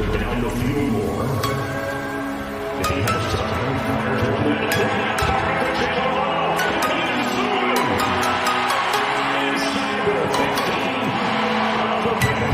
down the field more. If he has time, fires it to the target to the ball. Inside the 15 of the Panthers.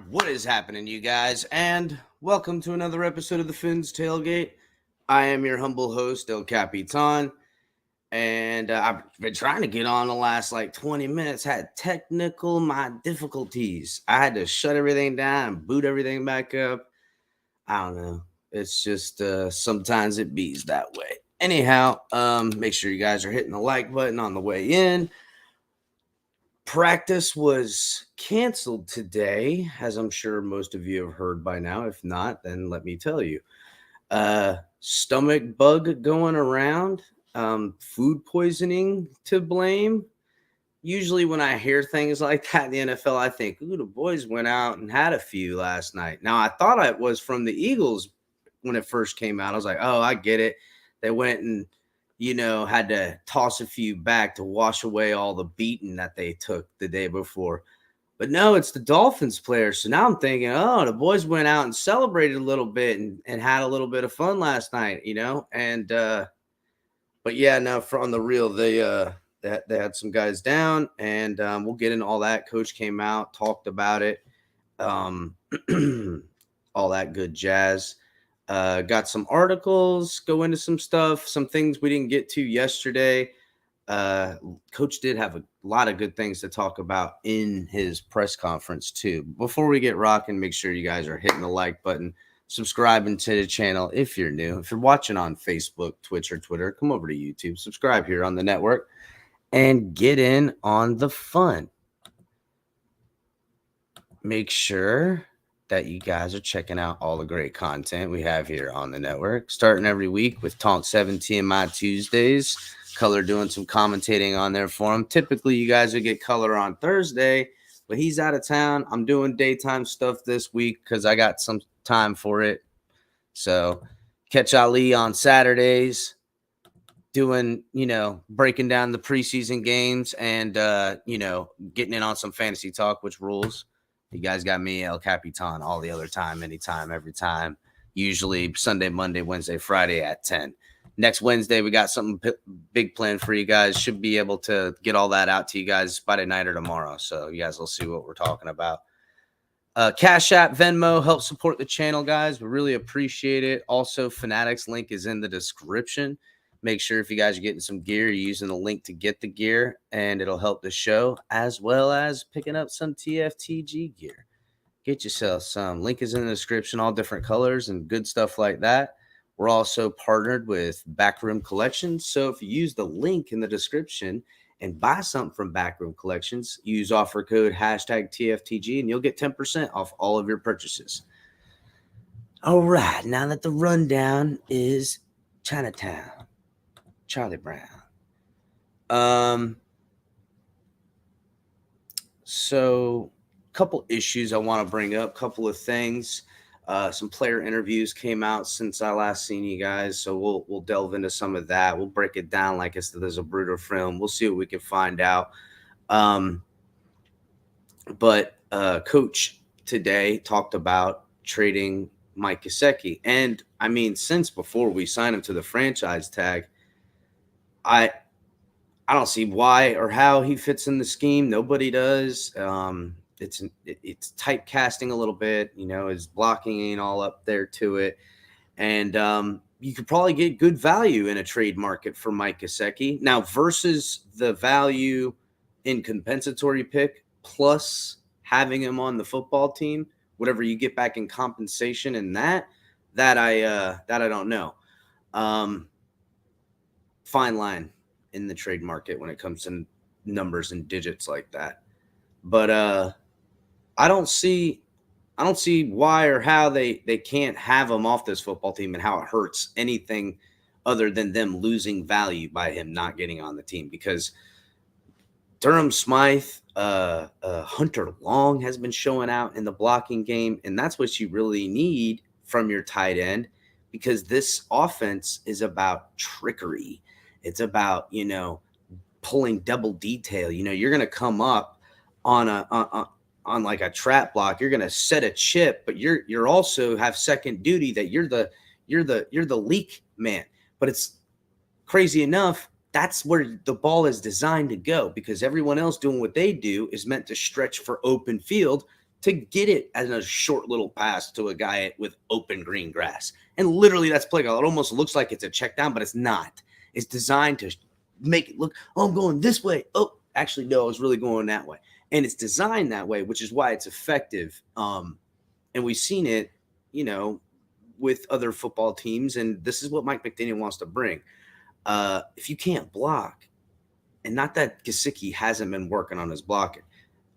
What is happening, you guys? And welcome to another episode of the Fins Tailgate. I am your humble host, El Capitan, and I've been trying to get on the last 20 minutes. Had technical difficulties. I had to shut everything down and boot everything back up. I don't know. It's just sometimes it bees that way. Anyhow, make sure you guys are hitting the like button on the way in. Practice was canceled today, as I'm sure most of you have heard by now. If not, then let me tell you. Stomach bug going around, food poisoning to blame. Usually when I hear things like that in the NFL, I think, ooh, the boys went out and had a few last night. Now, I thought it was from the Eagles when it first came out. I was like, oh, I get it. They went and had to toss a few back to wash away all the beating that they took the day before. But no, it's the Dolphins players. So now I'm thinking, oh, the boys went out and celebrated a little bit and had a little bit of fun last night, And but yeah, no, on the real, they had some guys down, and we'll get into all that. Coach came out, talked about it, all that good jazz. Got some articles, go into some stuff, some things we didn't get to yesterday. Coach did have a lot of good things to talk about in his press conference too. Before we get rocking, make sure you guys are hitting the like button, subscribing to the channel if you're new. If you're watching on Facebook, Twitch, or Twitter, come over to YouTube, subscribe here on the network, and get in on the fun. Make sure that you guys are checking out all the great content we have here on the network, starting every week with Talk 17 My Tuesdays. Color doing some commentating on there for him. Typically, you guys would get Color on Thursday, but he's out of town. I'm doing daytime stuff this week because I got some time for it. So catch Ali on Saturdays, doing, breaking down the preseason games and, getting in on some fantasy talk, which rules. You guys got me, El Capitan, all the other time, anytime, every time. Usually Sunday, Monday, Wednesday, Friday at 10. Next Wednesday, we got something big planned for you guys. Should be able to get all that out to you guys by tonight or tomorrow. So you guys will see what we're talking about. Cash App, Venmo, help support the channel, guys. We really appreciate it. Also, Fanatics link is in the description. Make sure if you guys are getting some gear, you're using the link to get the gear, and it'll help the show, as well as picking up some TFTG gear. Get yourself some. Link is in the description, all different colors and good stuff like that. We're also partnered with Backroom Collections. So if you use the link in the description and buy something from Backroom Collections, use offer code #TFTG, and you'll get 10% off all of your purchases. All right, now that the rundown is Chinatown. Charlie Brown. So a couple issues I want to bring up, couple of things. Some player interviews came out since I last seen you guys, so we'll delve into some of that. We'll break it down like there's a brutal film. We'll see what we can find out. But Coach today talked about trading Mike Gesicki. And I mean, since before we signed him to the franchise tag, I don't see why or how he fits in the scheme. Nobody does. It's typecasting a little bit. His blocking ain't all up there to it. And you could probably get good value in a trade market for Mike Gesicki. Now, versus the value in compensatory pick plus having him on the football team, whatever you get back in compensation and that I don't know. Fine line in the trade market when it comes to numbers and digits like that. But I don't see why or how they can't have him off this football team and how it hurts anything other than them losing value by him not getting on the team. Because Durham Smythe, Hunter Long has been showing out in the blocking game, and that's what you really need from your tight end, because this offense is about trickery. It's about, pulling double detail. You're going to come up on like a trap block. You're going to set a chip, but you're also have second duty that you're the leak man. But it's crazy enough, that's where the ball is designed to go, because everyone else doing what they do is meant to stretch for open field to get it as a short little pass to a guy with open green grass. And literally that's play call. It almost looks like it's a check down, but it's not. It's designed to make it look, oh, I'm going this way. Oh, actually, no, I was really going that way. And it's designed that way, which is why it's effective. And we've seen it, with other football teams. And this is what Mike McDaniel wants to bring. If you can't block, and not that Gesicki hasn't been working on his blocking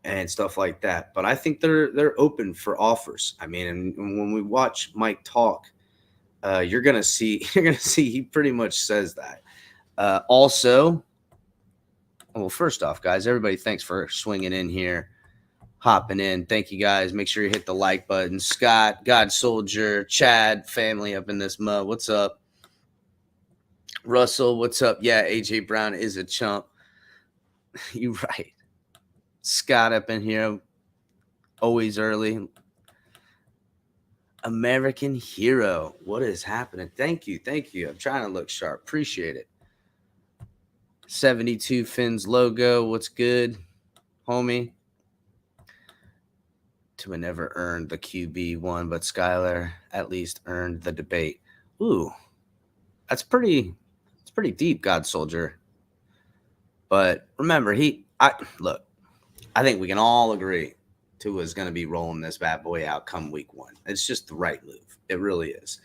and stuff like that, but I think they're open for offers. I mean, and when we watch Mike talk, you're gonna see he pretty much says that. Also, well, first off, guys, everybody, thanks for swinging in here, hopping in. Thank you, guys. Make sure you hit the like button. Scott, God Soldier, Chad, family up in this mud. What's up? Russell, what's up? Yeah, AJ Brown is a chump. You right. Scott up in here, always early. American Hero, what is happening? Thank you. I'm trying to look sharp. Appreciate it. 72 Fins logo, what's good, homie? Tua never earned the QB one, but Skylar at least earned the debate. Ooh, that's pretty deep, God Soldier. But remember, I think we can all agree Tua is going to be rolling this bad boy out come week 1. It's just the right move. It really is.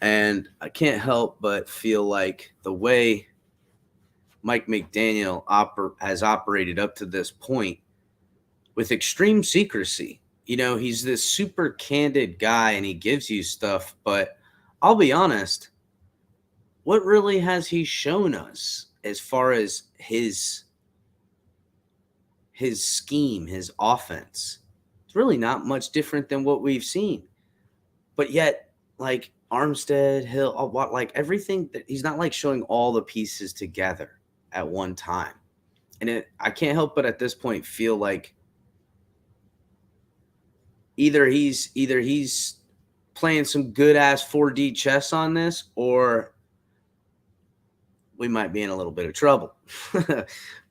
And I can't help but feel like the way Mike McDaniel has operated up to this point with extreme secrecy. He's this super candid guy and he gives you stuff, but I'll be honest, what really has he shown us as far as his scheme, his offense? It's really not much different than what we've seen. But yet, like Armstead, Hill, like everything, that he's not like showing all the pieces together at one time. And I can't help but at this point feel like either he's playing some good ass 4D chess on this, or we might be in a little bit of trouble.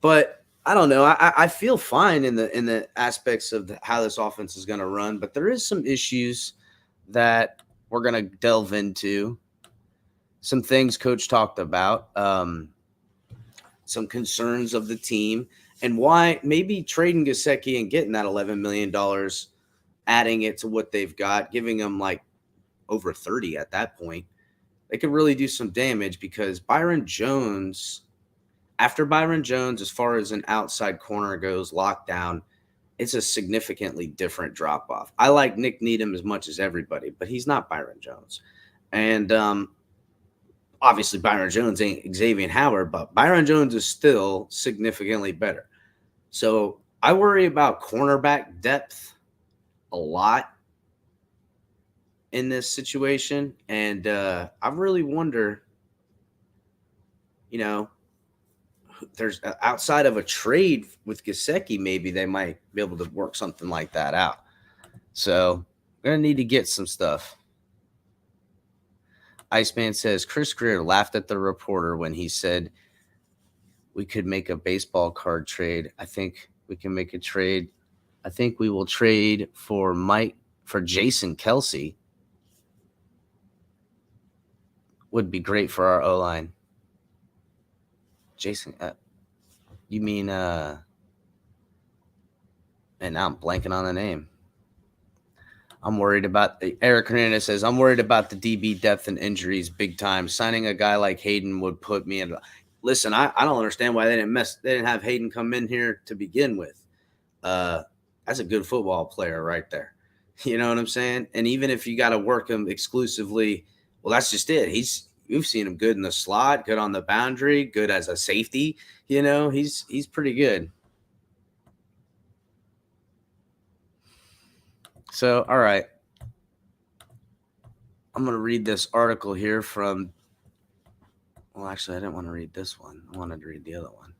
But I don't know. I feel fine in the aspects of how this offense is going to run, but there is some issues that we're going to delve into. Some things Coach talked about, some concerns of the team, and why maybe trading Gesicki and getting that $11 million, adding it to what they've got, giving them like over 30 at that point, they could really do some damage, because Byron Jones, after Byron Jones, as far as an outside corner goes, lockdown, it's a significantly different drop-off. I like Nick Needham as much as everybody, but he's not Byron Jones. And obviously Byron Jones ain't Xavier Howard, but Byron Jones is still significantly better. So I worry about cornerback depth a lot in this situation. And I really wonder, there's outside of a trade with Gesicki, maybe they might be able to work something like that out. So we're going to need to get some stuff. Iceman says, Chris Greer laughed at the reporter when he said we could make a baseball card trade. I think we can make a trade. I think we will trade for Jason Kelsey. Would be great for our O-line. Jason, you mean, and now I'm blanking on the name. I'm worried about Eric Hernandez says, I'm worried about the DB depth and injuries big time. Signing a guy like Hayden would put me in. Listen, I don't understand why they didn't have Hayden come in here to begin with. That's a good football player right there. You know what I'm saying? And even if you got to work him exclusively, well, that's just it. You've seen him good in the slot, good on the boundary, good as a safety. You know, he's pretty good. So, all right. I'm going to read this article here from, well, actually, I didn't want to read this one. I wanted to read the other one.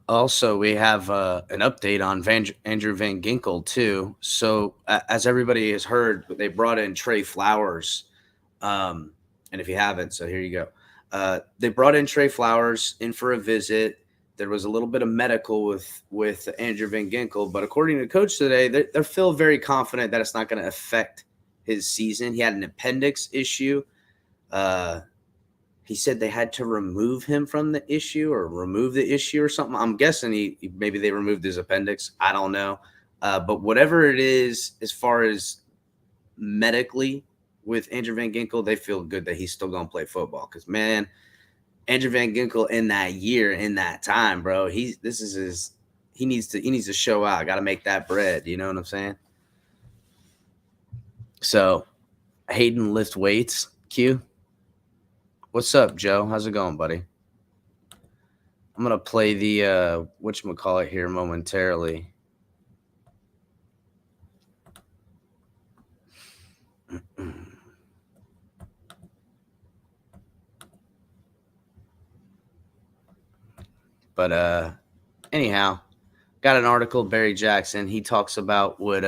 Also, we have an update on Andrew Van Ginkel, too. So, as everybody has heard, they brought in Trey Flowers. And if you haven't, so here you go. They brought in Trey Flowers in for a visit. There was a little bit of medical with Andrew Van Ginkel, but according to the coach today, they're still very confident that it's not going to affect his season. He had an appendix issue. He said they had to remove him from the issue or remove the issue or something. I'm guessing maybe they removed his appendix. I don't know. But whatever it is, as far as medically with Andrew Van Ginkel, they feel good that he's still going to play football. Because, man, Andrew Van Ginkel in that year, in that time, bro, he needs to show out. Got to make that bread. You know what I'm saying? So, Hayden lift weights. Q. What's up, Joe? How's it going, buddy? I'm going to play the whatchamacallit here momentarily. But anyhow, got an article, Barry Jackson. He talks about what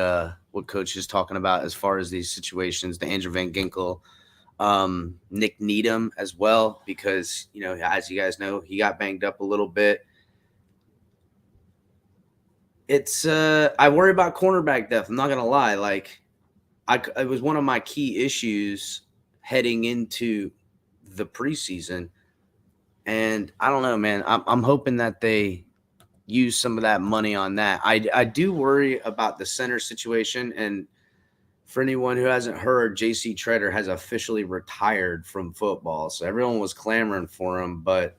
Coach is talking about as far as these situations, the Andrew Van Ginkel, Nick Needham as well, because, you know, as you guys know, he got banged up a little bit. It's I worry about cornerback depth. I'm not going to lie. Like, it was one of my key issues heading into the preseason. And I don't know, man. I'm hoping that they use some of that money on that. I do worry about the center situation. And for anyone who hasn't heard, J.C. Treader has officially retired from football. So everyone was clamoring for him. But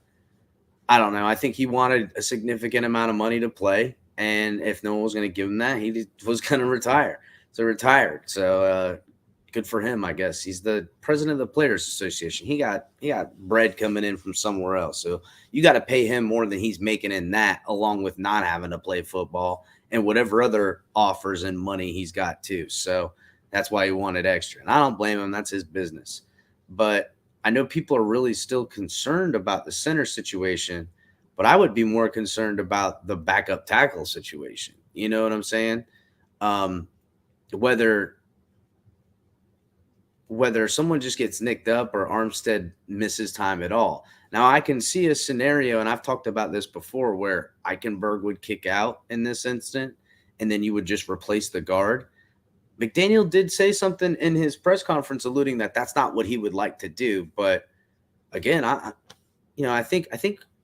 I don't know. I think he wanted a significant amount of money to play. And if no one was going to give him that, he was going to retire. So retired. So good for him, I guess. He's the president of the Players Association. He got bread coming in from somewhere else. So you got to pay him more than he's making in that, along with not having to play football and whatever other offers and money he's got too. So that's why he wanted extra. And I don't blame him. That's his business. But I know people are really still concerned about the center situation, but I would be more concerned about the backup tackle situation. You know what I'm saying? Whether someone just gets nicked up or Armstead misses time at all. Now, I can see a scenario, and I've talked about this before, where Eichenberg would kick out in this instant, and then you would just replace the guard. McDaniel did say something in his press conference alluding that that's not what he would like to do. But again, I think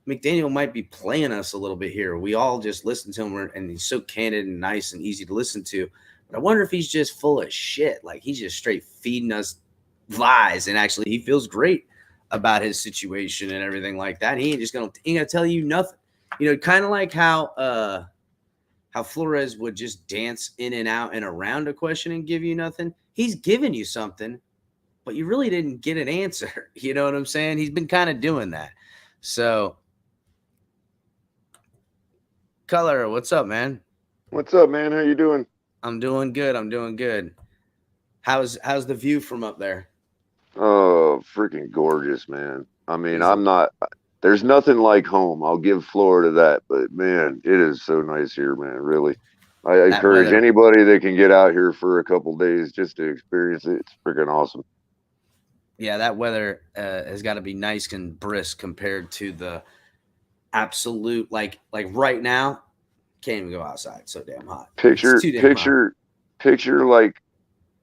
McDaniel might be playing us a little bit here. We all just listen to him, and he's so candid and nice and easy to listen to. But I wonder if he's just full of shit. Like, he's just straight feeding us lies, and actually he feels great about his situation and everything like that. He ain't gonna tell you nothing. You know, kind of like how Flores would just dance in and out and around a question and give you nothing. He's giving you something, but you really didn't get an answer. You know what I'm saying? He's been kind of doing that. So, Color, what's up, man? What's up, man? How you doing? I'm doing good. How's the view from up there? Oh, freaking gorgeous, man. I mean, I'm not there's nothing like home. I'll give Florida that, but man, it is so nice here, man. Really, I That encourage weather, anybody that can get out here for a couple days just to experience it. It's freaking awesome. yeah, that weather has got to be nice and brisk compared to the absolute like right now. Can't even go outside. So damn hot. It's Picture, too damn hot. picture, picture like,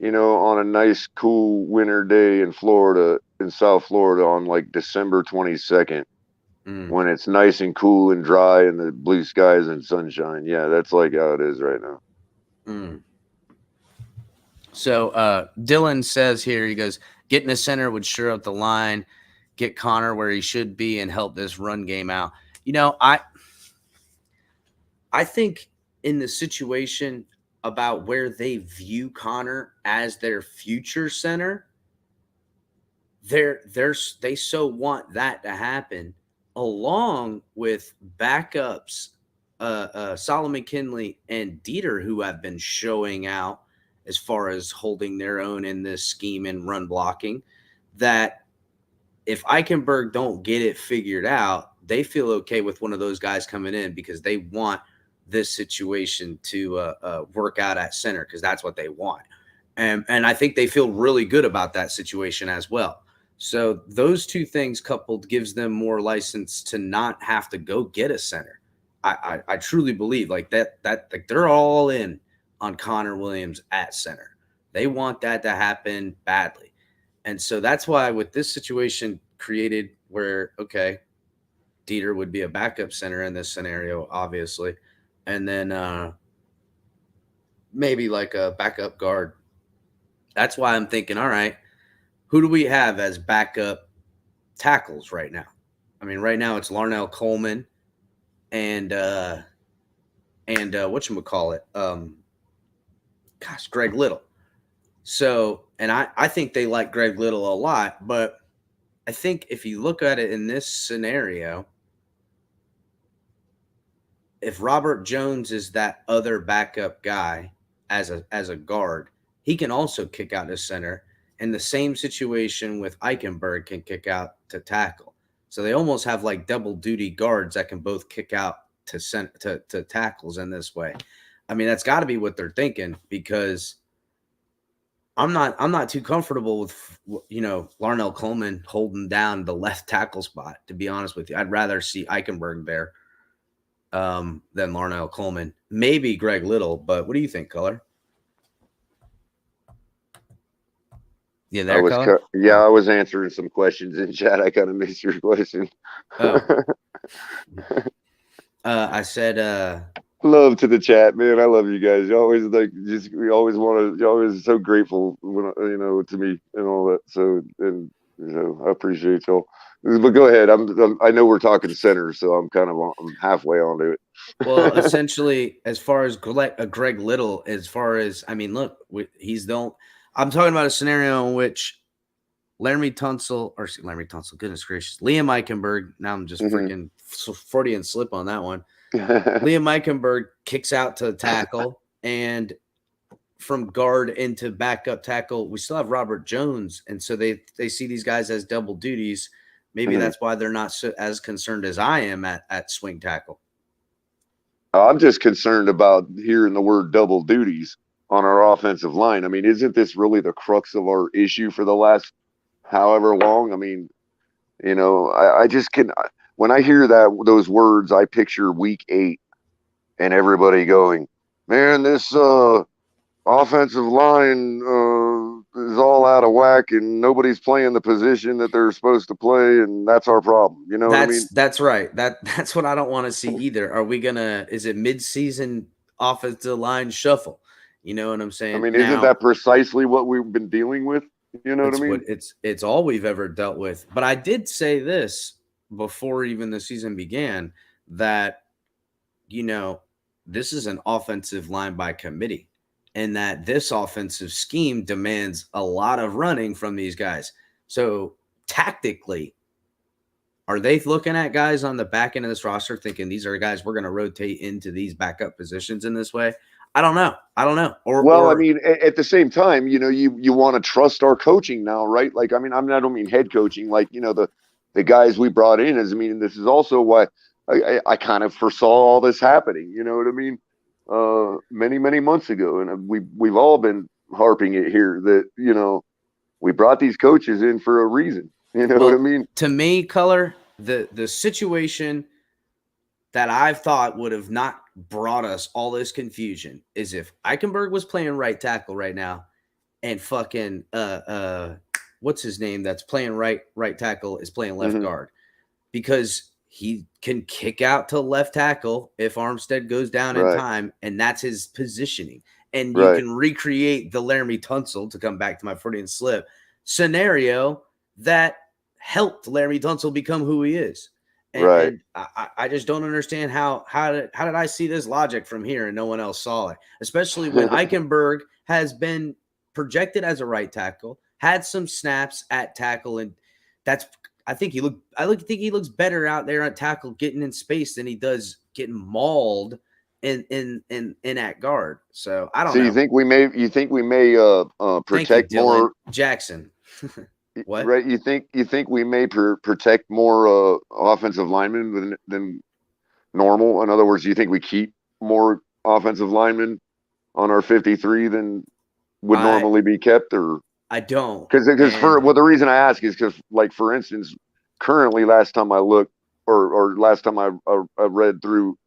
on a nice, cool winter day in Florida, in South Florida, on like December 22nd, Mm, when it's nice and cool and dry and the blue skies and sunshine. Yeah, that's like how it is right now. mm. So Dylan says here, he goes, getting a center would sure up the line, get Connor where he should be, and help this run game out. I think in the situation about where they view Connor as their future center, they so want that to happen, along with backups, Solomon Kinley and Dieter, who have been showing out as far as holding their own in this scheme and run blocking, that if Eichenberg don't get it figured out, they feel okay with one of those guys coming in because they want this situation to work out at center because that's what they want. And I think they feel really good about that situation as well. So those two things coupled gives them more license to not have to go get a center. I truly believe like that like they're all in on Connor Williams at center. They want that to happen badly. And so that's why with this situation created where, okay, Dieter would be a backup center in this scenario, obviously. And then maybe like a backup guard. That's why I'm thinking, all right, who do we have as backup tackles right now? I mean, right now it's Larnell Coleman and whatchamacallit, Greg Little. So, and I think they like Greg Little a lot, but I think if you look at it in this scenario, if Robert Jones is that other backup guy as a guard, he can also kick out to center. And the same situation with Eichenberg can kick out to tackle. So they almost have like double duty guards that can both kick out to tackles in this way. I mean, that's got to be what they're thinking because I'm not too comfortable with Larnell Coleman holding down the left tackle spot. To be honest with you, I'd rather see Eichenberg there than Larnell Coleman. Maybe Greg Little, but what do you think, Color? Yeah, there, Color? I was answering some questions in chat. I kind of missed your question. Oh. I said love to the chat, man. I love you guys. You always we always want to, you're always so grateful when, to me and all that. So, and, I appreciate y'all. But go ahead. I know we're talking center, so I'm halfway onto it. Well, essentially, as far as Greg Little, look, I'm talking about a scenario in which Laramie Tunsil, goodness gracious, Liam Eichenberg. Now I'm just freaking Freudian slip on that one. Liam Eichenberg kicks out to tackle, and from guard into backup tackle, we still have Robert Jones, and so they see these guys as double duties. Maybe that's why they're not as concerned as I am at swing tackle. I'm just concerned about hearing the word double duties on our offensive line. I mean, isn't this really the crux of our issue for the last however long? I mean, I just can. When I hear those words, I picture week 8 and everybody going, man, this offensive line is all out of whack and nobody's playing the position that they're supposed to play, and that's our problem. You know what I mean? That's right. That's what I don't want to see either. Are we is it mid-season offensive line shuffle? You know what I'm saying? I mean, isn't that precisely what we've been dealing with? You know what I mean? It's all we've ever dealt with. But I did say this before even the season began that, this is an offensive line by committee, and that this offensive scheme demands a lot of running from these guys. So tactically, are they looking at guys on the back end of this roster thinking these are guys we're going to rotate into these backup positions in this way? I don't know. I mean, at the same time, you want to trust our coaching now, right? Like, I mean, I don't mean head coaching, like, the the guys we brought in. As I mean, this is also why I kind of foresaw all this happening. You know what I mean? Many months ago, and we've all been harping it here that we brought these coaches in for a reason. You know what I mean? To me, Color, the situation that I've thought would have not brought us all this confusion is if Eichenberg was playing right tackle right now, and fucking what's his name that's playing right tackle is playing left guard, because he can kick out to left tackle if Armstead goes down in time, and that's his positioning. And you can recreate the Laramie Tunsil, to come back to my Freudian slip scenario, that helped Laramie Tunsil become who he is. And I just don't understand how did I see this logic from here and no one else saw it, especially when Eichenberg has been projected as a right tackle, had some snaps at tackle, and I think he looks better out there at tackle getting in space than he does getting mauled in at guard. So I don't know. You think we may protect more Jackson? What? Right? You think we may protect more offensive linemen than normal? In other words, do you think we keep more offensive linemen on our 53 than would normally be kept? Or I don't. Because the reason I ask is because, like, for instance, currently, last time I looked or last time I read through,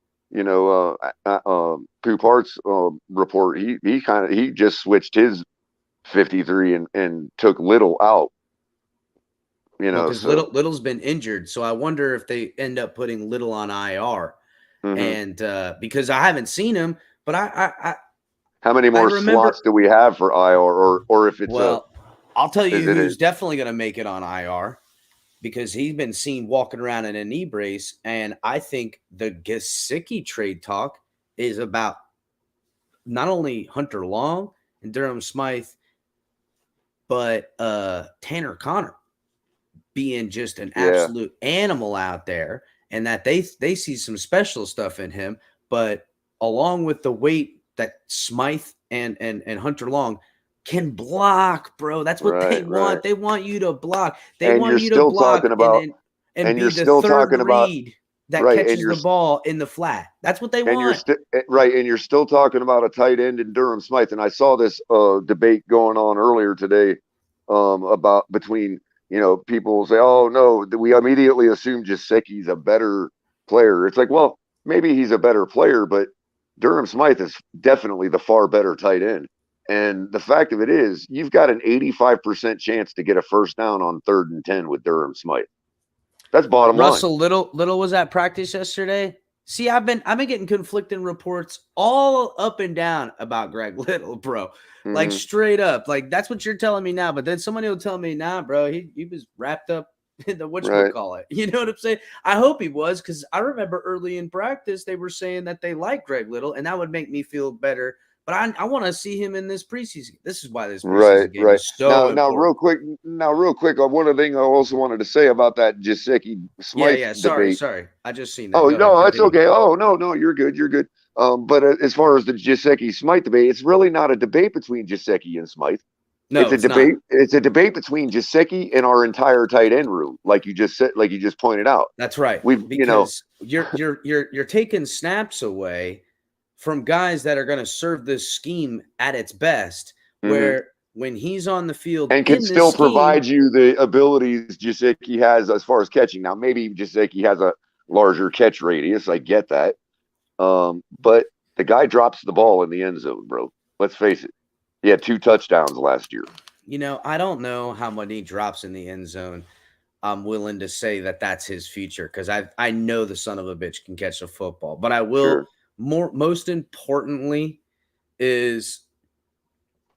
Poupart's report, he just switched his 53 and took Little out. Because Little's been injured, so I wonder if they end up putting Little on IR, and because I haven't seen him, but I how many more slots do we have for IR, or if it's I'll tell you who's definitely going to make it on IR, because he's been seen walking around in a knee brace, and I think the Gesicki trade talk is about not only Hunter Long and Durham Smythe, but Tanner Connor being just an absolute animal out there, and that they see some special stuff in him. But along with the weight that Smythe and Hunter Long can block, bro. That's what they want. They want you to block. They want you to block and be the third read that catches the ball in the flat. That's what they want. And you're still talking about a tight end in Durham Smythe. And I saw this debate going on earlier today about between people say, oh no, we immediately assume Gesicki's a better player. It's like, well, maybe he's a better player, but Durham Smythe is definitely the far better tight end. And the fact of it is, you've got an 85% chance to get a first down on 3rd and 10 with Durham Smythe. That's bottom line. Russell Little was at practice yesterday. See, I've been getting conflicting reports all up and down about Greg Little, bro. Like, straight up. Like, that's what you're telling me now. But then somebody will tell me, nah, bro, he was wrapped up in the whatchamacallit. You know what I'm saying? I hope he was, because I remember early in practice they were saying that they like Greg Little, and that would make me feel better. But I want to see him in this preseason. This is why this preseason game is so important. Now, real quick, one other thing I also wanted to say about that Gesicki Smythe debate. Sorry. I just seen that. Oh, no, that's okay. Oh, no, you're good. But as far as the Gesicki Smythe debate, it's really not a debate between Gesicki and Smythe. No, it's a debate. It's a debate between Gesicki and our entire tight end room, like you just said, like you just pointed out. That's right. Because you're taking snaps away from guys that are going to serve this scheme at its best, where when he's on the field and can still provide you the abilities Gesicki has as far as catching. Now, maybe Gesicki has a larger catch radius. I get that. But the guy drops the ball in the end zone, bro. Let's face it. He had 2 touchdowns last year. I don't know how many drops in the end zone I'm willing to say that that's his future, because I know the son of a bitch can catch a football. But I will most importantly is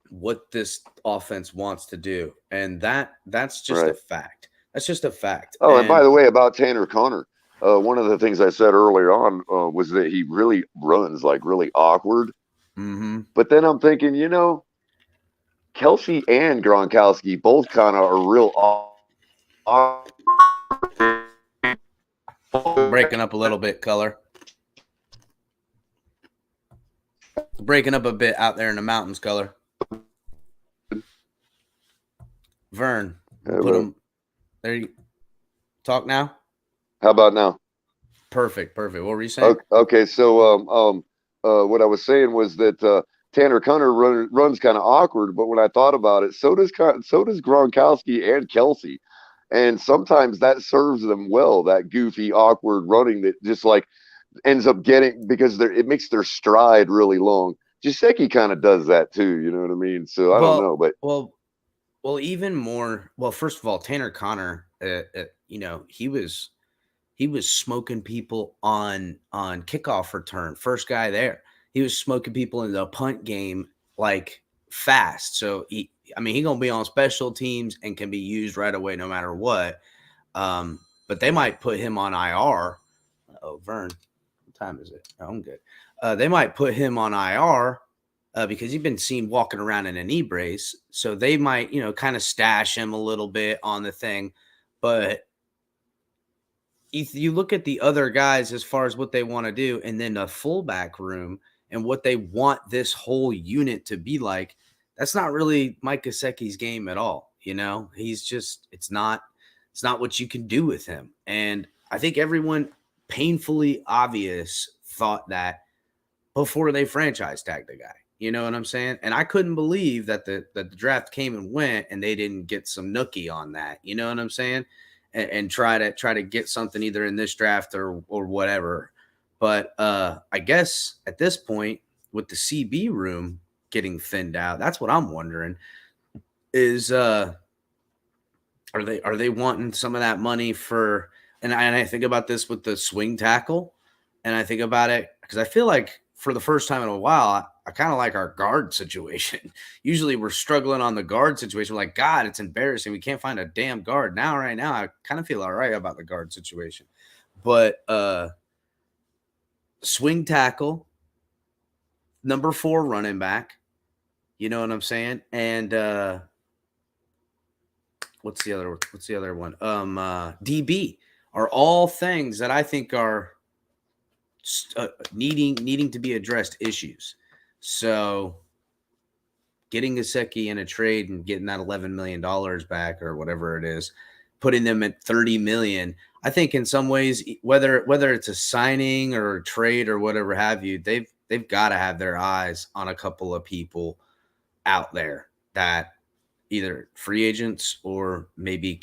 what this offense wants to do, and that's just a fact. That's just a fact. Oh, and by the way, about Tanner Connor, one of the things I said earlier on was that he really runs like really awkward. But then I'm thinking, Kelsey and Gronkowski both kind of are real awkward. Breaking up a little bit, Color. Breaking up a bit out there in the mountains, Color. Vern, put him there. Talk now. How about now? Perfect. What were you saying? Okay, so what I was saying was that Tanner Cunner runs kind of awkward, but when I thought about it, so does Gronkowski and Kelsey, and sometimes that serves them well. That goofy, awkward running that just like ends up getting because it makes their stride really long. Gesicki kind of does that too. You know what I mean? So I don't know, but well, even more. Well, first of all, Tanner Connor, he was smoking people on kickoff return. First guy there, he was smoking people in the punt game like fast. So he gonna be on special teams and can be used right away no matter what. But they might put him on IR. Oh, Vern, what time is it? Oh, I'm good. They might put him on IR because he's been seen walking around in a knee brace. So they might, kind of stash him a little bit on the thing. But if you look at the other guys as far as what they want to do, and then the fullback room and what they want this whole unit to be like, that's not really Mike Gesicki's game at all. He's just, it's not what you can do with him. And I think everyone painfully obvious thought that before they franchise tagged the guy. You know what I'm saying? And I couldn't believe that the draft came and went and they didn't get some nookie on that. You know what I'm saying? And try to get something either in this draft or whatever. But I guess at this point, with the CB room getting thinned out, that's what I'm wondering is are they wanting some of that money for and I think about this with the swing tackle, and I think about it because I feel like for the first time in a while, I kind of like our guard situation. Usually we're struggling on the guard situation. We're like, God, it's embarrassing. We can't find a damn guard. Right now, I kind of feel all right about the guard situation. But swing tackle, number 4 running back. You know what I'm saying? And what's the other one? DB are all things that I think are needing to be addressed issues. So getting Gesicki in a trade and getting that $11 million back or whatever it is, putting them at $30 million, I think in some ways, whether it's a signing or a trade or whatever have you, they've got to have their eyes on a couple of people out there that either free agents or maybe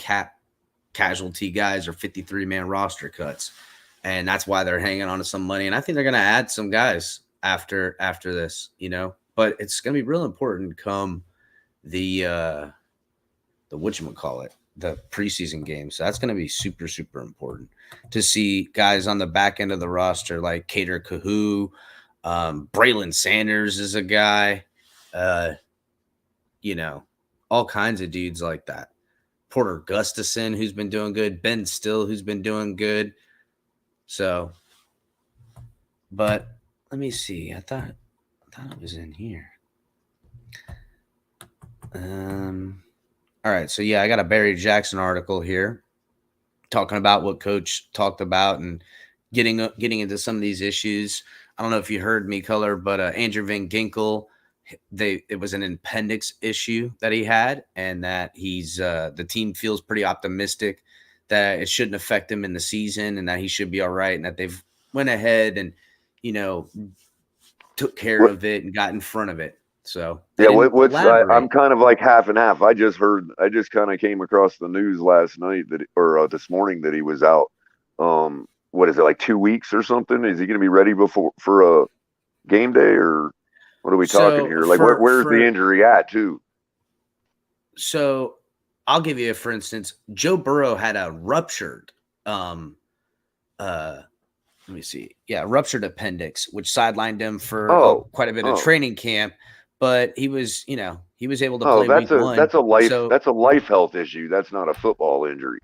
casualty guys or 53-man roster cuts. And that's why they're hanging on to some money. And I think they're going to add some guys after this, but it's going to be real important come the whatchamacallit, the preseason game. So that's going to be super, super important to see guys on the back end of the roster like Cater Kahoo, Braylon Sanders is a guy, all kinds of dudes like that. Porter Gustafson, who's been doing good, Ben Still, who's been doing good. So, but let me see. I thought it was in here. All right. So yeah, I got a Barry Jackson article here talking about what Coach talked about and getting into some of these issues. I don't know if you heard me, Color, but Andrew Van Ginkel, it was an appendix issue that he had, and that he's the team feels pretty optimistic that it shouldn't affect him in the season and that he should be all right, and that they've went ahead and, took care of it and got in front of it. So yeah, I'm kind of like half and half. I just kind of came across the news last night or this morning that he was out. What is it, like 2 weeks or something? Is he going to be ready for a game day, or what are we talking here? Like where's the injury at too? So I'll give you for instance, Joe Burrow had a ruptured, let me see. Yeah, ruptured appendix, which sidelined him for quite a bit of training camp. But he was, he was able to play week 1. That's a life health issue. That's not a football injury.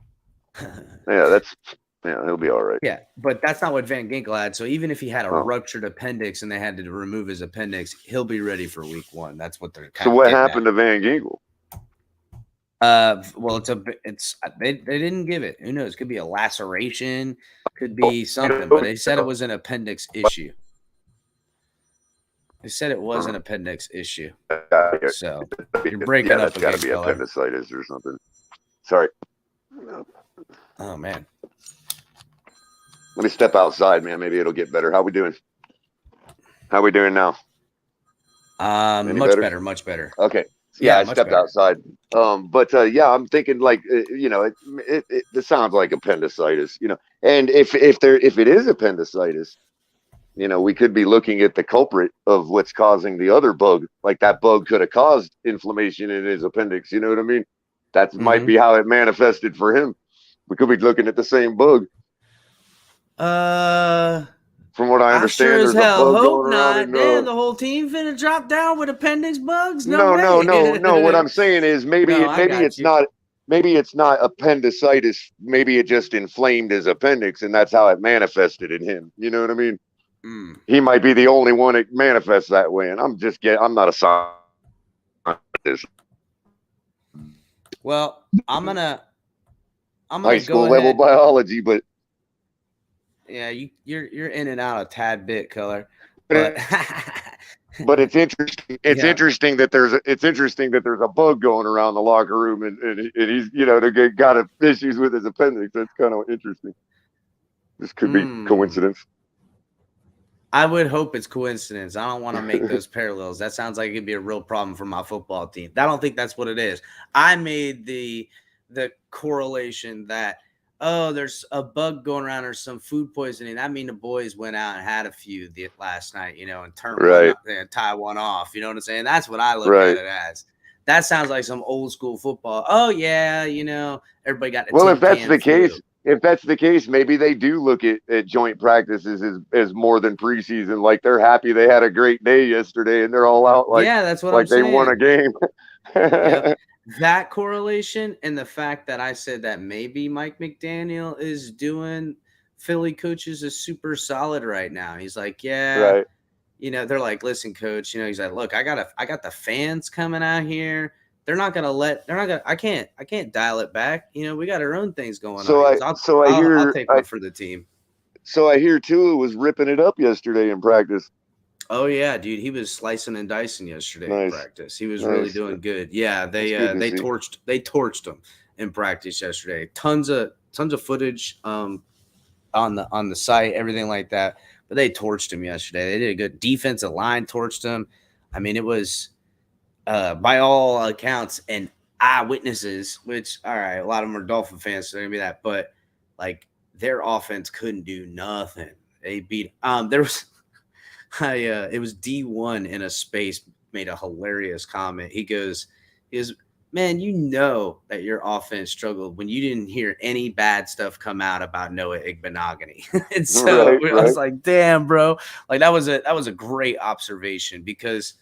He'll be all right. Yeah, but that's not what Van Ginkel had. So even if he had a ruptured appendix and they had to remove his appendix, he'll be ready for week 1. That's what they're kind of. So what happened to Van Ginkel? Well, they didn't give it. Who knows? Could be a laceration, could be something, but they said it was an appendix issue. They said it was an appendix issue. So you're breaking up. That's got to be appendicitis or something. Sorry. Oh man. Let me step outside, man. Maybe it'll get better. How we doing? How we doing now? Much better, much better. Okay. Yeah, I much stepped better. outside. But yeah, I'm thinking like it sounds like appendicitis, And if it is appendicitis, we could be looking at the culprit of what's causing the other bug. Like that bug could have caused inflammation in his appendix. You know what I mean? That might be how it manifested for him. We could be looking at the same bug. From what I understand, sure as there's hell a bug hope going not. around. Damn, the whole team finna drop down with appendix bugs? No. What I'm saying is maybe it's not. Maybe it's not appendicitis. Maybe it just inflamed his appendix, and that's how it manifested in him. You know what I mean? He might be the only one that manifests that way, and I'm not a scientist. Well, I'm gonna high school level biology, but yeah, you're in and out a tad bit, Color. But but it's interesting. It's interesting that there's a bug going around the locker room, and he's got issues with his appendix. That's kind of interesting. This could be coincidence. I would hope it's coincidence. I don't want to make those parallels. That sounds like it'd be a real problem for my football team. I don't think that's what it is. I made the correlation that, there's a bug going around or some food poisoning. I mean, the boys went out and had a few last night, and turned one up and tie one off. You know what I'm saying? That's what I look at it as. That sounds like some old school football. Oh yeah, everybody got. If that's the case, maybe they do look at joint practices as more than preseason. Like they're happy they had a great day yesterday and they're all out like, that's what I'm saying. They won a game. Yep. That correlation and the fact that I said that maybe Mike McDaniel is doing Philly coaches is super solid right now. He's like, they're like, listen, coach, he's like, look, I got the fans coming out here. I can't dial it back. We got our own things going on. I'll take one for the team. So I hear Tua was ripping it up yesterday in practice. Oh yeah, dude, he was slicing and dicing yesterday in practice. He was really doing good. Yeah, they torched him in practice yesterday. Tons of footage on the site, everything like that. But they torched him yesterday. They did a good defensive line, torched him. I mean, it was by all accounts and eyewitnesses, which all right, a lot of them are Dolphin fans, so they're gonna be that, but like their offense couldn't do nothing. They beat there was it was D1 in a space made a hilarious comment. He goes, man, that your offense struggled when you didn't hear any bad stuff come out about Noah Igbenogany. And so I was like, damn, bro. Like that was a great observation because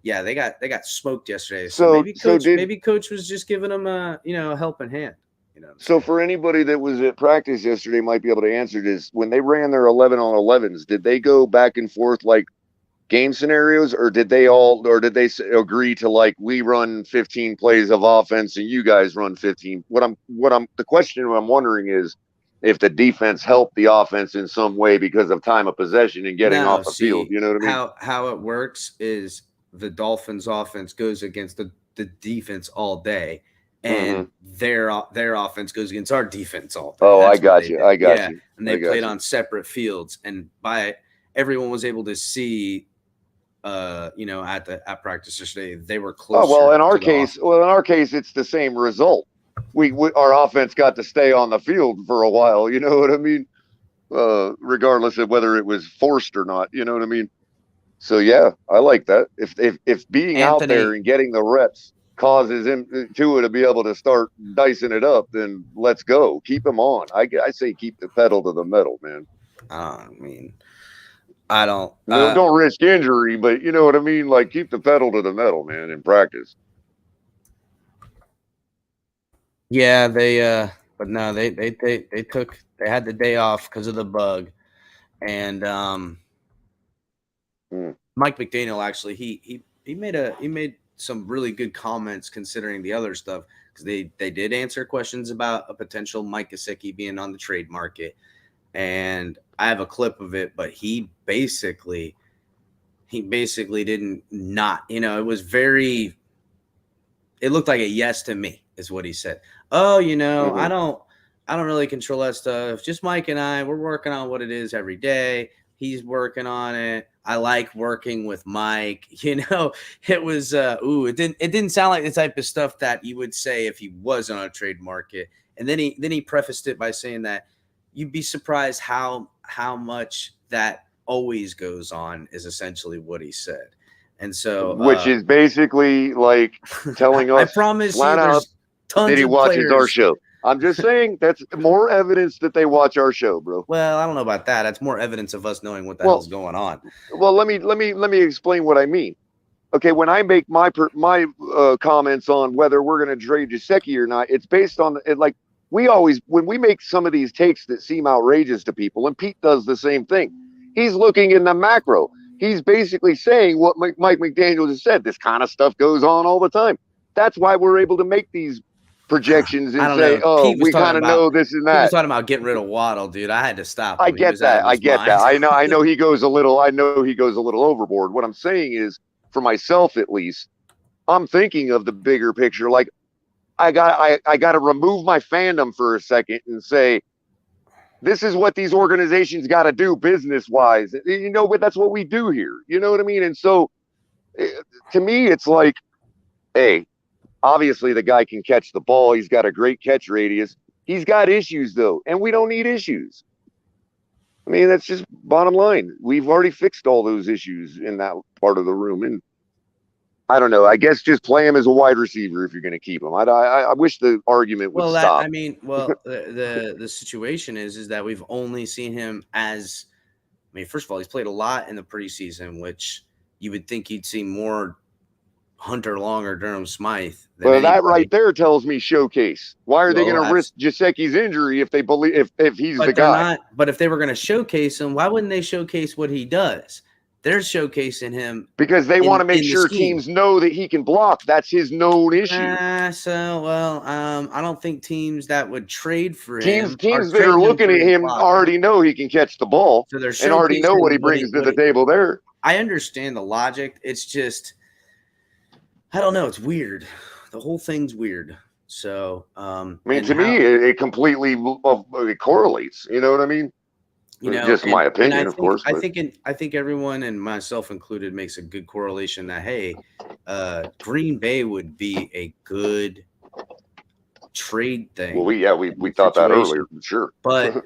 they got smoked yesterday. So maybe coach was just giving them a helping hand. So for anybody that was at practice yesterday might be able to answer this. When they ran their 11 on 11s, did they go back and forth like game scenarios, or did they agree to like we run 15 plays of offense and you guys run 15? The question I'm wondering is if the defense helped the offense in some way because of time of possession and getting off the field. You know what I mean? How it works is the Dolphins offense goes against the defense all day. And their offense goes against our defense all day. Oh, I got you. And they played on separate fields, and everyone was able to see, at practice yesterday, they were close. Oh well, in our case, it's the same result. Our offense got to stay on the field for a while. You know what I mean? Regardless of whether it was forced or not. You know what I mean? So yeah, I like that. If being out there and getting the reps causes him to be able to start dicing it up, then let's go. Keep him on. I say keep the pedal to the metal, man. I mean, I don't don't risk injury, but you know what I mean? Like keep the pedal to the metal, man, in practice. Yeah, they had the day off because of the bug. And Mike McDaniel actually he made some really good comments considering the other stuff, because they did answer questions about a potential Mike Gesicki being on the trade market, and I have a clip of it, but he basically didn't not, it was it looked like a yes to me is what he said. Oh, I don't really control that stuff. Just Mike and I, we're working on what it is every day. He's working on it. I like working with Mike. It was it didn't sound like the type of stuff that you would say if he was on a trade market. And then he prefaced it by saying that you'd be surprised how much that always goes on, is essentially what he said. And so which is basically like telling us I promise you flat out there's tons that he of watches players. our show. I'm just saying that's more evidence that they watch our show, bro. Well, I don't know about that. That's more evidence of us knowing what the hell's going on. Well, let me explain what I mean. Okay, when I make my comments on whether we're going to trade Gesicki or not, it's based on it. Like when we make some of these takes that seem outrageous to people, and Pete does the same thing. He's looking in the macro. He's basically saying what Mike McDaniel just said. This kind of stuff goes on all the time. That's why we're able to make these projections and say, "Oh, we kind of know this and that." He was talking about getting rid of Waddle, dude. I had to stop. I get that. I know he goes a little. I know he goes a little overboard. What I'm saying is, for myself at least, I'm thinking of the bigger picture. Like, I got to remove my fandom for a second and say, this is what these organizations got to do business wise. But that's what we do here. You know what I mean? And so, to me, it's like, hey. Obviously, the guy can catch the ball. He's got a great catch radius. He's got issues, though, and we don't need issues. I mean, that's just bottom line. We've already fixed all those issues in that part of the room. And I don't know. I guess just play him as a wide receiver if you're going to keep him. I wish the argument would stop. The situation is that we've only seen him as – first of all, he's played a lot in the preseason, which you would think you'd see more – Hunter Long or Durham Smythe. Well, that right there tells me showcase. Why are they going to risk Gesicki's injury if they believe if he's the guy? But if they were going to showcase him, why wouldn't they showcase what he does? They're showcasing him because they want to make sure teams know that he can block. That's his known issue. I don't think teams that would trade for him. Teams that are looking at him already know he can catch the ball and already know what he brings to the table there. I understand the logic. It's just. I don't know. It's weird. The whole thing's weird. So, to me, it completely it correlates. You know what I mean? Just my opinion, of course. I think everyone, and myself included, makes a good correlation that Green Bay would be a good trade thing. Well, we thought that earlier, sure. But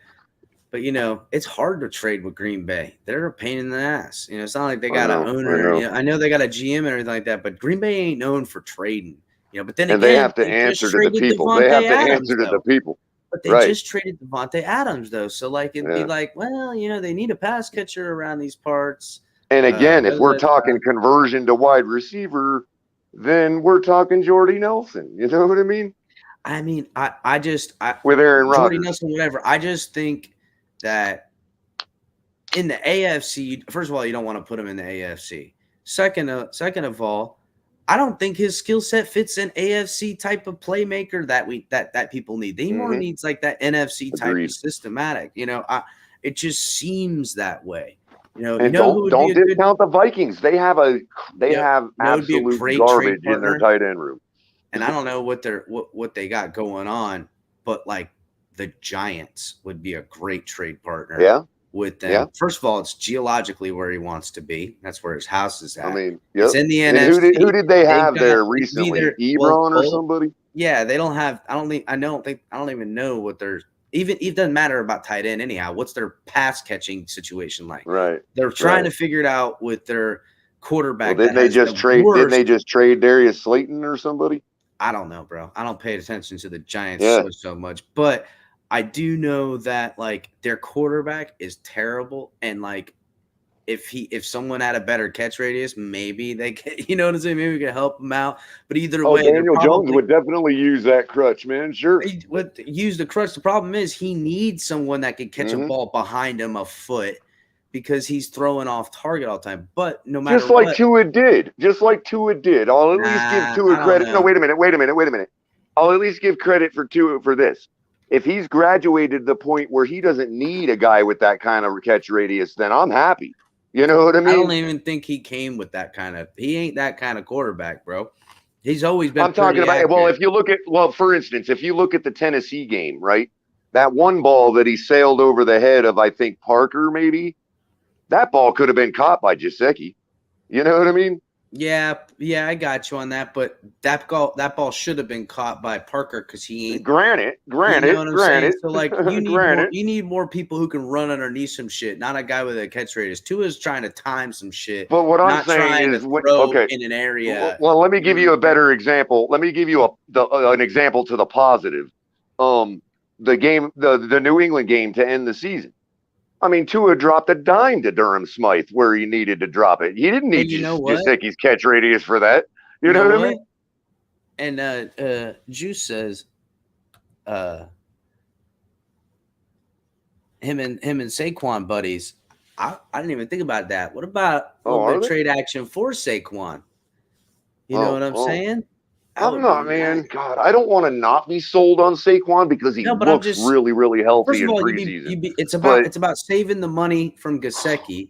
it's hard to trade with Green Bay. They're a pain in the ass. It's not like they got an owner. I know they got a GM and everything like that, but Green Bay ain't known for trading. But then they have to answer to the people. They have to answer to the people. But they just traded Devontae Adams, though. So, it'd be like, well, they need a pass catcher around these parts. And again, if we're talking conversion to wide receiver, then we're talking Jordy Nelson. You know what I mean? With Aaron Rodgers. Jordy Nelson, whatever. I just think that in the AFC, first of all, you don't want to put him in the AFC. Second of all, I don't think his skill set fits an AFC type of playmaker that people need. They more needs like that NFC type of systematic. It just seems that way. Don't discount the Vikings. They have absolute garbage in their tight end room. And I don't know what they got going on, but the Giants would be a great trade partner. Yeah. With them. Yeah. First of all, it's geologically where he wants to be. That's where his house is at. It's in the NFC. Who did they have there recently? Ebron or somebody? Yeah, they don't have. I don't even know what their. It doesn't matter about tight end anyhow. What's their pass catching situation like? Right. They're trying to figure it out with their quarterback. Well, didn't they just trade Darius Slayton or somebody? I don't know, bro. I don't pay attention to the Giants so much, but I do know that their quarterback is terrible, and if someone had a better catch radius, maybe they could, you know what I'm saying? Maybe we could help them out. But either way, Daniel Jones would definitely use that crutch, man. Sure, he would use the crutch. The problem is he needs someone that could catch a ball behind him a foot because he's throwing off target all the time. But no matter just like Tua did. I'll at least give Tua credit. No, wait a minute. I'll at least give credit for Tua for this. If he's graduated to the point where he doesn't need a guy with that kind of catch radius, then I'm happy. You know what I mean? I don't even think he came with that kind of – he ain't that kind of quarterback, bro. He's always been I'm talking about – well, if you look at – for instance, if you look at the Tennessee game, right, that one ball that he sailed over the head of, I think, Parker, maybe, that ball could have been caught by Gesicki. You know what I mean? Yeah, I got you on that, but that ball should have been caught by Parker because he ain't. Granted. You know what I'm saying? So like, you Granted. need more people who can run underneath some shit, not a guy with a catch radius. Tua's trying to time some shit, But what I'm not saying trying is, to throw okay. in an area. Well, let me give you a better example. Let me give you an example to the positive. The New England game to end the season. I mean, Tua dropped a dime to Durham Smythe where he needed to drop it. He didn't need you know what? Gesicki's catch radius for that. You know what I mean? And Juice says, him and Saquon buddies. I didn't even think about that. What about a little bit of trade action for Saquon? You know what I'm saying? I'm not, man. Nice. God, I don't want to not be sold on Saquon because he looks really, really healthy in preseason. It's about saving the money from Gesicki,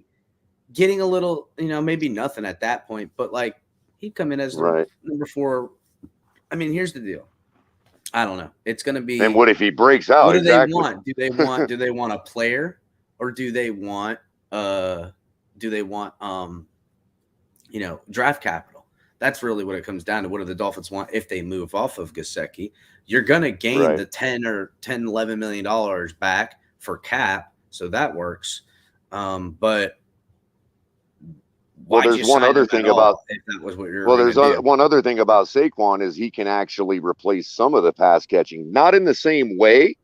getting a little, maybe nothing at that point, but like he'd come in as number 4. I mean, here's the deal. I don't know. It's going to be. And what if he breaks out? What do they want? Do they want a player, or do they want draft capital? That's really what it comes down to. What do the Dolphins want if they move off of Gesicki? You're going to gain the $11 million back for cap, so that works. But there's one other thing about if that was what you're one other thing about Saquon is he can actually replace some of the pass catching, not in the same way,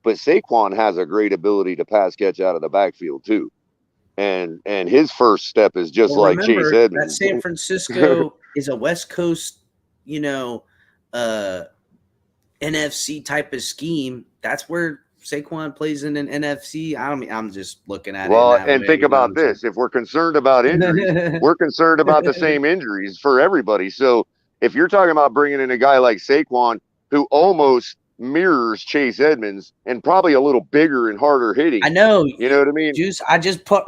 but Saquon has a great ability to pass catch out of the backfield too. And his first step is just like Chase Edmonds. That San Francisco is a West Coast, NFC type of scheme. That's where Saquon plays in an NFC. I'm just looking at it. Well, and think about this. If we're concerned about injuries, we're concerned about the same injuries for everybody. So if you're talking about bringing in a guy like Saquon, who almost mirrors Chase Edmonds and probably a little bigger and harder hitting. I know. You know what I mean? Juice, I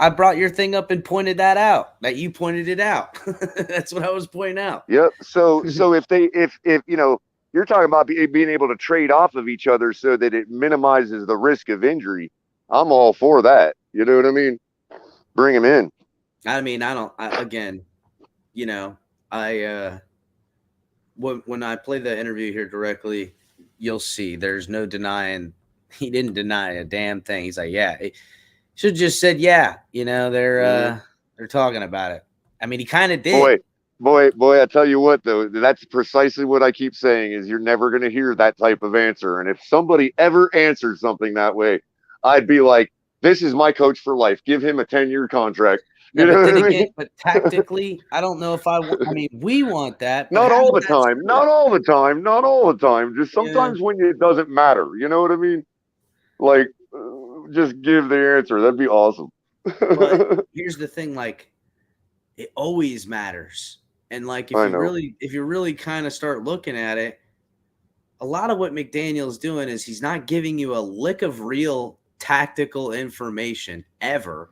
brought your thing up and pointed that out. That you pointed it out. That's what I was pointing out. Yep. So if you're talking about being able to trade off of each other so that it minimizes the risk of injury, I'm all for that. You know what I mean? Bring him in. I mean, when I play the interview here directly, you'll see there's no denying. He didn't deny a damn thing. He's like, yeah, he should have just said, yeah. They're talking about it. I mean, he kind of did. Boy, I tell you what, though, that's precisely what I keep saying is you're never going to hear that type of answer. And if somebody ever answered something that way, I'd be like, this is my coach for life. Give him a 10-year contract. But tactically, I don't know if we want that. Not all the time. Not all the time. Not all the time. Just sometimes when it doesn't matter. You know what I mean? Like, just give the answer. That'd be awesome. But here's the thing. Like, it always matters. And like, if you really kind of start looking at it, a lot of what McDaniel's doing is he's not giving you a lick of real tactical information ever.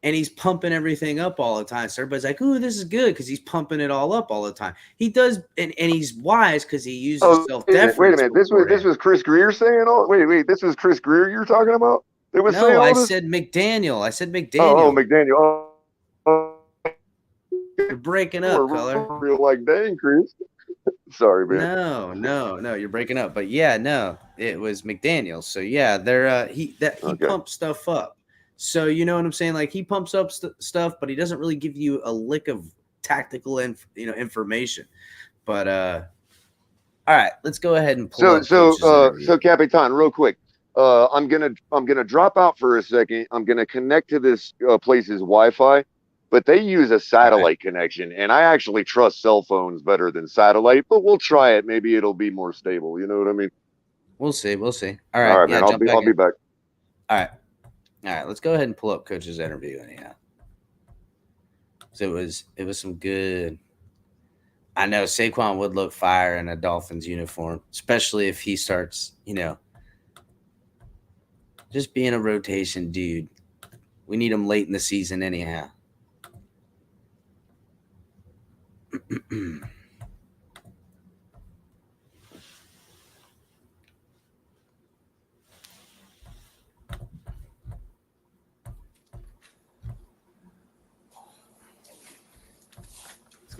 And he's pumping everything up all the time. So everybody's like, ooh, this is good because he's pumping it all up all the time. He does, and he's wise because he uses self-deference. Wait a minute. This was Chris Greer saying all. Wait. This was Chris Greer you're talking about? I said McDaniel. Oh, McDaniel. You're breaking up, Color. Real like, dang, Chris. Sorry, man. No, you're breaking up. But yeah, no, it was McDaniel. So yeah, he pumps stuff up. So you know what I'm saying? Like he pumps up stuff, but he doesn't really give you a lick of tactical information. But all right, let's go ahead and pull up. So Capitan, real quick. I'm gonna drop out for a second. I'm gonna connect to this place's Wi-Fi, but they use a satellite connection, and I actually trust cell phones better than satellite. But we'll try it. Maybe it'll be more stable. You know what I mean? We'll see. All right, man. I'll be back. All right. Let's go ahead and pull up Coach's interview anyhow. So it was some good. I know Saquon would look fire in a Dolphins uniform, especially if he starts, just being a rotation dude. We need him late in the season anyhow.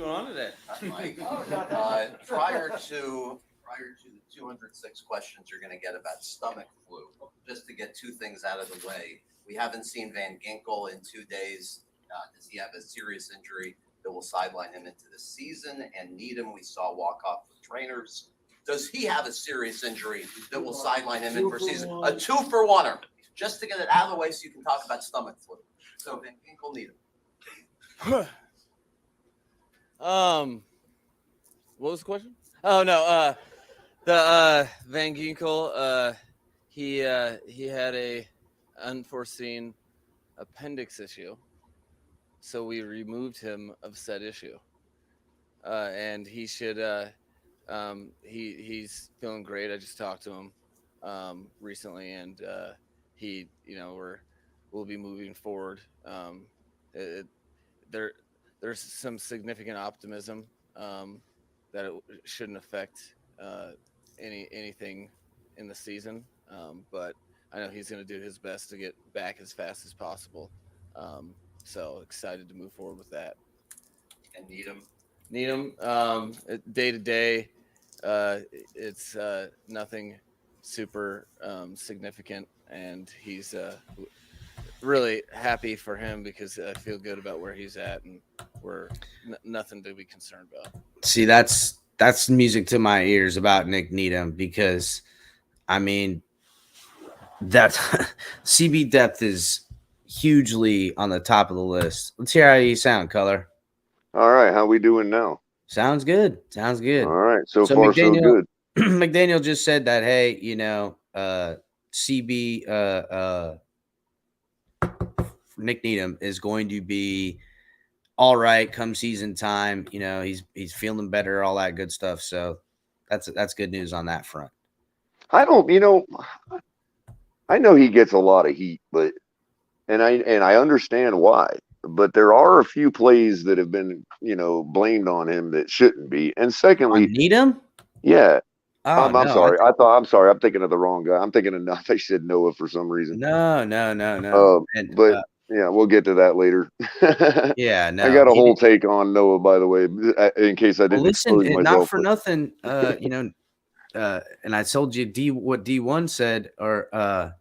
going on today? Mike, prior to the 206 questions you're going to get about stomach flu, just to get two things out of the way, we haven't seen Van Ginkel in 2 days. Does he have a serious injury that will sideline him into the season? And Needham, we saw walk off with trainers. Does he have a serious injury that will sideline him in for season? A 2-for-1er, just to get it out of the way so you can talk about stomach flu. So Van Ginkel, Needham. What was the question? Oh no, the Van Ginkel, he had a unforeseen appendix issue, so we removed him of said issue, and he should he's feeling great. I just talked to him recently, and he we'll be moving forward. There's some significant optimism that it shouldn't affect anything in the season, but I know he's going to do his best to get back as fast as possible. So excited to move forward with that. And Needham, day to day, it's nothing super significant, and he's really happy for him because I feel good about where he's at, and we're nothing to be concerned about. See, that's music to my ears about Nick Needham, because I mean that CB depth is hugely on the top of the list. Let's hear how you sound, Color. All right, how we doing now? Sounds good. Sounds good. All right, so far so good. McDaniel just said that, hey, CB Nick Needham is going to be all right come season time. He's feeling better, all that good stuff. So that's good news on that front. I know he gets a lot of heat, but I understand why. But there are a few plays that have been, blamed on him that shouldn't be. And secondly, Needham? Yeah. Oh, I'm sorry. I'm sorry. I'm thinking of the wrong guy. I'm thinking of I said Noah for some reason. No. But yeah, we'll get to that later. Yeah, no. I got a whole take on Noah, by the way, in case I didn't expose myself. Not for nothing, and I told you what D1 said, or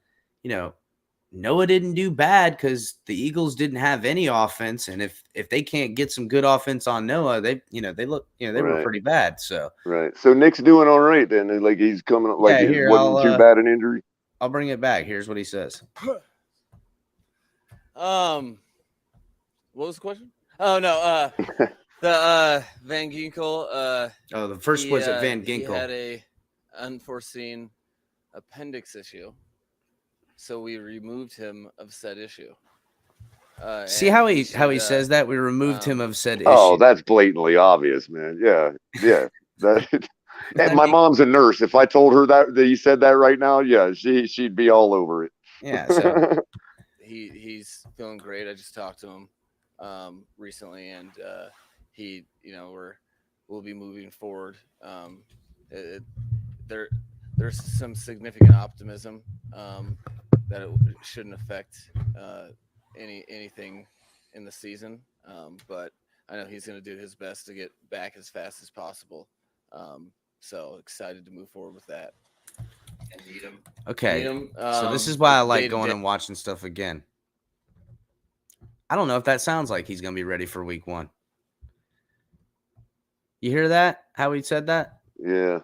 Noah didn't do bad because the Eagles didn't have any offense, and if they can't get some good offense on Noah, they look, they were pretty bad. So right. So Nick's doing all right then. Like he's coming, like it wasn't too bad an injury. I'll bring it back. Here's what he says. What was the question? Oh no, the Van Ginkel. The first was at Van Ginkel. He had a unforeseen appendix issue, so we removed him of said issue. See how he says that? We removed him of said issue. Oh, that's blatantly obvious, man. Yeah. And my mom's a nurse. If I told her that he said that right now, yeah, she'd be all over it. Yeah. So he's feeling great. I just talked to him recently, and we'll be moving forward. There's some significant optimism that it shouldn't affect anything in the season, but I know he's going to do his best to get back as fast as possible. So excited to move forward with that. And Needham. Okay. So this is why I like going and watching stuff again. I don't know if that sounds like he's going to be ready for week 1. You hear that? How he said that? Yeah.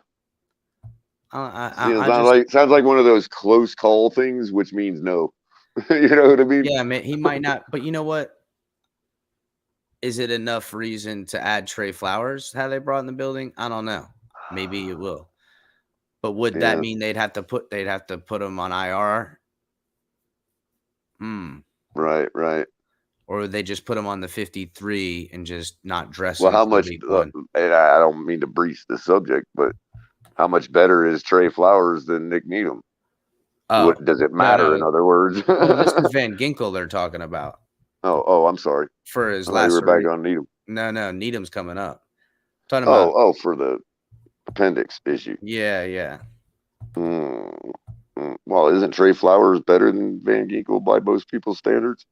Sounds like one of those close call things, which means no. You know what I mean? Yeah, man, he might not. But you know what? Is it enough reason to add Trey Flowers? How they brought in the building? I don't know. Maybe it will. But would that mean they'd have to put him on IR? Right. Or would they just put him on the 53 and just not dress him? Well, how much? I don't mean to breach the subject, but how much better is Trey Flowers than Nick Needham? What does it matter? In other words, this is Van Ginkel they're talking about. Oh, I'm sorry. For his last, we're back on Needham. No, Needham's coming up. Talking about for the appendix issue. Yeah. Well, isn't Trey Flowers better than Van Ginkel by most people's standards?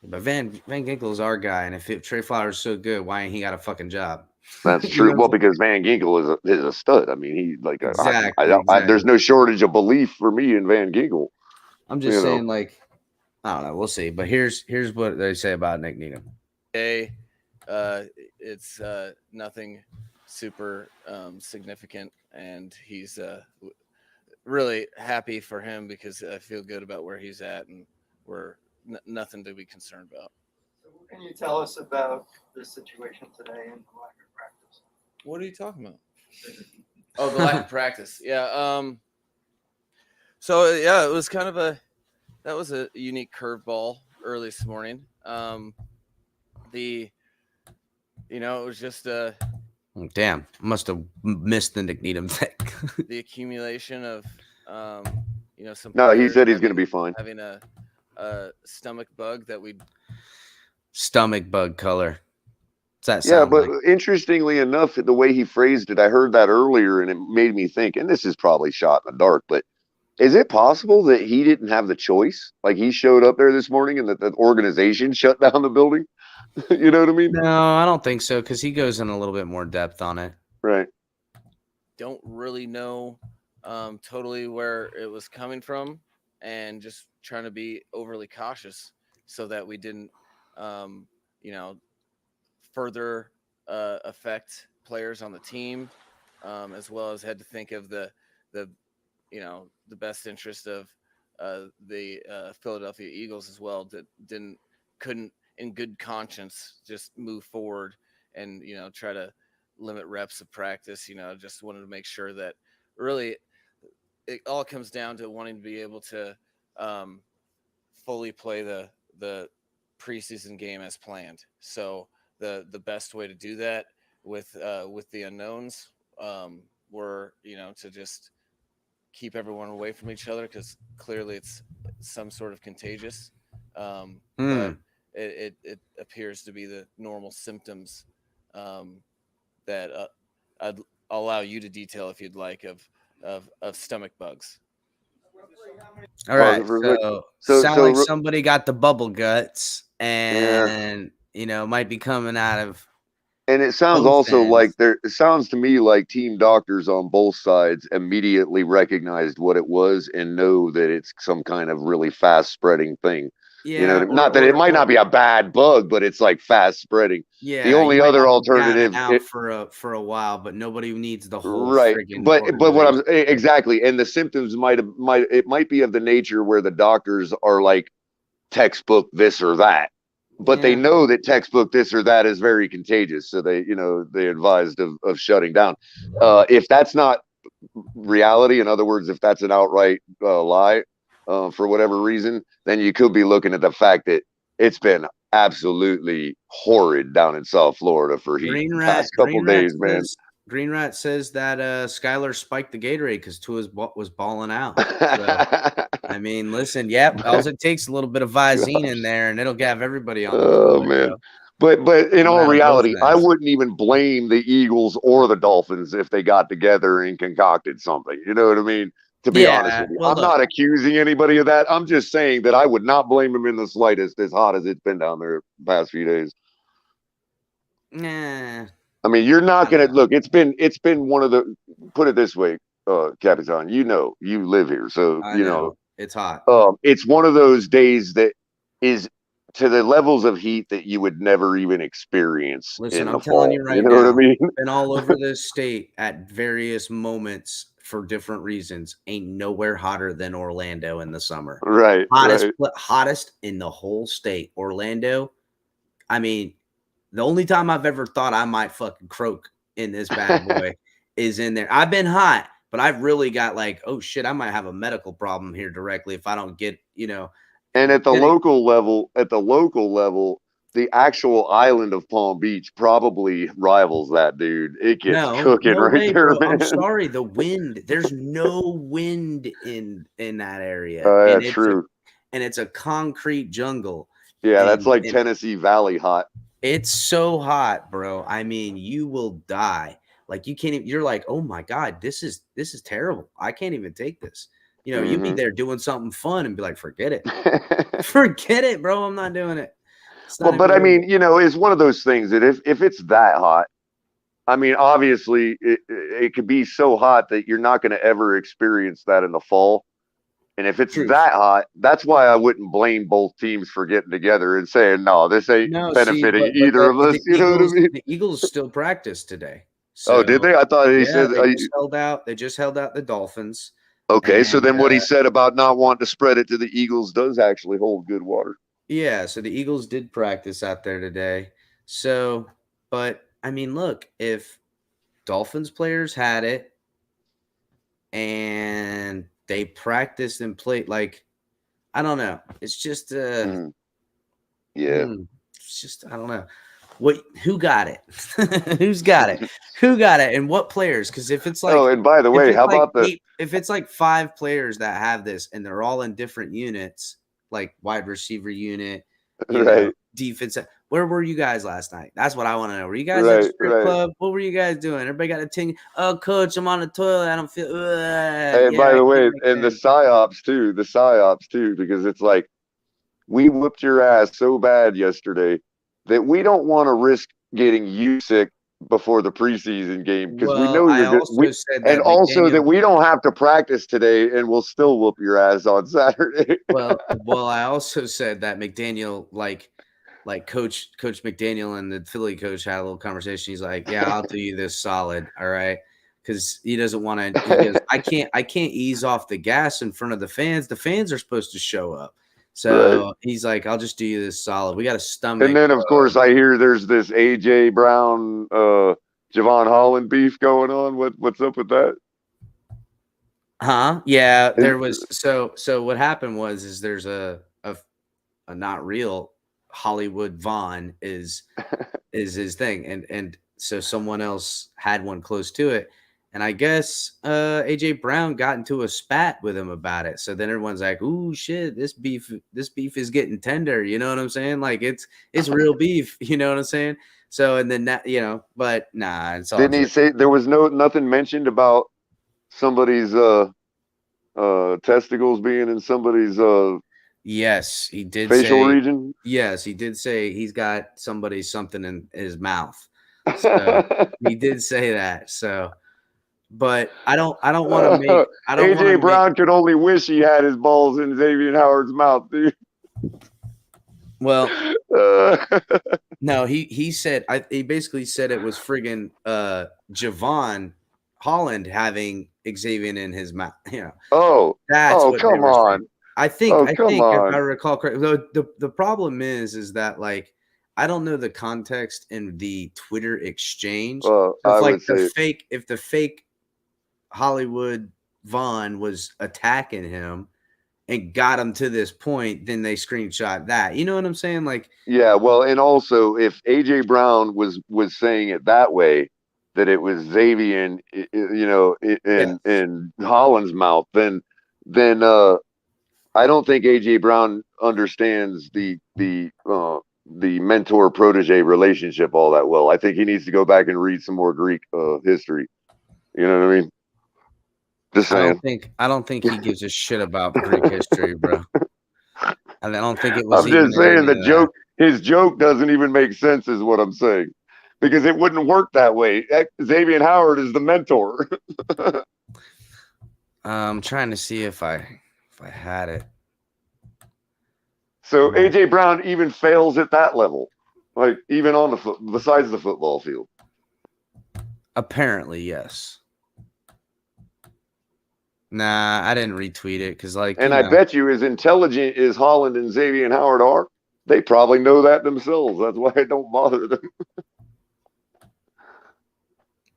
But Van Ginkel is our guy, and if Trey Flowers is so good, why ain't he got a fucking job? That's You true. know? Well, because Van Ginkel is a stud. I mean, he like Exactly. there's no shortage of belief for me in Van Ginkel. I'm just You know. saying, like, I don't know. We'll see. But here's what they say about Nick Needham. It's nothing super significant, and he's really happy for him because I feel good about where he's at, and we're nothing to be concerned about. So what can you tell us about the situation today and the lack of practice? What are you talking about? Oh, the lack of practice. Yeah. So yeah, it was kind of a unique curveball early this morning. It was just Damn, must have missed the Nick Needham thing. the accumulation of some. No, he players said he's going to be fine. Having a stomach bug that we Stomach bug color. What's that Yeah, sound but like? interestingly enough, the way he phrased it, I heard that earlier, and it made me think. And this is probably shot in the dark, but is it possible that he didn't have the choice? Like he showed up there this morning, and that the organization shut down the building. You know what I mean? No, I don't think so, because he goes in a little bit more depth on it. Right. don't really know totally where it was coming from, and just trying to be overly cautious so that we didn't, further affect players on the team, as well as had to think of the best interest of the Philadelphia Eagles as well. That couldn't in good conscience just move forward and try to limit reps of practice. Just wanted to make sure that really it all comes down to wanting to be able to fully play the preseason game as planned. So the best way to do that with the unknowns were to just keep everyone away from each other, because clearly it's some sort of contagious. But it appears to be the normal symptoms that I'll allow you to detail if you'd like of stomach bugs. All right. So Sound like somebody got the bubble guts and might be coming out of. And it sounds both also ends. like it sounds to me like team doctors on both sides immediately recognized what it was and know that it's some kind of really fast spreading thing. Yeah, Not that it might not be a bad bug, but it's like fast spreading. Yeah, the only other alternative out for a while, but nobody needs the whole right. friggin' But what I'm exactly, and the symptoms might be of the nature where the doctors are like textbook this or that. But they know that textbook this or that is very contagious, so they advised of shutting down. If that's not reality, in other words, if that's an outright lie for whatever reason, then you could be looking at the fact that it's been absolutely horrid down in South Florida for heat the past couple days, man. Green Rat says that Skylar spiked the Gatorade because Tua was balling out. So, I mean, listen, all it takes a little bit of Visine in there, and it'll have everybody on. Oh man. But in all reality, I wouldn't even blame the Eagles or the Dolphins if they got together and concocted something. You know what I mean? To be honest with you, I'm not accusing anybody of that. I'm just saying that I would not blame them in the slightest, as hot as it's been down there the past few days. Nah. I mean, you're not gonna look. It's been one of the. Put it this way, Capitan. You live here, so I know it's hot. It's one of those days that is to the levels of heat that you would never even experience. Listen, I'm telling you right now. What I mean? Been all over this state at various moments for different reasons. Ain't nowhere hotter than Orlando in the summer. Right. Hottest in the whole state. Orlando. I mean, the only time I've ever thought I might fucking croak in this bad boy is in there. I've been hot, but I've really got like, oh shit, I might have a medical problem here directly if I don't get, And at the local level, the actual island of Palm Beach probably rivals that, dude. It gets cooking right there, bro. man. I'm sorry, the wind. There's no wind in that area. That's true. And it's a concrete jungle. Yeah, that's like Tennessee Valley hot. It's so hot, bro. I mean, you will die. Like you can't even, you're like, oh my God, this is terrible. I can't even take this. You'd be there doing something fun and be like, forget it. Forget it, bro. I'm not doing it. It's not Well, but even I mean, worth it. you know, it's one of those things that if it's that hot, I mean, obviously it could be so hot that you're not going to ever experience that in the fall. And if it's Truth. that hot, that's why I wouldn't blame both teams for getting together and saying, no, this ain't No, see, benefiting but either of us. You know what I mean? The Eagles still practiced today. Oh, did So they? I thought he yeah, said. they just held out. They just held out the Dolphins. Okay, so And then what he said about not wanting to spread it to the Eagles does actually hold good water. yeah, so the Eagles did practice out there today. So, but I mean, look, if Dolphins players had it and they practiced and played, like, I don't know. It's just Mhm. Yeah. it's just I don't know. Who got it? Who's got it? Who got it? And what players? Because if it's like Oh, and by the way, how about the if it's like 5 players that have this and they're all in different units, like wide receiver unit, you know, right, defense. Where were you guys last night? That's what I want to know. Were you guys at the right, strip right. club? What were you guys doing? Everybody got a ting. Oh, coach, I'm on the toilet. I don't feel. And Yeah, by I the way, can't make and the sense. psyops too, because it's like we whooped your ass so bad yesterday that we don't want to risk getting you sick before the preseason game because we Well, know I you're good. also said And that also that McDaniel. we don't have to practice today and we'll still whoop your ass on Saturday. Well, I also said that McDaniel, like Coach McDaniel and the Philly coach had a little conversation. He's like, "Yeah, I'll do you this solid, all right," because he doesn't want to. He goes, I can't ease off the gas in front of the fans. The fans are supposed to show up, Right. so he's like, "I'll just do you this solid. We got a And stomach." then of course I hear there's this AJ Brown, Javon Holland beef going on. What's up with that? Huh? Yeah, there was so what happened was is there's a not real Hollywood Vaughn is his thing, and so someone else had one close to it, and I guess AJ Brown got into a spat with him about it. So then everyone's like, "Ooh, shit, this beef is getting tender." You know what I'm saying? Like it's real beef. You know what I'm saying? So and then that but nah, it's all Didn't he just say there was nothing mentioned about somebody's testicles being in somebody's yes, he did facial say region? yes, he did say he's got something in his mouth. So he did say that. So but I don't want to make AJ Brown could only wish he had his balls in Xavier Howard's mouth, dude. well Uh, no, he said he basically said it was friggin' Javon Holland having Xavier in his mouth. You know, that's oh, what they come were saying. on. I think Oh, come if I on. recall correctly, the problem is that like I don't know the context in the Twitter exchange. Well, So I if like would say, if the fake Hollywood Vaughn was attacking him and got him to this point, then they screenshot that. You know what I'm saying? Like, yeah. Well, and also, if AJ Brown was saying it that way, that it was Xavier, yeah, in Holland's mouth, then I don't think AJ Brown understands the mentor protege relationship all that well. I think he needs to go back and read some more Greek history. You know what I mean? Just saying. I don't think he gives a shit about Greek history, bro. And I don't think it was I'm even just in saying any the of that. joke. His joke doesn't even make sense, is what I'm saying, because it wouldn't work that way. Xavier Howard is the mentor. I'm trying to see if I had it. So AJ Brown even fails at that level, like even on besides the football field. Apparently, yes. Nah, I didn't retweet it because, like, And I bet you, as intelligent as Holland and Xavier Howard are, they probably know that themselves. That's why it don't bother them.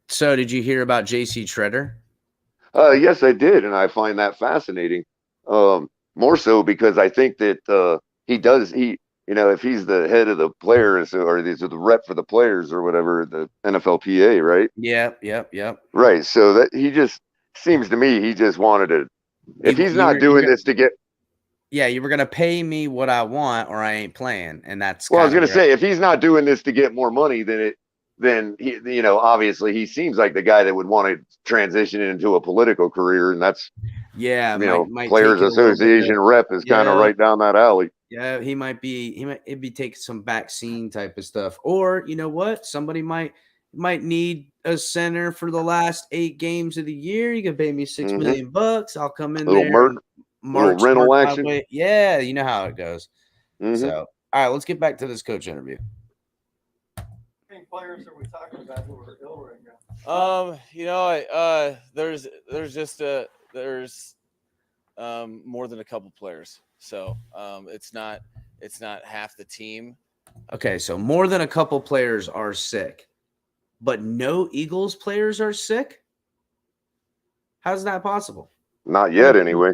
So, did you hear about JC Treader? Yes, I did, and I find that fascinating. More so because I think that if he's the head of the players or the rep for the players or whatever, the NFLPA, right? Yep. Right. So that he just seems to me he just wanted to. If he's not doing this to get. Yeah, you were gonna pay me what I want, or I ain't playing, and that's. Well, I was gonna say, if he's not doing this to get more money, then he, obviously he seems like the guy that would want to transition into a political career, and that's might Players Association rep is kind of right down that alley. Yeah, he might it'd be taking some vaccine type of stuff. Or you know what? Somebody might need a center for the last 8 games of the year. You can pay me $6 million. I'll come in Little there and little march rental my action. way. Yeah, you know how it goes. Mhm. So all right, let's get back to this coach interview. How many players are we talking about who are ill right now? There's more than a couple players, so it's not half the team. Okay, so more than a couple players are sick, but no Eagles players are sick? How's that possible? Not yet, anyway.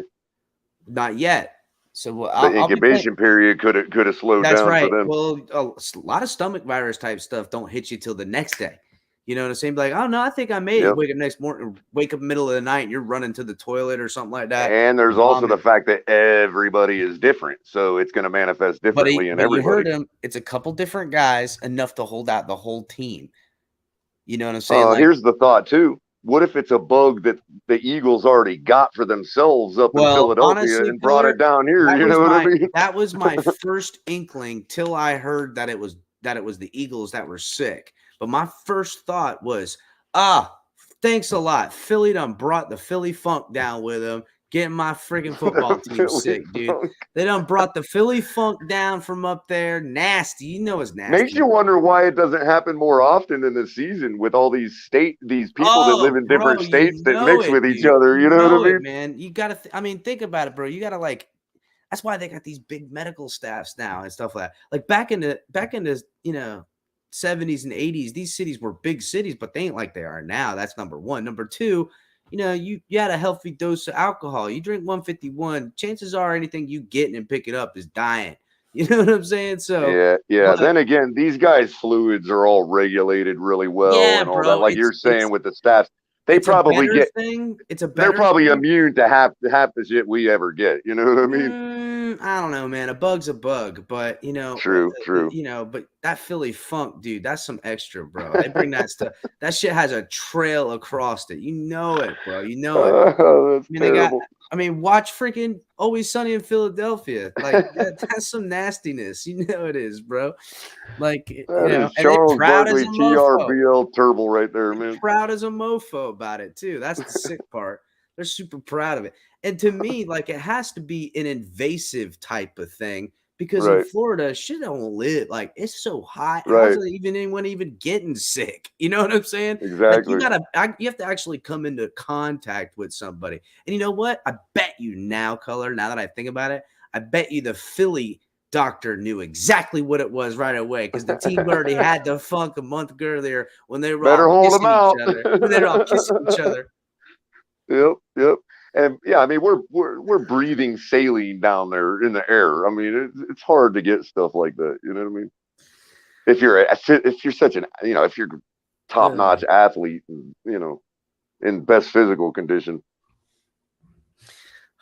Not yet. So The incubation period could have slowed That's down right. for them. Well, a lot of stomach virus type stuff don't hit you till the next day. You know what I'm saying? Like, oh no, I think I made it. Yep. Wake up next morning, wake up middle of the night, and you're running to the toilet or something like that. And there's also the Vomit. fact that everybody is different, so it's going to manifest differently in But you heard everybody. him. It's a couple different guys, enough to hold out the whole team. You know what I'm saying? Like, Here's the thought too. What if it's a bug that the Eagles already got for themselves up in Philadelphia honestly, and brought it down here? that You was know what I my mean? that was my first inkling till I heard that it was the Eagles that were sick. But my first thought was, thanks a lot. Philly done brought the Philly funk down with them, getting my freaking football team Philly sick, dude. funk. They done brought the Philly funk down from up there. Nasty. You know it's nasty. Makes you wonder why it doesn't happen more often in the season with all these people that live in different states that mix with each other. You know what I mean? Man. You gotta think about it, bro. You gotta that's why they got these big medical staffs now and stuff like that. Like back in the 70s and 80s, these cities were big cities, but they ain't like they are now. That's number one. Number two, you had a healthy dose of alcohol. You drink 151, chances are anything you get and pick it up is dying. You know what I'm saying? So yeah. but, Then again, these guys' fluids are all regulated really well and all that. bro, Like you're saying with the staff, they probably get thing. It's a better they're probably thing. immune to half the shit we ever get. You know what I mean? I don't know, man. A bug's a bug, but True. But that Philly funk, dude, that's some extra, bro. They bring that stuff. That shit has a trail across it. You know it, bro. You know it. That's terrible. Watch freaking Always Sunny in Philadelphia. Like that's some nastiness. You know it is, bro. Like That is and they're Charles proud as Barkley, a mofo. TRBL Turbo right there, man. Proud as a mofo about it too. That's the sick part. They're super proud of it. And to me, like it has to be an invasive type of thing because in Florida, shit don't live. Like it's so hot. How's anyone even getting sick? You know what I'm saying? Exactly. Like you have to actually come into contact with somebody. And you know what? I bet you now, Color, now that I think about it, I bet you the Philly doctor knew exactly what it was right away because the team already had the funk a month earlier when they were all kissing each other. When they were all kissing each other. Yep. And yeah, I mean we're breathing saline down there in the air. I mean it's hard to get stuff like that. You know what I mean? If you're such an if you're top notch athlete, and, in best physical condition.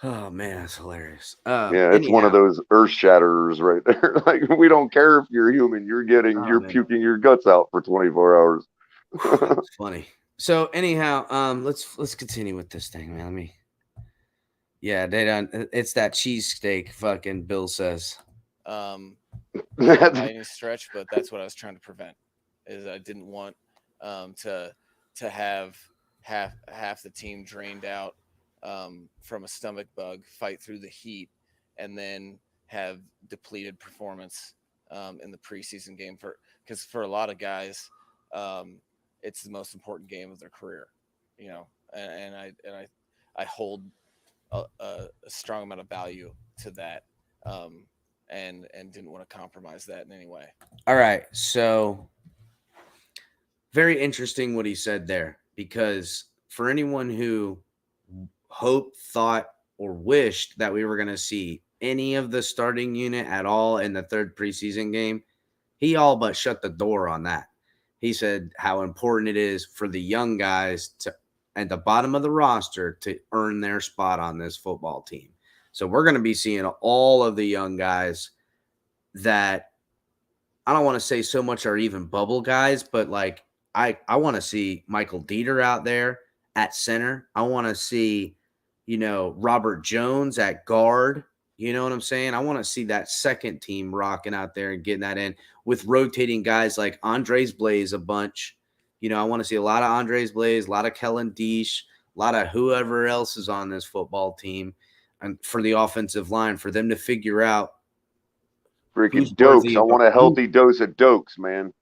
Oh man, that's hilarious. It's one of those earth shatterers right there. Like we don't care if you're human, you're puking your guts out for 24 hours. It's funny. So anyhow, let's continue with this thing, man. They done. It's that cheesesteak. Fucking Bill says. Not by any stretch, but that's what I was trying to prevent. Is I didn't want to have half the team drained out from a stomach bug, fight through the heat, and then have depleted performance in the preseason game because for a lot of guys, it's the most important game of their career, and I hold a strong amount of value to that, and didn't want to compromise that in any way. All right, so very interesting what he said there, because for anyone who hoped, thought, or wished that we were going to see any of the starting unit at all in the third preseason game, he all but shut the door on that. He said how important it is for the young guys to, at the bottom of the roster, to earn their spot on this football team. So we're going to be seeing all of the young guys that I don't want to say so much are even bubble guys, but like I want to see Michael Dieter out there at center. I want to see, Robert Jones at guard. You know what I'm saying? I want to see that second team rocking out there and getting that in with rotating guys like Andres Blaze a bunch. You know, I want to see a lot of Andres Blaze, a lot of Kellen Deesh, a lot of whoever else is on this football team, and for the offensive line, for them to figure out who's Freaking dokes. worthy I of want a healthy dose of dokes, man.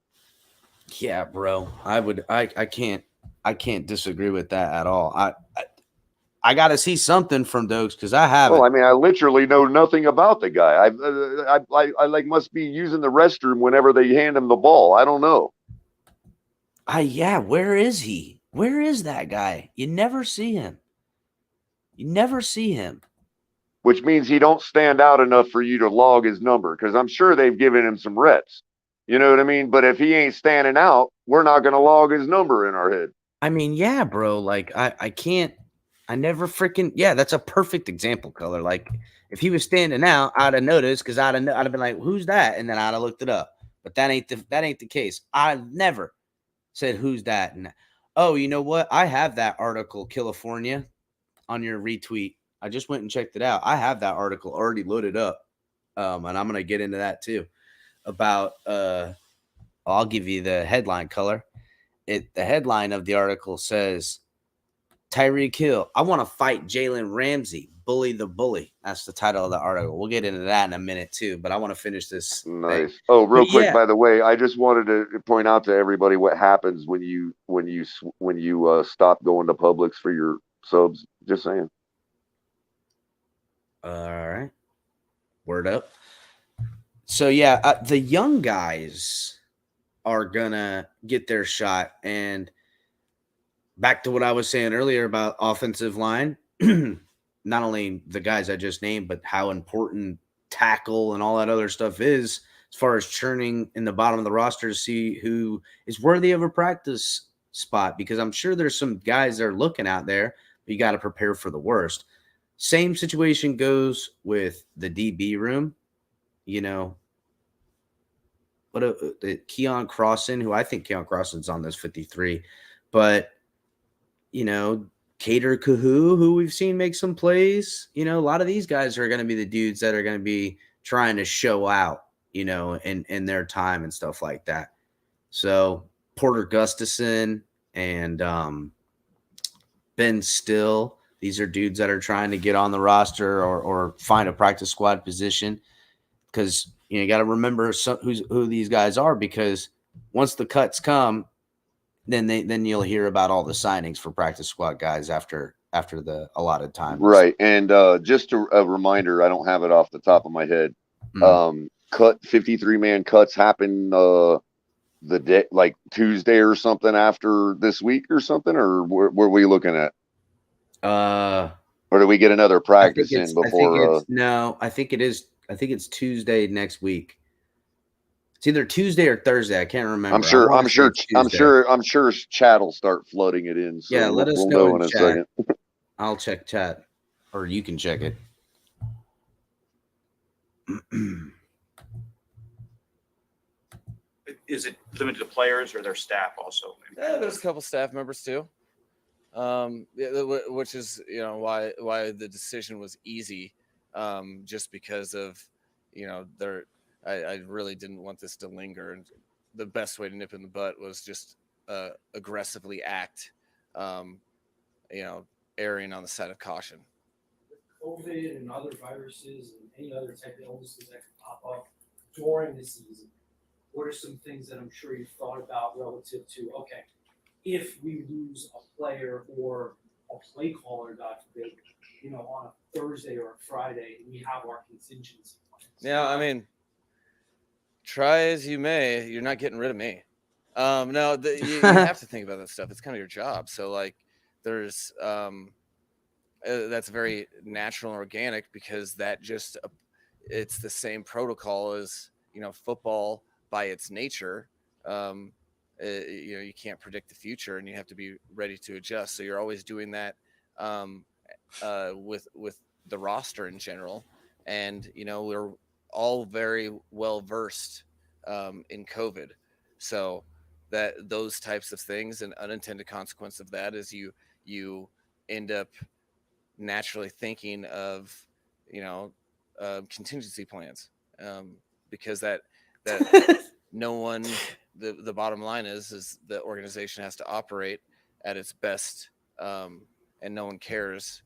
Yeah, bro. I can't disagree with that at all. I got to see something from Dokes because I Well, haven't. I mean, I literally know nothing about the guy. I like must be using the restroom whenever they hand him the ball. I don't know. Yeah, where is he? Where is that guy? You never see him. You never see him. Which means he don't stand out enough for you to log his number because I'm sure they've given him some reps. You know what I mean? But if he ain't standing out, we're not going to log his number in our head. I mean, yeah, bro. Like I can't. I never freaking. Yeah, that's a perfect example, Color. Like if he was standing out, I'd have noticed because I'd have been like, "Who's that?" And then I'd have looked it up. But that ain't the case. I never said, "Who's that?" And oh, you know what? I have that article, California, on your retweet. I just went and checked it out. I have that article already loaded up, and I'm gonna get into that too. About I'll give you the headline Color. The headline of the article says Tyreek Hill, I want to fight Jalen Ramsey, bully the bully. That's the title of the article. We'll get into that in a minute too, but I want to finish this thing. Nice. Oh, real But quick, yeah, by the way, I just wanted to point out to everybody what happens when you stop going to Publix for your subs. Just saying. all right. Word up. So yeah, the young guys are gonna get their shot, and back to what I was saying earlier about offensive line, not only the guys I just named, but how important tackle and all that other stuff is as far as churning in the bottom of the roster to see who is worthy of a practice spot. Because I'm sure there's some guys that are looking out there, but you got to prepare for the worst. Same situation goes with the DB room. You know, Keon Crossan, who I think Keon Crossan's on this 53, but you know, Cater Kahoo, who we've seen make some plays. You know, a lot of these guys are going to be the dudes that are going to be trying to show out, you know, in their time and stuff like that. So Porter Gustafson and Ben Still, these are dudes that are trying to get on the roster or find a practice squad position because you got to remember who these guys are because once the cuts come, then you'll hear about all the signings for practice squad guys after the allotted time. Right. And just a reminder, I don't have it off the top of my head. Cut 53-man cuts happen the day like Tuesday or something after this week or something, or what were we looking at? Or do we get another practice in before? No, I think it is. I think it's Tuesday next week. It's either Tuesday or Thursday. I can't remember. I'm sure chat will start flooding it in. So yeah, let us we'll know in a chat. second. I'll check chat, or you can check it. Is it limited to players or their staff also? Yeah, there's a couple staff members too, which is why the decision was easy, just because of I really didn't want this to linger, and the best way to nip in the butt was just aggressively act, erring on the side of caution. COVID and other viruses and any other type of illnesses that can pop up during the season, what are some things that I'm sure you've thought about relative to, okay, if we lose a player or a play caller, God forbid, on a Thursday or a Friday, we have our contingency plans? Yeah, I mean, try as you may, you're not getting rid of me. No, you have to think about that stuff. It's kind of your job. So, like, there's that's very natural and organic because it's the same protocol as football by its nature. You can't predict the future, and you have to be ready to adjust. So you're always doing that with the roster in general, and we're all very well versed in COVID, so that those types of things, an unintended consequence of that is you end up naturally thinking of contingency plans, because that no one, the bottom line is the organization has to operate at its best, and no one cares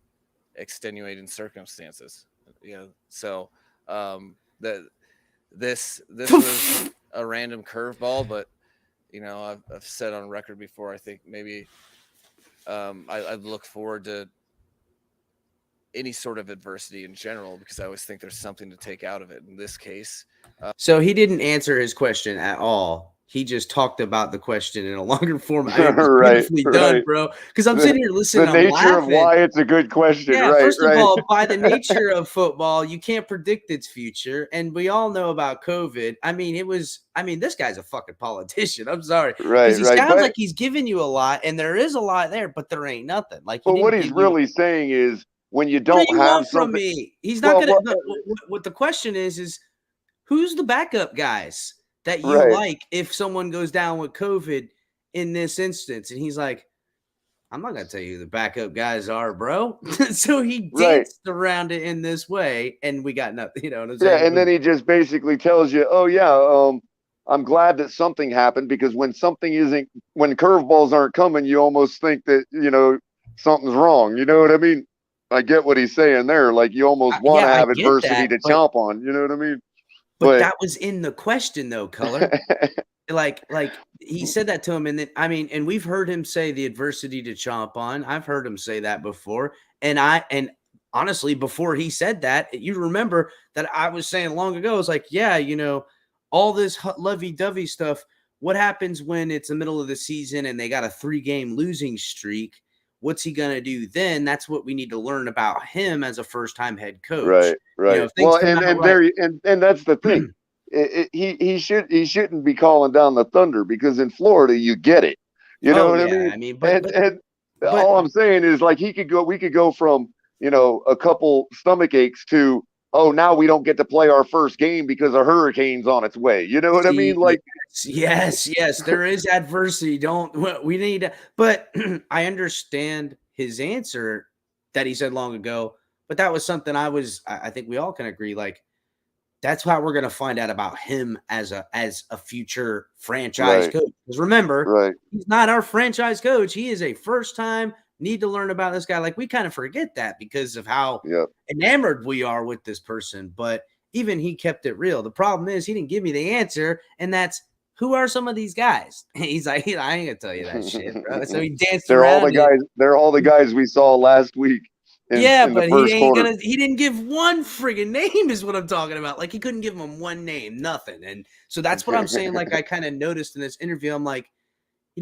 extenuating circumstances. So this was a random curveball, but I've said on record before, I think maybe I look forward to any sort of adversity in general, because I always think there's something to take out of it. In this case, So he didn't answer his question at all. He just talked about the question in a longer form. I mean, it was Right, beautifully done, right. bro. Because I'm The- sitting here listening, The I'm nature of laughing. why it's a good question. Yeah, Right, first of right. all, by the nature of football, you can't predict its future. And we all know about COVID. I mean, this guy's a fucking politician. I'm sorry. Right, Because he right. sounds But, like he's giving you a lot, and there is a lot there, but there ain't nothing. Like, he but what didn't he's give you really saying is when you what do don't you have want from something. me? He's not Well, gonna. What the question is who's the backup guys that you Right. like if someone goes down with COVID in this instance? And he's like, I'm not gonna tell you who the backup guys are, bro. So he Right. danced around it in this way, and we got nothing. You know what I'm Yeah, saying? and then he just basically tells you, "Oh yeah, I'm glad that something happened because when curveballs aren't coming, you almost think that something's wrong. You know what I mean? I get what he's saying there. Like you almost want to Yeah, I have get adversity that, to but chomp on. You know what I mean? but But that was in the question, though, Color. Like he said that to him, and then and we've heard him say the adversity to chomp on. I've heard him say that before, and honestly, before he said that, you remember that I was saying long ago, I was like, yeah, all this lovey-dovey stuff. What happens when it's the middle of the season and they got a 3-game losing streak? What's he gonna do then? That's what we need to learn about him as a first-time head coach. right. If things Well, come out right. and that's the thing. He shouldn't be calling down the thunder because in Florida you get it. You know Oh what I yeah, mean? I mean, And but all I'm saying is like we could go from a couple stomach aches to now we don't get to play our first game because a hurricane's on its way. You know what I mean? See, Like yes, there is adversity. We need to, but I understand his answer that he said long ago, but that was something I think we all can agree, like, that's how we're going to find out about him as a future franchise right, coach. Because remember, right. he's not our franchise coach. He is a first time, need to learn about this guy. Like, we kind of forget that because of how Yep. enamored we are with this person. But even he kept it real. The problem is he didn't give me the answer, and that's, who are some of these guys? He's like, I ain't gonna tell you that shit, bro. So he danced They're all around the it. guys. They're all the guys we saw last week Yeah, in the but first quarter. he didn't give one friggin' name is what I'm talking about. Like, he couldn't give him one name, nothing. And so that's what I'm saying. Like, I kind of noticed in this interview, I'm like,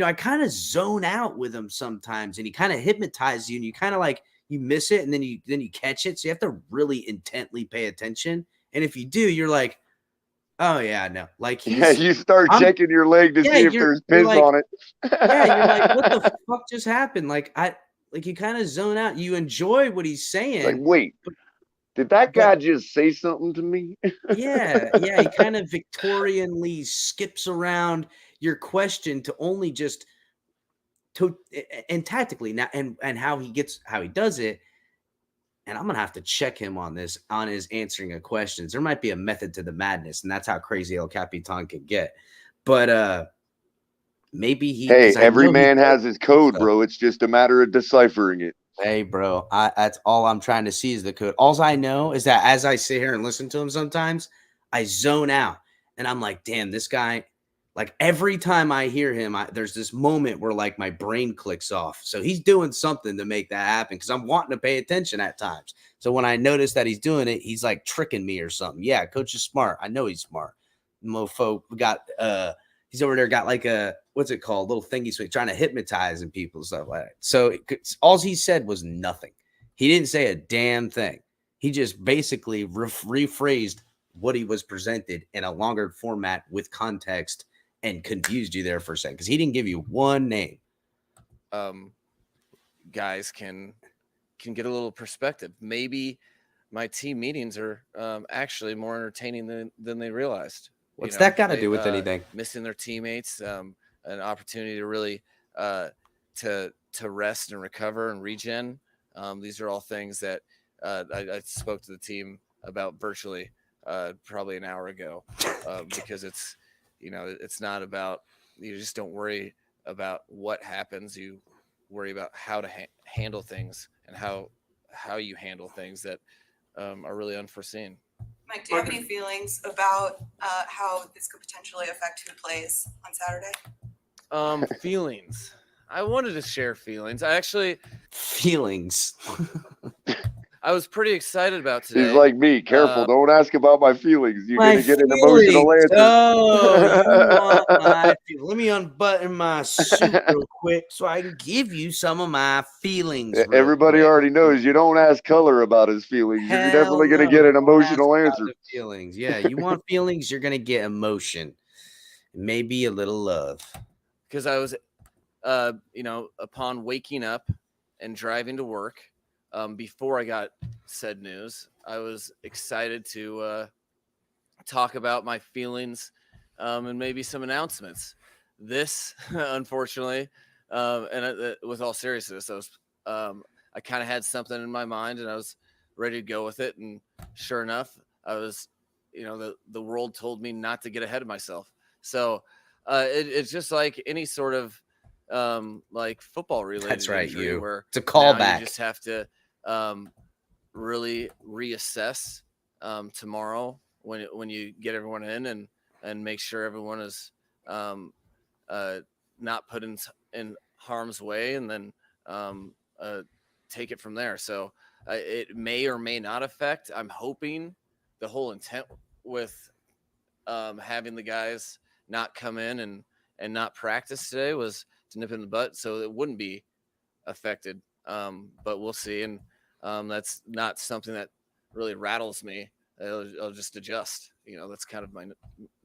I kind of zone out with him sometimes, and he kind of hypnotizes you, and you kind of like, you miss it, and then you catch it. So you have to really intently pay attention. And if you do, you're like, oh yeah, no. Like You start I'm checking your leg to see if there's you're piss like, on it. yeah, you're like, what the fuck just happened? Like you kind of zone out. You enjoy what he's Like, saying, wait, did that but guy just say something to me? yeah, he kind of Victorianly skips around your question to only just and tactically now and how he does it. And I'm gonna have to check him on this, on his answering of questions. There might be a method to the madness, and that's how crazy El Capitan can get. But maybe Hey, 'cause I every know he man does has his code, stuff. bro. It's just a matter of deciphering it. Hey, bro, that's all I'm trying to see is the code. All I know is that as I sit here and listen to him sometimes, I zone out and I'm like, damn, this guy, like every time I hear him, there's this moment where like my brain clicks off. So he's doing something to make that happen because I'm wanting to pay attention at times. So when I notice that he's doing it, he's like tricking me or something. Yeah, coach is smart. I know he's smart. Mofo got he's over there, got like a, what's it called? Little thingy, so he's trying to hypnotize and people and stuff like that. So all he said was nothing. He didn't say a damn thing. He just basically rephrased what he was presented in a longer format with context and confused you there for a second because he didn't give you one name. Guys can get a little perspective. Maybe my team meetings are actually more entertaining than they realized. What's that got to do with anything? Missing their teammates, an opportunity to really to rest and recover and regen. These are all things that I spoke to the team about virtually probably an hour ago, because it's it's not about, you just don't worry about what happens. You worry about how to handle things and how you handle things that are really unforeseen. Mike, do you have any feelings about how this could potentially affect who plays on Saturday? Feelings. I wanted to share feelings. I actually Feelings. I was pretty excited about today. He's like me. Careful. Don't ask about my feelings. You're going to get an emotional feelings. answer. Oh, you want my feelings. Let me unbutton my suit real quick so I can give you some of my feelings. real Everybody quick. already knows you don't ask Color about his feelings. You're Hell definitely going to no, get an don't emotional ask about answer. the feelings. Yeah, you want feelings, you're gonna get emotion. Maybe a little love. Because I was, upon waking up and driving to work, before I got said news, I was excited to talk about my feelings and maybe some announcements. This, unfortunately, and with all seriousness, I kind of had something in my mind and I was ready to go with it. And sure enough, I was, the world told me not to get ahead of myself. So it's just like any sort of like football related That's right, injury where it's a now callback. you just have to really reassess tomorrow when you get everyone in and make sure everyone is not put in harm's way, and then take it from there. So it may or may not affect. I'm hoping the whole intent with having the guys not come in and not practice today was to nip in the butt so it wouldn't be affected. But we'll see. And that's not something that really rattles me. I'll just adjust. That's kind of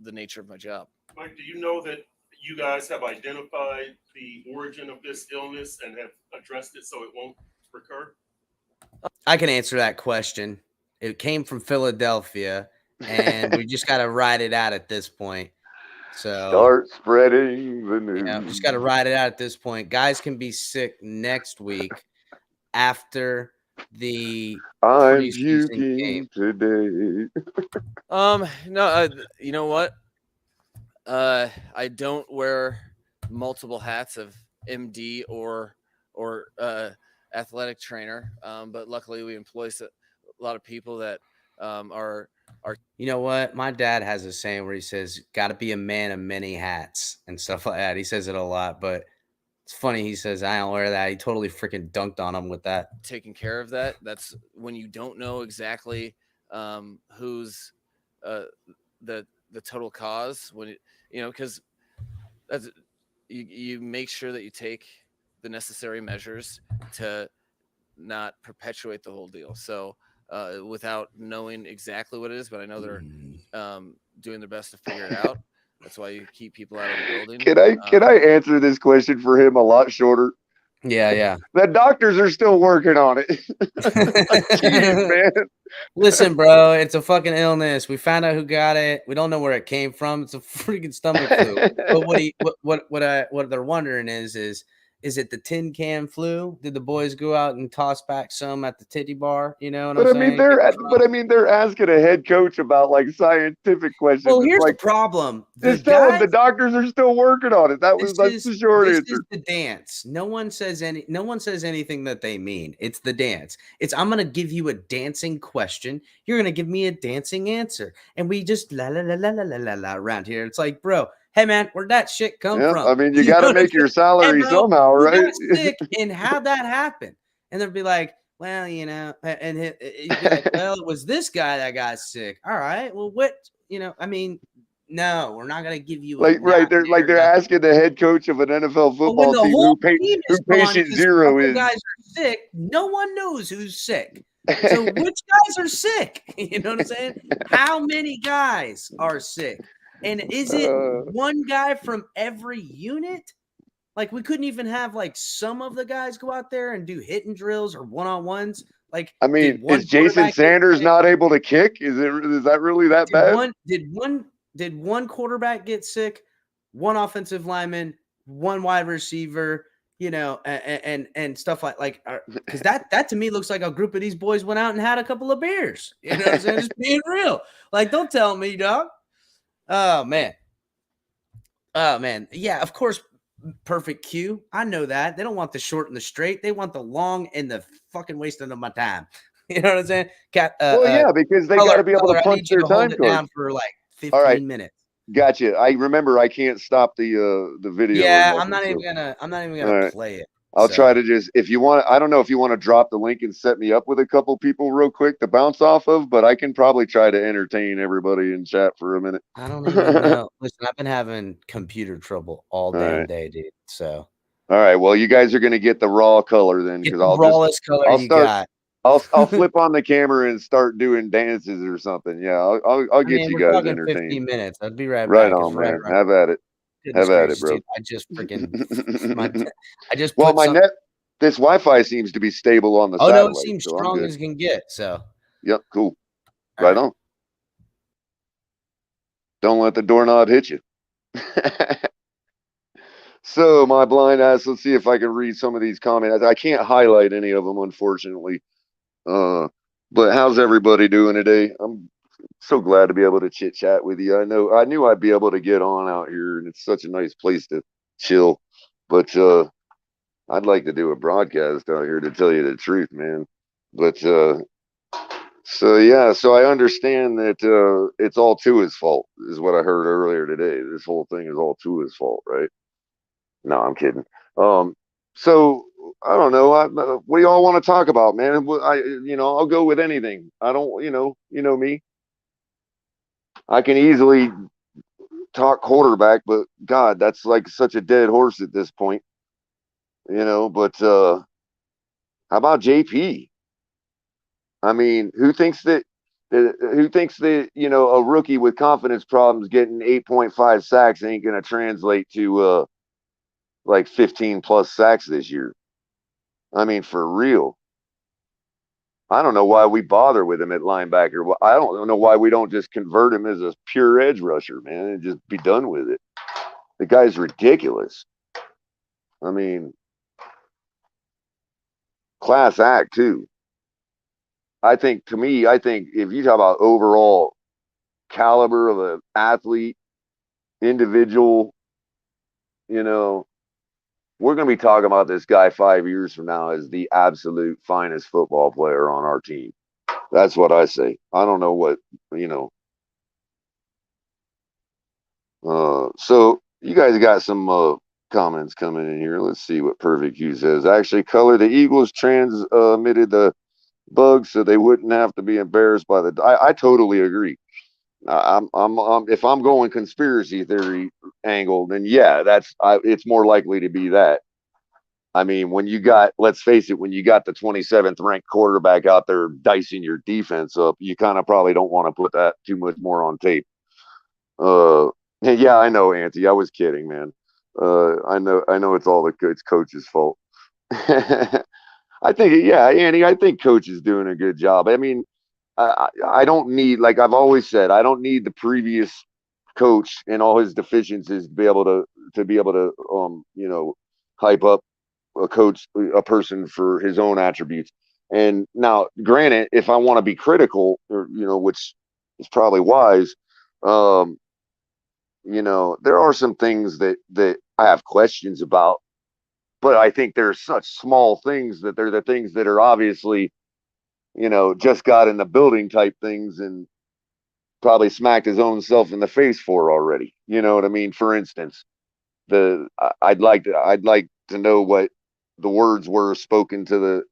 the nature of my job. Mike, do you know that you guys have identified the origin of this illness and have addressed it so it won't recur? I can answer that question. It came from Philadelphia, and we just got to ride it out at this point. So Start spreading the news. yeah, just got to ride it out at this point. Guys can be sick next week after the I'm preseason game. puking today. No, you know what? I don't wear multiple hats of MD or athletic trainer, but luckily we employ a lot of people that are. You know what? My dad has a saying where he says, "Got to be a man of many hats" and stuff like that. He says it a lot, but it's funny. He says, "I don't wear that." He totally freaking dunked on him with that. Taking care of that. That's when you don't know exactly who's the total cause. When because that's you make sure that you take the necessary measures to not perpetuate the whole deal. So without knowing exactly what it is, but I know they're doing their best to figure it out. That's why you keep people out of the building. Can I answer this question for him a lot shorter? Yeah. The doctors are still working on it. Jeez, man. Listen, bro, it's a fucking illness. We found out who got it. We don't know where it came from. It's a freaking stomach flu. But what they're wondering is it the tin can flu? Did the boys go out and toss back some at the titty bar? You know what I'm saying? They're asking a head coach about like scientific questions. Well, here's like, the problem. Just tell them the doctors are still working on it. That's the short answer. This is the dance. No one says anything that they mean. It's the dance. I'm gonna give you a dancing question. You're gonna give me a dancing answer, and we just la la la la la la la around here. It's like, bro, hey man, where'd that shit come from? I mean, you got to make your salary somehow, right? Sick, and how'd that happen? And they'll be like, well, and you'd be like, well, it was this guy that got sick. All right, well, what, I mean, no, we're not gonna give you they're asking the head coach of an NFL football team who patient zero is. Guys are sick. No one knows who's sick. So which guys are sick? You know what I'm saying? How many guys are sick? And is it one guy from every unit? Like, we couldn't even have like some of the guys go out there and do hitting drills or one-on-ones. Like, I mean, is Jason Sanders not able to kick? Is that really that bad? Did one quarterback get sick? One offensive lineman, one wide receiver, you know, and stuff like because that to me looks like a group of these boys went out and had a couple of beers. You know what I'm saying? Just being real. Like, don't tell me, dog. Oh man. Oh man. Yeah, of course. Perfect cue. I know that. They don't want the short and the straight. They want the long and the fucking wasting of my time. You know what I'm saying? Well, yeah, because they got to be able to I punch need you their to hold time it card. down for like All right. 15 minutes. Gotcha. I remember I can't stop the video. Yeah, or I'm not nothing, even so. gonna All right. play it. I'll So. try to just, if you want, I don't know if you want to drop the link and set me up with a couple people real quick to bounce off of, but I can probably try to entertain everybody in chat for a minute. I don't even know. Listen, I've been having computer trouble all damn right. day, dude. So. All right. Well, you guys are going to get the raw color then, Get because the rawest color I'll you start, got. I'll flip on the camera and start doing dances or something. Yeah, I'll I get mean, you we're guys talking entertained. 15 minutes. I'll be right Right back. It's on, right man. around. Have at it. Goodness Have at gracious, it, bro. dude. I just freaking I just Well, put my something. this Wi-Fi seems to be stable on the Oh no, it satellite, seems so I'm strong good. as can get. So. Yep, cool. All Right on. Don't let the doorknob hit you. So, my blind ass, let's see if I can read some of these comments. I can't highlight any of them, unfortunately. But how's everybody doing today? I'm so glad to be able to chit chat with you. I knew I'd be able to get on out here, and it's such a nice place to chill. But I'd like to do a broadcast out here, to tell you the truth, man. But so yeah, so I understand that it's all Tua's fault, is what I heard earlier today. This whole thing is all Tua's fault, right? No, I'm kidding. So I don't know. What do y'all want to talk about, man? I'll go with anything. I don't, you know me. I can easily talk quarterback, but God, that's like such a dead horse at this point, But how about JP? I mean, who thinks that? Who thinks that a rookie with confidence problems getting 8.5 sacks ain't going to translate to like 15 plus sacks this year? I mean, for real. I don't know why we bother with him at linebacker. I don't know why we don't just convert him as a pure edge rusher, man, and just be done with it. The guy's ridiculous. I mean, class act too. I think if you talk about overall caliber of an athlete, individual, we're going to be talking about this guy 5 years from now as the absolute finest football player on our team. That's what I say. I don't know what, So you guys got some comments coming in here. Let's see what Perfect Hugh says. Actually, Color, the Eagles transmitted the bug so they wouldn't have to be embarrassed by the. I totally agree. If I'm going conspiracy theory angle, then yeah, it's more likely to be that. I mean, let's face it, when you got the 27th ranked quarterback out there dicing your defense up, you kind of probably don't want to put that too much more on tape. Yeah, I know, Auntie. I was kidding, man. I know it's coach's fault. I think, yeah, Annie, I think coach is doing a good job. I mean, I don't need, like I've always said, I don't need the previous coach and all his deficiencies to be able to hype up a person for his own attributes. And now, granted, if I want to be critical, or which is probably wise, there are some things that I have questions about, but I think they're such small things that they're the things that are obviously, just got in the building type things and probably smacked his own self in the face for already. You know what I mean? For instance, I'd like to know what the words were spoken to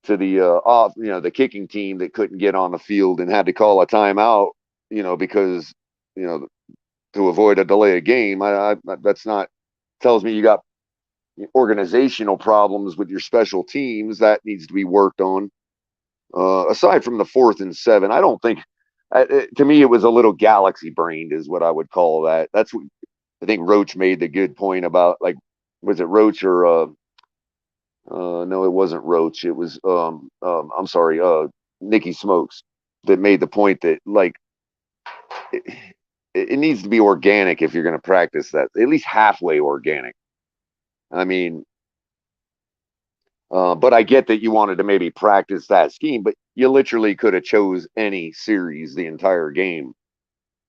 the kicking team that couldn't get on the field and had to call a timeout, because to avoid a delay of game. That's not tells me you got organizational problems with your special teams that needs to be worked on. Aside from the 4th and 7, I don't think. To me, it was a little galaxy brained, is what I would call that. That's what I think Roach made the good point about. Like, was it Roach or no, it wasn't Roach. It was I'm sorry, Nicky Smokes that made the point that like it needs to be organic if you're going to practice that, at least halfway organic. I mean, But I get that you wanted to maybe practice that scheme, but you literally could have chose any series the entire game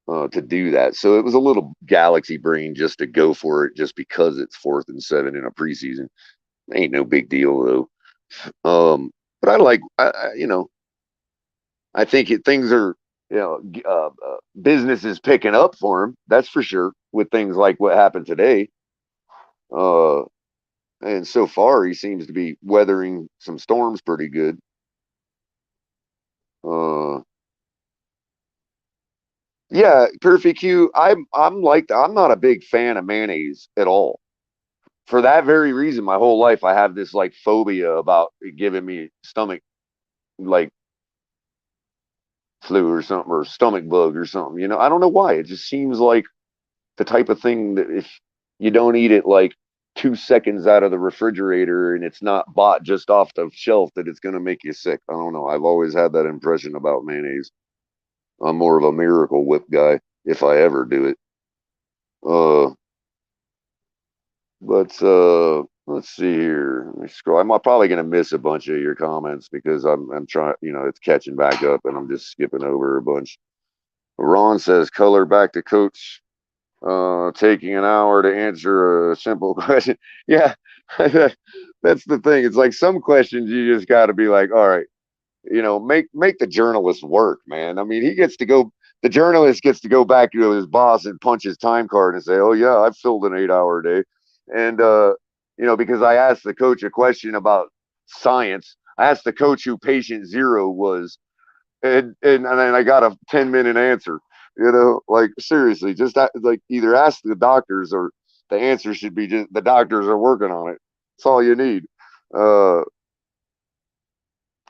to do that. So it was a little galaxy brain just to go for it just because it's 4th and 7 in a preseason. Ain't no big deal though. But I think things are, business is picking up for him. That's for sure with things like what happened today. And so far he seems to be weathering some storms pretty good. Yeah, Perfect Q. I'm not a big fan of mayonnaise at all. For that very reason, my whole life I have this like phobia about it giving me stomach like flu or something or stomach bug or something. I don't know why. It just seems like the type of thing that if you don't eat it like 2 seconds out of the refrigerator and it's not bought just off the shelf, that it's going to make you sick. I don't know. I've always had that impression about mayonnaise. I'm more of a Miracle Whip guy if I ever do it. But let's see here. Let me scroll. I'm probably going to miss a bunch of your comments because I'm trying. It's catching back up, and I'm just skipping over a bunch. Ron says, "Color back to coach." Taking an hour to answer a simple question. Yeah, that's the thing. It's like some questions you just got to be like, all right, make the journalist work, man. I mean, the journalist gets to go back to his boss and punch his time card and say, oh yeah, I've filled an 8-hour day. And, because I asked the coach a question about science, I asked the coach who patient 0 was, and then I got a 10-minute answer, like seriously, just like either ask the doctors or the answer should be just the doctors are working on it. That's all you need.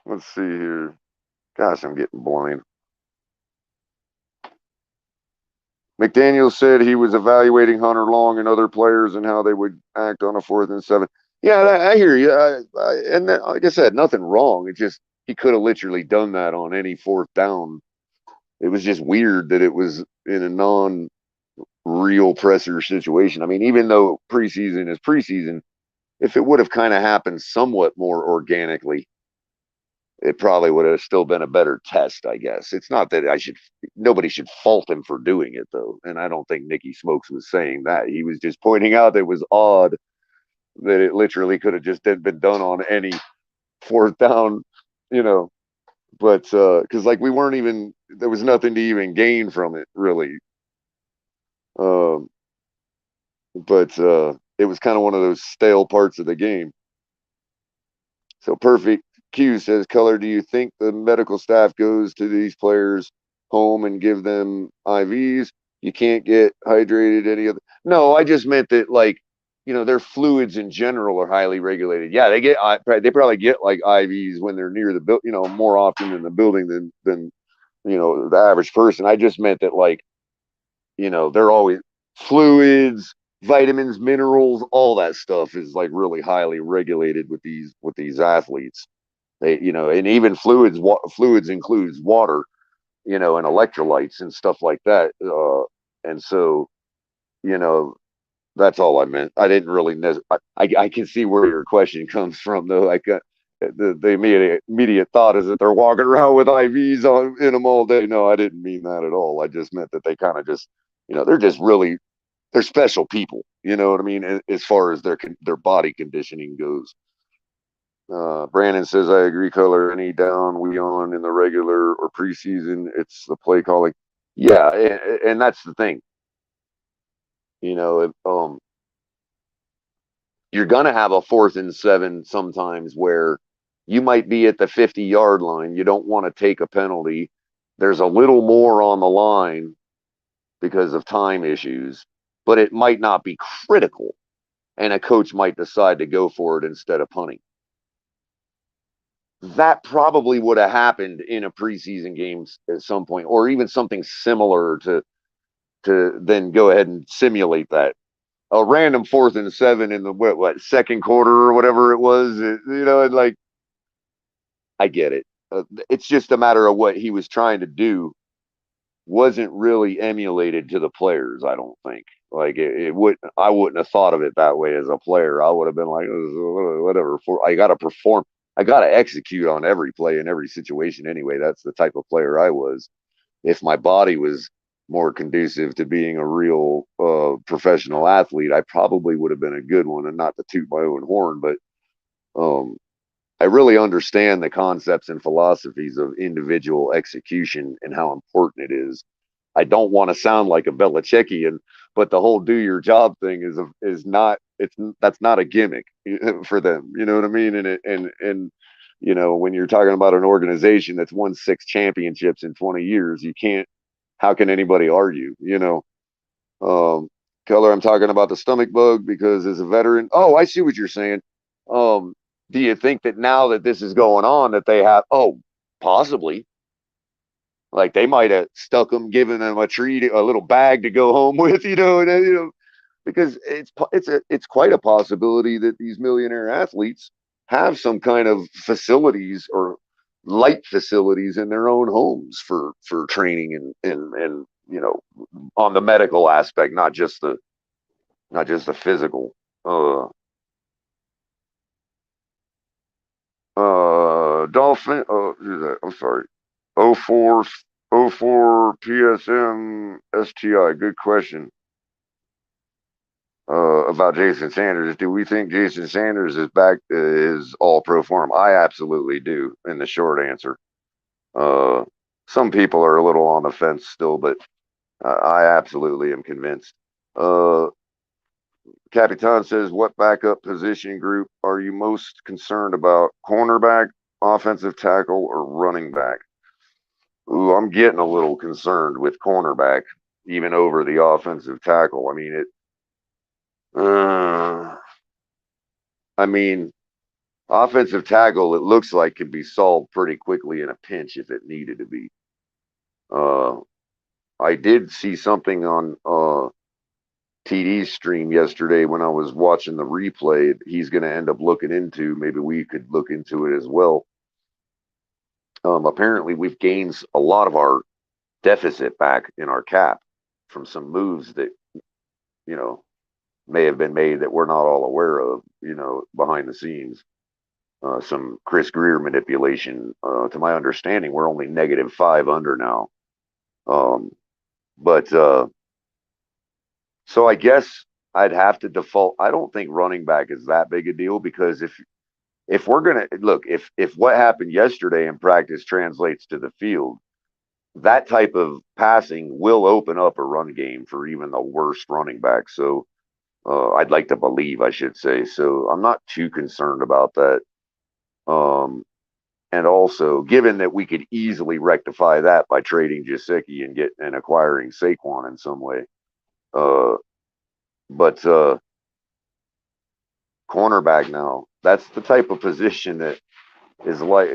Let's see here. Gosh, I'm getting blind. McDaniel said he was evaluating Hunter Long and other players and how they would act on a 4th and 7. Yeah, I hear you. And like I said, nothing wrong. It's just he could have literally done that on any 4th down. It was just weird that it was in a non-real presser situation. I mean, even though preseason is preseason, if it would have kind of happened somewhat more organically, it probably would have still been a better test, I guess. It's not that nobody should fault him for doing it, though. And I don't think Nicky Smokes was saying that. He was just pointing out that it was odd that it literally could have just been done on any 4th down, but because like there was nothing to even gain from it, really. But it was kind of one of those stale parts of the game. So Perfect Q says, Color, do you think the medical staff goes to these players home and give them IVs? You can't get hydrated any other. No, I just meant that their fluids in general are highly regulated. Yeah, they probably get like IVs when they're near the more often in the building than the average person. I just meant that they're always fluids, vitamins, minerals, all that stuff is like really highly regulated with these athletes. They, and even fluids includes water, and electrolytes and stuff like that. And so, that's all I meant. I didn't really I can see where your question comes from, though. The immediate thought is that they're walking around with IVs in them all day. No, I didn't mean that at all. I just meant that they kind of just, they're just really, they're special people. You know what I mean? As far as their body conditioning goes. Brandon says, I agree, Color. Any down we on in the regular or preseason, it's the play calling. Yeah, and that's the thing. You're gonna have a 4th and 7 sometimes where you might be at the 50-yard line. You don't want to take a penalty. There's a little more on the line because of time issues, but it might not be critical, and a coach might decide to go for it instead of punting. That probably would have happened in a preseason game at some point, or even something similar to then go ahead and simulate that. A random 4th and 7 in the second quarter or whatever it was, and like, I get it. It's just a matter of what he was trying to do. wasn't really emulated to the players. I don't think. Like it would. I wouldn't have thought of it that way as a player. I would have been like, whatever. I got to perform. I got to execute on every play in every situation anyway. That's the type of player I was. If my body was more conducive to being a real professional athlete, I probably would have been a good one. And not to toot my own horn, but I really understand the concepts and philosophies of individual execution and how important it is. I don't want to sound like a Belichickian, but the whole "do your job" thing is not. That's not a gimmick for them. You know what I mean? And you know, when you're talking about an organization that's won 6 championships in 20 years, you can't. How can anybody argue? You know, Keller, I'm talking about the stomach bug because as a veteran. Oh, I see what you're saying. Do you think that now that this is going on that they have? Oh, possibly. Like they might have stuck them, given them a treat, a little bag to go home with, because it's quite a possibility that these millionaire athletes have some kind of facilities or light facilities in their own homes for training and on the medical aspect, not just the physical. Dolphin. I'm sorry. 04 PSM STI. Good question. About Jason Sanders. Do we think Jason Sanders is back is all pro form? I absolutely do. In the short answer. Some people are a little on the fence still, but I absolutely am convinced. Capitan says, what backup position group are you most concerned about? Cornerback, offensive tackle, or running back? Ooh, I'm getting a little concerned with cornerback, even over the offensive tackle. I mean, offensive tackle, it looks like could be solved pretty quickly in a pinch if it needed to be. I did see something on TD's stream yesterday when I was watching the replay. He's going to end up looking into. Maybe we could look into it as well. Apparently, we've gained a lot of our deficit back in our cap from some moves that may have been made that we're not all aware of. Behind the scenes, some Chris Greer manipulation. To my understanding, we're only -5 under now. But so I guess I'd have to default. I don't think running back is that big a deal because if we're gonna look, if what happened yesterday in practice translates to the field, that type of passing will open up a run game for even the worst running back. So I'd like to believe, I should say. So I'm not too concerned about that. And also, given that we could easily rectify that by trading Gesicki and acquiring Saquon in some way. But cornerback now, that's the type of position that is like,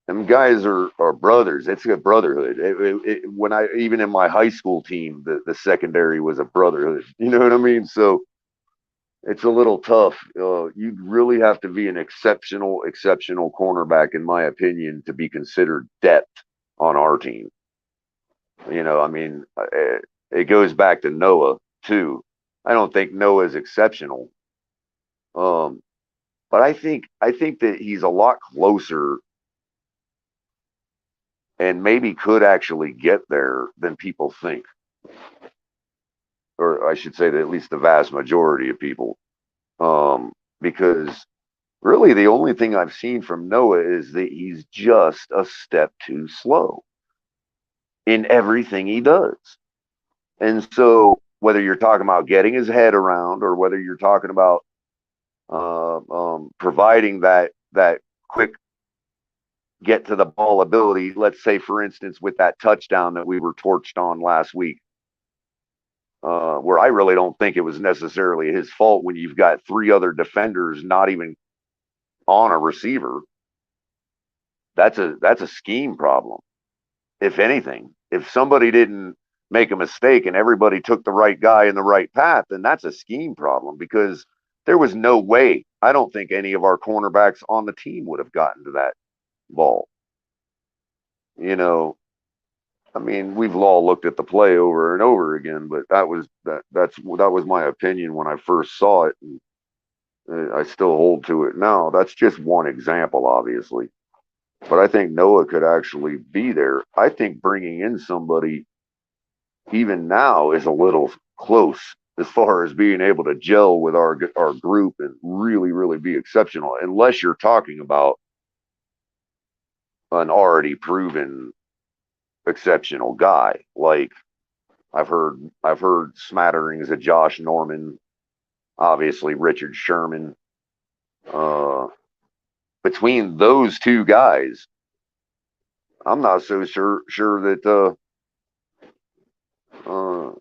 them guys are brothers. It's a brotherhood. When I even in my high school team, the secondary was a brotherhood. You know what I mean? So it's a little tough. You'd really have to be an exceptional cornerback, in my opinion, to be considered depth on our team. It goes back to Noah too. I don't think Noah is exceptional, but I think that he's a lot closer and maybe could actually get there than people think. Or I should say that at least the vast majority of people. Because really the only thing I've seen from Noah is that he's just a step too slow in everything he does. And so whether you're talking about getting his head around or whether you're talking about providing that quick get to the ball ability, let's say, for instance, with that touchdown that we were torched on last week, where I really don't think it was necessarily his fault when you've got 3 other defenders not even on a receiver. That's a scheme problem. If anything, if somebody didn't make a mistake and everybody took the right guy in the right path, then that's a scheme problem because there was no way. I don't think any of our cornerbacks on the team would have gotten to that ball. I mean, we've all looked at the play over and over again, but that was my opinion when I first saw it. And I still hold to it now. That's just one example, obviously. But I think Noah could actually be there. I think bringing in somebody even now is a little close as far as being able to gel with our group and really, really be exceptional, unless you're talking about an already proven exceptional guy. Like I've heard smatterings of Josh Norman, obviously Richard Sherman. Between those two guys, I'm not so sure that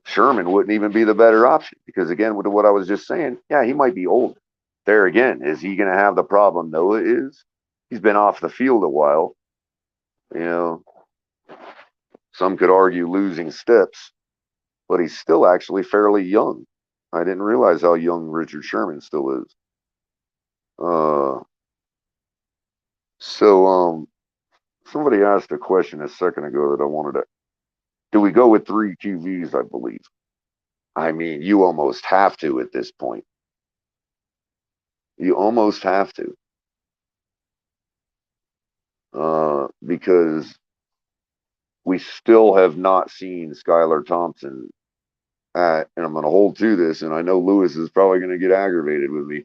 Sherman wouldn't even be the better option, because again, with what I was just saying, yeah, he might be old. There again, is he going to have the problem Noah is? He's been off the field a while. You know, some could argue losing steps, but he's still actually fairly young. I didn't realize how young Richard Sherman still is. So somebody asked a question a second ago that I wanted to. Do we go with 3 QBs? I believe. I mean, you almost have to at this point. You almost have to. Because we still have not seen Skylar Thompson and I'm going to hold to this, and I know Lewis is probably going to get aggravated with me,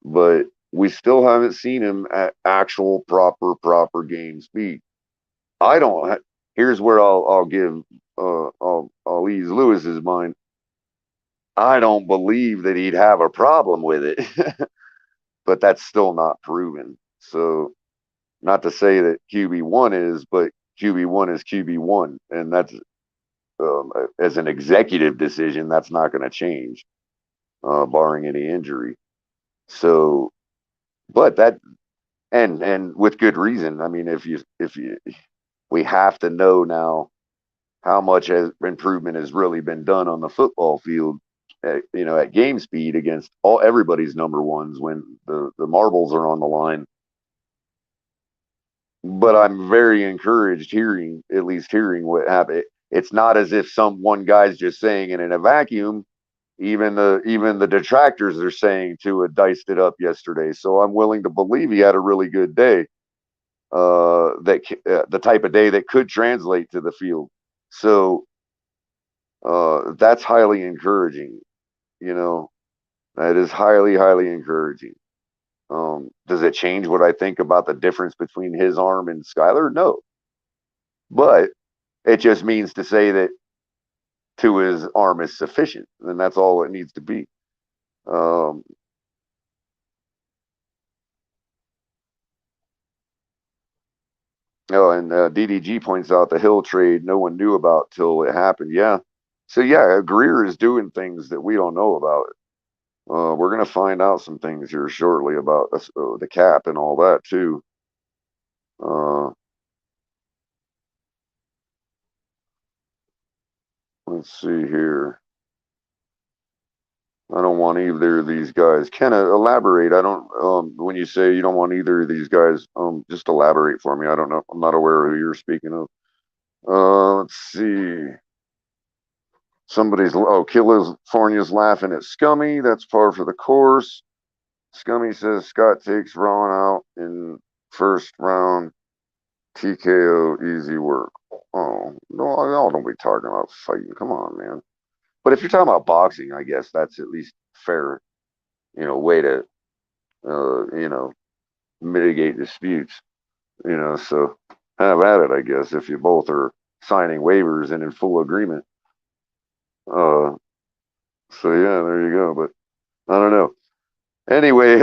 but we still haven't seen him at actual proper game speed. I don't. Here's where I'll give I'll ease Lewis's mind. I don't believe that he'd have a problem with it, but that's still not proven. So, not to say that QB1 is, but QB1 is QB1, and that's as an executive decision, that's not going to change, barring any injury. So, but that, and with good reason. I mean, we have to know now how much improvement has really been done on the football field, at game speed against everybody's number ones when the marbles are on the line. But I'm very encouraged hearing what happened. It's not as if one guy's just saying it in a vacuum. Even the detractors are saying Tua diced it up yesterday. So I'm willing to believe he had a really good day. The type of day that could translate to the field. So that's highly encouraging. That is highly, highly encouraging. Does it change what I think about the difference between his arm and Skylar? No. But it just means to say that Tua's arm is sufficient, and that's all it needs to be. And DDG points out the Hill trade no one knew about till it happened. Yeah. So, yeah, Greer is doing things that we don't know about. We're going to find out some things here shortly about the cap and all that, too. Let's see here. I don't want either of these guys. Can I elaborate? I don't. When you say you don't want either of these guys, just elaborate for me. I don't know. I'm not aware of who you're speaking of. Let's see. California's laughing at Scummy. That's par for the course. Scummy says Scott takes Ron out in first round. TKO, easy work. Oh, no, y'all don't be talking about fighting. Come on, man. But if you're talking about boxing, I guess that's at least fair, way to, mitigate disputes, so have at it, I guess, if you both are signing waivers and in full agreement. So yeah, there you go. But I don't know. Anyway,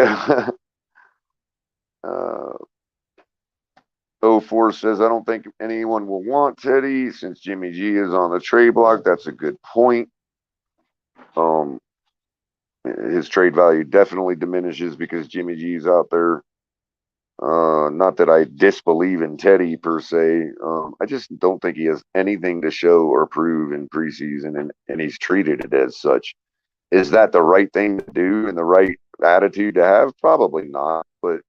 04 says, I don't think anyone will want Teddy since Jimmy G is on the trade block. That's a good point. His trade value definitely diminishes because Jimmy G's out there. Not that I disbelieve in Teddy per se. I just don't think he has anything to show or prove in preseason, and he's treated it as such. Is that the right thing to do and the right attitude to have? Probably not, but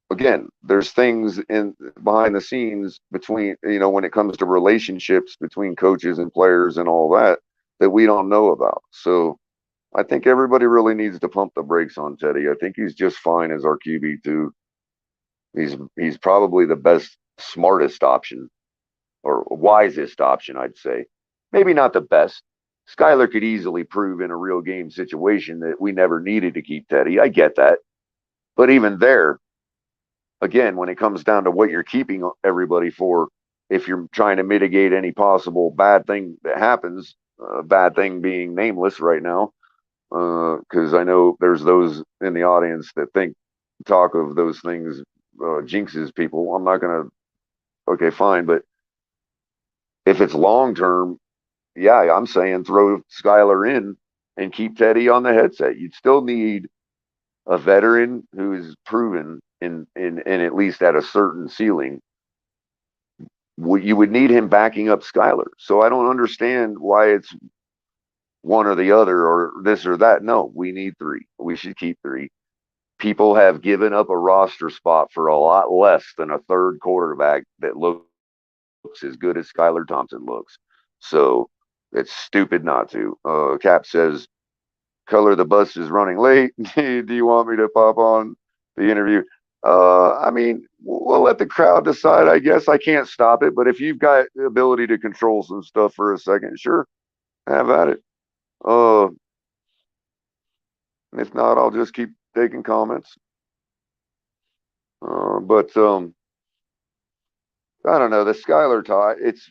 again, there's things in behind the scenes between, when it comes to relationships between coaches and players and all that we don't know about. So I think everybody really needs to pump the brakes on Teddy. I think he's just fine as our QB2. He's probably the best, smartest option or wisest option, I'd say. Maybe not the best. Skyler could easily prove in a real game situation that we never needed to keep Teddy. I get that. But even there, again, when it comes down to what you're keeping everybody for, if you're trying to mitigate any possible bad thing that happens, bad thing being nameless right now, because I know there's those in the audience that talk of those things jinxes people. I'm not going to, okay, fine. But if it's long term, yeah, I'm saying throw Skyler in and keep Teddy on the headset. You'd still need a veteran who's proven in at least at a certain ceiling. You would need him backing up Skyler. So I don't understand why it's one or the other or this or that. No, we need three. We should keep three. People have given up a roster spot for a lot less than a third quarterback that looks as good as Skylar Thompson looks. So it's stupid not to. Cap says, Color, the bus is running late. Do you want me to pop on the interview? I mean, we'll let the crowd decide, I guess. I can't stop it, but if you've got the ability to control some stuff for a second, sure, have at it. If not, I'll just keep taking comments. But I don't know, the Skyler tie, it's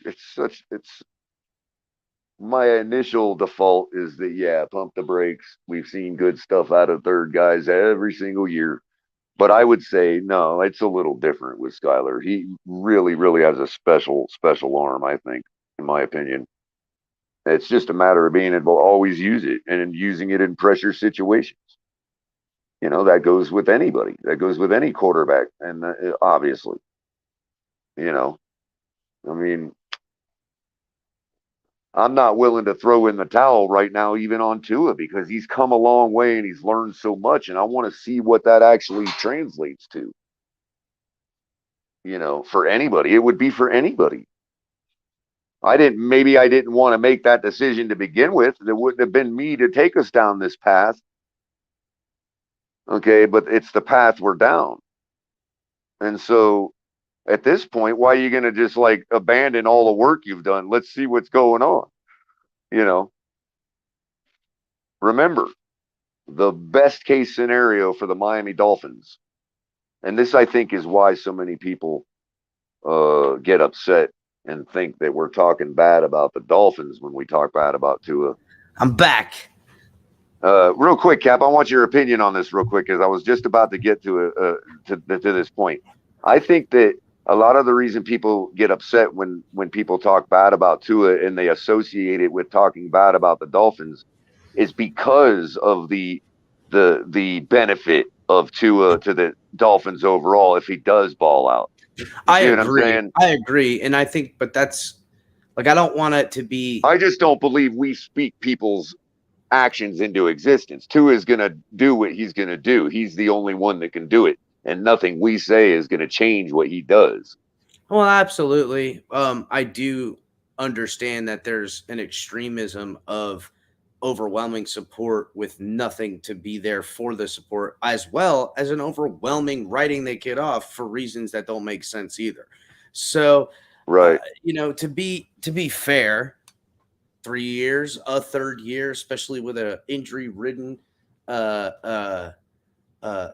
my initial default is that, yeah, pump the brakes. We've seen good stuff out of third guys every single year. But I would say, no, it's a little different with Skyler. He really, really has a special arm, I think, in my opinion. It's just a matter of being able to always use it and using it in pressure situations. That goes with anybody. That goes with any quarterback. And obviously, I mean, I'm not willing to throw in the towel right now, even on Tua, because he's come a long way and he's learned so much. And I want to see what that actually translates to. For anybody, it would be for anybody. Maybe I didn't want to make that decision to begin with. It wouldn't have been me to take us down this path. Okay, but it's the path we're down. And so at this point, why are you going to just like abandon all the work you've done? Let's see what's going on. Remember, the best case scenario for the Miami Dolphins, and this I think is why so many people get upset and think that we're talking bad about the Dolphins when we talk bad about Tua. I'm back. Real quick, Cap, I want your opinion on this real quick, because I was just about to get to this point. I think that a lot of the reason people get upset when people talk bad about Tua and they associate it with talking bad about the Dolphins is because of the benefit of Tua to the Dolphins overall if he does ball out. I agree. And I think, but that's like, I don't want it to be. I just don't believe we speak people's actions into existence. Tua is going to do what he's going to do. He's the only one that can do it. And nothing we say is going to change what he does. Well, absolutely. I do understand that there's an extremism of overwhelming support with nothing to be there for the support, as well as an overwhelming writing the kid off for reasons that don't make sense either. So, right, to be fair, 3 years, a third year, especially with an injury-ridden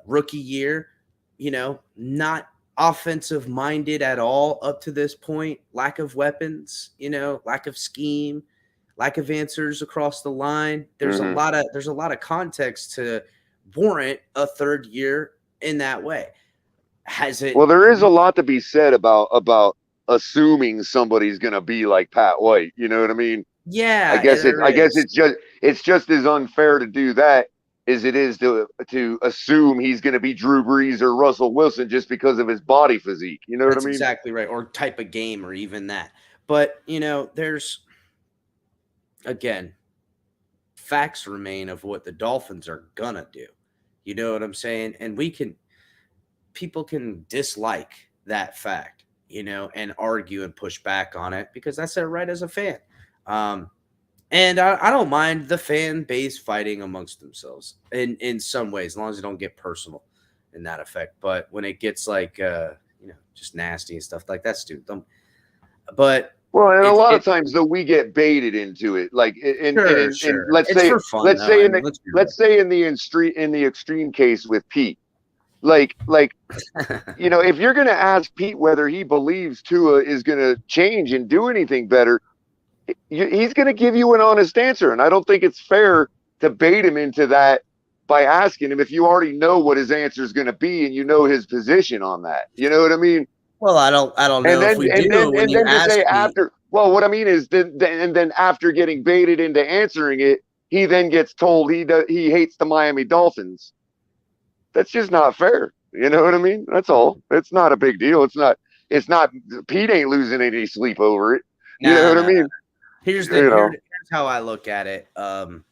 rookie year, not offensive-minded at all up to this point, lack of weapons, lack of scheme, lack of answers across the line. There's a lot of context to warrant a third year in that way. Well, there is a lot to be said about assuming somebody's going to be like Pat White. You know what I mean? Yeah. I guess it's just as unfair to do that as it is to assume he's going to be Drew Brees or Russell Wilson just because of his body physique. You know what I mean? That's exactly right. Or type of game, or even that. But, there's, again, facts remain of what the Dolphins are going to do. You know what I'm saying? And people can dislike that fact, and argue and push back on it because that's their right as a fan. And I don't mind the fan base fighting amongst themselves in some ways, as long as they don't get personal in that effect. But when it gets like, just nasty and stuff like that, stupid. But well, and a lot of times though, we get baited into it. Like, and let's It's say, for fun, let's though. say I in mean, the, let's be let's say in the extreme case with Pete, like, if you're going to ask Pete whether he believes Tua is going to change and do anything better, he's going to give you an honest answer. And I don't think it's fair to bait him into that by asking him if you already know what his answer is going to be and you know his position on that. You know what I mean? Well, I don't know And if we do. When you then to ask say me, after, well, what I mean is then after getting baited into answering it, he then gets told he hates the Miami Dolphins. That's just not fair. You know what I mean? That's all. It's not a big deal. It's not. Pete ain't losing any sleep over it. You know what I mean? Here's how I look at it. And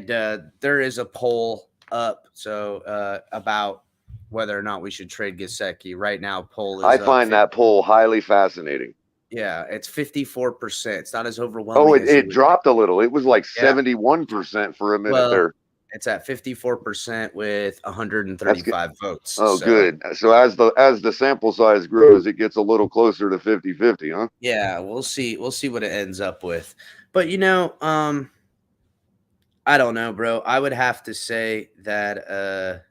there is a poll up, so about whether or not we should trade Gesicki. Right now, poll is I find that poll highly fascinating. Yeah, it's 54%. It's not as overwhelming. Oh, as it dropped a little. It was like 71% for a minute there. It's at 54% with 135 votes. Oh, so good. So as the sample size grows, it gets a little closer to 50-50, huh? Yeah, we'll see. We'll see what it ends up with. But I don't know, bro. I would have to say that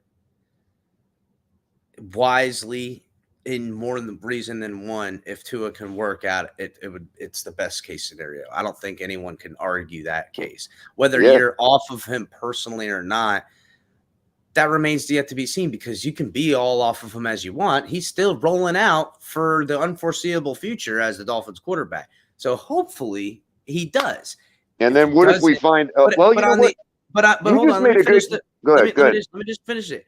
wisely, in more reason than one, if Tua can work out, it's the best case scenario. I don't think anyone can argue that case. Whether you're off of him personally or not, that remains yet to be seen, because you can be all off of him as you want. He's still rolling out for the unforeseeable future as the Dolphins quarterback. So hopefully he does. And then what if we find? Hold on. Let me just finish it.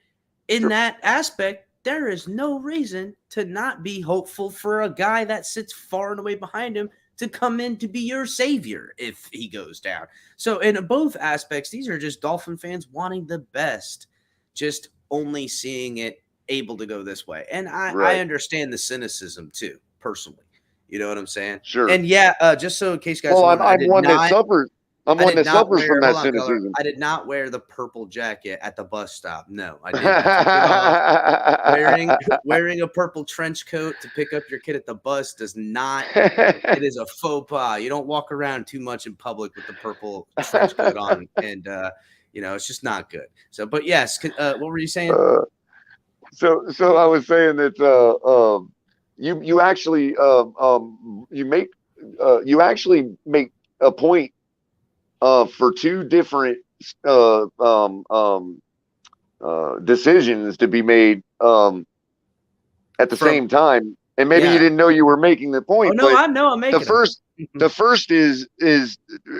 In that aspect, there is no reason to not be hopeful for a guy that sits far and away behind him to come in to be your savior if he goes down. So in both aspects, these are just Dolphin fans wanting the best, just only seeing it able to go this way. And I understand the cynicism too, personally. You know what I'm saying? Sure. And just so in case you guys I'm one that suffers from that cynicism. I did not wear the purple jacket at the bus stop. No, I didn't. Wearing a purple trench coat to pick up your kid at the bus does not. It is a faux pas. You don't walk around too much in public with the purple trench coat on, and it's just not good. So, but yes, what were you saying? So I was saying that you actually make a point for two different decisions to be made at the same time, and maybe you didn't know you were making the point. Oh no, I know I'm making the first is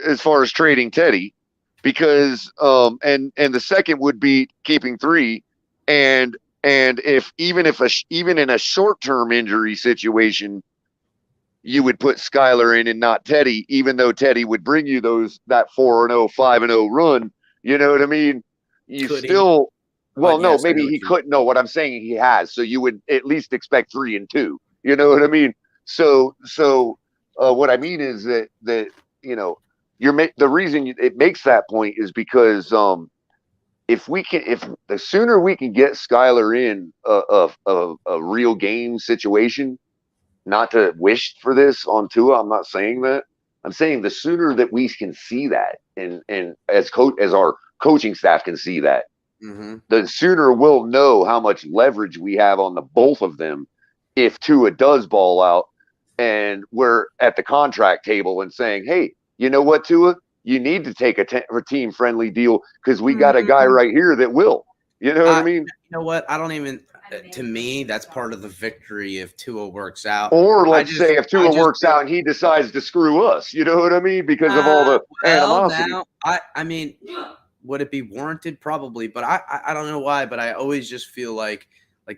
as far as trading Teddy, because and the second would be keeping 3, and if even in a short-term injury situation, you would put Skylar in and not Teddy, even though Teddy would bring you that 4-0, 5-0 run. You know what I mean? Maybe he couldn't. No, what I'm saying, he has. So you would at least expect 3 and 2. You know what I mean? So what I mean is that the reason it makes that point is because if the sooner we can get Skylar in a real game situation. Not to wish for this on Tua, I'm not saying that. I'm saying the sooner that we can see that, and as our coaching staff can see that, the sooner we'll know how much leverage we have on the both of them if Tua does ball out, and we're at the contract table and saying, hey, you know what, Tua, you need to take a team-friendly deal because we got a guy right here that will. You know what I mean? You know what? I don't even. To me, that's part of the victory if Tua works out. Or let's say if Tua works out and he decides to screw us, you know what I mean? Because of all the animosity. Now, I mean, would it be warranted? Probably, but I don't know why. But I always just feel like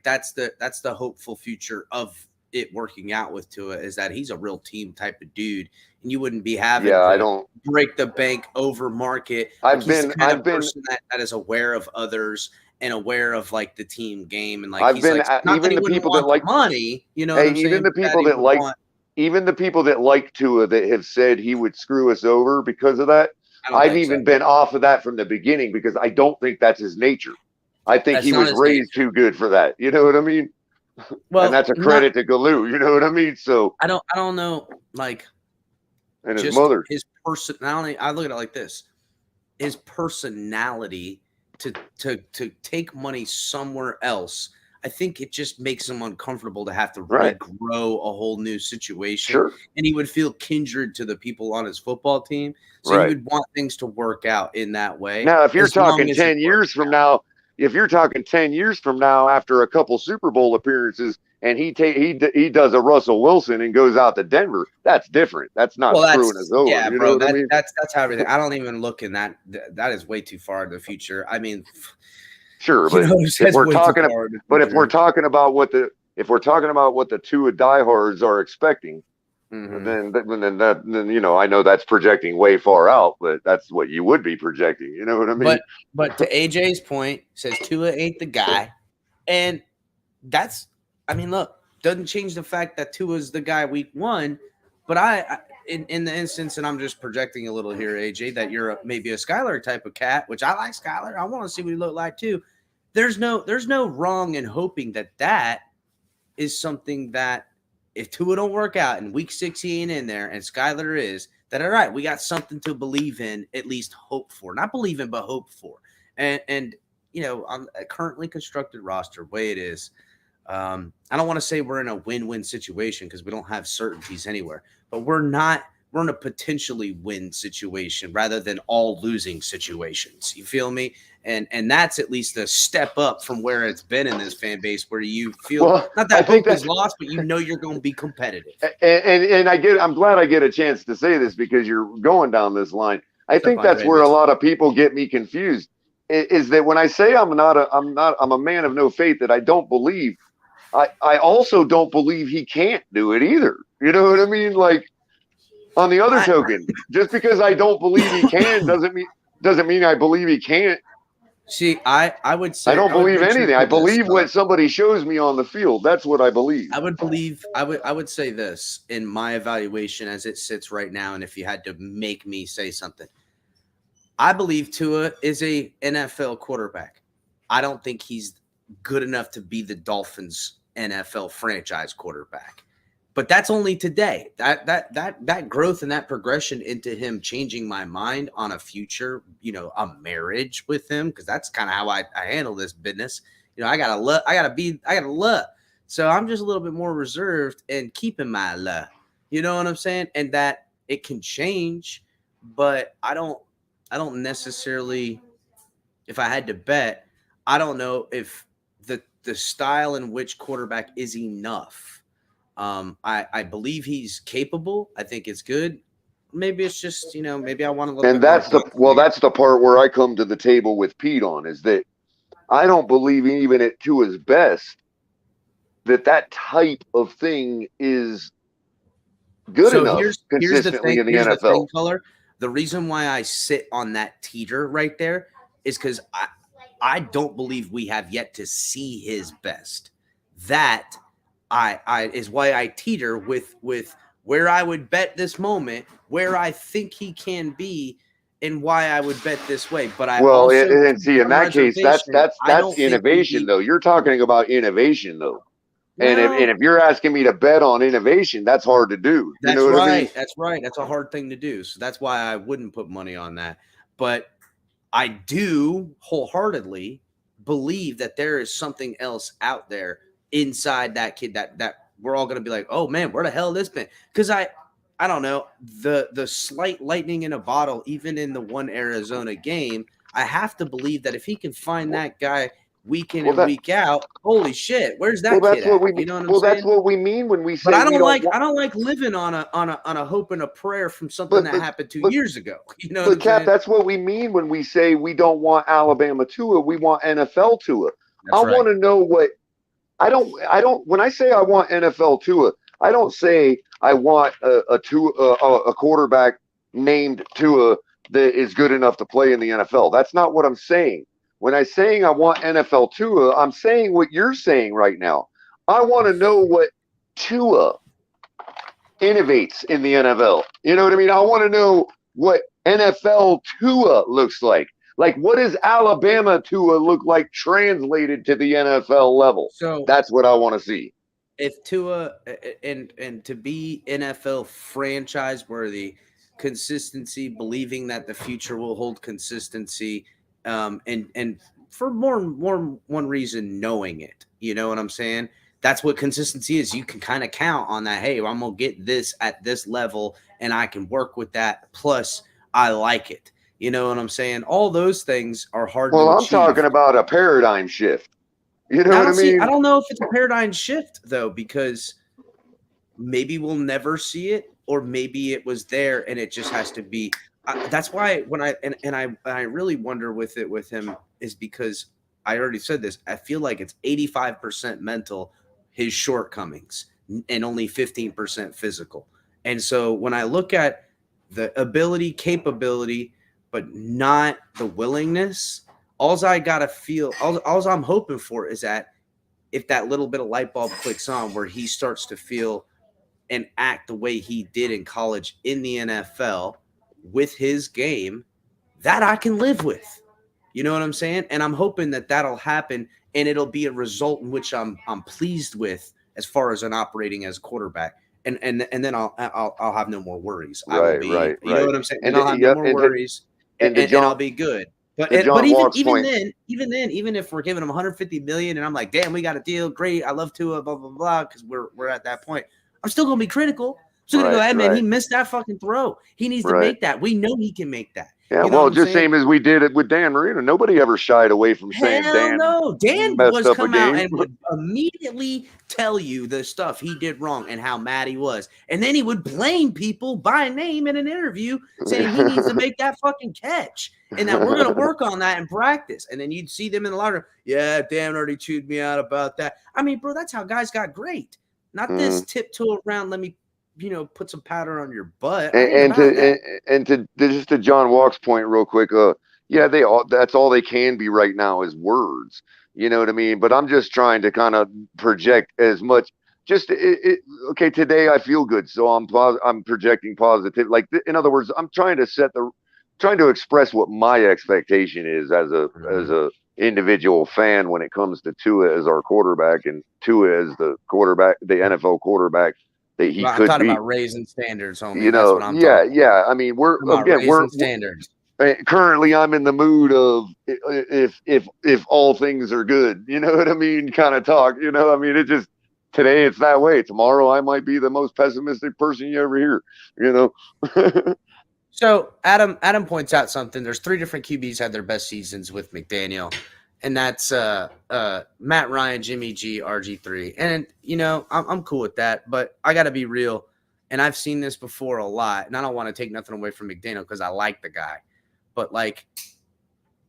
that's the hopeful future of it working out with Tua, is that he's a real team type of dude, and you wouldn't be having to break the bank over market. I've been person that is aware of others and aware of like the team game and like I've he's been like not that even he the wouldn't people want that like the money, you know what I'm saying? even the But people he that would like want- even the people that like Tua that have said he would screw us over because of that. I don't I've think even so. been off of that from the beginning because I don't think that's his nature. I think That's he not was his raised too good for that. You know what I mean? Well, And that's a not, credit to Galoo. You know what I mean? So I don't know, like and his just mother. his personality. I look at it like this: his personality to take money somewhere else. I think it just makes him uncomfortable to have to Right. regrow a whole new situation. Sure. And he would feel kindred to the people on his football team. So Right. he would want things to work out in that way. Now, if you're as long talking as it 10 years works from out. now, if you're talking 10 years from now after a couple Super Bowl appearances and he does a Russell Wilson and goes out to Denver, that's different. That's not Well, screwing us over. yeah, You bro. know what I mean? That's how everything. I don't even look in that. That is way too far in the future. I mean, Sure, you but know, if that's we're way too talking, far in the but if we're future. talking about what the Tua diehards are expecting, Mhm. then you know I know that's projecting way far out, but that's what you would be projecting. You know what I mean? But to AJ's point, says Tua ain't the guy, and that's. I mean, look, doesn't change the fact that Tua's the guy week one. But in the instance, and I'm just projecting a little here, AJ, that you're maybe a Skylar type of cat, which I like Skylar. I want to see what he look like too. There's no wrong in hoping that is something that if Tua don't work out in week 16 in there and Skylar is, that all right, we got something to believe in, at least hope for. Not believe in, but hope for. And you know, on a currently constructed roster, way it is, I don't want to say we're in a win-win situation because we don't have certainties anywhere, but we're in a potentially win situation rather than all losing situations. You feel me? And that's at least a step up from where it's been in this fan base, where you feel not that hope is lost, but you know you're going to be competitive. And I'm glad I get a chance to say this because you're going down this line. I think that's where a lot of people get me confused. Is that when I say I'm a man of no faith, that I don't believe. I also don't believe he can't do it either. You know what I mean? Like on the other token, just because I don't believe he can doesn't mean I believe he can't. See, I would say I don't believe anything. I believe what this, somebody shows me on the field. That's what I believe. I would say this in my evaluation as it sits right now, and if you had to make me say something, I believe Tua is a NFL quarterback. I don't think he's good enough to be the Dolphins NFL franchise quarterback. But that's only today. That growth and that progression into him changing my mind on a future, you know, a marriage with him, because that's kind of how I handle this business. You know, I gotta love. So I'm just a little bit more reserved and keeping my love. You know what I'm saying? And that it can change, but I don't necessarily. If I had to bet, I don't know if the style in which quarterback is enough. I believe he's capable. I think it's good. Maybe it's just, you know, maybe I want a little And bit more. that's the part where I come to the table with Pete on, is that I don't believe even at Tua's best that type of thing is good enough consistently in the NFL. The thing, Color. The reason why I sit on that teeter right there is because I don't believe we have yet to see his best. That I is why I teeter with where I would bet this moment, where I think he can be, and why I would bet this way. But I and see, in that case, that's innovation though. You're talking about innovation though. And if you're asking me to bet on innovation, that's hard to do. That's you know right. what I mean? That's right. That's a hard thing to do. So that's why I wouldn't put money on that. But I do wholeheartedly believe that there is something else out there inside that kid that we're all going to be like, oh man, where the hell this been? Because I don't know, the slight lightning in a bottle, even in the one Arizona game, I have to believe that if he can find that guy week in and week out, holy shit, where's that kid at? You know what I'm saying? That's what we mean when we say. But I don't like living on a hope and a prayer from something that happened 2 years ago. You know, but Cap, that's what we mean when we say we don't want Alabama Tua, we want NFL Tua. I want to know what I don't. When I say I want NFL Tua, I don't say I want a quarterback named Tua that is good enough to play in the NFL. That's not what I'm saying. When I'm saying I want NFL Tua, I'm saying what you're saying right now. I want to know what Tua innovates in the NFL. You know what I mean? I want to know what NFL Tua looks like. Like, what does Alabama Tua look like translated to the NFL level? So That's what I want to see. if Tua and to be NFL franchise worthy, consistency, believing that the future will hold consistency, and for more one reason, knowing it. You know what I'm saying? That's what consistency is. You can kind of count on that. Hey, I'm gonna get this at this level, and I can work with that. Plus, I like it. You know what I'm saying? All those things are hard Well, to I'm achieve. talking about a paradigm shift. You know I what I don't see. mean? I don't know if it's a paradigm shift though, because maybe we'll never see it, or maybe it was there and it just has to be. That's why when I really wonder with him is because I already said this. I feel like it's 85% mental, his shortcomings, and only 15% physical. And so when I look at the ability, capability, but not the willingness, all I'm hoping for is that if that little bit of light bulb clicks on where he starts to feel and act the way he did in college in the NFL with his game, that I can live with. You know what I'm saying? And I'm hoping that that'll happen, and it'll be a result in which I'm pleased with as far as an operating as a quarterback. And then I'll have no more worries. I will be, Right. you know what I'm saying? And And I'll have no more worries, and and I'll be good. But John Walk's even point. then, even if we're giving him 150 million, and I'm like, damn, we got a deal, great, I love Tua, blah blah blah, because we're at that point. I'm still gonna be critical. I'm still gonna go, hey man, he missed that fucking throw. He needs to make that. We know he can make that. Yeah, You know well, what I'm just saying? same as we did it with Dan Marino. Nobody ever shied away from saying Hell Dan no. Dan messed was up a come out game. and would immediately tell you the stuff he did wrong and how mad he was. And then he would blame people by name in an interview saying he needs to make that fucking catch and that we're going to work on that in practice. And then you'd see them in the locker room. Yeah, Dan already chewed me out about that. I mean, bro, that's how guys got great. Not this tiptoe around, let me, put some powder on your butt. And to just to John Walk's point real quick, yeah, that's all they can be right now is words. You know what I mean? But I'm just trying to kind of project as much. Just okay. Today I feel good, so I'm projecting positive. Like in other words, I'm trying to express what my expectation is as a individual fan when it comes to Tua as our quarterback and Tua as the NFL quarterback that he I'm could talking be. about raising standards, homie. You That's know, what I'm talking about. yeah. I mean, we're standards. Currently I'm in the mood of if all things are good, you know what I mean? Kind of talk, you know. I mean, it just today it's that way. Tomorrow I might be the most pessimistic person you ever hear, you know. So Adam points out something. There's 3 different QBs had their best seasons with McDaniel, and that's Matt Ryan, Jimmy G, RG3. And I'm cool with that, but I got to be real. And I've seen this before a lot, and I don't want to take nothing away from McDaniel because I like the guy. But like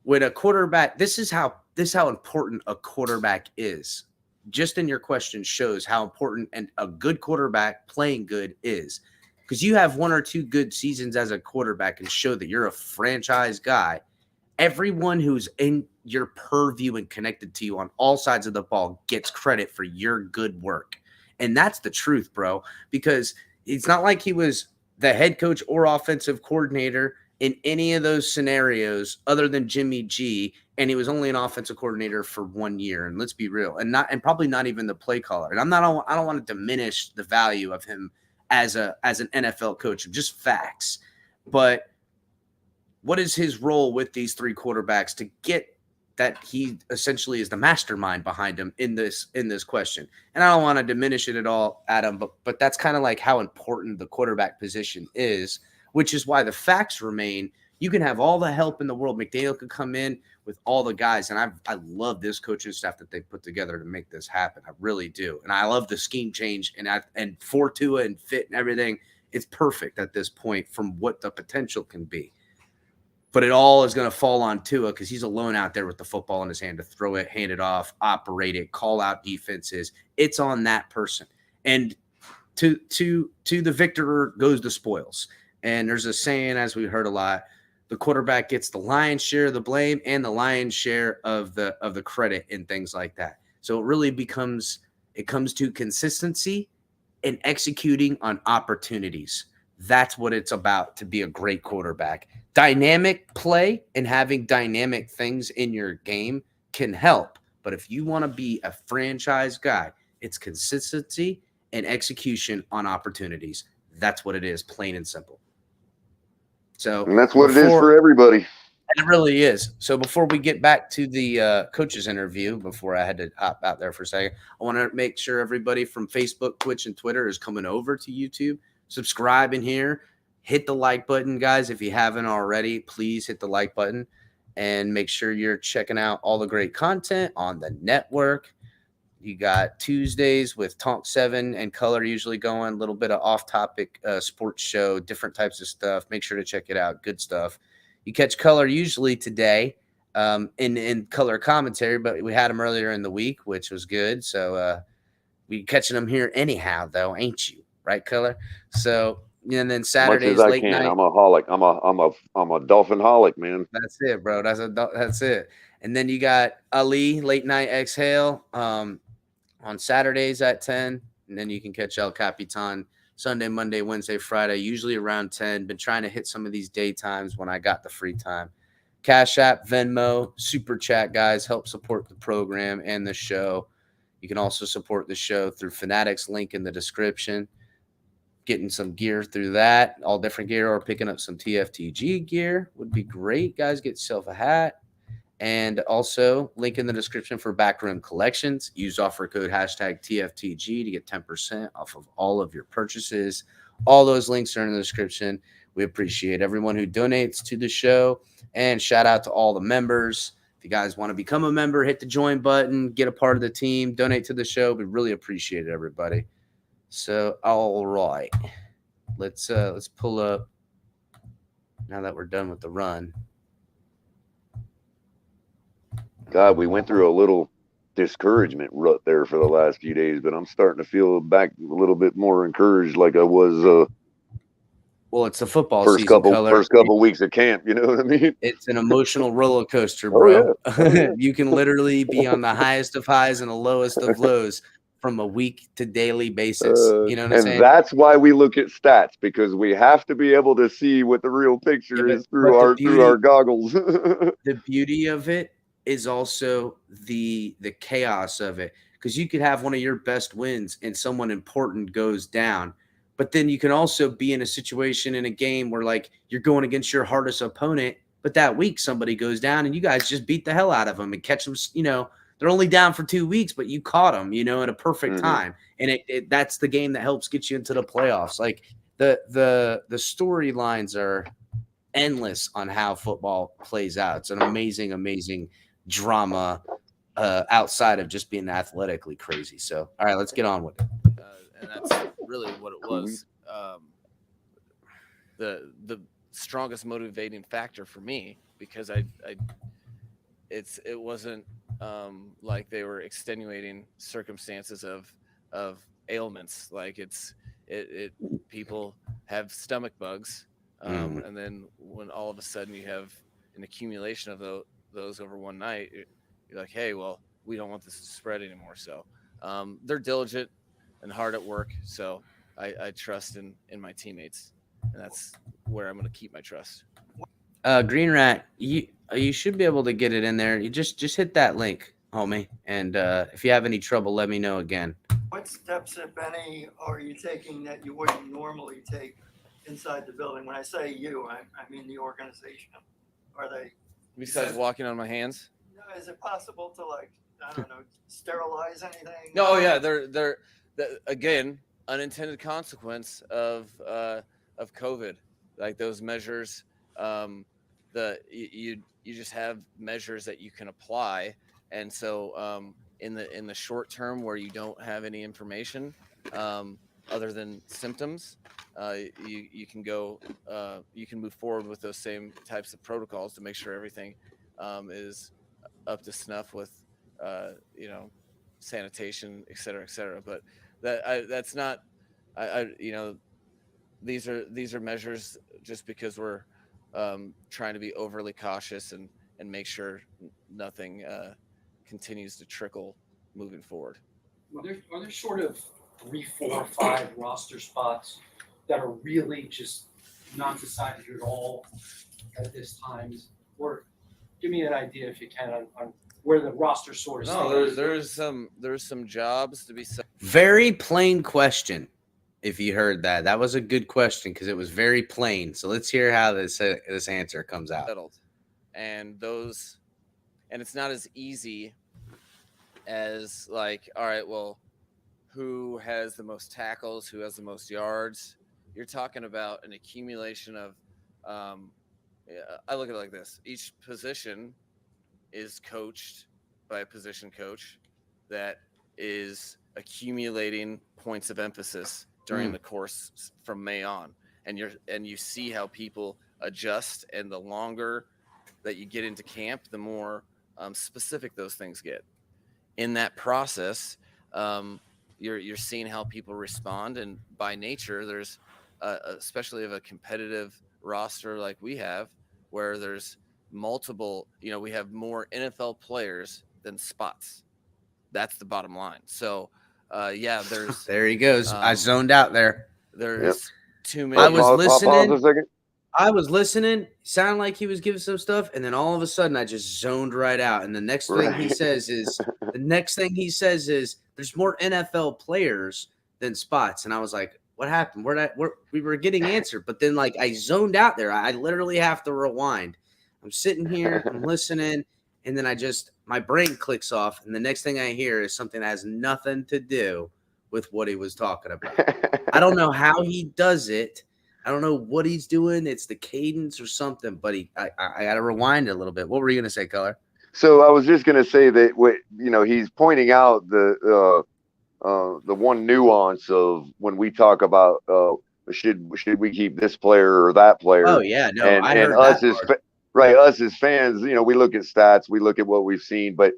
with a quarterback, this is how important a quarterback is. Just in your question shows how important and a good quarterback playing good is. Because you have 1 or 2 good seasons as a quarterback and show that you're a franchise guy. Everyone who's in your purview and connected to you on all sides of the ball gets credit for your good work. And that's the truth, bro. Because it's not like he was the head coach or offensive coordinator in any of those scenarios other than Jimmy G, and he was only an offensive coordinator for 1 year. And let's be real, and probably not even the play caller. And I don't want to diminish the value of him as an NFL coach, just facts. But what is his role with these 3 quarterbacks to get that he essentially is the mastermind behind him in this question? And I don't want to diminish it at all, Adam, but that's kind of like how important the quarterback position is, which is why the facts remain. You can have all the help in the world. McDaniel could come in with all the guys, and I love this coaching staff that they put together to make this happen. I really do, and I love the scheme change and for Tua and fit and everything. It's perfect at this point from what the potential can be. But it all is going to fall on Tua because he's alone out there with the football in his hand to throw it, hand it off, operate it, call out defenses. It's on that person, and to the victor goes the spoils. And there's a saying, as we heard a lot, the quarterback gets the lion's share of the blame and the lion's share of the credit and things like that. So it really comes to consistency and executing on opportunities. That's what it's about to be a great quarterback. Dynamic play and having dynamic things in your game can help. But if you want to be a franchise guy, it's consistency and execution on opportunities. That's what it is, plain and simple. So And that's what it is for everybody. It really is. So before we get back to the coaches interview, before I had to hop out there for a second, I want to make sure everybody from Facebook, Twitch, and Twitter is coming over to YouTube. Subscribe in here. Hit the like button, guys. If you haven't already, please hit the like button and make sure you're checking out all the great content on the network. You got Tuesdays with Tonk 7 and Color usually going, a little bit of off-topic sports show, different types of stuff. Make sure to check it out. Good stuff. You catch Color usually today in Color commentary, but we had him earlier in the week, which was good. So we catching him here anyhow, though, ain't you? Right, Color? So and then Saturdays Much as I late can. night. I'm a holic. I'm a Dolphin holic, man. That's it, bro. That's it. And then you got Ali late night exhale on Saturdays at 10, and then you can catch El Capitan Sunday, Monday, Wednesday, Friday, usually around 10. Been trying to hit some of these day times when I got the free time. Cash App, Venmo, Super Chat, guys, help support the program and the show. You can also support the show through Fanatics, link in the description. Getting some gear through that, all different gear, or picking up some TFTG gear would be great, guys. Get yourself a hat. And also, link in the description for Backroom Collections. Use offer code #TFTG to get 10% off of all of your purchases. All those links are in the description. We appreciate everyone who donates to the show. And shout out to all the members. If you guys want to become a member, hit the join button, get a part of the team, donate to the show. We really appreciate it, everybody. So, all right. Let's pull up now that we're done with the run. God, we went through a little discouragement rut there for the last few days, but I'm starting to feel back a little bit more encouraged, like I was. Well, it's the football first season, couple weeks of camp. You know what I mean? It's an emotional roller coaster, Oh, bro. yeah. You can literally be on the highest of highs and the lowest of lows from a week to daily basis. You know what I'm saying? And that's why we look at stats, because we have to be able to see what the real picture is through our goggles. The beauty of it is also the chaos of it, because you could have one of your best wins and someone important goes down, but then you can also be in a situation in a game where like you're going against your hardest opponent, but that week somebody goes down and you guys just beat the hell out of them and catch them. You know, they're only down for 2 weeks, but you caught them, you know, at a perfect time. And that's the game that helps get you into the playoffs. Like the storylines are endless on how football plays out. It's an amazing, amazing drama outside of just being athletically crazy. So, all right, let's get on with it. And that's really what it was. The strongest motivating factor for me, because it wasn't like they were extenuating circumstances of ailments. Like people have stomach bugs, and then when all of a sudden you have an accumulation of those over one night, you're like, hey, well, we don't want this to spread anymore. So they're diligent and hard at work. So I trust in my teammates, and that's where I'm going to keep my trust. Green Rat, you should be able to get it in there. You just hit that link, homie. And if you have any trouble, let me know again. What steps, if any, are you taking that you wouldn't normally take inside the building? When I say you, I mean the organization. Are they? Besides walking on my hands? Is it possible to, like, I don't know, sterilize anything? No, yeah, they're again, unintended consequence of COVID. Like those measures, you just have measures that you can apply, and so in the short term where you don't have any information other than symptoms, you can go you can move forward with those same types of protocols to make sure everything is up to snuff with sanitation, et cetera, but that's not these are measures just because we're trying to be overly cautious and make sure nothing continues to trickle moving forward. Are there sort of 3, 4, 5 roster spots that are really just not decided at all at this time? Or give me an idea if you can on where the roster sort of stands. There's some jobs to be said. Very plain question. If you heard that, that was a good question because it was very plain. So let's hear how this answer comes out. Settled, and it's not as easy as like, all right, well, who has the most tackles, who has the most yards? You're talking about an accumulation of. I look at it like this: each position is coached by a position coach that is accumulating points of emphasis during the course from May on, and you see how people adjust, and the longer that you get into camp, the more specific those things get. In that process, you're seeing how people respond, and by nature, there's especially of a competitive roster like we have, where there's multiple. We have more NFL players than spots. That's the bottom line. So. There's there he goes. I zoned out there. There's too many. I was listening. Pause a second. I was listening. Sounded like he was giving some stuff, and then all of a sudden, I just zoned right out. And the next thing he says is, there's more NFL players than spots. And I was like, what happened? We were getting answered, but then like I zoned out there. I literally have to rewind. I'm sitting here, I'm listening. And then my brain clicks off, and the next thing I hear is something that has nothing to do with what he was talking about. I don't know how he does it. I don't know what he's doing. It's the cadence or something, but I got to rewind it a little bit. What were you going to say, Color? So I was just going to say that he's pointing out the one nuance of when we talk about should we keep this player or that player? Oh yeah, no, and, I and heard us that as part. Right, us as fans, we look at stats, we look at what we've seen, but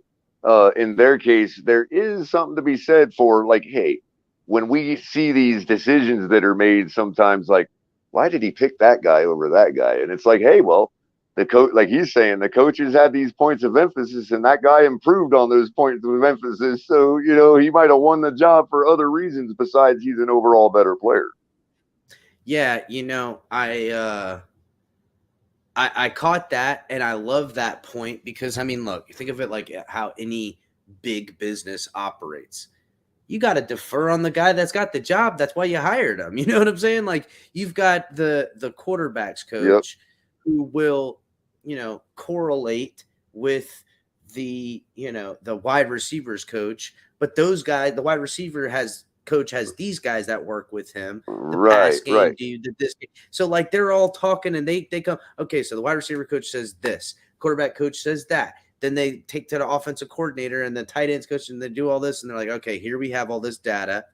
in their case, there is something to be said for like, hey, when we see these decisions that are made, sometimes like, why did he pick that guy over that guy? And it's like, hey, well, the coach, like he's saying, the coaches had these points of emphasis, and that guy improved on those points of emphasis. So he might have won the job for other reasons besides he's an overall better player. Yeah, I caught that, and I love that point because, look, you think of it like how any big business operates. You got to defer on the guy that's got the job. That's why you hired him. You know what I'm saying? Like, you've got the quarterbacks coach who will, correlate with the wide receivers coach. But those guys, the wide receiver coach has these guys that work with him. Right. So like they're all talking, and they come, okay, so the wide receiver coach says this, quarterback coach says that. Then they take to the offensive coordinator and the tight ends coach, and they do all this, and they're like, okay, here we have all this data,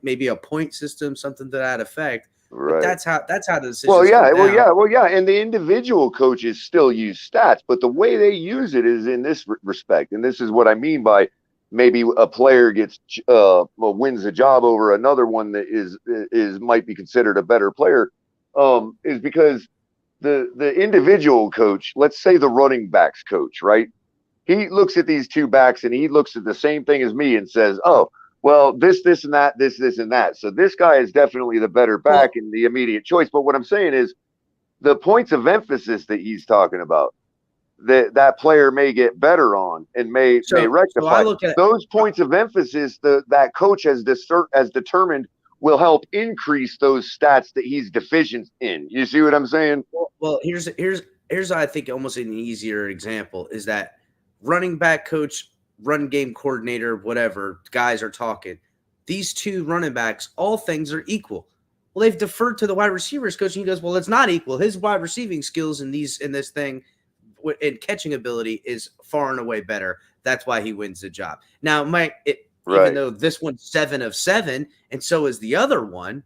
maybe a point system, something to that effect. Right. But that's how the decisions Well, go down. and the individual coaches still use stats, but the way they use it is in this respect, and this is what I mean by maybe a player wins a job over another one that is might be considered a better player, is because the individual coach, let's say the running backs coach, right? He looks at these two backs and he looks at the same thing as me and says, oh, well, this and that, this and that. So this guy is definitely the better back and the immediate choice. But what I'm saying is the points of emphasis that he's talking about, that player may get better on and may rectify. Those points of emphasis that coach has determined will help increase those stats that he's deficient in. You see what I'm saying? Well, here's I think almost an easier example is that running back coach, run game coordinator, whatever, guys are talking. These two running backs, all things are equal. Well, they've deferred to the wide receivers coach, and he goes, well, it's not equal. His wide receiving skills in this thing and catching ability is far and away better. That's why he wins the job. Now, even though this one's 7 of 7, and so is the other one,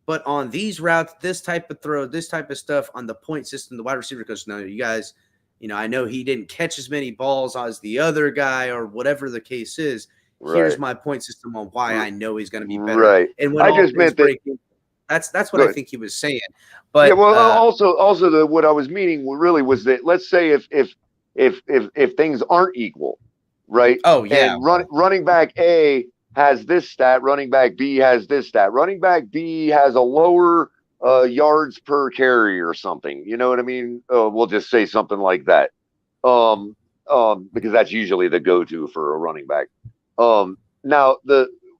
but on these routes, this type of throw, this type of stuff on the point system, the wide receiver coach, no, you guys, I know he didn't catch as many balls as the other guy or whatever the case is. Here's my point system on why I know he's going to be better. Right. And when I just meant that That's what Go I ahead. think he was saying. Yeah, But well, also what I was meaning really was that, let's say if things aren't equal, right? oh yeah, And running back A has this stat, running back B has this stat. Running back B has a lower yards per carry or something. You know what I mean? We'll just say something like that. Um, because that's usually the go-to for a running back. Now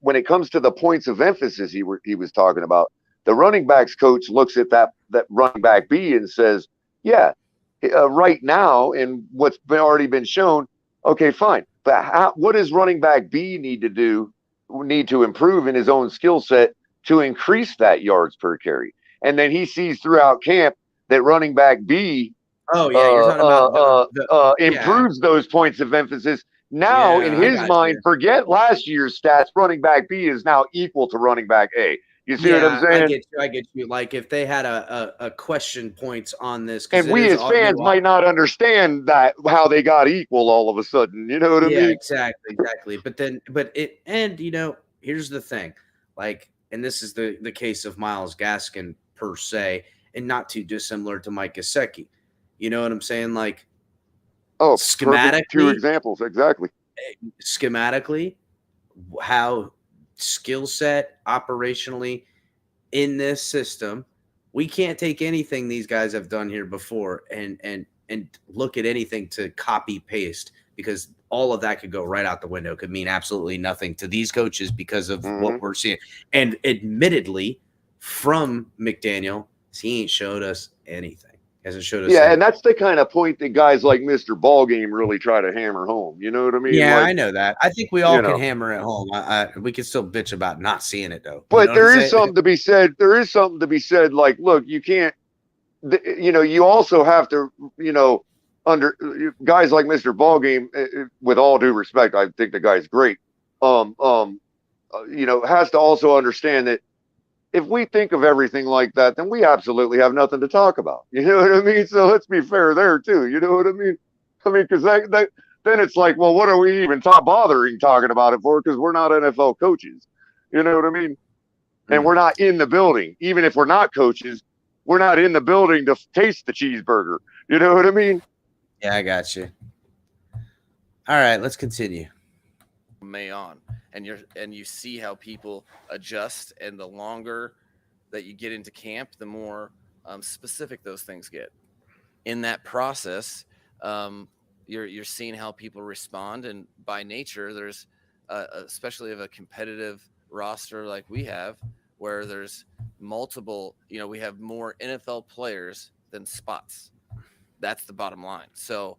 when it comes to the points of emphasis he was talking about, the running backs coach looks at that running back B and says, yeah, right now, and what's already been shown, okay, fine. But what does running back B need to improve in his own skill set to increase that yards per carry? And then he sees throughout camp that running back B oh yeah, you're talking about yeah, improves those points of emphasis. Now, in yeah, I his got mind, you. forget last year's stats. Running back B is now equal to running back A. You see what I'm Yeah, I saying? get you. I get you. Like if they had a question points on this, because And it we is as all fans might not understand that how they got equal all of a sudden. You know what I yeah, mean? exactly. And here's the thing, like, and this is the case of Myles Gaskin per se, and not too dissimilar to Mike Gesicki. You know what I'm saying? Like Oh, perfect. Two schematically, examples exactly. schematically, how skill set operationally in this system, we can't take anything these guys have done here before and look at anything to copy paste, because all of that could go right out the window. Could mean absolutely nothing to these coaches because of what we're seeing. And admittedly, from McDaniel, he ain't showed us anything. Hasn't showed us Yeah, anything. and that's the kind of point that guys like Mr. Ballgame really try to hammer home. You know what I mean? Yeah, Like, I know that. I think we all can know. hammer it home. We can still bitch about not seeing it though. You But know what I'm there is saying? something to be said. There is something to be said. Like, look, you can't. You also have to. Under guys like Mr. Ballgame, with all due respect, I think the guy's great. Has to also understand that if we think of everything like that, then we absolutely have nothing to talk about. You know what I mean? So let's be fair there too. You know what I mean? Because then it's like, well, what are we even bothering talking about it for? Because we're not NFL coaches. You know what I mean? And we're not in the building. Even if we're not coaches, we're not in the building to taste the cheeseburger. You know what I mean? Yeah, I got you. All right, let's continue. May on, and you see how people adjust, and the longer that you get into camp, the more specific those things get. In that process, you're seeing how people respond, and by nature, there's especially of a competitive roster like we have, where there's multiple. We have more NFL players than spots. That's the bottom line. So,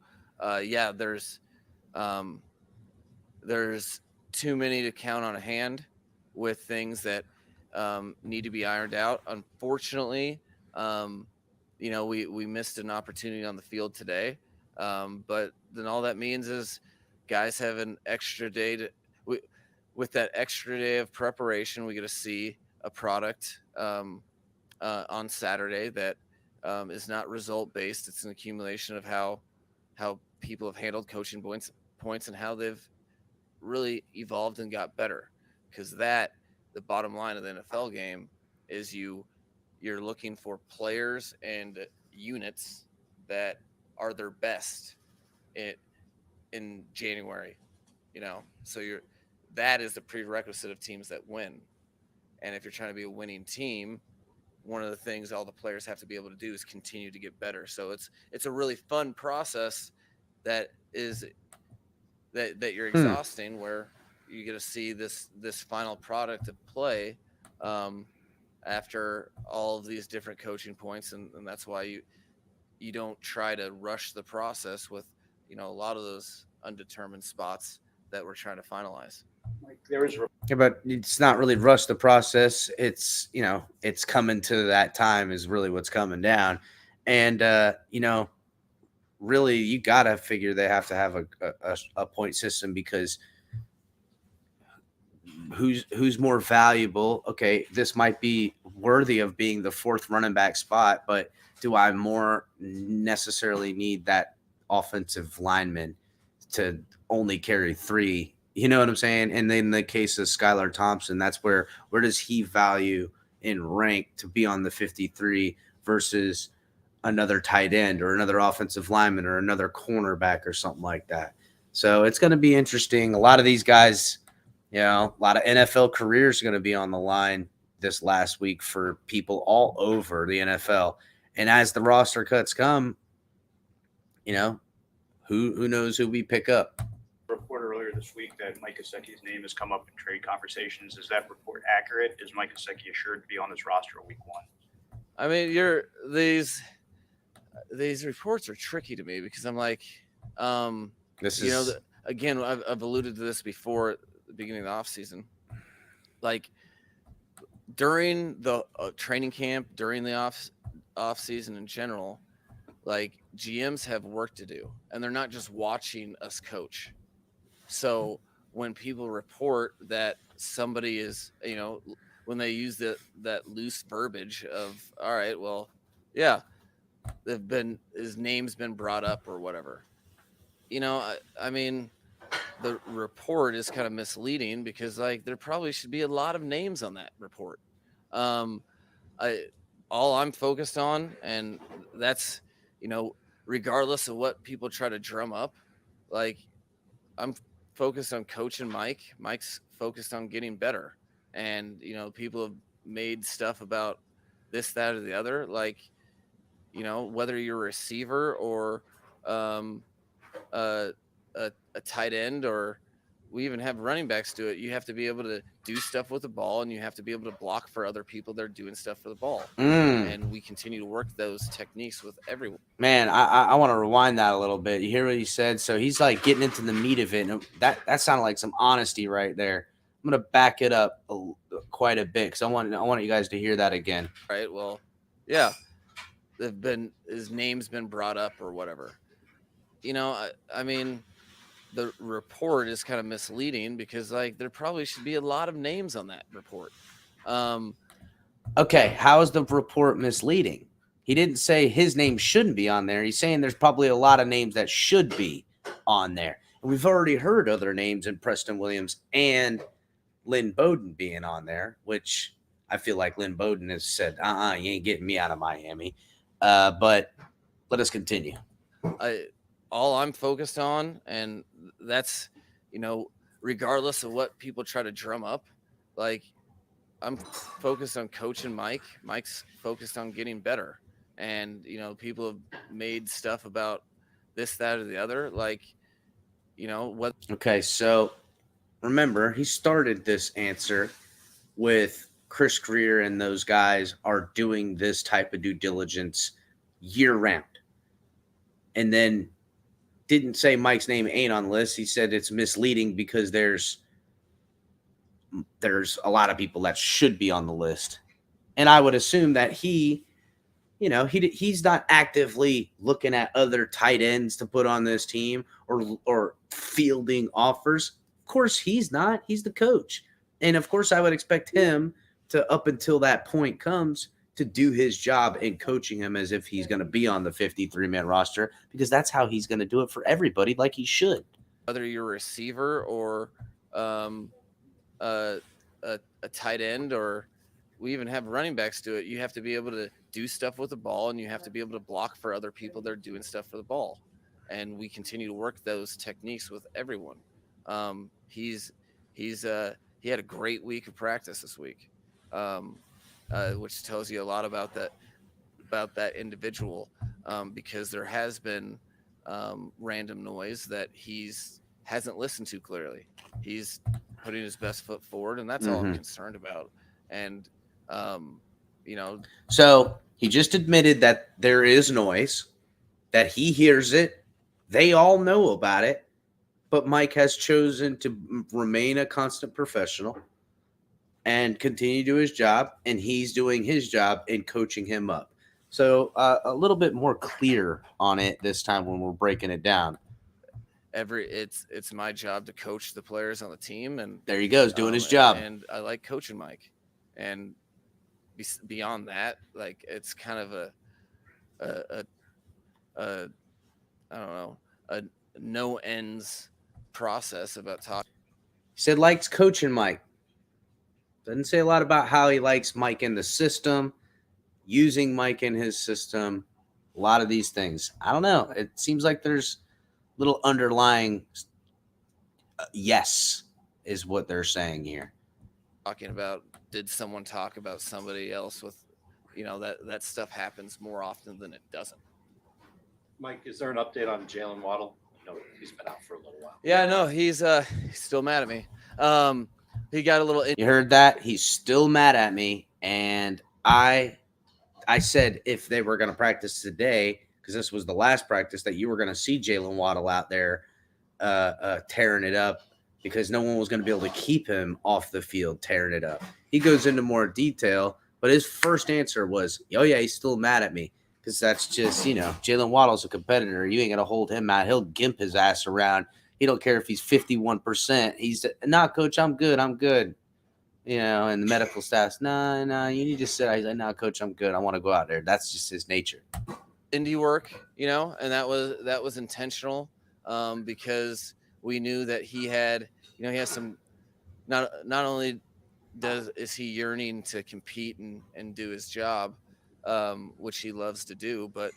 there's too many to count on a hand with things that need to be ironed out. Unfortunately, we missed an opportunity on the field today. But then all that means is guys have an extra day with that extra day of preparation, we get to see a product on Saturday that is not result based. It's an accumulation of how people have handled coaching points and how they've really evolved and got better. Because the bottom line of the NFL game is you're looking for players and units that are their best in January. So that is the prerequisite of teams that win. And if you're trying to be a winning team, one of the things all the players have to be able to do is continue to get better. So it's a really fun process that you're exhausting, where you get to see this final product of play after all of these different coaching points, and that's why you don't try to rush the process with a lot of those undetermined spots that we're trying to finalize. Like there is Yeah, but it's not really rush the process. It's it's coming to that time is really what's coming down, and really you gotta figure they have to have a point system, because who's more valuable? Okay, this might be worthy of being the fourth running back spot, but do I more necessarily need that offensive lineman to only carry 3? You know what I'm saying? And then in the case of Skylar Thompson, that's where does he value in rank to be on the 53 versus another tight end or another offensive lineman or another cornerback or something like that. So it's going to be interesting. A lot of these guys, a lot of NFL careers are going to be on the line this last week for people all over the NFL. And as the roster cuts come, who knows who we pick up. Report earlier this week that Mike Gesicki's name has come up in trade conversations. Is that report accurate? Is Mike Gesicki assured to be on this roster week 1? I mean, these reports are tricky to me because I'm like, again, I've alluded to this before at the beginning of the offseason. Like during the training camp, during the off season in general, like GMs have work to do, and they're not just watching us coach. So when people report that somebody is, when they use that loose verbiage of, all right, well, yeah, his name's been brought up or whatever. I mean, the report is kind of misleading because like there probably should be a lot of names on that report. All I'm focused on, and that's, regardless of what people try to drum up, like I'm focused on coaching Mike. Mike's focused on getting better. And, people have made stuff about this, that, or the other. Like, whether you're a receiver or a tight end, or we even have running backs do it, you have to be able to do stuff with the ball, and you have to be able to block for other people that are doing stuff for the ball. And we continue to work those techniques with everyone. Man, I want to rewind that a little bit. You hear what he said? So he's like getting into the meat of it. And that sounded like some honesty right there. I'm going to back it up quite a bit because I want you guys to hear that again. Right. Well, yeah, his name's been brought up or whatever. I mean, the report is kind of misleading because like there probably should be a lot of names on that report. Okay, how is the report misleading? He didn't say his name shouldn't be on there. He's saying there's probably a lot of names that should be on there. And we've already heard other names in Preston Williams and Lynn Bowden being on there, which I feel like Lynn Bowden has said, you ain't getting me out of Miami. But let us continue. All I'm focused on, and that's, regardless of what people try to drum up, like I'm focused on coaching Mike. Mike's focused on getting better. And, people have made stuff about this, that, or the other. Like, what? Okay, so remember, he started this answer with Chris Greer and those guys are doing this type of due diligence year round. And then didn't say Mike's name ain't on the list. He said it's misleading because there's a lot of people that should be on the list. And I would assume that he's not actively looking at other tight ends to put on this team or fielding offers. Of course he's not. He's the coach. And of course I would expect him to, up until that point comes, to do his job in coaching him as if he's going to be on the 53-man roster, because that's how he's going to do it for everybody, like he should. Whether you're a receiver or a tight end, or we even have running backs do it, you have to be able to do stuff with the ball, and you have to be able to block for other people that are doing stuff for the ball. And we continue to work those techniques with everyone. He had a great week of practice this week. Which tells you a lot about that individual, because there has been random noise that hasn't listened to clearly. He's putting his best foot forward, and that's all I'm concerned about. And so he just admitted that there is noise, that he hears it, they all know about it, but Mike has chosen to remain a constant professional and continue to do his job, and he's doing his job in coaching him up. So a little bit more clear on it this time when we're breaking it down. It's my job to coach the players on the team, and there he goes, doing his job. And I like coaching Mike. And beyond that, like it's kind of a I don't know, a no ends process about talking. He said likes coaching Mike. Doesn't say a lot about how he likes Mike in the system, using Mike in his system. A lot of these things. I don't know. It seems like there's little underlying yes is what they're saying here. Talking about, did someone talk about somebody else with, that stuff happens more often than it doesn't. Mike, is there an update on Jalen Waddle? He's been out for a little while. Yeah, no, he's still mad at me. He got a little. You heard that? He's still mad at me, and I said if they were going to practice today, because this was the last practice, that you were going to see Jalen Waddle out there tearing it up, because no one was going to be able to keep him off the field tearing it up. He goes into more detail, but his first answer was, oh, yeah, he's still mad at me, because that's just, Jalen Waddle's a competitor. You ain't going to hold him out. He'll gimp his ass around. He don't care if he's 51%. He's, nah, coach, I'm good. I'm good. And the medical staff's, nah, you need to sit out. He's like, nah, coach, I'm good. I want to go out there. That's just his nature. Indie work, and that was intentional, because we knew that he had, he has some, not only is he yearning to compete and do his job, which he loves to do, but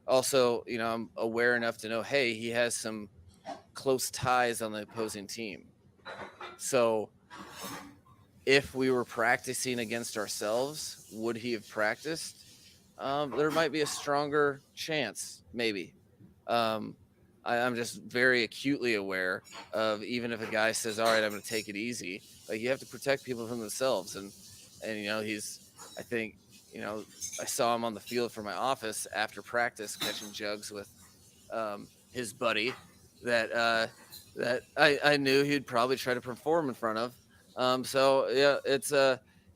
also, I'm aware enough to know, hey, he has some close ties on the opposing team. So if we were practicing against ourselves, would he have practiced? There might be a stronger chance, maybe. I'm just very acutely aware of, even if a guy says, all right, I'm going to take it easy, like, you have to protect people from themselves. And I think, I saw him on the field for my office after practice catching jugs with his buddy that I knew he'd probably try to perform in front of. So yeah, it's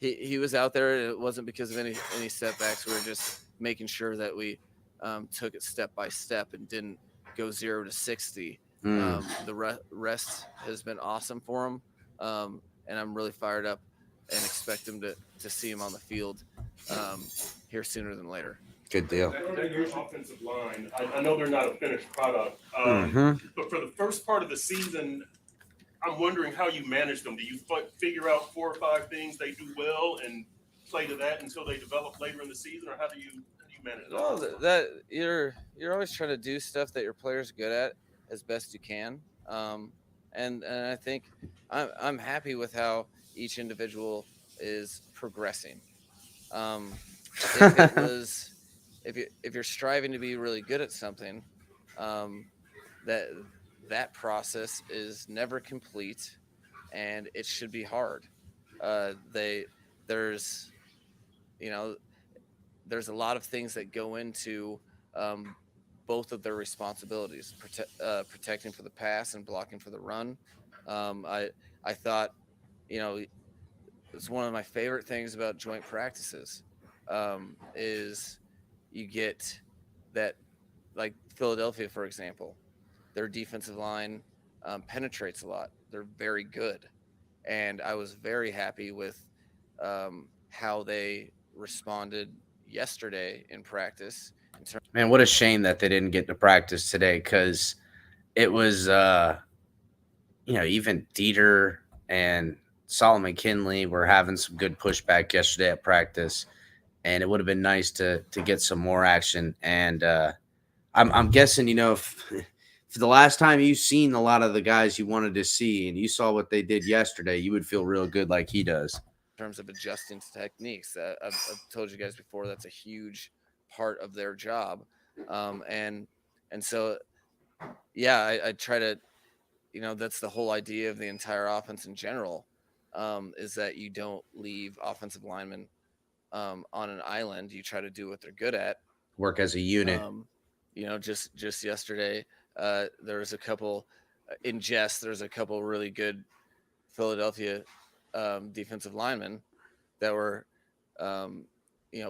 he was out there. It wasn't because of any setbacks. We were just making sure that we took it step by step and didn't go 0 to 60. The rest has been awesome for him, and I'm really fired up and expect him to see him on the field here sooner than later. Good deal. Your offensive line, I know they're not a finished product, but for the first part of the season, I'm wondering how you manage them. Do you figure out 4 or 5 things they do well and play to that until they develop later in the season, or how do you manage Well, that? that you're always trying to do stuff that your players are good at as best you can, and I think I'm happy with how each individual is progressing. If it was, if you're striving to be really good at something, that process is never complete, and it should be hard. There's a lot of things that go into both of their responsibilities, protecting for the pass and blocking for the run. I thought, it's one of my favorite things about joint practices, is you get that, like Philadelphia, for example, their defensive line penetrates a lot. They're very good. And I was very happy with how they responded yesterday in practice. Man, what a shame that they didn't get to practice today, because it was, even Dieter and Solomon Kinley were having some good pushback yesterday at practice, and it would have been nice to get some more action. And I'm guessing, if the last time you've seen a lot of the guys you wanted to see and you saw what they did yesterday, you would feel real good like he does. In terms of adjusting to techniques, I've told you guys before, that's a huge part of their job. And so, yeah, I try to, that's the whole idea of the entire offense in general, is that you don't leave offensive linemen on an island. You try to do what they're good at. Work as a unit. Just yesterday, there was a couple there's a couple really good Philadelphia defensive linemen that were,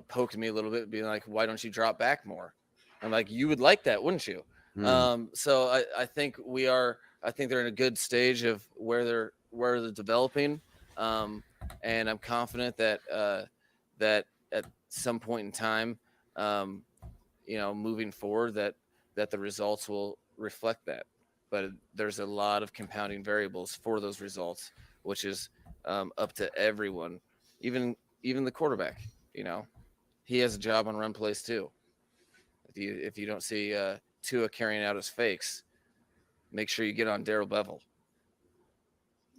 poking me a little bit, being like, why don't you drop back more? I'm like, you would like that, wouldn't you? So I think they're in a good stage of where they're developing. And I'm confident that at some point in time, moving forward, that the results will reflect that. But there's a lot of compounding variables for those results, which is up to everyone even the quarterback, he has a job on run plays too. If you don't see Tua carrying out his fakes, make sure you get on Darrell Bevel.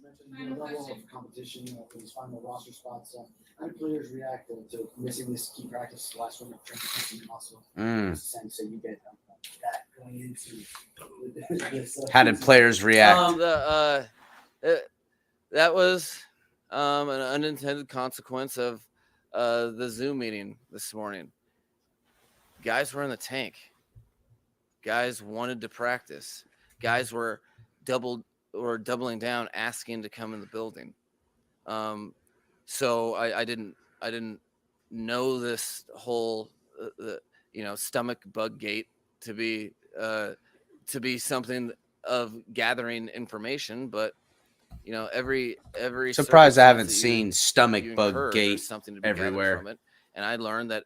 You mentioned the level of competition for these final roster spots. How do players react to missing this key practice last one of training also? Sense that you get that going into this. How did players react? That was an unintended consequence of the Zoom meeting this morning. Guys were in the tank. Guys wanted to practice. Guys were doubling down, asking to come in the building. So I didn't know this whole stomach bug gate to be something of gathering information, but every Surprised I haven't circumstance that seen stomach you bug incur, gate there's something to be gathered everywhere. from it. And I learned that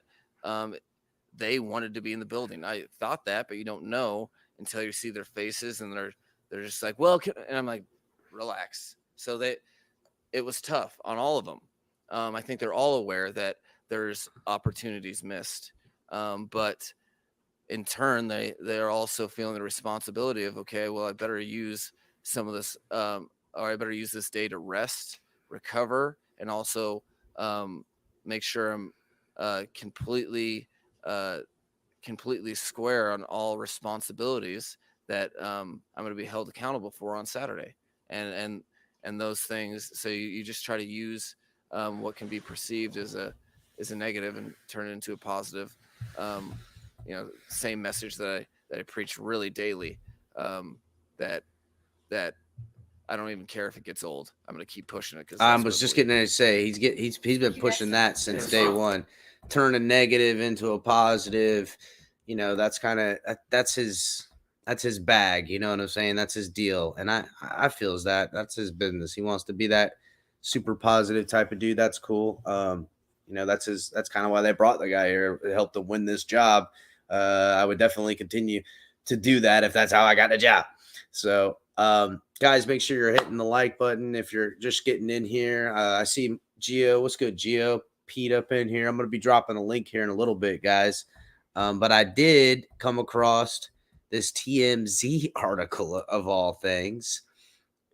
they wanted to be in the building. I thought that, but you don't know until you see their faces, and they're just like, well, and I'm like, relax. So it was tough on all of them. I think they're all aware that there's opportunities missed, but in turn, they're also feeling the responsibility of, okay, well, I better use some of this, or I better use this day to rest, recover, and also make sure I'm completely square on all responsibilities that I'm going to be held accountable for on Saturday, and those things. So you just try to use what can be perceived as a negative and turn it into a positive. Same message that I preach really daily. That I don't even care if it gets old. I'm going to keep pushing it because I was just getting ready to say he's been pushing that since day one. Turn a negative into a positive. That's kind of that's his bag. You know what I'm saying? That's his deal, and I feels that's his business. He wants to be that super positive type of dude. That's cool. That's kind of why they brought the guy here to help them win this job. I would definitely continue to do that if that's how I got the job. So, guys, make sure you're hitting the like button if you're just getting in here. I see Gio. What's good, Gio? Pete up in here. I'm going to be dropping a link here in a little bit, guys. But I did come across this TMZ article of all things,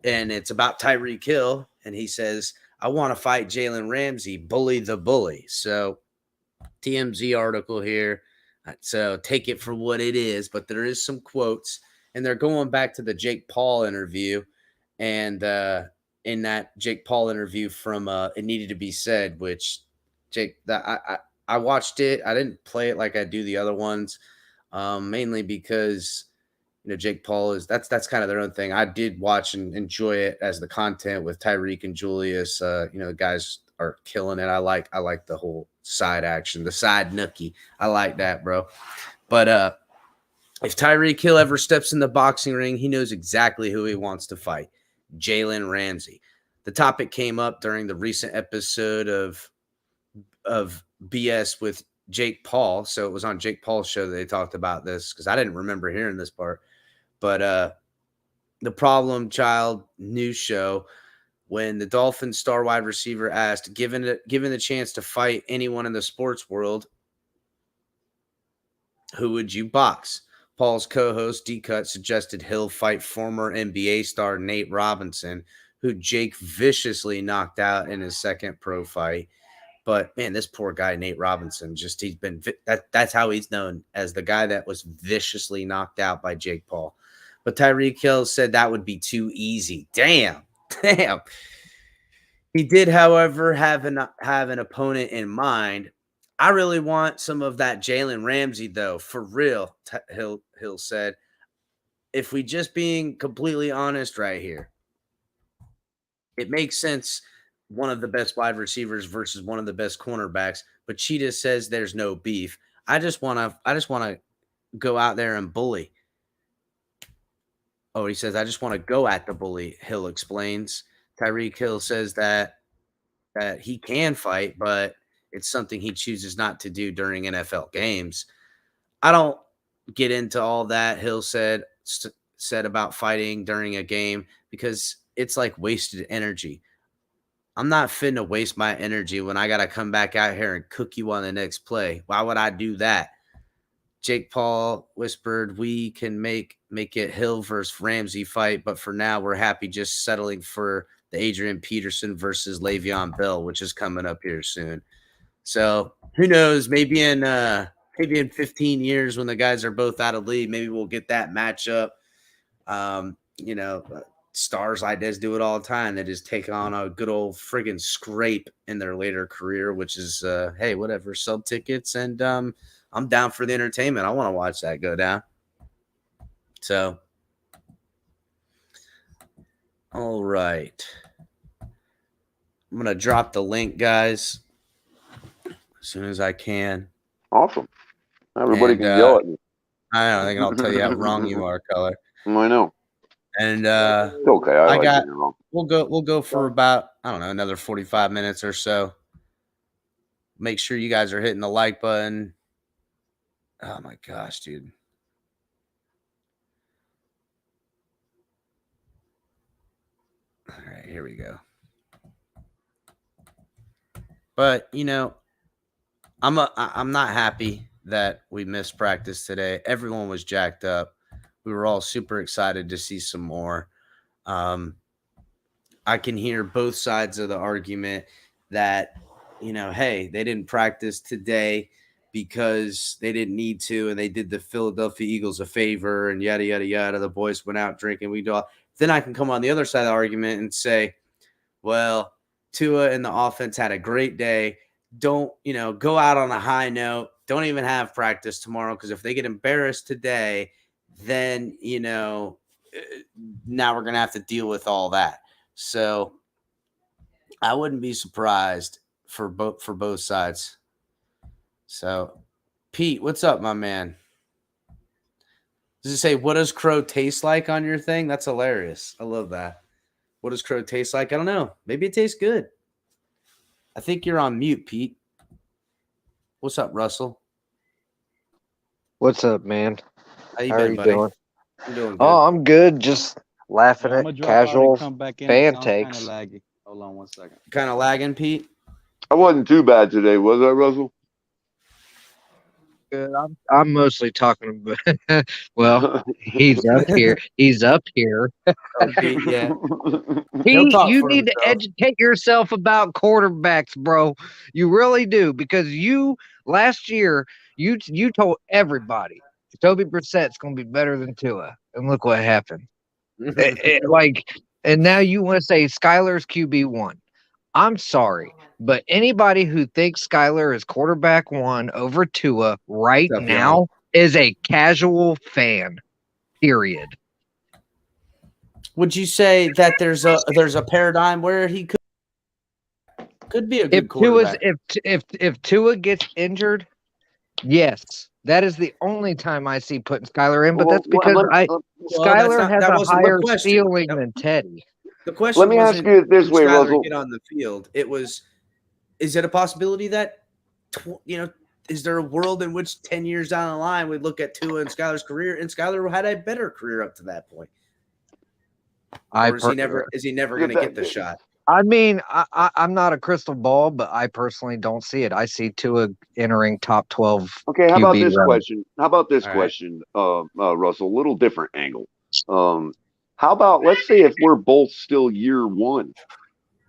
and it's about Tyreek Hill, and he says, I want to fight Jalen Ramsey, bully the bully. So TMZ article here. So take it for what it is, but there is some quotes, and they're going back to the Jake Paul interview. And in that Jake Paul interview from It Needed to Be Said, which I watched it. I didn't play it like I do the other ones, mainly because Jake Paul that's kind of their own thing. I did watch and enjoy it as the content with Tyreek and Julius. The guys are killing it. I like the whole side action, the side nookie. I like that, bro. But if Tyreek Hill ever steps in the boxing ring, he knows exactly who he wants to fight. Jalen Ramsey. The topic came up during the recent episode of BS with Jake Paul. So it was on Jake Paul's show that they talked about this, because I didn't remember hearing this part. But the Problem Child news show, when the Dolphins star wide receiver asked, given the chance to fight anyone in the sports world, who would you box? Paul's co-host D-Cut suggested Hill fight former NBA star Nate Robinson, who Jake viciously knocked out in his second pro fight. But man, this poor guy, Nate Robinson, that's how he's known, as the guy that was viciously knocked out by Jake Paul. But Tyreek Hill said that would be too easy. Damn. He did, however, have an opponent in mind. I really want some of that Jalen Ramsey, though, for real, Hill said. If we just being completely honest right here, it makes sense, one of the best wide receivers versus one of the best cornerbacks, but Cheetah says there's no beef. I just want to go out there and bully. Oh, he says, I just want to go at the bully, Hill explains. Tyreek Hill says that he can fight, but it's something he chooses not to do during NFL games. I don't get into all that, Hill said about fighting during a game, because it's like wasted energy. I'm not finna waste my energy when I gotta come back out here and cook you on the next play. Why would I do that? Jake Paul whispered we can make it Hill versus Ramsey fight, but for now we're happy just settling for the Adrian Peterson versus Le'Veon Bell, which is coming up here soon. So who knows? Maybe in 15 years when the guys are both out of league, maybe we'll get that matchup. Stars like this do it all the time. They just take on a good old friggin' scrape in their later career, which is hey, whatever, sell tickets, and I'm down for the entertainment. I want to watch that go down. So, all right. I'm going to drop the link, guys, as soon as I can. Awesome. Everybody can yell at me. I don't think I'll tell you how wrong you are, Color. I know. And It's okay. We'll go for about, I don't know, another 45 minutes or so. Make sure you guys are hitting the like button. Oh my gosh, dude. All right, here we go. But, I'm not happy that we missed practice today. Everyone was jacked up. We were all super excited to see some more. I can hear both sides of the argument that, hey, they didn't practice today because they didn't need to, and they did the Philadelphia Eagles a favor, and yada, yada, yada. The boys went out drinking. Then I can come on the other side of the argument and say, well, Tua and the offense had a great day. Don't, go out on a high note. Don't even have practice tomorrow, because if they get embarrassed today, then, now we're going to have to deal with all that. So I wouldn't be surprised for both sides. So, Pete, what's up, my man? Does it say, what does crow taste like on your thing? That's hilarious. I love that. What does crow taste like? I don't know. Maybe it tastes good. I think you're on mute, Pete. What's up, Russell? What's up, man? How you How been, are you buddy? doing? I'm doing good. Oh, I'm good. Just laughing I'm gonna at drop out casual and come back in. fan It sounds takes. kind of laggy. Hold on 1 second. Kind of lagging, Pete? I wasn't too bad today, was I, Russell? Good. I'm mostly talking about. Well, he's up here. He's up here. Pete, yeah. He'll Pete, talk you for need to himself. educate yourself about quarterbacks, bro. You really do, because last year you told everybody Jacoby Brissett's going to be better than Tua, and look what happened. And now you want to say Skyler's QB1. I'm sorry, but anybody who thinks Skyler is quarterback 1 over Tua right What's up, now y'all? is a casual fan. Period. Would you say that there's a paradigm where he could be a good quarterback? If Tua gets injured, yes, that is the only time I see putting Skyler in. But that's because Skyler has a higher ceiling than Teddy. The question Let me ask you it this way, Skyler Russell. get on the field. It was, is it a possibility that, is there a world in which 10 years down the line we look at Tua and Skyler's career, and Skyler had a better career up to that point? Or is he never going to get the shot? I mean, I'm not a crystal ball, but I personally don't see it. I see Tua entering top 12. Okay, how about this round. question? Russell? A little different angle. How about, let's say if we're both still year one,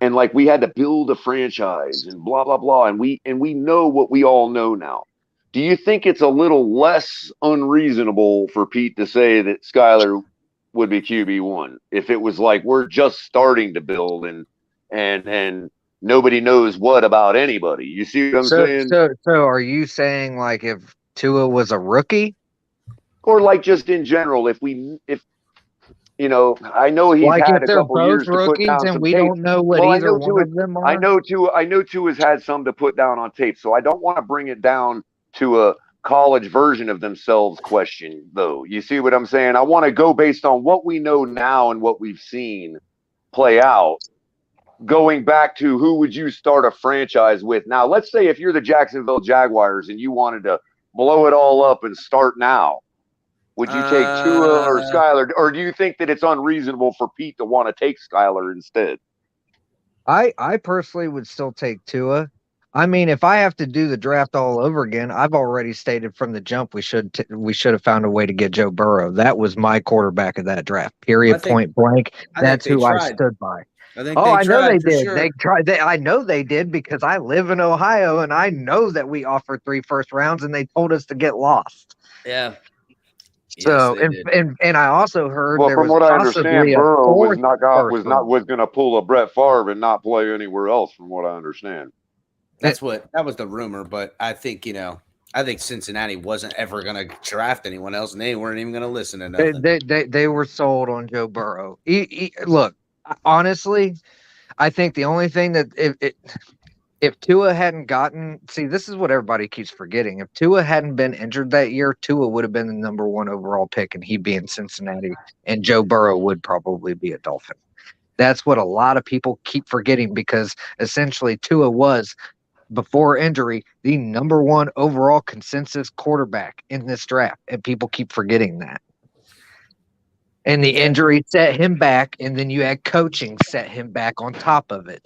and like we had to build a franchise and blah blah blah, and we know what we all know now. Do you think it's a little less unreasonable for Pete to say that Skyler would be QB1 if it was like we're just starting to build and nobody knows what about anybody? You see what I'm saying? So are you saying like if Tua was a rookie, or like just in general, if I know he's like had if a they're couple both years to put rookies down and some we tape. don't know what either one of them are? I know Tua's had some to put down on tape, so I don't want to bring it down to a college version of themselves question, though. You see what I'm saying? I want to go based on what we know now and what we've seen play out. Going back to who would you start a franchise with? Now, let's say if you're the Jacksonville Jaguars and you wanted to blow it all up and start now, would you take Tua or Skyler, or do you think that it's unreasonable for Pete to want to take Skyler instead? I personally would still take Tua. I mean, if I have to do the draft all over again, I've already stated from the jump we should have found a way to get Joe Burrow. That was my quarterback of that draft. Period. Point blank. That's they who I tried. stood by. I think Oh, they I know tried they for did. sure. They tried. I know they did because I live in Ohio and I know that we offered 3 first rounds and they told us to get lost. Yeah. So, Yes, they did. and I also heard Well, there from was what I possibly understand, a Burrow was 4th not first round. going to pull a Brett Favre and not play anywhere else. From what I understand, That was the rumor, but I think I think Cincinnati wasn't ever going to draft anyone else, and they weren't even going to listen to nothing. They were sold on Joe Burrow. Look, honestly, I think the only thing that if Tua hadn't this is what everybody keeps forgetting. If Tua hadn't been injured that year, Tua would have been the number 1 overall pick, and he'd be in Cincinnati, and Joe Burrow would probably be a Dolphin. That's what a lot of people keep forgetting because essentially Tua was, before injury, the number 1 overall consensus quarterback in this draft, and people keep forgetting that. And the injury set him back, and then you had coaching set him back on top of it.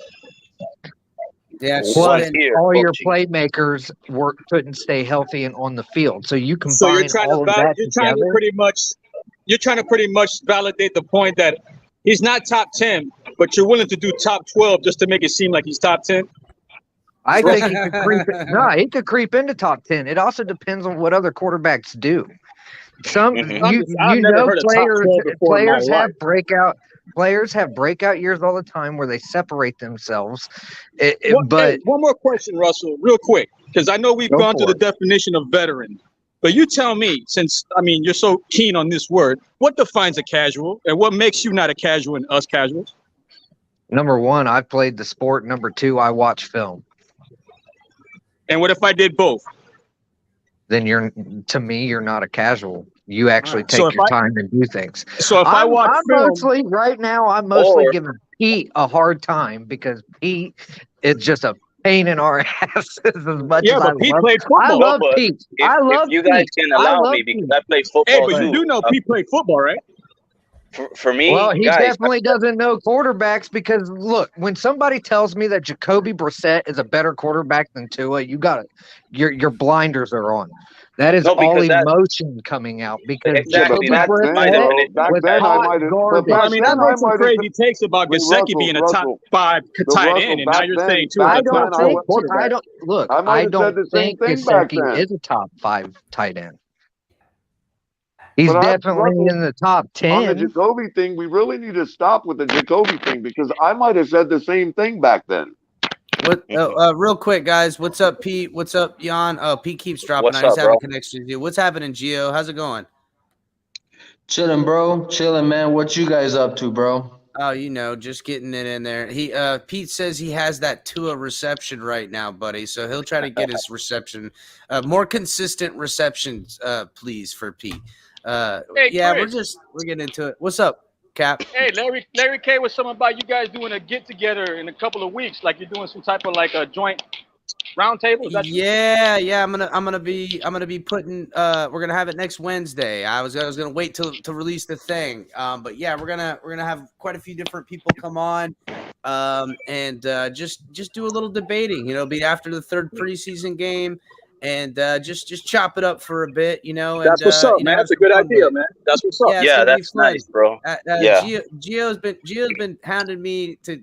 Yeah, Plus, all your playmakers couldn't stay healthy and on the field. So you combine all of that together. You're trying to pretty much validate the point that he's not top 10, but you're willing to do top 12 just to make it seem like he's top 10. I think he could creep. No, he could creep into top 10. It also depends on what other quarterbacks do. Some I've never heard of top 12 before in my life. Players have breakout years all the time where they separate themselves. But one more question, Russell, real quick, because I know we've gone to the definition of veteran. But you tell me, since you're so keen on this word, what defines a casual, and what makes you not a casual and us casuals? Number 1, I've played the sport. Number 2, I watch film. And what if I did both? Then to me, you're not a casual. You actually take your time and do things. So if I watch film, I'm mostly giving Pete a hard time because Pete is just a pain in our asses as much as but Pete played football. I love Pete. If you guys can allow me, because I play football Hey, but too. you do know Pete played football, right? For me, well, he guys, definitely doesn't know quarterbacks because look, when somebody tells me that Jacoby Brissett is a better quarterback than Tua, your blinders are on. That is all emotion coming out because exactly. back then I made some crazy takes about Gesicki being a top 5 tight end, and now you're saying Tua is a top 12 quarterback. I don't think Gesicki is a top 5 tight end. He's definitely in the top 10. On the Jacoby thing, we really need to stop with the Jacoby thing because I might have said the same thing back then. Real quick, guys. What's up, Pete? What's up, Jan? Pete keeps dropping out. He's having connections with you. What's happening, Gio? How's it going? Chilling, bro. Chilling, man. What you guys up to, bro? Oh, just getting it in there. Pete says he has that Tua reception right now, buddy. So he'll try to get his reception, more consistent receptions, please, for Pete. Hey, yeah, Chris. we're getting into it. What's up, Cap? Hey, Larry K was something about you guys doing a get together in a couple of weeks, like you're doing some type of like a joint round table. Yeah. I'm gonna be putting. We're gonna have it next Wednesday. I was gonna wait to release the thing. But yeah, we're gonna have quite a few different people come on. And just do a little debating. Be after the 3rd preseason game. And just chop it up for a bit, That's what's up, man. That's a good idea, man. That's what's up. Yeah, that's nice, bro. Gio's been hounding me to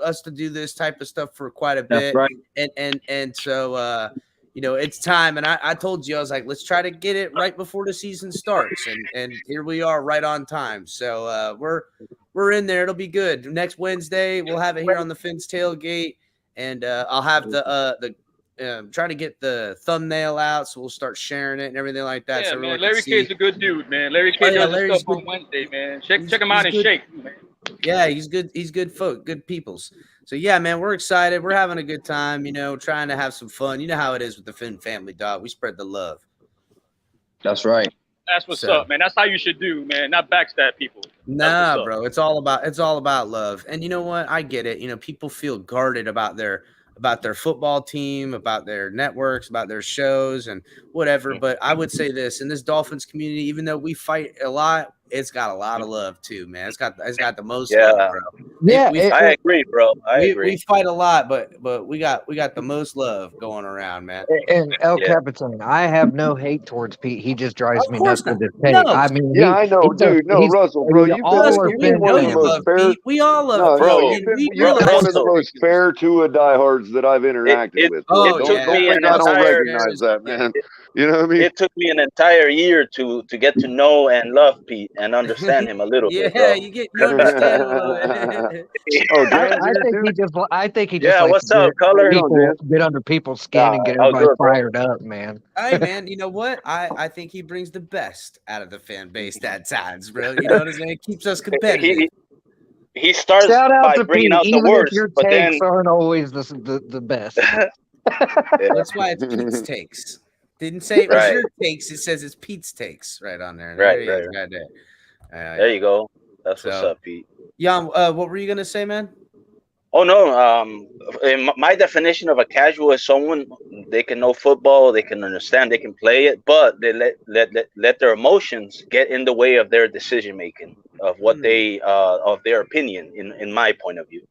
us to do this type of stuff for quite a bit, right. and so it's time. And I told Gio, I was like, let's try to get it right before the season starts, and here we are, right on time. So we're in there. It'll be good. Next Wednesday we'll have it here on the Fins Tailgate, and I'll have the trying to get the thumbnail out, so we'll start sharing it and everything like that. Yeah, so man. Larry K's a good dude, man. Larry K does his stuff on Wednesday, man. Check him out and shake. Man. Yeah, he's good. He's good folk, good peoples. So yeah, man, we're excited. We're having a good time. Trying to have some fun. You know how it is with the Fin family, dog. We spread the love. That's right. That's what's up, man. That's how you should do, man. Not backstab people. Nah, bro. It's all about love. And you know what? I get it. People feel guarded about their football team, about their networks, about their shows and whatever. But I would say this, in this Dolphins community, even though we fight a lot, it's got a lot of love too, man. It's got the most love, bro. Yeah, I agree, bro. I we agree. fight a lot, but we got the most love going around, man. And El Yeah. Capitan, I have no hate towards Pete. He just drives Of me course nuts with not. his take. No. I mean, Yeah, I know, dude. No, Russell, bro, you've been all are you've been one know of the you most love fair. Pete. We all love No, Pete. no, Bro, you've been We you've been realize one of the Russell, most fair Tua diehards that I've interacted with, bro. Oh, it took yeah. Don't me think an I don't entire recognize that, man. You know what I mean? it took me an entire year to get to know and love Pete and understand him a little bit, Yeah, bro. you understand a little bit. Oh, Jan's here too. I think he just Yeah, likes what's to up, How you color? doing, get under people's skin and get How everybody good, bro? fired up, man. Hey man, you know what? I think he brings the best out of the fan base at times, bro. You know what I'm saying? It keeps us competitive. He starts Shout out by to bringing Pete, out the even if worst, your but then takes aren't always the best. That's why it's Pete's takes. Didn't say it was Right. your takes. It says it's Pete's takes right on there. Right, There he is, right. right there. There you go. That's what's So- up, Pete. Jan, what were you gonna say, man? Oh no, in my definition of a casual is someone they can know football, they can understand, they can play it, but they let their emotions get in the way of their decision making, of what they of their opinion. In my point of view,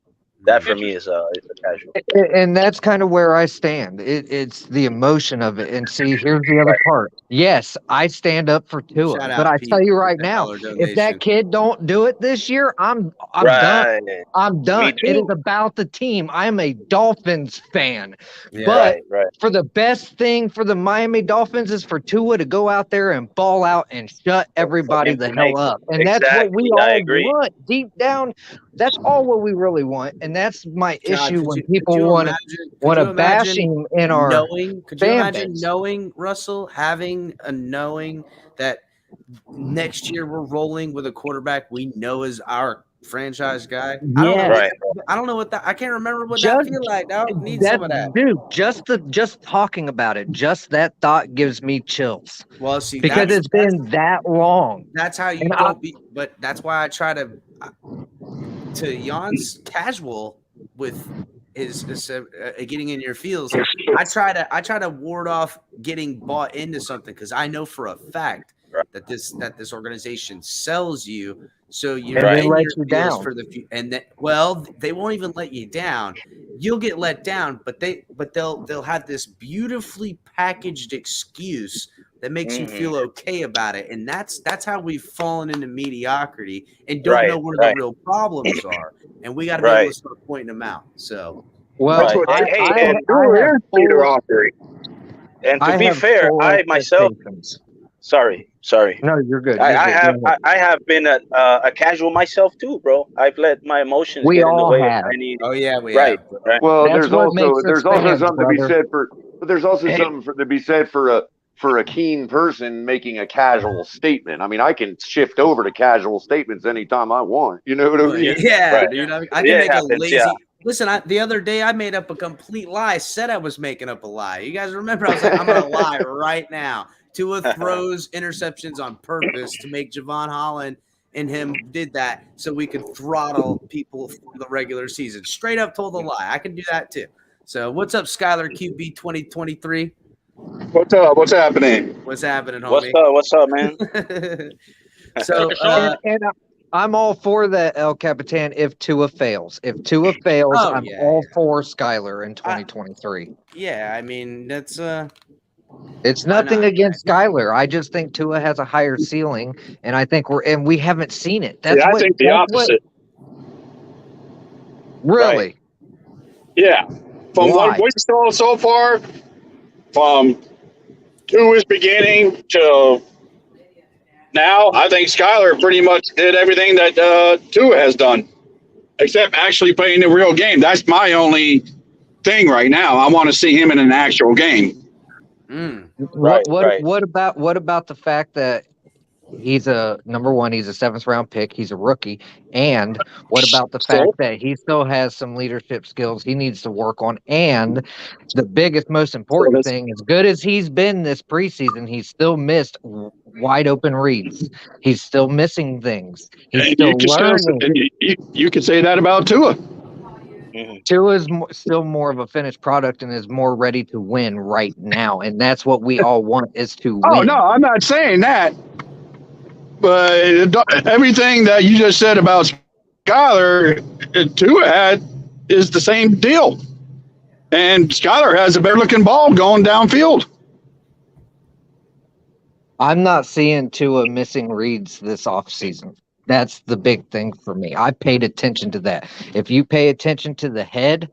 that for me is a casual. And that's kind of where I stand. It's the emotion of it. And see, here's the other part. Yes, I stand up for Tua, Shout but out I Pete tell you with right the now, dollar if donation. that kid don't do it this year, I'm done. Right. I'm done. Me It is too. about the team. I'm a Dolphins fan. Yeah. But Right. for the best thing for the Miami Dolphins is for Tua to go out there and ball out and shut everybody the hell up. And that's what we Exactly, I all agree. want deep down. That's all what we really want. And that's my God, issue could when you- people could you want to imagine bash him in our could you fan imagine base. knowing, Russell, having a knowing that next year we're rolling with a quarterback we know is our franchise guy? I don't know. Yeah. I don't know what that. I can't remember what Just- that feel like. I need some of that. Dude, just talking about it, just that thought gives me chills. Well, see, Because it's been that long. That's how you And don't be. But that's why I try to Jan's casual with his getting in your feels. I try to ward off getting bought into something because I know for a fact that this organization sells you, so you're And they in let your you feels down. for the and that well they won't even let you down. You'll get let down, but they'll have this beautifully packaged excuse that makes you feel okay about it, and that's how we've fallen into mediocrity and don't know where the real problems are, and we got to be able to start pointing them out. So, well, Right. I And to be have fair, full I myself. expectations. Sorry. No, you're good. I You're good. Go ahead. I have been a casual myself too, bro. I've let my emotions We get in the all way have. of any. oh yeah, we Right. have. Right. Well, That's there's what also makes us there's also fans, something to be brother. said for, but there's also something to be said for a keen person making a casual statement. I mean, I can shift over to casual statements anytime I want. You know what I mean? Yeah, Right. dude. I Yeah, can it make happens, a lazy. yeah. Listen, the other day I made up a complete lie. Said I was making up a lie. You guys remember? I was like, I'm gonna lie right now. Tua throws interceptions on purpose to make Javon Holland and him did that so we could throttle people for the regular season. Straight up told a lie. I can do that too. So what's up, Skylar QB 2023? What's up? What's happening? What's happening, homie? What's up, man? So And I'm all for that, El Capitan, if Tua fails. If Tua fails, Oh, I'm yeah, all for Skyler in 2023. yeah, I mean that's It's nothing against Skyler. I just think Tua has a higher ceiling, and I think we haven't seen it. That's I think the opposite. Really? Yeah. From Why? what we saw so far, from Tua's beginning to now, I think Skyler pretty much did everything that Tua has done, except actually playing the real game. That's my only thing right now. I want to see him in an actual game. What about the fact that he's number one, he's a 7th round pick, he's a rookie, and what about the fact that he still has some leadership skills he needs to work on, and the biggest, most important thing, as good as he's been this preseason, he's still missed wide open reads. He's still missing things. He's still learning. You could say that about Tua. Tua is still more of a finished product and is more ready to win right now, and that's what we all want is to win. Oh no, I'm not saying that. But everything that you just said about Skyler, Tua is the same deal. And Skyler has a better looking ball going downfield. I'm not seeing Tua missing reads this offseason. That's the big thing for me. I paid attention to that. If you pay attention to the head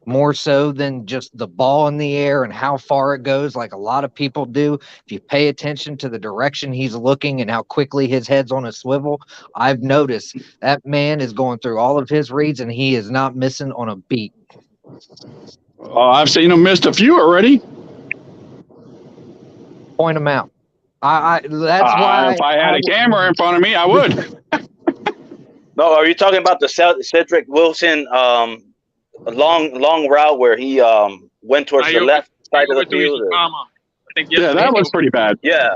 more so than just the ball in the air and how far it goes, like a lot of people do, if you pay attention to the direction he's looking and how quickly his head's on a swivel, I've noticed that man is going through all of his reads and he is not missing on a beat. I've seen him missed a few already. Point him out. That's why. If I had a camera in front of me, I would. No, are you talking about the Cedric Wilson long route where he went towards the left side of the field? Yeah, that was pretty bad. Yeah.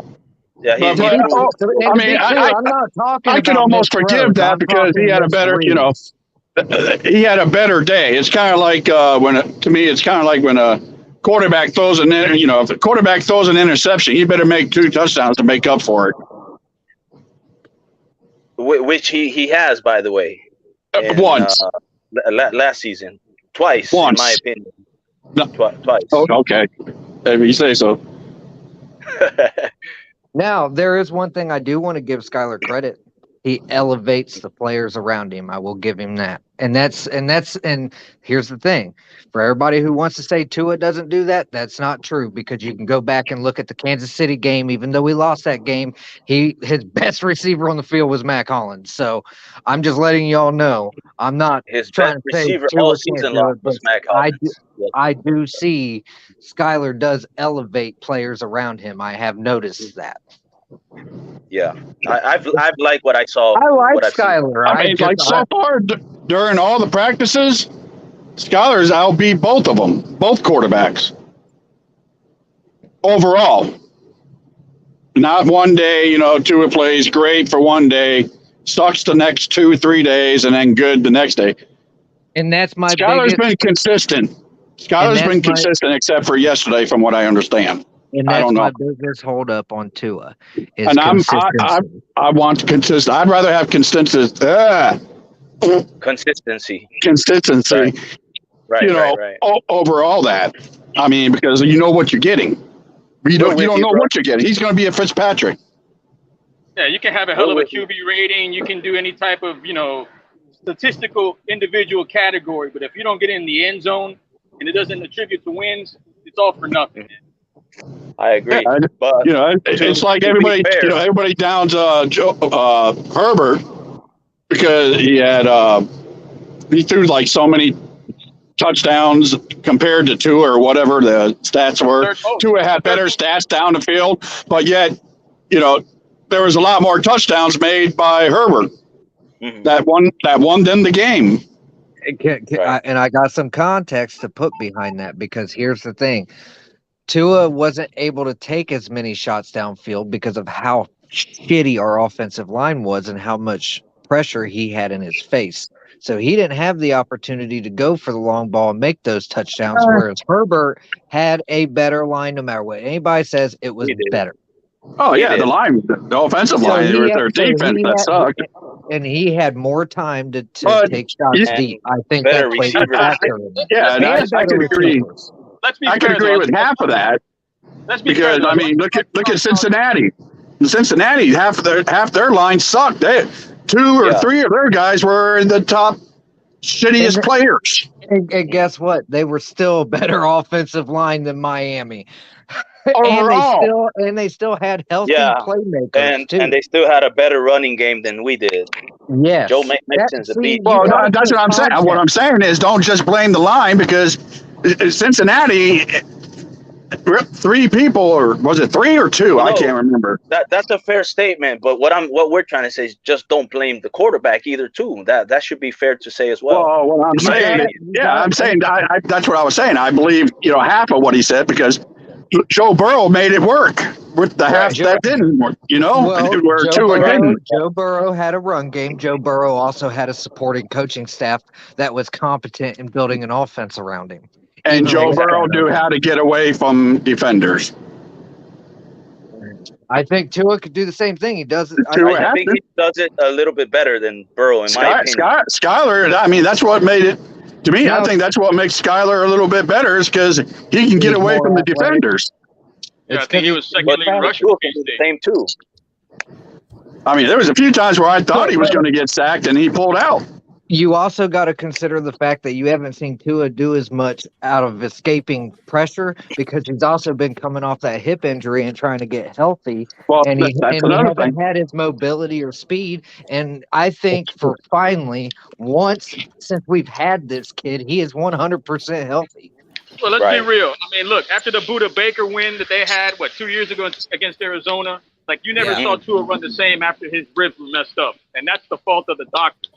Yeah, I'm not talking. I can almost forgive that because he had a better, he had a better day. It's kind of like to me, it's kind of like when a quarterback throws if the quarterback throws an interception, he better make 2 touchdowns to make up for it. Which he has, by the way. Once. Last season. Twice, Once. in my opinion. No. Twice. Oh, okay. If you say so. Now, there is one thing I do want to give Skyler credit. He elevates the players around him. I will give him that. And here's the thing. For everybody who wants to say Tua doesn't do that, that's not true because you can go back and look at the Kansas City game. Even though we lost that game, his best receiver on the field was Mac Hollins. So I'm just letting y'all know. I'm not his trying best to say receiver Tua all can't season do long it, was but Mac Hollins. I do see Skyler does elevate players around him. I have noticed that. Yeah, I've liked what I saw. I like what I've seen. Skyler. I mean, so far during all the practices, Skyler's outbeat both of them, both quarterbacks. Overall, not one day, Tua plays great for one day, sucks the next 2-3 days, and then good the next day. And that's my Skyler's been consistent. Skyler's been consistent except for yesterday, from what I understand. And I that's don't know. my biggest hold up on Tua. Is And consistency. I want consistent. I'd rather have consistency. Consistency. Consistency. Right. Over all that. I mean, because you know what you're getting. You don't know what you're getting. He's going to be a Fitzpatrick. Yeah, you can have a hell of a QB rating. You can do any type of, statistical individual category. But if you don't get in the end zone and it doesn't attribute to wins, it's all for nothing. I agree. Yeah, but it's like everybody, everybody downs Herbert because he threw like so many touchdowns compared to Tua or whatever the stats were. Tua had better stats down the field, but yet, there was a lot more touchdowns made by Herbert. Mm-hmm. That won them the game. And I got some context to put behind that because here's the thing. Tua wasn't able to take as many shots downfield because of how shitty our offensive line was and how much pressure he had in his face. So he didn't have the opportunity to go for the long ball and make those touchdowns, whereas Herbert had a better line no matter what anybody says, it was better. Oh, yeah, the offensive line, their defense, that sucked. And he had more time to take shots deep. I think that played a factor. Yeah, I could agree. I could agree with half of that because I mean, look at Cincinnati. Cincinnati, half their line sucked. 2 or 3 of their guys were in the top shittiest players. And guess what? They were still a better offensive line than Miami. Overall. And they still had healthy playmakers and they still had a better running game than we did. Yes. Joe Mixon's a beat. Well, that's what I'm saying. What I'm saying is don't just blame the line because Cincinnati, 3 people, or was it 3 or 2? I can't remember. That's a fair statement, but what we're trying to say is just don't blame the quarterback either too. That should be fair to say as well. Well, what I'm saying, that's what I was saying. I believe half of what he said because Joe Burrow made it work with the half that didn't work. Where Tua didn't. Joe Burrow had a run game. Joe Burrow also had a supporting coaching staff that was competent in building an offense around him. And Joe Burrow knew how to get away from defenders. I think Tua could do the same thing. He does it. I think he does it a little bit better than Burrow, in my opinion. Skyler, I mean, that's what made it. To me, I think that's what makes Skyler a little bit better is because he can get away from the defenders. Yeah, I think he was second lead rusher. Same too. I mean, there was a few times where I thought he was going to get sacked, and he pulled out. You also got to consider the fact that you haven't seen Tua do as much out of escaping pressure because he's also been coming off that hip injury and trying to get healthy. Well, and he hasn't had his mobility or speed. And I think for finally, since we've had this kid, he is 100% healthy. Well, let's be real. I mean, look, after the Buda Baker win that they had, 2 years ago against Arizona, like you never saw Tua run the same after his ribs were messed up. And that's the fault of the doctors.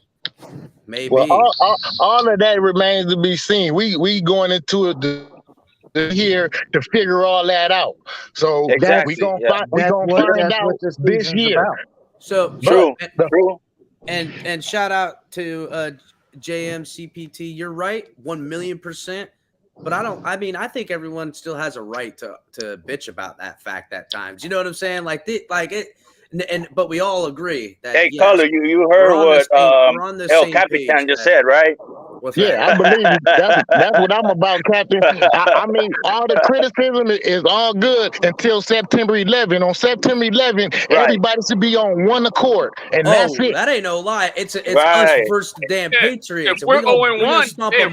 Maybe. Well, all of that remains to be seen. We going into it here to figure all that out. So we gonna find out this year. So true. And shout out to JMCPT. You're right, 1,000,000%. But I think everyone still has a right to bitch about that fact at times. You know what I'm saying? But we all agree that. Hey, Color, you heard what El Capitan just said, right? I believe it. That's what I'm about, Captain. I mean, all the criticism is all good until September 11. On September 11, everybody should be on one accord, and that's it. That ain't no lie. It's us versus the damn Patriots. If we're 0-1, don't get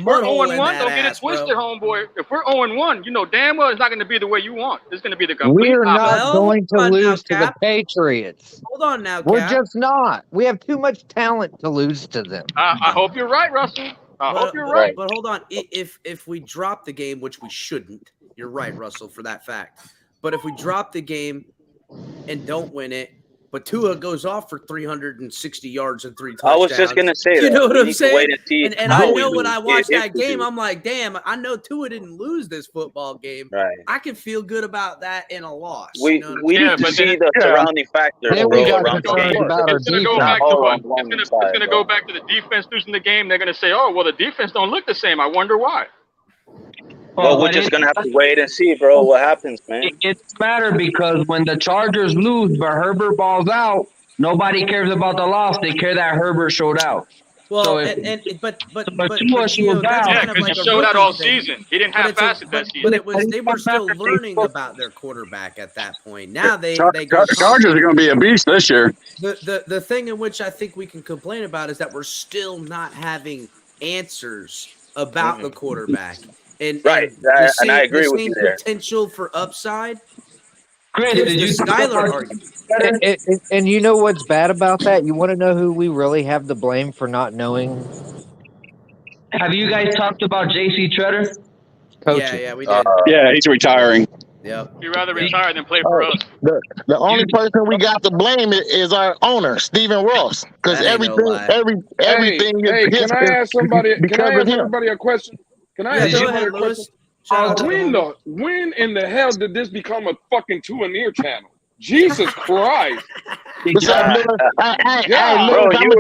it twisted, homeboy. If we're 0-1, you know damn well it's not going to be the way you want. It's going to be the complete. We're not going to lose to the Patriots. Hold on now, Cap. We're just not. We have too much talent to lose to them. I hope you're right, Russell. I hope you're right. But hold on. If we drop the game, which we shouldn't, you're right, Russell, for that fact. But if we drop the game and don't win it, but Tua goes off for 360 yards and 3 touchdowns. I was just going to say that. You know what I'm saying? Wait and see and I know when I watched that game, I'm like, damn, I know Tua didn't lose this football game. Right. I can feel good about that in a loss. We you know need to see the surrounding factors. It's going to go back to the defense losing the game. They're going to say, oh, well, the defense don't look the same. I wonder why. Well, we're just going to have to wait and see, bro, what happens, man. It matters because when the Chargers lose but Herbert balls out, nobody cares about the loss. They care that Herbert showed out. Well, so but Tua showed out. Yeah, because he showed out all season. He didn't half-ass it that season. But they were still learning about their quarterback at that point. Now they Chargers are going to be a beast this year. The thing in which I think we can complain about is that we're still not having answers about the quarterback. And I agree with you there. Potential for upside. Chris, did you Skyler argument? And you know what's bad about that? You want to know who we really have to blame for not knowing? Have you guys talked about JC Treader? Coaching. Yeah, we did. Yeah, he's retiring. Yep. He'd rather retire than play for us. The only person we got to blame is our owner, Stephen Ross, because everything Hey, can I ask everybody a question? Can I ask everybody a question? When in the hell did this become a fucking 2-and-near channel? Jesus Christ. Bro, you were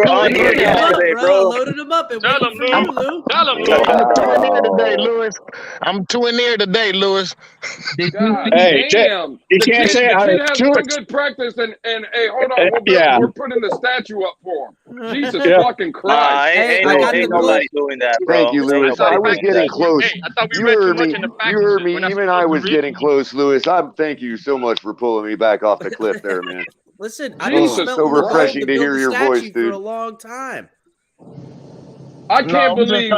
on here yesterday, bro. Loaded him up. Tell him, Lou. Tell him, Lou. I'm 2-and-near today, Lewis. I'm 2-and-near today, Lewis. Hey, damn. You can't say the kid has one good practice, and hey, hold on. We're putting the statue up for him. Jesus fucking Christ. Ain't nobody doing that, bro. Thank you, Lewis. I was getting close. You heard me. You heard me. Even I was getting close, Lewis. Thank you so much for pulling me back off the cliff there, man. Listen, I've been so refreshing to hear your voice, dude. For a long time. I can't believe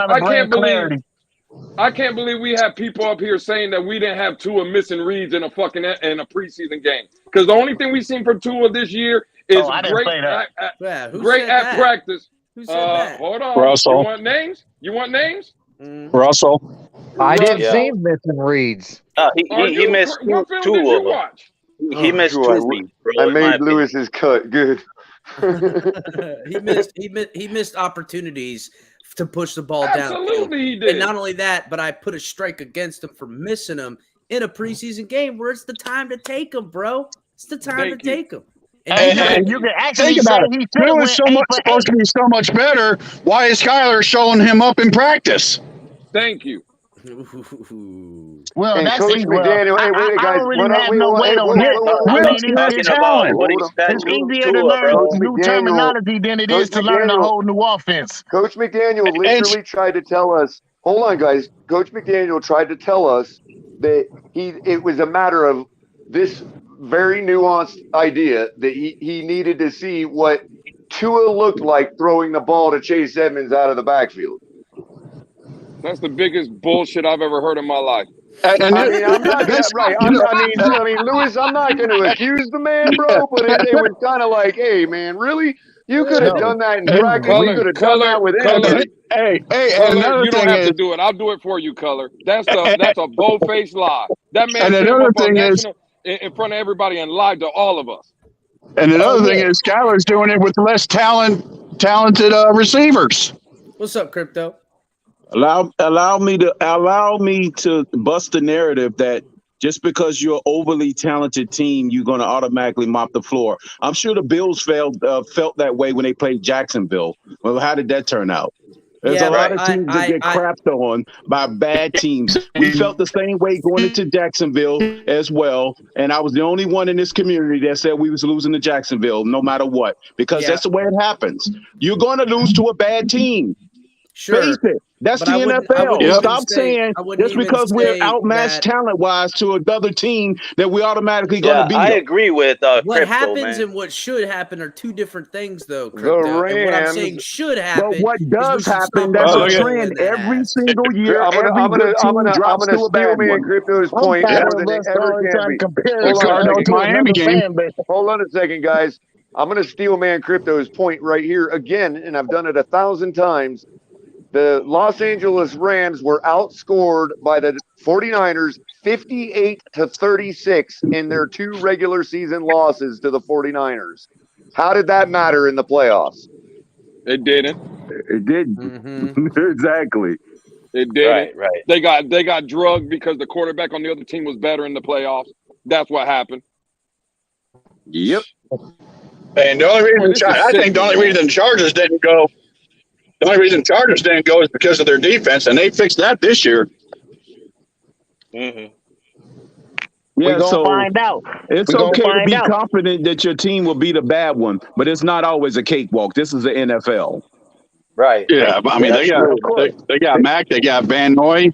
we have people up here saying that we didn't have Tua missing reads in a preseason game. Because the only thing we've seen from Tua this year is great at practice. Who said that? Hold on. Russell. You want names? Russell. I didn't see him missing reads. He missed two of them. He missed 2 reads, bro. I made Lewis's cut. Good. he missed opportunities to push the ball down. Absolutely, he did. And not only that, but I put a strike against him for missing him in a preseason game where it's the time to take him, bro. It's the time to take him. And you can actually think about it. Tua is supposed to be so much better. Why is Skyler showing him up in practice? Thank you. Well, And that's Coach easy. Well, McDaniel, hey, wait, I guys, don't really what up? have Wait, no wait, weight hey, on whoa, that. whoa, whoa, I whoa, I'm mean, whoa, talking it's about talent. what hold on. expects It's easier to Tua, learn Coach bro. new McDaniel, terminology than it is Coach to learn a McDaniel, whole new offense. Coach McDaniel And literally tried to tell us, hold on, guys. Coach McDaniel tried to tell us that it was a matter of this very nuanced idea that he needed to see what Tua looked like throwing the ball to Chase Edmonds out of the backfield. That's the biggest bullshit I've ever heard in my life. and I mean, I'm not gonna this, right. I mean, Lewis, I'm not gonna accuse the man, bro. But it was kind of like, hey, man, really? You could have No. done that in and, practice. You could have done that with Color. anybody. hey, and Color, another you don't thing have is, to do it. I'll do it for you, Color. That's a bold-faced lie. That man and came another up on thing is, national in front of everybody and lied to all of us. and Oh another thing yeah. is, Skyler's doing it with less talented receivers. What's up, Crypto? Allow me to bust the narrative that just because you're an overly talented team, you're going to automatically mop the floor. I'm sure the Bills felt that way when they played Jacksonville. Well, how did that turn out? There's a lot of teams that get crapped on by bad teams. We felt the same way going into Jacksonville as well. And I was the only one in this community that said we was losing to Jacksonville no matter what, because that's the way it happens. You're going to lose to a bad team. Sure. Face it. That's But the I wouldn't NFL. even Stop saying just because we're outmatched talent-wise to another team that we automatically going to beat I them. agree with what Crypto, happens man. and what should happen are two different things, though, The Crypto. And what I'm Rams. saying should happen. But what is does we should happen, stomp that's our a toe trend in that every ass. single year. I'm Every good team drops to a steal bad man one. Crypto's I'm point tired more of than it us ever always can trying be. to compare Hold each on a other second. to another fan base. Hold on a second, guys. I'm gonna steal man Crypto's point right here again, and I've done it 1,000 times. The Los Angeles Rams were outscored by the 49ers 58-36 in their 2 regular season losses to the 49ers. How did that matter in the playoffs? It didn't. It didn't. Exactly. It didn't. Right. They got drugged because the quarterback on the other team was better in the playoffs. That's what happened. Yep. And the only reason I think the only reason Chargers didn't go is because of their defense, and they fixed that this year. Mm-hmm. We Yeah, gonna so find out. it's We gonna okay to find be out. confident that your team will beat a bad one, but it's not always a cakewalk. This is the NFL. Right. Yeah, I mean they got Mac, they got Van Noy,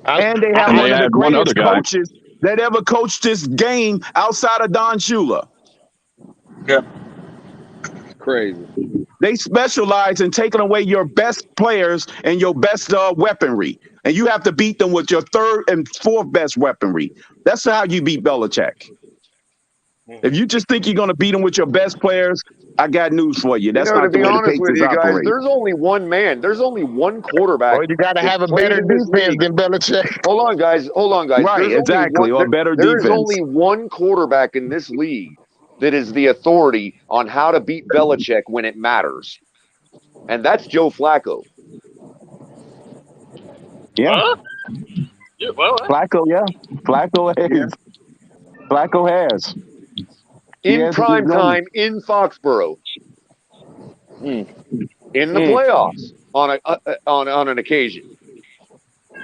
And they have and one they of the had one other greatest guy. coaches that ever coached this game outside of Don Shula. Yeah. Crazy. They specialize in taking away your best players and your best weaponry. And you have to beat them with your third and fourth best weaponry. That's how you beat Belichick. If you just think you're going to beat them with your best players, I got news for you. That's To not the be way the honest with Patriots you guys, operate. there's only one man. There's only one quarterback. Or you got to that have a plays better in this defense league. than Belichick. Hold on, guys. Right, There's exactly, or better there is defense. only one quarterback in this league that is the authority on how to beat Belichick when it matters, and that's Joe Flacco. Yeah. Yeah, well, Flacco, yeah. Flacco has. Flacco has. In prime time in Foxborough, in the playoffs on an occasion.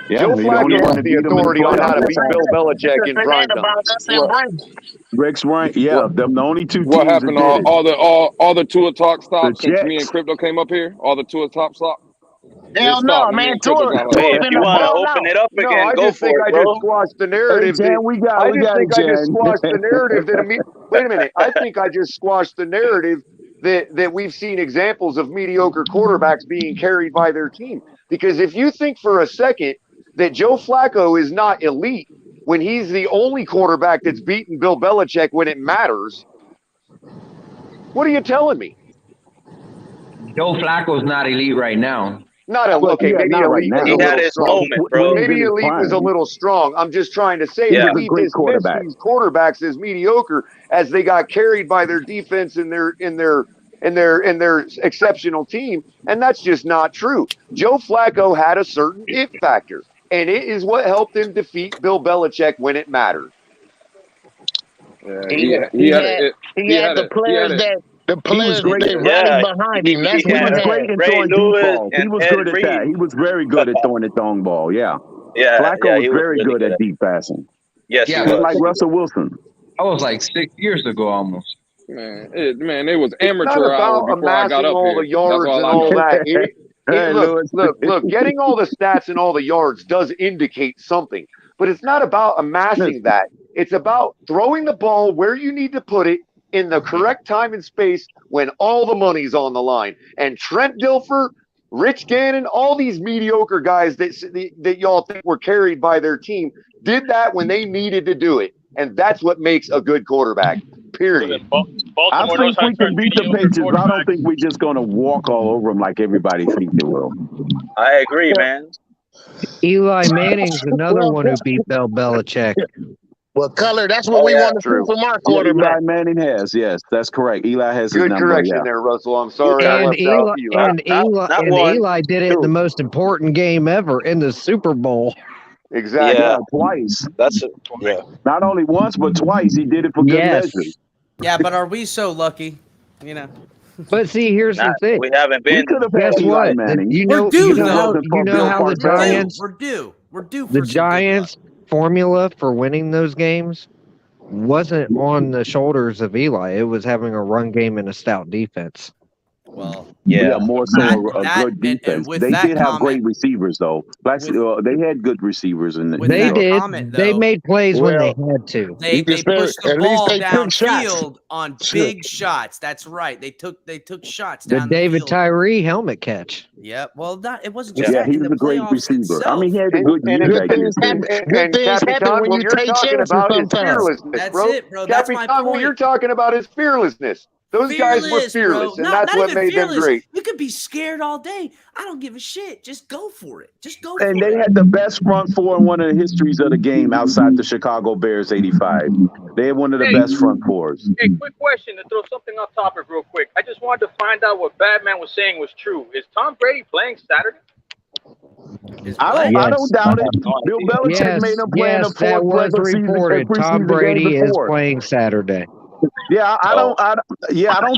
Yeah, Joe the only Flacco one is to the beat them in the authority on how to playoffs. beat Bill Belichick in prime time. Rex Ryan, yeah, the only two What teams happened? that did it. All the Tua talk stopped The since me and Jets. Crypto came up here. All the Tua talk stopped. It Hell stopped no, when me man. and Crypto got on Hey, here. if you want to open it up No, again, I go just think for it, I bro. just squashed the Hey, narrative. Jan, we got it, Jan. Squashed the narrative that wait a minute. I think I just squashed the narrative that we've seen examples of mediocre quarterbacks being carried by their team. Because if you think for a second that Joe Flacco is not elite when he's the only quarterback that's beaten Bill Belichick when it matters, what are you telling me? Joe Flacco's not elite right now. Okay, maybe not right elite now. was a He had little his strong. moment, bro. When he was in Maybe his elite was a prime. little strong. I'm just trying to say He that was a we great dismiss quarterback. these quarterbacks as mediocre as they got carried by their defense and their exceptional team, and that's just not true. Joe Flacco had a certain it factor, and it is what helped him defeat Bill Belichick when it mattered. Yeah, he had the players it. that The players great. they rallied behind him. That's He what was he great had. in Ray throwing deep Lewis balls. He and was Ed good at that. Reed. He was very good at throwing the thong ball. Yeah. Yeah, Flacco was he was very really good good at at deep passing. Yes, Yeah, he Just was. like Russell Wilson. that was like 6 years ago almost. Man, it was It's not amateur hour about before I got amassing up all here. the That's yards all and I all know. that. Hey, Lewis. Look, getting all the stats and all the yards does indicate something, but it's not about amassing that. It's about throwing the ball where you need to put it in the correct time and space when all the money's on the line. And Trent Dilfer, Rich Gannon, all these mediocre guys that y'all think were carried by their team did that when they needed to do it. And that's what makes a good quarterback, period. I think we can beat the Patriots. I don't think we're just going to walk all over them like everybody thinks they will. I agree, man. Eli Manning's another one who beat Bill Belichick. Well, Color, that's what we want to see from our quarterback. Eli Manning has, yes, that's correct. Eli has his Good number. correction Yeah. there, Russell. I'm sorry I And left out Eli. Eli did it in the most important game ever in the Super Bowl. Exactly. Yeah, twice. That's it. Yeah. Not only once, but twice. He did it for good measure. Yeah, but are we so lucky? You know. But see, here's the thing. We haven't been. Guess what? You know, We're due, you know though. how the Giants, We're due for the Giants' formula for winning those games wasn't on the shoulders of Eli. It was having a run game and a stout defense. Well, yeah, more so a good defense. and with they that did have comment- great receivers, though. They had good receivers in the. They did. They though, made plays when they had to. They pushed the ball downfield on big shots. That's right. They took shots The down David the field. Tyree helmet catch. Yeah, well, it wasn't just Yeah, that. he in was the a great playoffs receiver. itself. I mean, he had a good year that year. And Capitan, what you're talking about is fearlessness, That's bro. it, bro. That's my Capitan, what point. you're talking about is fearlessness. Those guys were Fearless, fearless, bro. and that's what even made them fearless. great. You could be scared all day. I don't give a shit. Just go for it. Just go for And it. they had the best front four in one of the histories of the game outside the Chicago Bears '85. They had one of the best front fours. Hey, quick question to throw something off topic real quick. I just wanted to find out what Batman was saying was true. Is Tom Brady playing Saturday? I don't doubt it. Bill Belichick made him play in the that fourth was regular season reported. preseason Tom Brady game is before. playing Saturday. Yeah, I don't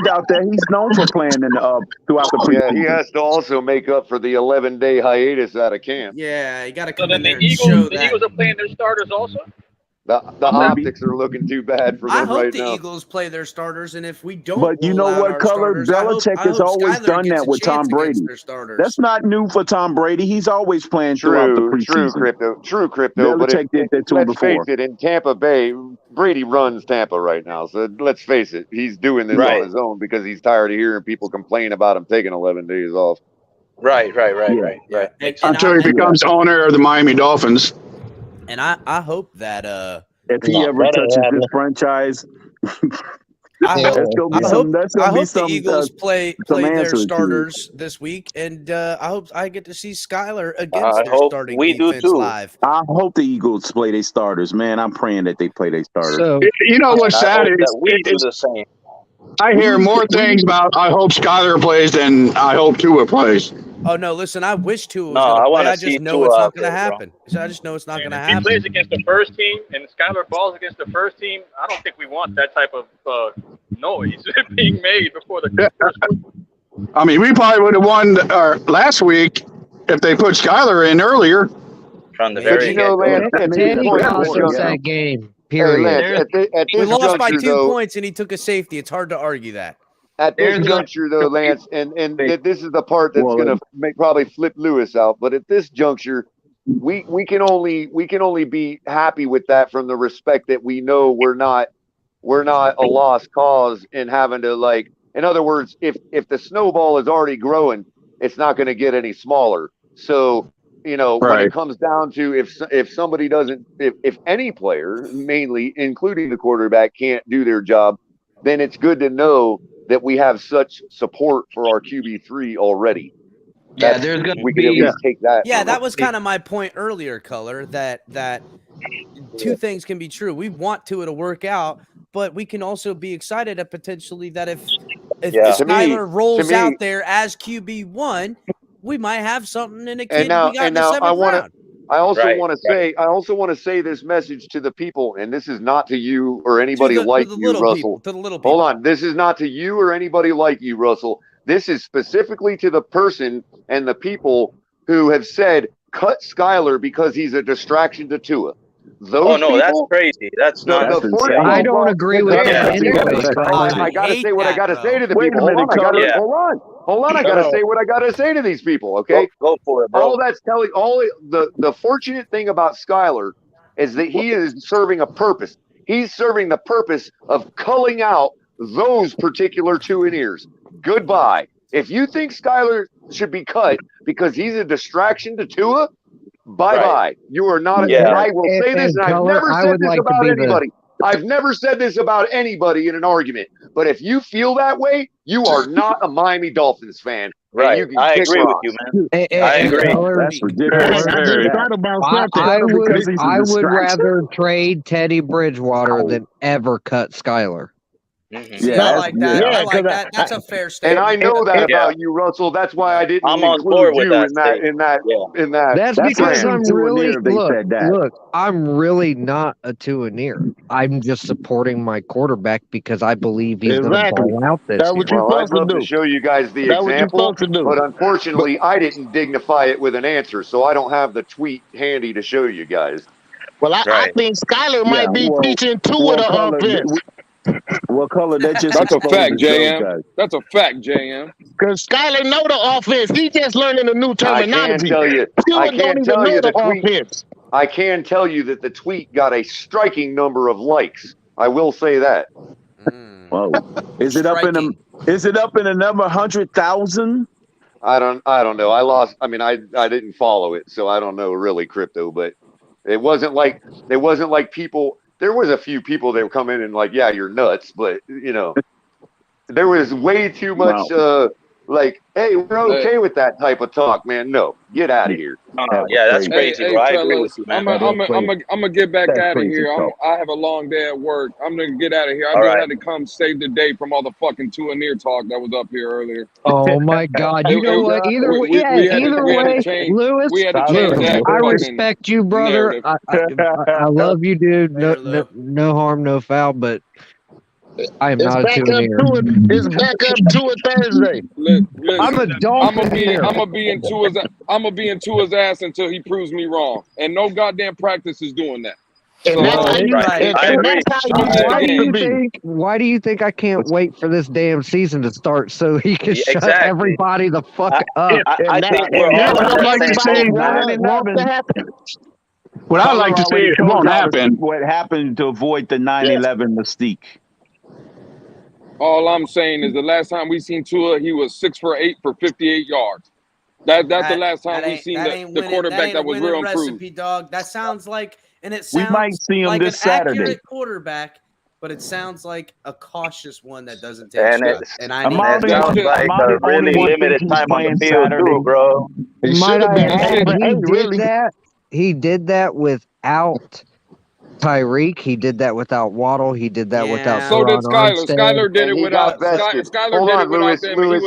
doubt that. He's known for playing in throughout the Yeah, preseason. he has to also make up for the 11-day hiatus out of camp. Yeah, you got to So come then in the there and show Eagles, the that. Eagles are playing their starters also? The optics are looking too bad for I them hope right the now. Eagles play their starters, and if we don't, But you know roll out what, our Color? starters, I hope Belichick has always Skyler done gets that a with Tom chance against Brady. their starters. That's not new for Tom Brady. He's always playing throughout the preseason. True crypto. But Belichick did that to him let's before. face it, in Tampa Bay, Brady runs Tampa right now. So let's face it, he's doing this on his own because he's tired of hearing people complain about him taking 11 days off. Right. Until he becomes owner of the Miami Dolphins. And I hope that if he ever touches this franchise, I hope the some Eagles play their answers to it. starters this week, and I hope I get to see Skyler against I their hope starting we do defense too. live. I hope the Eagles play their starters, man. I'm praying that they play their starters. So, You know what's I sad hope is that we do the same. I hear more things about I hope Skyler plays than I hope Tua plays. Oh no! Listen, I wish Tua was No, going I to play. wanna I just see know Tua it's out not going to there, bro. happen. I just know it's not going to If he happen. plays against the first team and Skyler falls against the first team, I don't think we want that type of noise being made before the first week. I mean, we probably would have won last week if they put Skyler in earlier. From the But very you know, Lance, at this Teddy point, cost us that game. Hey, Period. Lance, at We this lost by juncture, 2 though, points, and he took a safety. It's hard to argue that. at this juncture, though, Lance, and this is the part that's going to probably flip Lewis out. But at this juncture, we can only be happy with that from the respect that we know we're not a lost cause in having to, like, in other words, if the snowball is already growing, it's not going to get any smaller. So, you know, when it comes down to if somebody doesn't, if any player, mainly including the quarterback, can't do their job, then it's good to know that we have such support for our QB3 already. Yeah, there's going to we could be at least take that. Yeah, from that it. was kind of my point earlier, Color, that two things can be true. We want to work out, but we can also be excited at potentially that if Skyler rolls out there as QB1, we might have something in a kid we got in the seventh round. I also want to say this message to the people, and this is not to you or anybody like you, Russell. To the little people. Hold on. This is not to you or anybody like you, Russell. This is specifically to the person and the people who have said, cut Skyler because he's a distraction to Tua. Those no, that's crazy. That's not. I don't agree with that anyway. I gotta say what I gotta say to the people. Hold on, I gotta say what I gotta say to these people. Okay, go for it, bro. All that's telling. The fortunate thing about Skyler is that he is serving a purpose. He's serving the purpose of culling out those particular 2-in-ears. Goodbye. If you think Skyler should be cut because he's a distraction to Tua, bye-bye. You are not. Yeah. I will say this, and I've never said this about anybody. I've never said this about anybody in an argument. But if you feel that way, you are not a Miami Dolphins fan. Right. You can I kick agree with rocks. you, man. I agree. That's ridiculous. I would rather trade Teddy Bridgewater than ever cut Skyler. Yeah, I like that. I like that. That's a fair And statement. I know that about you, Russell. That's why I didn't I'm on include board with you that in that. That's because I'm really look. I'm really not a 2-in-ear. I'm just supporting my quarterback because I believe he's going to ball out this year. Well, I'd love to show you guys the example, but unfortunately, I didn't dignify it with an answer, so I don't have the tweet handy to show you guys. Well, I think Skyler might be teaching Tua the offense. What color? That just That's a fact, exposes those JM. guys. That's a fact, JM. Because Skyler know the offense. He just learning a new terminology. I can tell you that the tweet got a striking number of likes. I will say that. Whoa. Is it up in a number 100,000? I don't know. I didn't follow it, so I don't know really crypto, but it wasn't like people. There was a few people that would come in and like, yeah, you're nuts, but there was way too much like, hey, we're okay with that type of talk, man. No, get out of here. Yeah, that's crazy, Hey, bro. I fellas, agree with you, man. I'm gonna get back That's out of crazy here. talk. I have a long day at work. I'm gonna get out of here. I All just right. had to come save the day from all the fucking 2-in-ear talk that was up here earlier. Oh my God! You know what? Either way, Lewis, we had to change that. I fucking respect you, brother. narrative. I love you, dude. No harm, no foul. But I am not a 2-in-ear. It's back up to a Thursday. I'm a Dolphin here. I'm gonna be in Tua's ass until he proves me wrong, and no goddamn practice is doing that. And why do you think I can't wait for this damn season to start so he can shut Exactly. everybody the fuck up? I think we're all on the same page. What I like to say it won't happen. What happened to avoid the 9/11 mystique? All I'm saying is the last time we seen Tua, he was 6 for 8 for 58 yards. That's the last time we seen the quarterback that was real improved. Recipe, dog. That sounds like, and it We sounds might see him like this an Saturday. accurate quarterback, but it sounds like a cautious one that doesn't take And shots. it And I need sounds like a really limited time on the field, too, bro. Might I add, he did that without Tyreek. He did that without Waddle. He did that without. So did Skyler. Skyler did it without. Skyler did it without them. And he was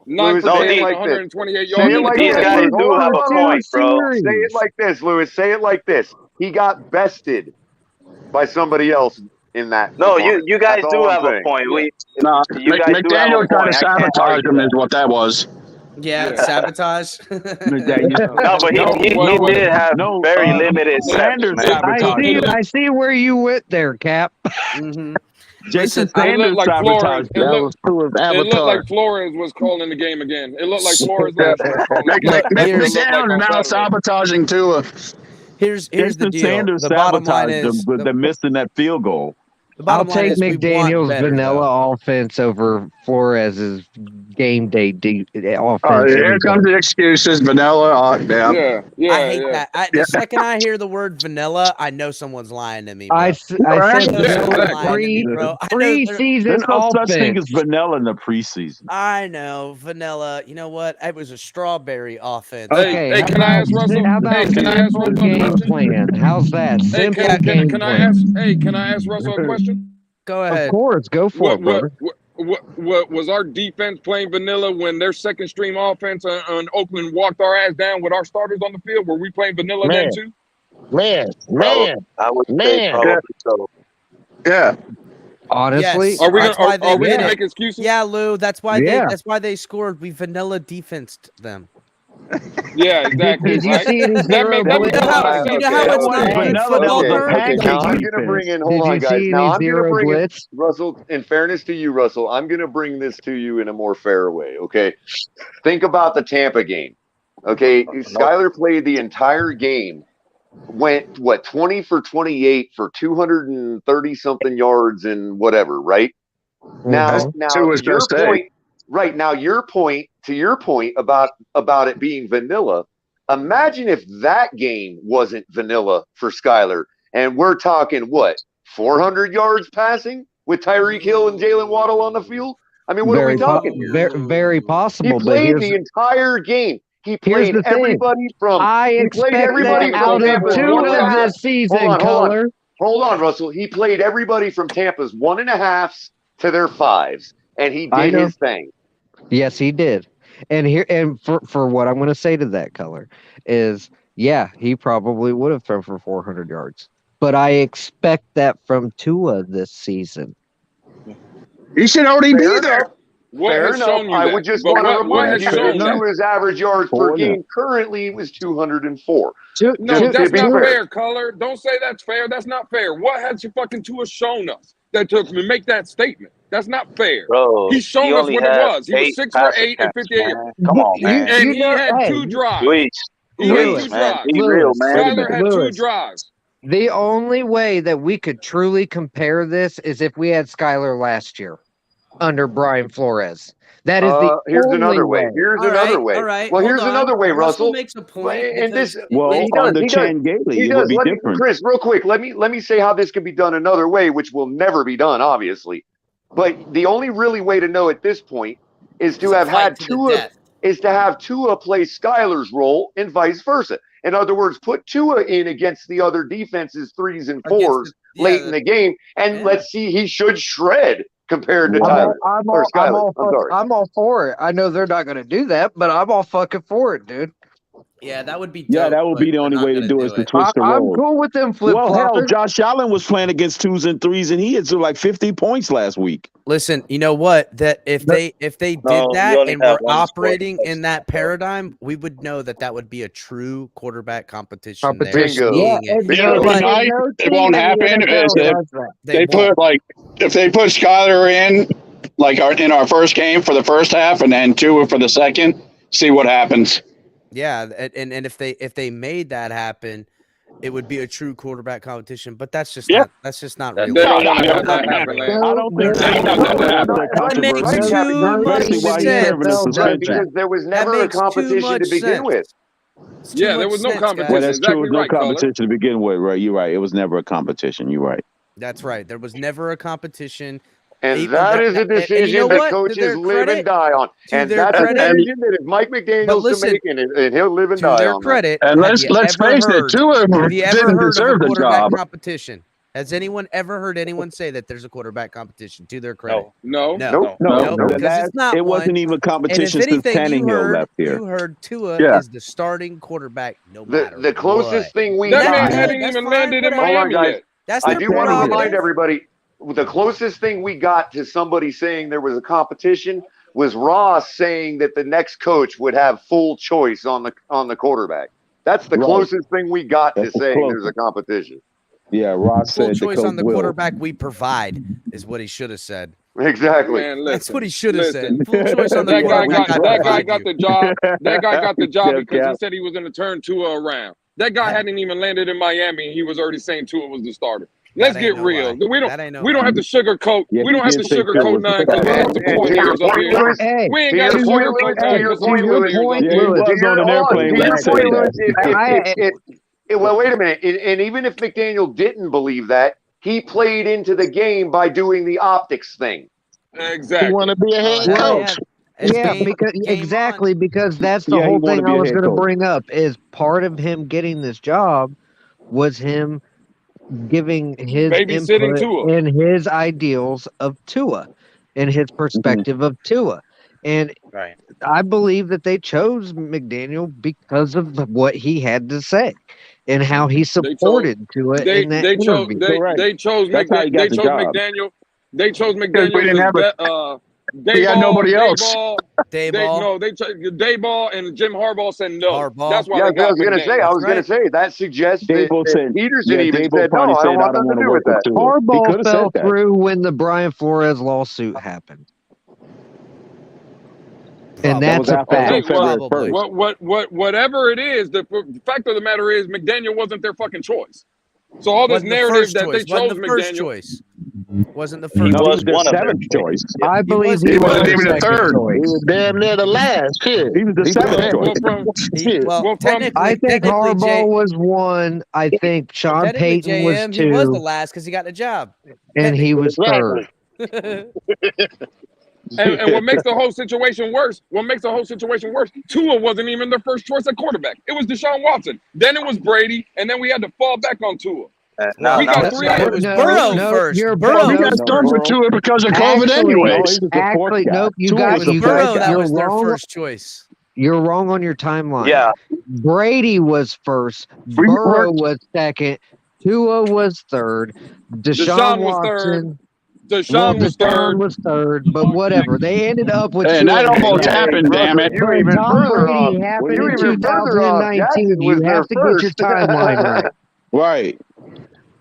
9 for 10, 128 yards. These guys do have a point, bro. Say it like this, Lewis. Say it like this. He got bested by somebody else in that. No, you guys do have a point. You guys do have a McDaniel tried point. to sabotage him is what that was. Yeah, sabotage. No, but he did have very limited Sanders sabotage. I see where you went there, Cap. Jason It Sanders looked like Flores. sabotaged. It looked like Flores was calling the game again. It looked like Flores last year was calling the game. McDaniel now sabotaging Tua. Here's the Jason deal. Sanders The bottom line sabotaged is them with the missing that field goal. I'll bottom line take is we want McDaniel's better, vanilla offense over Flores's game day offense. Here comes the excuses. Vanilla. Yeah. I hate that. The second I hear the word vanilla, I know someone's lying to me. Bro. I said preseason There's no such thing offense. as vanilla in the preseason. I know vanilla. You know what? It was a strawberry offense. Okay, can I ask Russell? How about Can I ask simple Russell a game question? plan? How's that? Simple game Can I plan. ask? Hey, can I ask Russell a question? Go ahead. Of course, go for it, brother. what was our defense playing vanilla when their second stream offense on Oakland walked our ass down with our starters on the field? Were we playing vanilla then too? Man. I would say probably so. Yeah. Honestly, Yes, Are we that's gonna why they are we did gonna it. make excuses? Yeah, Lou, that's why Yeah. they scored. We vanilla defensed them. Yeah, exactly. Did you Right. see any zero That blitz? makes a lot of You sense. know how Okay, it's okay, not good vanilla, that football was a terms? okay. Now I'm package gonna bring in. Did Hold on, you guys. see Now any I'm gonna zero bring in blitz? Russell. In fairness to you, Russell, I'm gonna bring this to you in a more fair way. Okay, think about the Tampa game. Okay, Skyler played the entire game. Went 20 for 28 for 230 something yards and whatever. Right now, Tua's best day. point. Right now, your point about it being vanilla. Imagine if that game wasn't vanilla for Skyler, and we're talking what 400 yards passing with Tyreek Hill and Jalen Waddle on the field. I mean, what are we talking here? Very He possible. But played the entire game. He here's played the thing. everybody from. I He played expect everybody that from out of Tampa's Tua 1.5. this season, Hold on. Color. Hold on, Russell. He played everybody from Tampa's 1.5s to their 5s, and he I did know. his thing. Yes, he did. And for what I'm going to say to that, Color, is yeah, he probably would have thrown for 400 yards. But I expect that from Tua this season. He should already be there. What Fair has enough. shown you I that? would just But want to what remind has you shown that that? Tua's average yards per Fair enough. game currently was 204. No, Just to that's be not fair. fair, Color. Don't say that's fair. That's not fair. What has your fucking Tua shown us that to make that statement? That's not fair. Bro, He's shown he us only what it had was. He was 8 6 for pass 8 and attempts, 58 man. Come on, man. and he had 2 drives. Luis, He had 2 man. drives. Be real, man. Skyler had 2 drives. The only way that we could truly compare this is if we had Skyler last year under Brian Flores. That is the Here's only another way. way. Here's All another right, way. all right, Well, hold here's on. another way, Russell. makes a point. And this, Well, he does. under He does. Chan Gailey, He it does. would be Let me, different. Chris, real quick. Let me say how this could be done another way, which will never be done, obviously. But the only really way to know at this point is to have had Tua play Skyler's role and vice versa. In other words, put Tua in against the other defenses 3s and 4s late in the game, and let's see, he should shred compared to Tyler or Skyler. I'm all for it. I know they're not going to do that, but I'm all fucking for it, dude. Yeah, that would be dope. Yeah, that would be the only way to do it, is to switch the I'm roles. cool with them flip Well, hell, flopping. Josh Allen was playing against 2s and 3s, and he had like 50 points last week. Listen, you know what? That if they did No, that you only and have were one operating sport. in that paradigm, we would know that would be a true quarterback competition. There. Competition. Bingo. Yeah, Because But- tonight, it won't happen is They if they put Skyler in, like in our first game for the first half and then Tua for the second, see what happens. Yeah, and if they made that happen, it would be a true quarterback competition. But that's just not real. They don't want to have that happen, Lance. I don't think They don't want to have that happen. That makes Right. too much Especially while he's serving a sense. Right, suspension. because there was That never a makes too competition much to begin sense. with. It's too Yeah, there much was no sense, competition. Well, guys. that's true. Exactly There was no right, Color. competition to begin with, right? You're right. It was never a competition. You're right. That's right. There was never a competition. And Even that that- is a and you decision know that what? To coaches their live credit- and die on. to And their that's credit- a decision that is Mike McDaniel's listen, to make, and he'll live and To die their on credit, And have let's you ever face it, heard- Tua have you ever didn't heard of deserve a the quarterback job. competition? Has anyone ever heard anyone say that there's a quarterback competition? To their credit, No. no, No, because the it's not it wasn't one. even And competition if since anything, Tannehill left here. you heard Tua Yeah. is the starting quarterback, no matter the closest what. thing we That got. man That's hadn't good. even That's landed in fine, Hold on, Miami guys. yet. That's I their do want to prerogative. remind everybody the closest thing we got to somebody saying there was a competition was Ross saying that the next coach would have full choice on the quarterback. That's the Right. closest thing we got That's to the saying closest. there's a competition. Yeah, Ross Full said the choice coach on the will. quarterback we provide is what he should have said. Exactly. Man, That's listen, what he should have said. listen. Full choice on the That guy quarterback. got I that guy provide got you. the job. That guy got the job Yeah, because he Cap. said he was going to turn Tua around. That guy hadn't even landed in Miami, and he was already saying Tua was the starter. Let's That ain't get no real. lie. That ain't no We don't lie. have to sugarcoat. Yeah, We he don't have did to say Tua sugarcoat was the none because we're starter. a bunch of And to your players up point, here. Lewis, Hey, We ain't to got to your point, sugarcoat Lewis, none to your because we're point, football Lewis, players up Yeah, here. he Lewis, was on an airplane to when he your said point, that. Lewis, well, wait a minute. And even if McDaniel didn't believe that, he played into the game by doing the optics thing. He Exactly. want to be a head coach. It's Yeah, game- because game exactly because that's the Yeah, he whole wanna thing be I a was head going to coach. bring up is part of him getting this job was him giving his Babysitting input Tua. and his ideals of Tua. and his perspective of Tua. And Right. I believe that they chose McDaniel because of what he had to say and how he supported Tua in that interview. They chose That's how he got the job. McDaniel. They chose we McDaniel didn't have because we had nobody else. Dayball and Jim Harbaugh said no. That's why Yeah, they I got was gonna say. McDaniel. I was gonna say that suggests that, Dable said, Peterson yeah, even Dable said, probably "No, I said, don't I want don't nothing want to to do with work with that." Tua. He Harbaugh could have fell said that. through when the Brian Flores lawsuit happened. And That was that's a after fact. on February 1st. Whatever it is, the fact of the matter is McDaniel wasn't their fucking choice. So all this Wasn't the narrative first that choice. they Wasn't chose the first McDaniel. choice. Wasn't the He first. No, he was was the one of their seventh choice. I believe He he was wasn't the even the second third. He choice. was damn near the last. Shit. He was the seventh choice. I think technically, Harbaugh was one. I think Sean technically, Payton was JM, he was the two, last because he got the job. and he was Exactly. third. And what makes the whole situation worse, Tua wasn't even their first choice at quarterback. It was Deshaun Watson. Then it was Brady, and then we had to fall back on Tua. Now we got it's 3 not. years. It was Burrow first. Burrow we got was stuck first. with Tua because of COVID Actually, anyways. actually, nope. You Tua guys, was the you Burrow, guys, that you're was their wrong. first choice. You're wrong on your timeline. Yeah. Brady was first. Burrow was second. Tua was third. Deshaun was third. Watson. Deshaun was third. was third, but whatever. They ended up with And Tua. that almost Hey, happened, Russell, damn it. you But even Tom further off. Brady happened You in even further off. 2019. Jackson was You their have to get your first. timeline right. Right.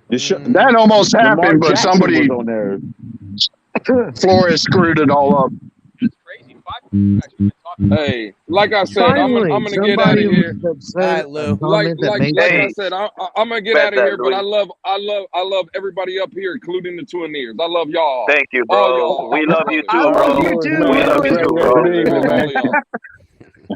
That almost Lamar happened, but Jackson somebody was on there. Flores screwed it all up. Hey, like I said, Finally, I'm gonna get out of somebody here. All right, Lou. Like I sense. said, I'm gonna get out of here. But I love everybody up here, including the Tuaneers. I love y'all. Thank you, All bro. y'all. We love you too, I bro. love you too, We love you Louis. too, bro. Good evening, man. All y'all.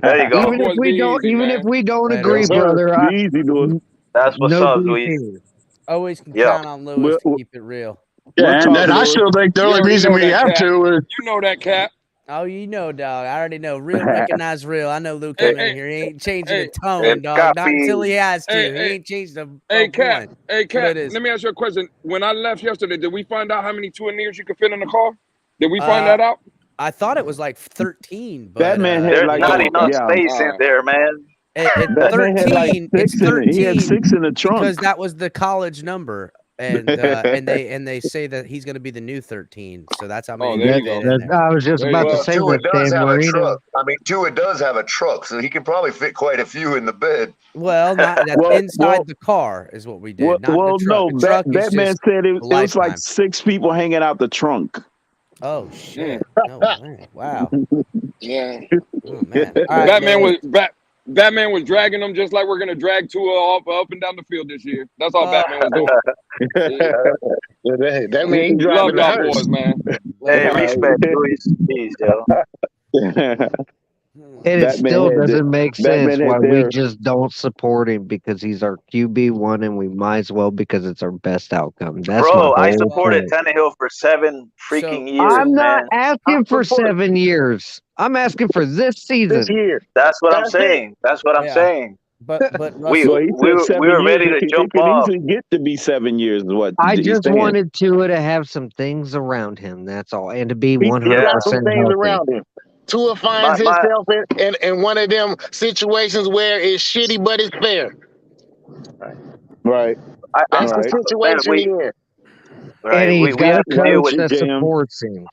There you go. Even if we don't, Later. agree, Yes, sir. brother. Be easy, Louis. That's what's No up, beef Luis. here. Always can Yeah. count on Lewis to keep it real. Yeah, We'll and talk, then I Louis. still think the You only already reason know we that, have Cat. to is You know that, Cat. Oh, you know, dog. I already know. Real, recognize real. I know Lou Hey, came in here. He ain't changing hey, the tone, It's dog. Not copy. until he has to. Hey, He ain't changed the Hey, Cat. one. Hey, But Cat. it is. Let me ask you a question. When I left yesterday, did we find out how many Tuaneers you could fit in the car? Did we find that out? I thought it was like 13, but That man had There's like not enough yeah. space in there, man. at That man had like 13, it's 6 in it. He had 13 6 in the trunk. because that was the college number. And they say that he's going to be the new 13. So that's how many. there you go. in there. I was just about to say Tua that, does Dan have a Marino. truck. I mean, Tua does have a truck, so he can probably fit quite a few in the bed. Well, not that's inside the car is what we did. Not Well, the truck. no, The truck is that man just said it a was like lifetime. 6 people hanging out the trunk. Oh shit! No way! Wow. Yeah. Oh man! All right, Batman was dragging them just like we're gonna drag Tua up and down the field this year. That's all Batman was doing. That means he Love driving the y'all hearse. boys, man. Hey, respect, Luis. Peace, yo. And it Batman still had doesn't the- make Batman sense had why we their- just don't support him because he's our QB1 and we might as well because it's our best outcome. That's Bro, my I whole supported point. Tannehill for 7 freaking years, I'm not man. asking for 7 years. I'm asking for this season. This year. That's what I'm That's saying. That's what I'm Yeah. saying. But We Well, he said 7 were years. ready to It jump could off. easily get to be 7 years. Is what I he's just saying. wanted Tua to have some things around him. That's all, and to be He 100% got some things healthy. around him. Tua finds My- himself in one of them situations where it's shitty but it's fair. Right. That's the Right. situation he in. Right. And he's We got have a to deal coach with that JM. supports him.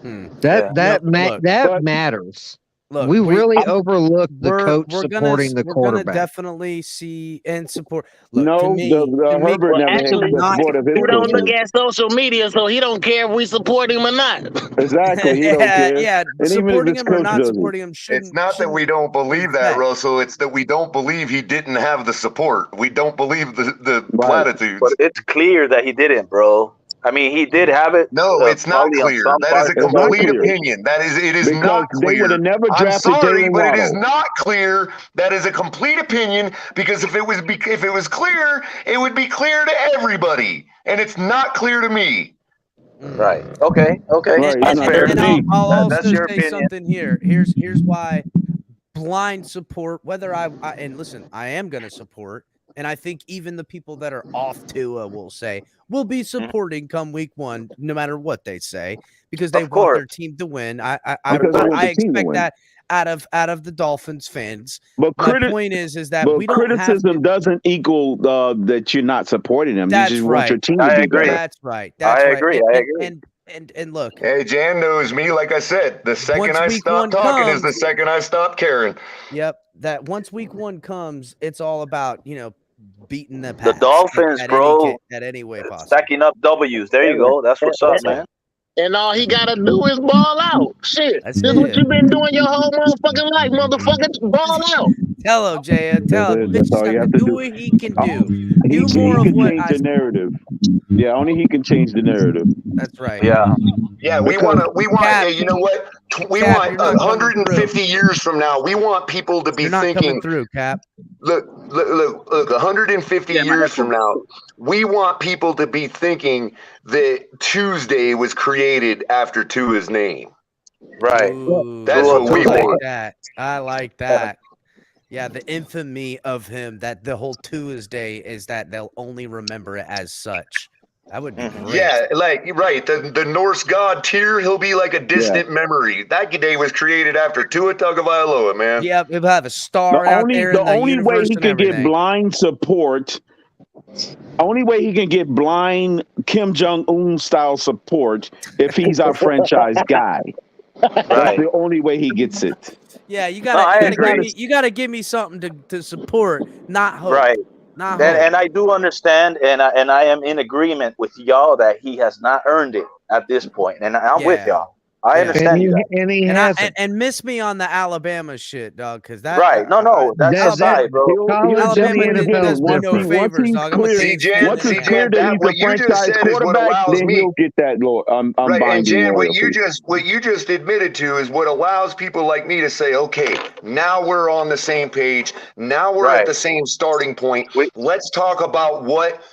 Hmm. That But- matters. Look, we really overlook the coach we're supporting the gonna quarterback. definitely see and support. Look, No, to me, Herbert Well, never actually, had the support of his he don't look coaches. at social media, so he don't care if we support him or not. Exactly. He don't care. yeah, And even if supporting his him or coach not doesn't. supporting him shouldn't. It's not that we don't believe that, Russell. It's that we don't believe he didn't have the support. We don't believe the platitudes. But it's clear that he didn't, bro. I mean, he did have it. No, it's not probably on clear. some That is a parts. complete opinion. It is Because not they clear. would have never I'm drafted sorry, Jalen but it is Waddle. not clear. That is a complete opinion because if it was clear, it would be clear to everybody, and it's not clear to me. Right. Okay. Right. That's fair. And I'll also That's your say opinion. something here. Here's why blind support. Whether I and listen, I am going to support And I think even the people that are off Tua will say, we'll be supporting come week 1, no matter what they say, because they want their team to win. I expect that out of the Dolphins fans. But my point is that we don't criticism have to, doesn't equal that you're not supporting them. That's You just want your right. team to do better. That's right. That's right. I agree. And look, hey, Jan knows me. Like I said, the second once I week stop 1 talking is the comes, second I stop caring. Yep, that once week 1 comes, it's all about beating the The Pats Dolphins, bro, at any way possible. stacking up W's. There you go. That's what's up, man. And all he gotta do is ball out. Shit. That's This is what it. you've been doing your whole motherfucking life, motherfucker. Ball out. Tell him, Jay. Tell him. That's all you have to do do. what he can do. He Do more of can what change I. the narrative. Yeah, only he can change the narrative. That's right. Yeah. Yeah, we want. Cap, You know what? We Cap, want you're not coming 150 years from now. We want people to be You're not thinking. coming through, Cap. Look. 150 years from now, we want people to be thinking that Tuesday was created after Tua's name. Right. Ooh, That's what we want. I like that. Yeah, the infamy of him that the whole Tuesday is that they'll only remember it as such. That would be great. Yeah, like right. The Norse god Tyr, he'll be like a distant memory. That day was created after Tua Tagovailoa, man. Yeah, he'll have a star out there. The only way he can get blind support. Only way he can get blind Kim Jong-un style support if he's our franchise guy. That's the only way he gets it. Yeah, you gotta give me something to support, not hope. Right. Not hope. And I do understand, and I am in agreement with y'all that he has not earned it at this point, and I'm with y'all. I understand you. And miss me on the Alabama shit, dog, because that right. No, that's aside, bro. Alabama does me no favors, dog. See, Jan, what you just said is what allows me. He'll get that, Lord. Right, and Jan, what you just admitted to is what allows people like me to say, okay, now we're on the same page. Now we're at the same starting point. Let's talk about what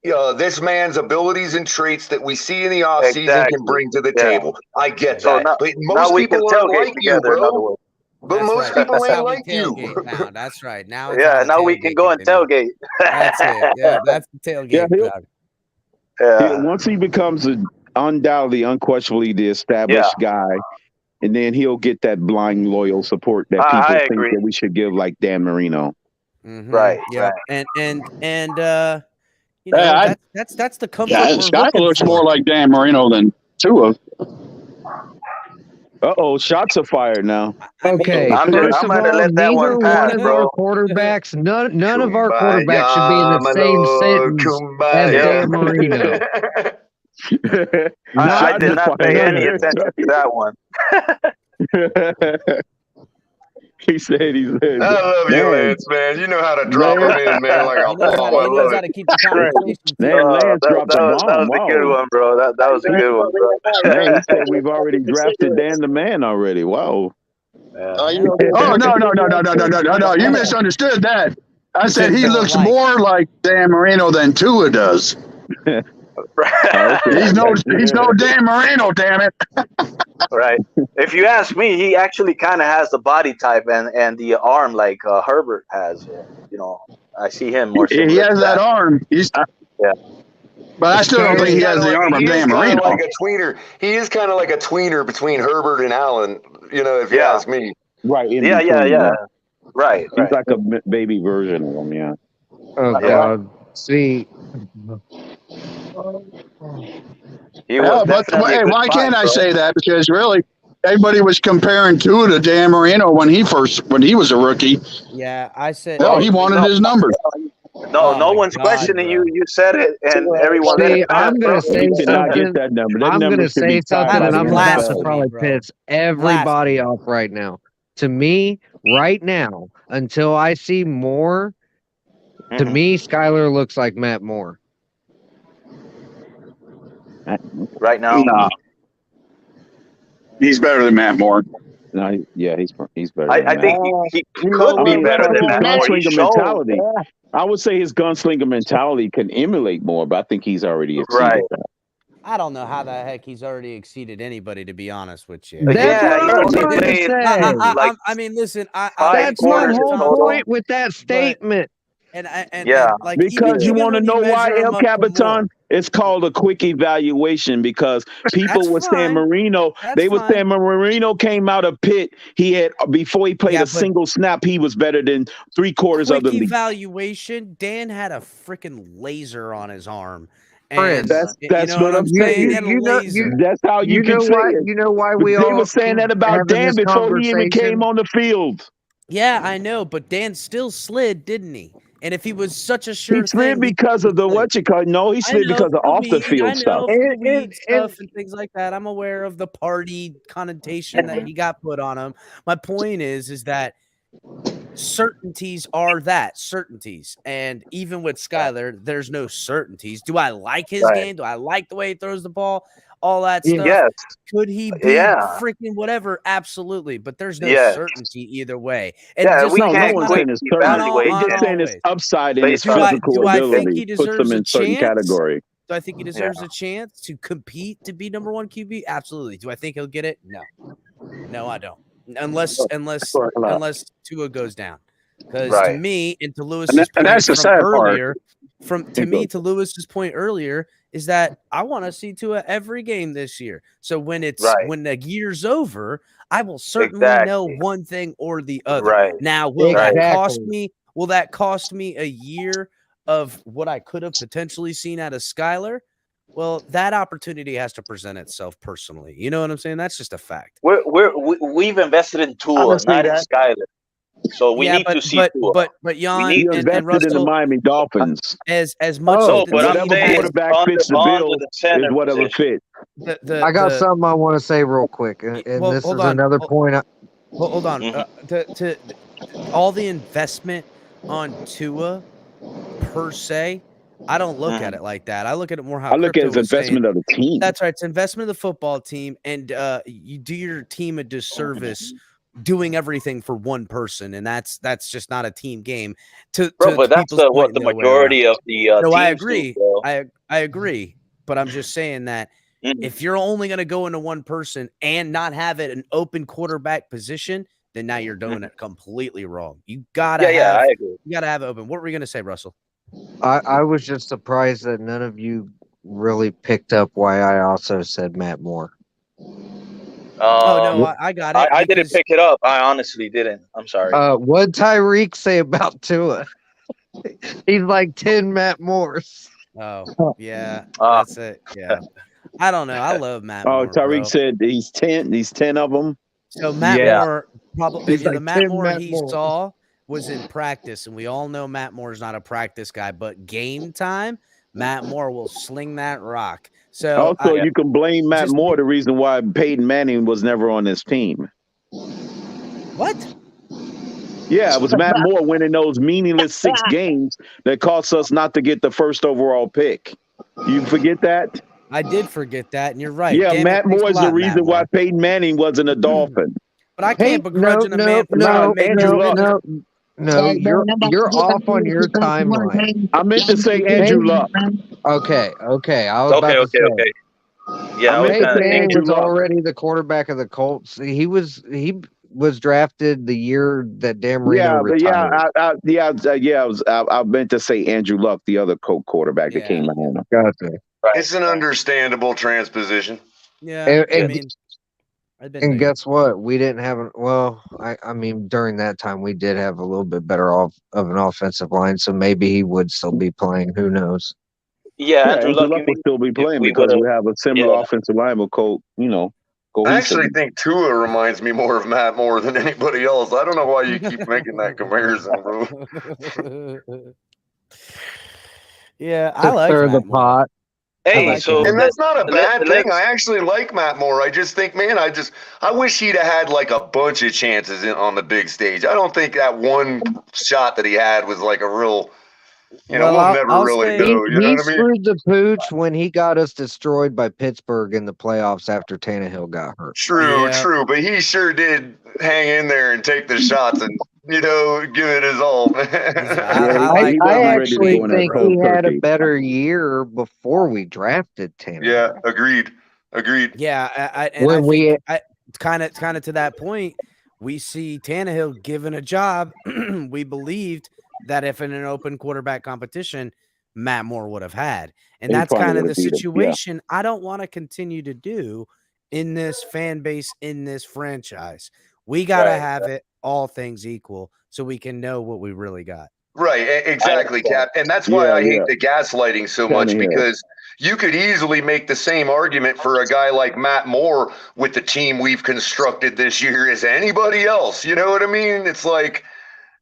this man's abilities and traits that we see in the offseason can bring to the table. I get that. But most people aren't like you, bro. But most people ain't like you. That's right. Now now we can go and tailgate. That's it. Yeah, that's the tailgate. Once he becomes undoubtedly, unquestionably the established guy, and then he'll get that blind, loyal support that people think that we should give, like Dan Marino. Mm-hmm. Right. Yeah. And that's the comfort. Yeah, Scott looks more like Dan Marino than Tua. Shots are fired now. Okay, first of all, neither one of our quarterbacks, none of our quarterbacks should be in the same sentence as Dan Marino. I did not pay any attention to that one. He said I love you, Lance, man. You know how to drop him in, man. Like a bomb. I love it. Keep the conversation. Lance dropped a bomb. That was a good one, bro. That was a good one, bro. Man, he said we've already drafted Dan the Man already. Wow. No. You misunderstood that. I said he looks more like Dan Marino than Tua does. He's no Dan Marino, damn it. Right. If you ask me, he actually kind of has the body type and the arm like Herbert has. I see him more. He has that arm. But I still don't think he has the arm of Dan Marino. Like a tweener. He is kind of like a tweener between Herbert and Allen. If you ask me. Right. Yeah. Right. He's like a baby version of him. Yeah. Oh God. See. Why can't I say that? Because really, everybody was comparing Tua to Dan Marino when he was a rookie. Yeah, I said. He wanted his numbers. No one's questioning you. You said it, and everyone. I'm gonna say something. I'm gonna say something, and I'm gonna have to probably piss everybody off right now. To me, right now, until I see more, to me, Skyler looks like Matt Moore. Right now, he's better than Matt Moore. No, yeah, he's better. I think he could be better than Matt Moore. Mentality. I would say his gunslinger mentality can emulate more, but I think he's already exceeded that. I don't know how the heck he's already exceeded anybody, to be honest with you. That's what I'm trying to say. I mean, listen. That's my whole point with that statement. And like because you want to when know why, measure him El up to Capitan? Moore, It's called a quick evaluation because people were saying fine. Marino. That's They were fine. saying when Marino came out of Pitt, he had before he played Yeah, a but single snap, he was better than 3/4 of quick the league. evaluation, Dan had a freaking laser on his arm. Chris, And you That's know what what I'm I'm saying? He saying. had a laser. That's how you can say it. You know why But we they all were saying keep that about having Dan this before he even came conversation. on the field. Yeah, I know, but Dan still slid, didn't he? And if he was such a He sure slid thing, he because of the what you call. No, he I slid know because for of the off the weed. I field stuff. know for the weed And stuff and things like that. I'm aware of the party connotation that he got put on him. My point is that certainties are certainties. And even with Skyler, there's no certainties. Do I like his game? Do I like the way he throws the ball? All that stuff. Yes. Could he be freaking whatever? Absolutely. But there's no certainty either way. And just no, like no that's one's not saying a it's certainty. They're just saying always. it's upside in his Do I physical think ability. he Puts them deserves in a certain chance? category. Do I think he deserves a chance to compete to be number one QB? Absolutely. Do I think he'll get it? No. No, I don't. Unless Tua goes down. Because to me, and to Lewis's point that's the from sad earlier, part. to Lewis's point earlier, is that I want to see Tua every game this year. So when when the year's over, I will certainly know one thing or the other. Now, will that cost me? Will that cost me a year of what I could have potentially seen out of Skyler? Well, that opportunity has to present itself personally. You know what I'm saying? That's just a fact. We've invested in Tua, not in Skyler. So we need to see Tua. But Jan You and invested Russell, in the Miami Dolphins. as much as the but I'm team saying quarterback fits the bill is whatever fits. I got something I want to say real quick, and this is another point. Hold on. To all the investment on Tua per se, I don't look at it like that. I look at it more how I look at it as investment of the team. That's right. It's investment of the football team, and you do your team a disservice doing everything for one person, and that's just not a team game. But that's what the majority of the no, teams I agree. do, I agree, but I'm just saying that if you're only going to go into one person and not have it an open quarterback position, then now you're doing it completely wrong. You gotta I agree. You gotta have it open. What were we going to say, Russell? I was just surprised that none of you really picked up why I also said Matt Moore. I got it. I didn't pick it up. I honestly didn't. I'm sorry. What'd Tyreek say about Tua? He's like 10 Matt Moores. Oh, yeah. That's it. Yeah. I don't know. I love Matt Moore. Tyreek said he's 10. He's 10 of them. So Matt Moore, probably He's like the Matt Moore Matt he Moore. saw was in practice, and we all know Matt Moore's not a practice guy, but game time, Matt Moore will sling that rock. So also, you can blame Matt Moore, the reason why Peyton Manning was never on this team. What? Yeah, it was Matt Moore winning those meaningless 6 games that cost us not to get the first overall pick. You forget that? I did forget that, and you're right. Yeah, Damn Matt Moore is the reason why Peyton Manning wasn't a Dolphin. But I can't begrudge a man for trying to make No, you're off on your timeline. I meant to say Andrew Luck. Okay. I was about to say. Yeah, Peyton Manning was already the quarterback of the Colts. He was drafted the year that Dan Marino retired. I meant to say Andrew Luck, the other quarterback that came behind him. Gotcha. It's an understandable transposition. Yeah, and guess what? We didn't have I mean, during that time we did have a little bit better of an offensive line, so maybe he would still be playing. Who knows? Yeah, Andrew Luck would still be playing because we have a similar offensive line with cohesive. I actually think Tua reminds me more of Matt Moore than anybody else. I don't know why you keep making that comparison, bro. Yeah, I like Matt the pot. Hey, and that's not a bad thing. I actually like Matt Moore. I just think, man, I wish he'd have had like a bunch of chances on the big stage. I don't think that one shot that he had was like a real, we'll never really know. You know what I mean? He screwed the pooch when he got us destroyed by Pittsburgh in the playoffs after Tannehill got hurt. True, but he sure did hang in there and take the shots and give it his all. I actually think he had a better year before we drafted Tannehill. Yeah, agreed. Yeah, I kind of to that point, we see Tannehill given a job. We believed that if in an open quarterback competition, Matt Moore would have had. And He that's probably kind of would the have beat him, yeah. situation I don't want to continue to do in this fan base, in this franchise. We got to have it all things equal so we can know what we really got. Right, exactly, Cap. And that's why I hate the gaslighting so Tell much, me here. because you could easily make the same argument for a guy like Matt Moore with the team we've constructed this year as anybody else. You know what I mean? It's like,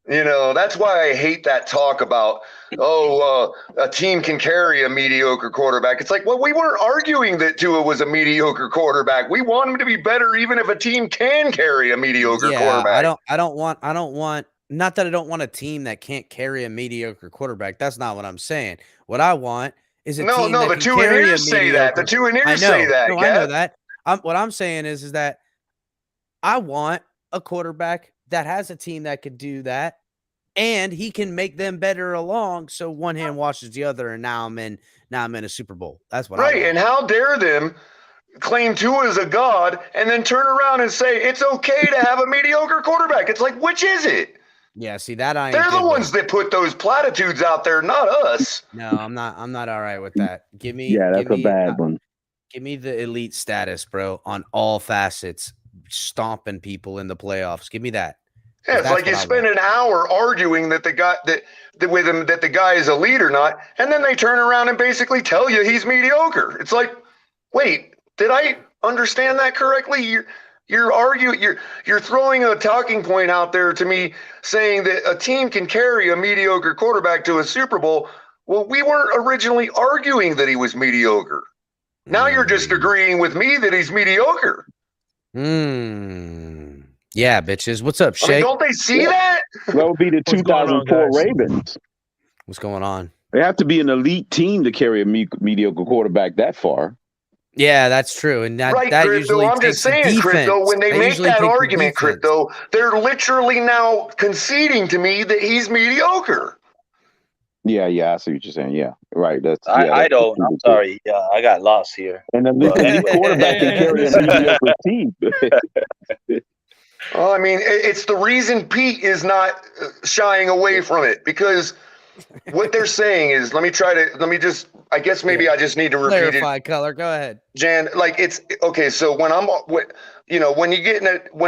you know, that's why I hate that talk about, a team can carry a mediocre quarterback. It's like, well, we weren't arguing that Tua was a mediocre quarterback. We want him to be better even if a team can carry a mediocre quarterback. I don't want not that I don't want a team that can't carry a mediocre quarterback. That's not what I'm saying. What I want is a team that the can two carry a ears say that. The two ears say that. No, I know that. What I'm saying is that I want a quarterback that has a team that could do that, and he can make them better along. So one hand washes the other, and now I'm in a Super Bowl. That's what I want. And how dare them claim Tua as a god and then turn around and say it's okay to have a mediocre quarterback. It's like, which is it? Yeah, see that They're the ones that put those platitudes out there, not us. No, I'm not all right with that. Give me that's a bad one. Give me the elite status, bro, on all facets, stomping people in the playoffs. Give me that. Yeah, it's like you spend an hour arguing that the guy with him that the guy is elite or not, and then they turn around and basically tell you he's mediocre. It's like, wait, did I understand that correctly? You're throwing a talking point out there to me saying that a team can carry a mediocre quarterback to a Super Bowl. Well, we weren't originally arguing that he was mediocre. Now you're just agreeing with me that he's mediocre. Yeah, bitches. What's up, Shay? I mean, don't they see that? That would be the 2004 Ravens. What's going on? They have to be an elite team to carry a mediocre quarterback that far. Yeah, that's true. And that Crypto, usually I'm just saying, Crypto, when they make that argument, Crypto, they're literally now conceding to me that he's mediocre. Yeah, I see what you're saying. Yeah, right. I don't. I'm sorry. Yeah, I got lost here. And the elite quarterback can carry a mediocre team. Well, I mean, it's the reason Pete is not shying away from it, because what they're saying is, I guess maybe I just need to repeat clarify it. Color, go ahead. Jan, like it's okay. So when when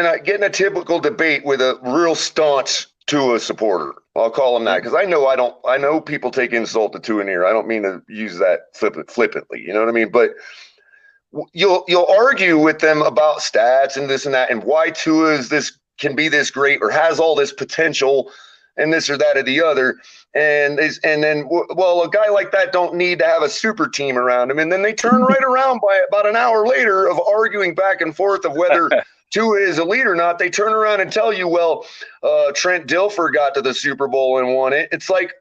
I get in a typical debate with a real staunch Tua supporter, I'll call him that, because I know people take insult to Tua near. I don't mean to use that flippantly. You know what I mean? But you'll argue with them about stats and this and that, and why Tua can be this great or has all this potential and this or that or the other. And then a guy like that don't need to have a super team around him. And then they turn right around by about an hour later of arguing back and forth of whether Tua is elite or not. They turn around and tell you, Trent Dilfer got to the Super Bowl and won it. It's like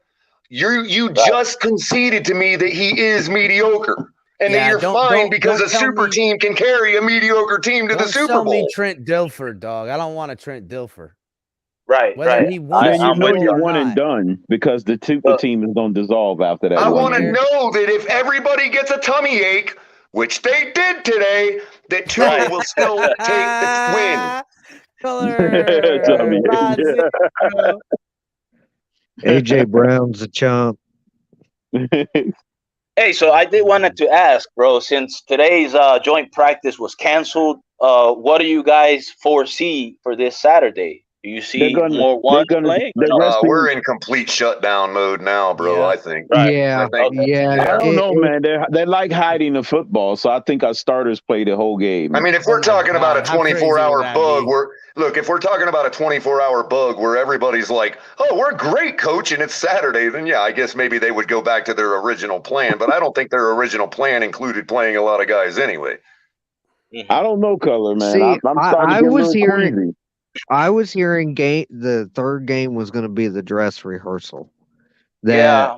you just conceded to me that he is mediocre. And that you're fine because a super team can carry a mediocre team to the Super Bowl. Don't tell me Trent Dilfer, dog. I don't want a Trent Dilfer. Right. He won, you're one and done, because the super team is going to dissolve after that. I want to know that if everybody gets a tummy ache, which they did today, that Tua will still take the win. AJ Brown's a chump. Hey, so I wanted to ask, bro, since today's joint practice was canceled, what do you guys foresee for this Saturday? Do you see more ones playing? We're in complete shutdown mode now, bro. I think. Yeah, I don't know, man. They like hiding the football, so I think our starters play the whole game. I mean, if we're talking about a 24-hour bug, if we're talking about a 24-hour bug where everybody's like, "Oh, we're great, coach," and it's Saturday, then yeah, I guess maybe they would go back to their original plan. But I don't think their original plan included playing a lot of guys anyway. I don't know, Color, man. See, I'm starting to get a little queasy. I was hearing the third game was going to be the dress rehearsal. Here's the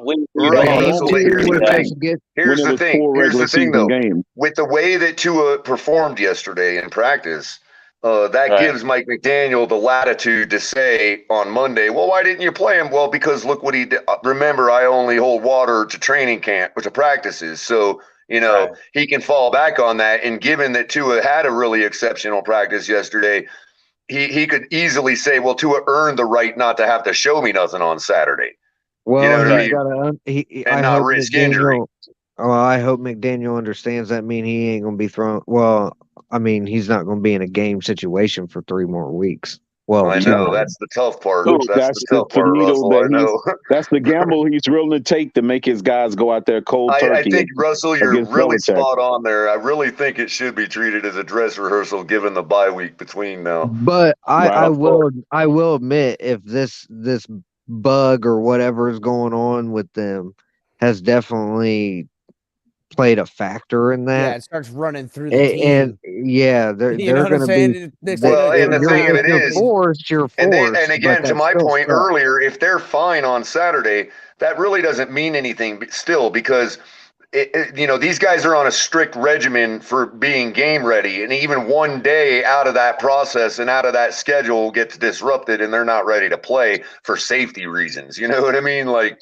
thing, though. With the way that Tua performed yesterday in practice, that gives Mike McDaniel the latitude to say on Monday, well, why didn't you play him? Well, because look what he did. Remember, I only hold water to training camp, to practices. So, he can fall back on that. And given that Tua had a really exceptional practice yesterday, he could easily say, well, Tua earned the right not to have to show me nothing on Saturday. Well, You know what I he's mean? got to. And I not hope risk injury. McDaniel. Well, I hope McDaniel understands that. Mean he ain't gonna be thrown. Well, I mean he's not gonna be in a game situation for 3 more weeks. Well, I 2 know more. that's the tough part. Dude, That's the that's the tough part, needle Russell. I that know. that's the gamble he's willing to take to make his guys go out there cold I turkey think, Russell, you're against really Belichick. spot on there. I really think it should be treated as a dress rehearsal given the bye week between now. But I Right. I will admit if this bug or whatever is going on with them has definitely played a factor in Yeah, that. it starts running through the team. And yeah, they're You know what I'm going to saying? be. Next thing you know, Well, and the thing of If it you're is, forced, you're forced. and but again, to that's my still point sucks. earlier, if they're fine on Saturday, that really doesn't mean anything still because these guys are on a strict regimen for being game ready, and even one day out of that process and out of that schedule gets disrupted, and they're not ready to play for safety reasons. You know what I mean? Like,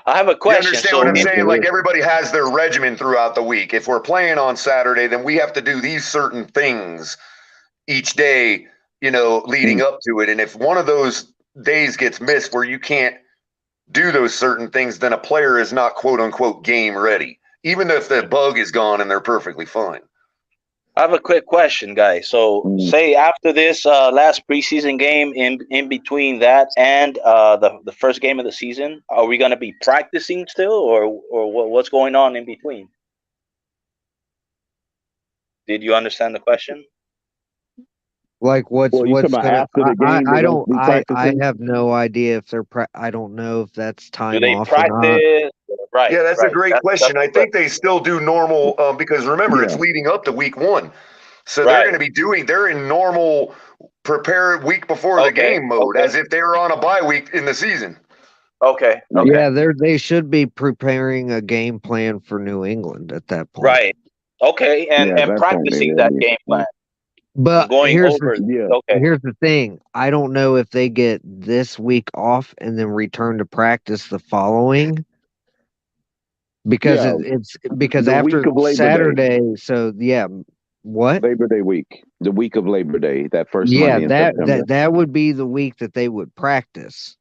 I have a question. you understand what I'm saying? Like everybody has their regimen throughout the week. If we're playing on Saturday, then we have to do these certain things each day, leading up to it. And if one of those days gets missed where you can't do those certain things, then a player is not quote unquote game ready, even if the bug is gone and they're perfectly fine. I have a quick question, guys. So, say after this last preseason game, in between that and the first game of the season, are we going to be practicing still, or what's going on in between? Did you understand the question? Like what's you talking about gonna? after the game, I they're gonna don't. be I practicing? have no idea if they're. I don't know if that's Do time they off or not. practice? Right. Yeah, that's a great question. I think they still do normal because remember, it's leading up to week 1. So they're going to be they're in normal prepare week before the game mode as if they were on a bye week in the season. Okay. Yeah, they should be preparing a game plan for New England at that point. Right. Okay. And practicing that game plan. But Going here's over. here's the thing. I don't know if they get this week off and then return to practice the following. Because it's because the after week of Labor Saturday, so yeah, what? Labor Day week, the week of Labor Day, that first Monday in September. that would be the week that they would practice.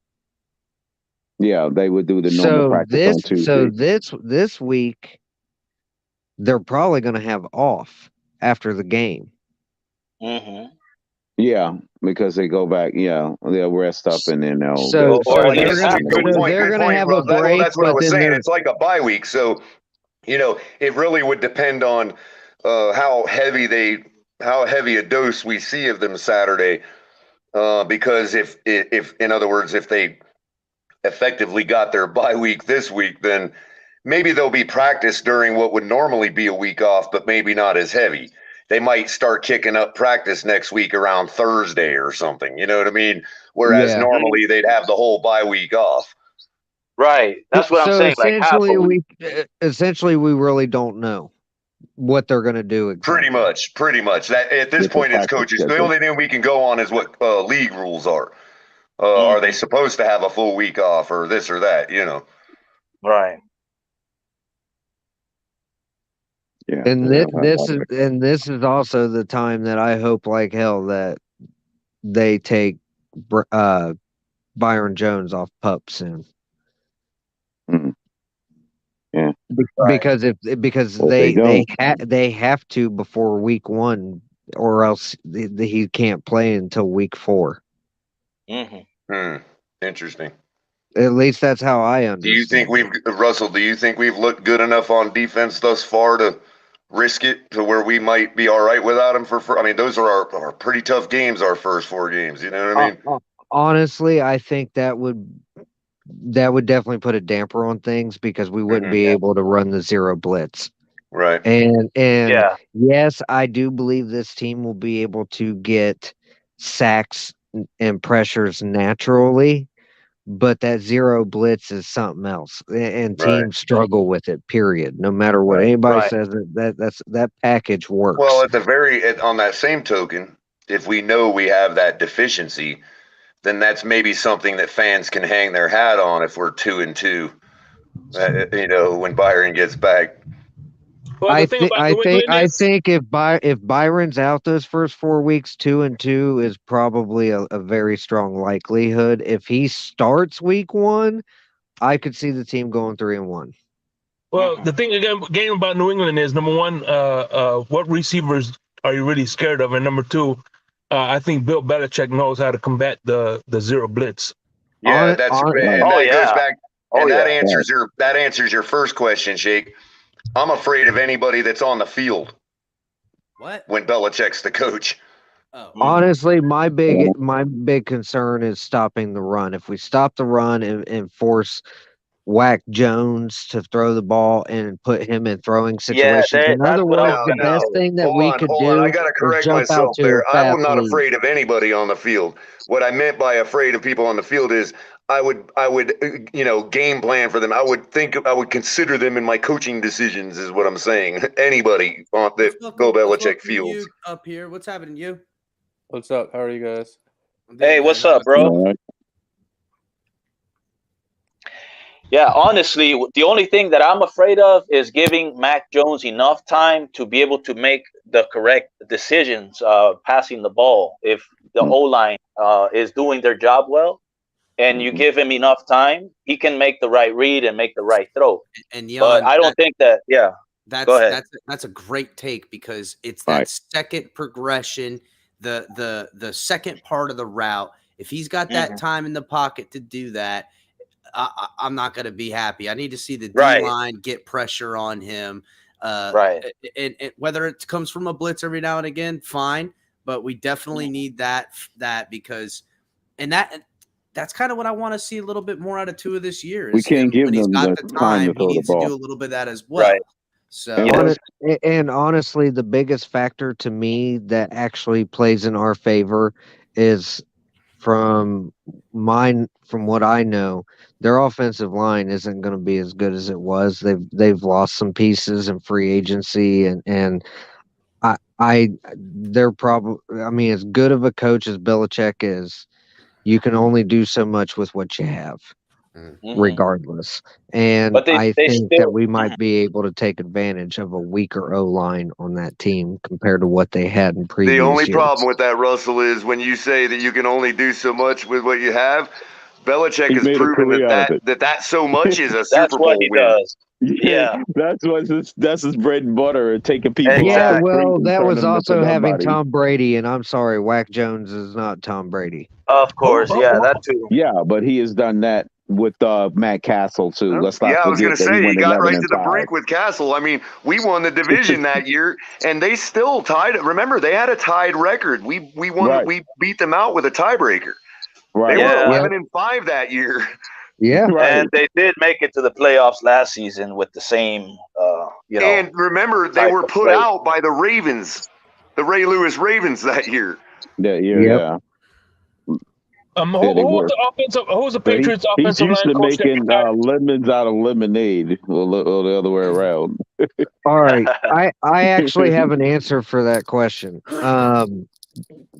Yeah, they would do the normal practice on Tuesday. So this week, they're probably going to have off after the game. Mm-hmm. Yeah, because they go back. Yeah, they'll rest up and then they'll. So they're going to have a break. Well, that's what I was saying. They're... It's like a bye week, so it really would depend on how heavy a dose we see of them Saturday. Because if in other words, if they effectively got their bye week this week, then maybe they'll be practiced during what would normally be a week off, but maybe not as heavy. They might start kicking up practice next week around Thursday or something. You know what I mean? Whereas normally they'd have the whole bye week off. Right. That's what I'm saying. Essentially, we really don't know what they're going to do. Exactly. Pretty much. That at this point, it's coaches. The only thing we can go on is what league rules are. Are they supposed to have a full week off or this or that? Right. Yeah, and this is also the time that I hope like hell that they take Byron Jones off PUP soon. Yeah, because they have to before week 1, or else he can't play until week 4. Interesting. At least that's how I understand. Do you think Russell? Do you think we've looked good enough on defense thus far to risk it to where we might be all right without him I mean, those are our pretty tough games, our first 4 games. You know what I mean? Honestly, I think that would definitely put a damper on things because we wouldn't be able to run the zero blitz. Right. And yes, I do believe this team will be able to get sacks and pressures naturally, but that zero blitz is something else, and teams struggle with it. Period. No matter what anybody says, that package works. Well, on that same token, if we know we have that deficiency, then that's maybe something that fans can hang their hat on if we're 2-2. When Byron gets back. Well, the thing about New England I is, think if Byron's out those first 4 weeks, 2-2 is probably a very strong likelihood. If he starts week 1, I could see the team going 3-1. well, the thing again, game about New England is number one, what receivers are you really scared of, and number two, I think Bill Belichick knows how to combat the zero blitz. Yeah, that goes back, and that yeah. answers your first question, Shake. I'm afraid of anybody that's on the field. What? When Belichick's the coach. Honestly, my big concern is stopping the run. If we stop the run and force Whack Jones to throw the ball and put him in throwing situations. In other words, the best thing that we could do I gotta is correct jump out myself to there. a fast I'm not lead. afraid of anybody on the field. What I meant by afraid of people on the field is I would game plan for them. I would consider them in my coaching decisions is what I'm saying. Anybody on that Bill Belichick fields. You up here. What's happening to you? What's up? How are you guys? Hey, what's up, bro? Yeah, honestly, the only thing that I'm afraid of is giving Mac Jones enough time to be able to make the correct decisions, passing the ball. If the O-line is doing their job well, and you give him enough time, he can make the right read and make the right throw. And but I don't think that. Yeah, go ahead. That's a great take because it's that second progression, the second part of the route. If he's got that time in the pocket to do that, I'm not going to be happy. I need to see the D-line get pressure on him. And whether it comes from a blitz every now and again, fine. But we definitely need that because that's kind of what I want to see a little bit more out of Tua this year. We can't give them the time to he throw the needs to ball. do a little bit of that as well. Right. So And honestly, the biggest factor to me that actually plays in our favor is from what I know, their offensive line isn't going to be as good as it was. They've lost some pieces in free agency, and they're probably. I mean, as good of a coach as Belichick is, you can only do so much with what you have, regardless. And I think that we might be able to take advantage of a weaker O-line on that team compared to what they had in previous The only years. problem with that, Russell, is when you say that you can only do so much with what you have, Belichick has proven that so much is a Super Bowl win. Yeah, that's his bread and butter, taking people. Yeah, off the well, street and that turning was them into also having nobody. Tom Brady, and I'm sorry, Whack Jones is not Tom Brady. Of course, yeah, that too. Yeah, but he has done that with Matt Castle too. Let's not Yeah, I was going forget to that say, he got right to the 11-5. brink with Castle. I mean, we won the division that year, and they still tied it. Remember, they had a tied record. We won. Right. We beat them out with a tiebreaker. Right. They were Yeah. 11-5 that year. Yeah, and they did make it to the playoffs last season with the same, And remember, they type were of put play. out by the Ravens, the Ray Lewis Ravens that year. That year, yeah. Oh, Who's the Patriots He's offensive used line to coach? making lemons out of lemonade, or the other way around. All right, I actually have an answer for that question.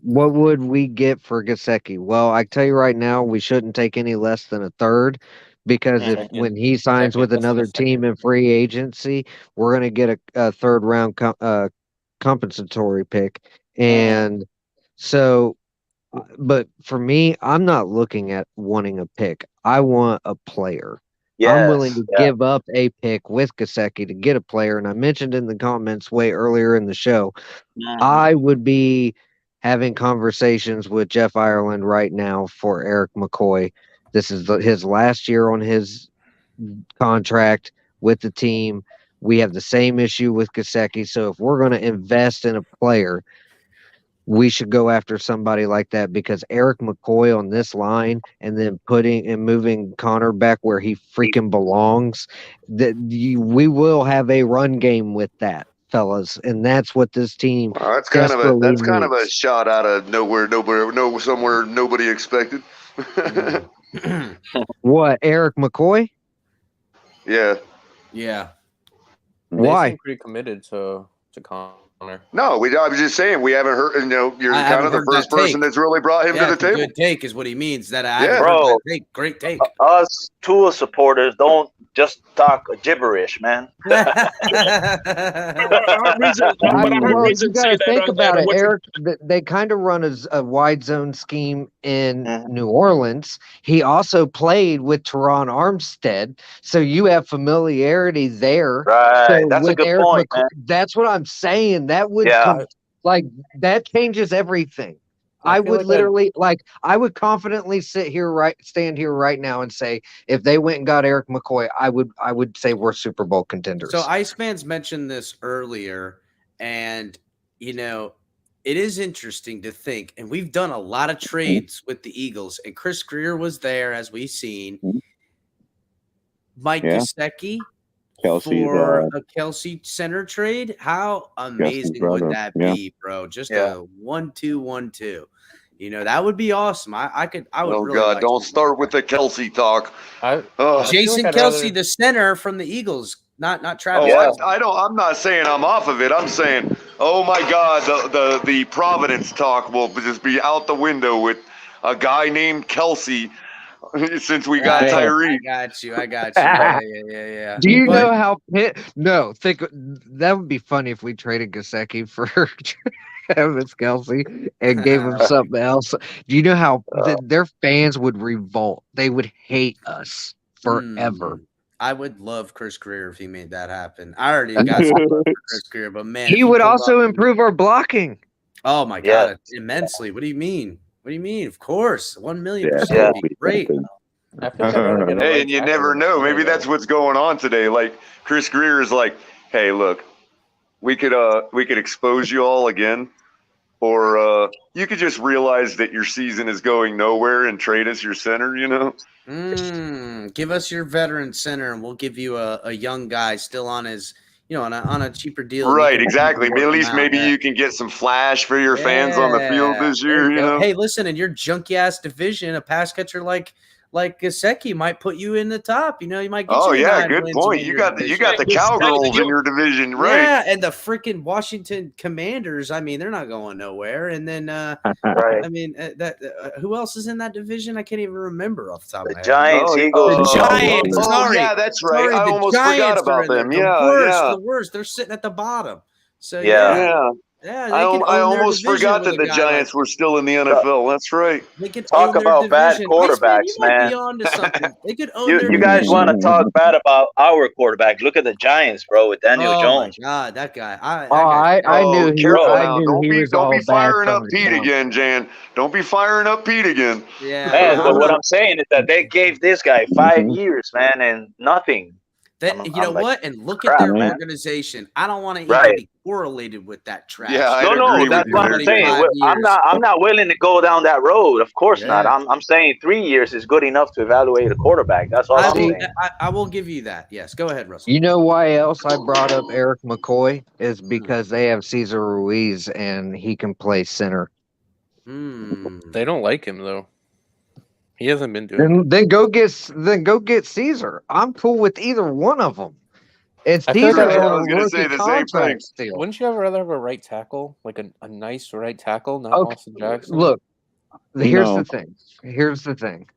What would we get for Gesicki? Well, I tell you right now, we shouldn't take any less than a third, because when he signs with another team in free agency, we're going to get a third round compensatory pick, and so. But for me, I'm not looking at wanting a pick. I want a player. I'm willing to give up a pick with Gesicki to get a player. And I mentioned in the comments way earlier in the show, I would be having conversations with Jeff Ireland right now for Eric McCoy. This is his last year on his contract with the team. We have the same issue with Gesicki. So if we're going to invest in a player, we should go after somebody like that, because Eric McCoy on this line and then moving Connor back where he freaking belongs, we will have a run game with that, fellas, and that's what this team That's kind of a needs. shot out of nowhere, somewhere nobody expected. What, Eric McCoy? Yeah. Yeah. They Why? seem pretty committed to Con. No, I was just saying we haven't heard. You know, you're I kind haven't of the heard first that person take. that's really brought him to the it's a table. good take is what he means. That I Yeah. haven't heard Bro. that take. Great take. Us Tua supporters don't just talk gibberish, man. But I heard reason Well, you got say to that think about it, what's Eric. They kind of run a wide zone scheme in Mhm. New Orleans. He also played with Teron Armstead, so you have familiarity there. Right. So That's a with good Eric point, McCoy, man. that's what I'm saying. That would Yeah. that changes everything. I I feel would like literally I would confidently stand here right now and say if they went and got Eric McCoy, I would say we're Super Bowl contenders. So Ice fans mentioned this earlier, and you know, it is interesting to think, and we've done a lot of trades with the Eagles, and Chris Greer was there, as we've seen. Mike Gesicki for a Kelsey center trade. How amazing would that be, bro? Just a 1-2-1-2. You know, that would be awesome. I would Oh really God, like don't start with the Kelsey talk. Jason Kelsey, the center from the Eagles, not Travis. I don't. I'm not saying I'm off of it. I'm saying, oh my God, the Providence talk will just be out the window with a guy named Kelsey. Since we got Tyreek. I got you. Yeah. Do you know how No, that would be funny if we traded Gesicki for Travis Kelsey and gave him something else. Do you know how their fans would revolt? They would hate us forever. I would love Chris Greer if he made that happen. I already got some love for Chris Greer, but man, he would also improve our blocking. Oh my God, immensely. What do you mean? What do you mean? Of course, 1,000,000% would be great. Hey, and you never know. Maybe that's what's going on today. Like Chris Greer is like, hey, look, we could expose you all again, or you could just realize that your season is going nowhere and trade us your center. You know, give us your veteran center, and we'll give you a young guy still on his. On a cheaper deal. Right, exactly. At least maybe you can get some flash for your fans on the field this year. You know, hey, listen, in your junky ass division, a pass catcher like Gesicki might put you in the top. You know, you might get you. Good point. You got the Cowgirls in your division, right? Yeah, and the freaking Washington Commanders. I mean, they're not going nowhere. And then, right. I mean, who else is in that division? I can't even remember off the top of my head. Giants, Eagles, the Giants. Sorry, yeah, that's right. Sorry, I the almost Giants forgot about them. The worst. They're sitting at the bottom. So yeah. I almost forgot that the Giants were still in the NFL. That's right. They could talk about bad quarterbacks, man. They could own you guys want to talk bad about our quarterback? Look at the Giants, bro, with Daniel Jones. Oh my God, that guy! I knew he was don't all be bad firing from up the Pete jump. again, Jan. Don't be firing up Pete again. Yeah, man. But what I'm saying is that they gave this guy 5 years, man, and nothing. You know what? And look at their organization. I don't want to even be correlated with that trash. Yeah, no, that's what I'm saying. I'm not willing to go down that road. Of course not. I'm saying 3 years is good enough to evaluate a quarterback. That's all I'm saying. I will give you that. Yes, go ahead, Russell. You know why else I brought up Eric McCoy is because they have Cesar Ruiz and he can play center. They don't like him though. He hasn't been doing it. Then go get Caesar. I'm cool with either one of them. It's Caesar. I was going to say the same thing. Still. Wouldn't you ever rather have a right tackle, like a nice right tackle, not Austin Jackson? Look, here's the thing. Here's the thing.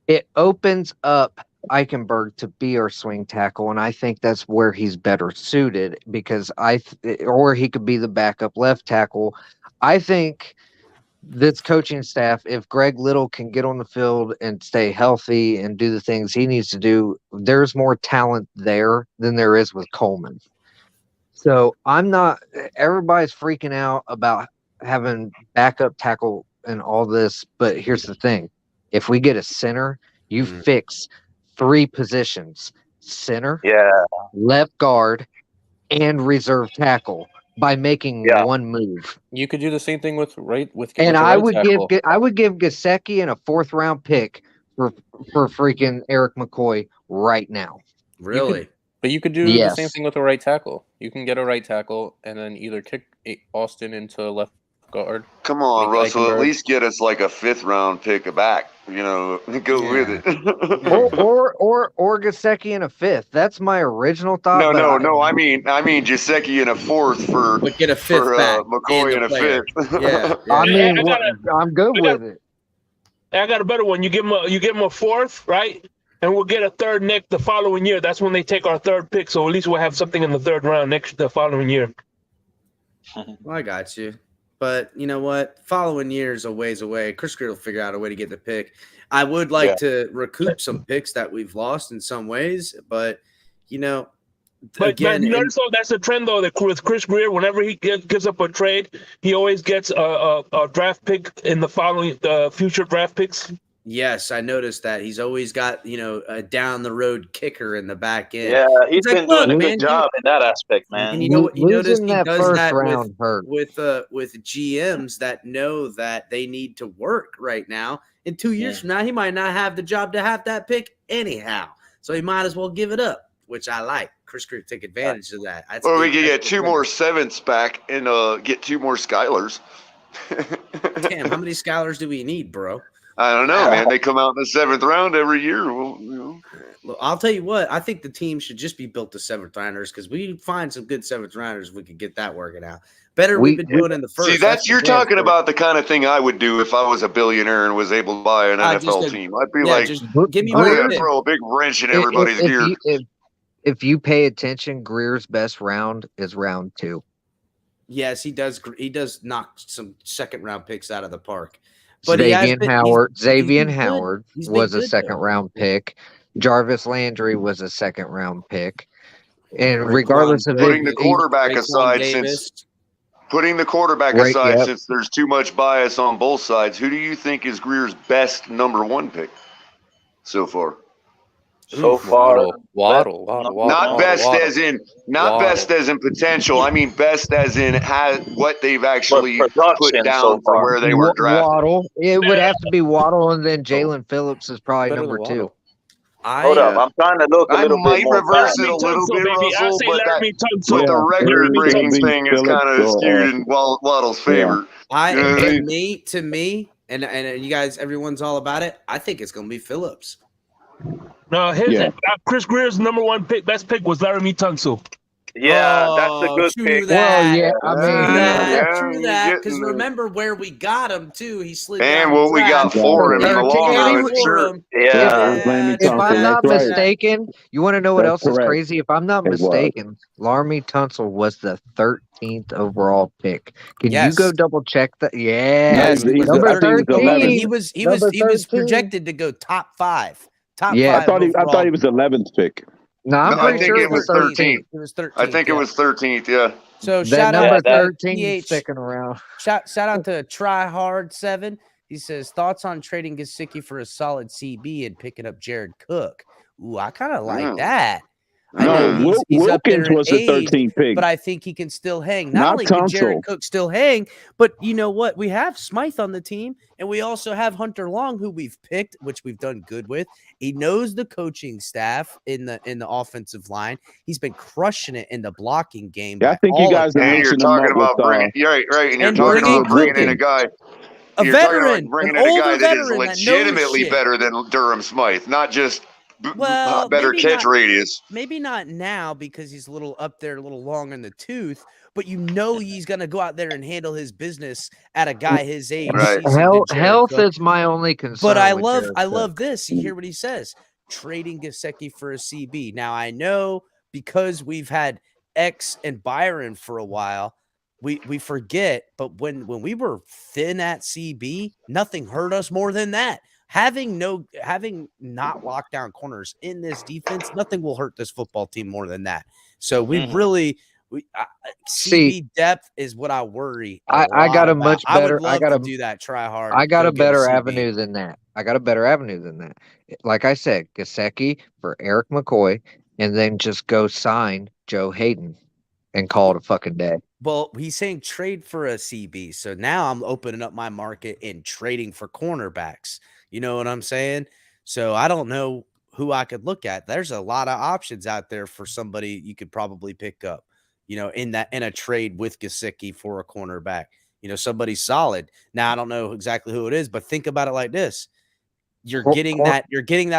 It opens up Eichenberg to be our swing tackle, and I think that's where he's better suited because or he could be the backup left tackle. I think this coaching staff, if Greg Little can get on the field and stay healthy and do the things he needs to do, there's more talent there than there is with Coleman. So everybody's freaking out about having backup tackle and all this, but here's the thing. If we get a center, you fix 3 positions, center, left guard, and reserve tackle. By making one move, you could do the same thing with I would give Gesicki and a 4th round pick for freaking Eric McCoy right now. Really? But you could do the same thing with a right tackle. You can get a right tackle and then either kick Austin into left guard. Come on, Nick Russell. At Eichenberg. least get us like a 5th round pick back. Go with it. Or Gesicki in a 5th. That's my original thought. No. I mean Gesicki in a 4th for But get a 5th back McCoy in a player. 5th. Yeah. I mean, I I'm good with it. I got a better one. You give him a 4th, right? And we'll get a 3rd next the following year. That's when they take our 3rd pick. So at least we'll have something in the 3rd round the following year. Well, I got you. But you know what? Following year is a ways away. Chris Greer will figure out a way to get the pick. I would like to recoup some picks that we've lost in some ways, but But you notice though, that's a trend though that with Chris Greer, whenever he gives up a trade, he always gets a draft pick in the following future draft picks. Yes, I noticed that. He's always got, a down the road kicker in the back end. Yeah, he's like, been doing a "Look, good man, job in that aspect, man. And you know what? You notice he that does first that round with GMs that know that they need to work right now. In 2 years from now, he might not have the job to have that pick anyhow. So he might as well give it up, which I like. Chris Greer take advantage of that. Or we could get 2 more 7ths back and get 2 more Skylers. Damn, how many Skylers do we need, bro? I don't know, man. They come out in the 7th round every year. Well, Look, I'll tell you what. I think the team should just be built to 7th rounders because we find some good 7th rounders if we could get that working out. Better we've been doing in the first. See, you're talking about the kind of thing I would do if I was a billionaire and was able to buy an NFL team. I'd be just give me I'm more gonna throw a big wrench in everybody's gear. If you pay attention, Greer's best round is round 2. Yes, he does. He does knock some 2nd round picks out of the park. But Xavier Howard was a 2nd though. round pick. Jarvis Landry was a 2nd round pick. And regardless of putting the quarterback aside, since there's too much bias on both sides, who do you think is Greer's best number 1 pick so far? Waddle. Not best as in potential. I mean best as in what they've actually put down for where they were drafted. Waddle. It would have to be Waddle, and then Jalen Phillips is probably number 2. Hold up, I'm trying to look a little bit more. I might reverse it a little bit, Russell, but the record-breaking thing is kind of skewed in Waddle's favor. To me, and you guys, everyone's all about it. I think it's going to be Phillips. No, Chris Greer's number 1 pick, best pick was Laramie Tunsil. Yeah, that's a good pick. True that. Because remember where we got him too. He slid down. And what we got for him in the long run. Sure. If I'm not mistaken, you want to know what else is crazy? If I'm not mistaken, Laramie Tunsil was the 13th overall pick. Can you go double check that? Yes, number 13. He was projected to go top 5. Top 5. I thought he was 11th pick. No, I'm pretty sure it was 13th. It was 13th. I think it was 13th. Yeah. So that number 13 sticking around. Shout out to Tryhard7. He says thoughts on trading Gesicki for a solid CB and picking up Jared Cook. Ooh, I kind of like that. No, Wilkins was a 13th pick, but I think he can still hang. Not only can Jared Cook still hang, but you know what? We have Smythe on the team, and we also have Hunter Long, who we've picked, which we've done good with. He knows the coaching staff in the offensive line. He's been crushing it in the blocking game. Yeah, I think you guys are mixing him up with bringing. And you're talking about bringing in a guy. A veteran, bringing in a guy that is legitimately better than Durham Smythe, not just better catch radius. Maybe not now because he's a little up there, a little long in the tooth, but he's going to go out there and handle his business at a guy his age. Right. Health is my only concern. But I love this. You hear what he says? Trading Gesicki for a CB. Now I know because we've had X and Byron for a while, we forget, but when we were thin at CB, nothing hurt us more than that. Having not locked down corners in this defense, nothing will hurt this football team more than that. So CB depth is what I worry. I got a much better. I got to do that. Try hard. I got a better avenue than that. Like I said, Gesicki for Eric McCoy, and then just go sign Joe Hayden and call it a fucking day. Well, he's saying trade for a CB. So now I'm opening up my market and trading for cornerbacks. You know what I'm saying? So I don't know who I could look at. There's a lot of options out there for somebody you could probably pick up, in a trade with Gesicki for a cornerback. somebody solid. Now I don't know exactly who it is, but think about it like this. You're getting that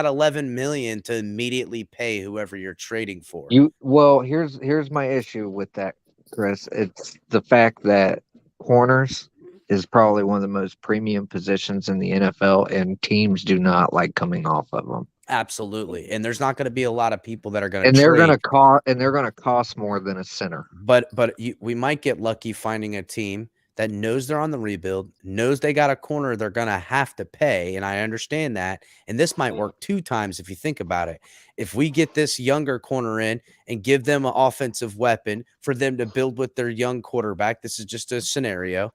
11 million to immediately pay whoever you're trading for. Here's my issue with that, Chris. It's the fact that corners is probably one of the most premium positions in the NFL, and teams do not like coming off of them. Absolutely, and there's not going to be a lot of people that are going to. And they're going to cost more than a center. But we might get lucky finding a team that knows they're on the rebuild, knows they got a corner they're going to have to pay, and I understand that. And this might work 2 times if you think about it. If we get this younger corner in and give them an offensive weapon for them to build with their young quarterback, this is just a scenario.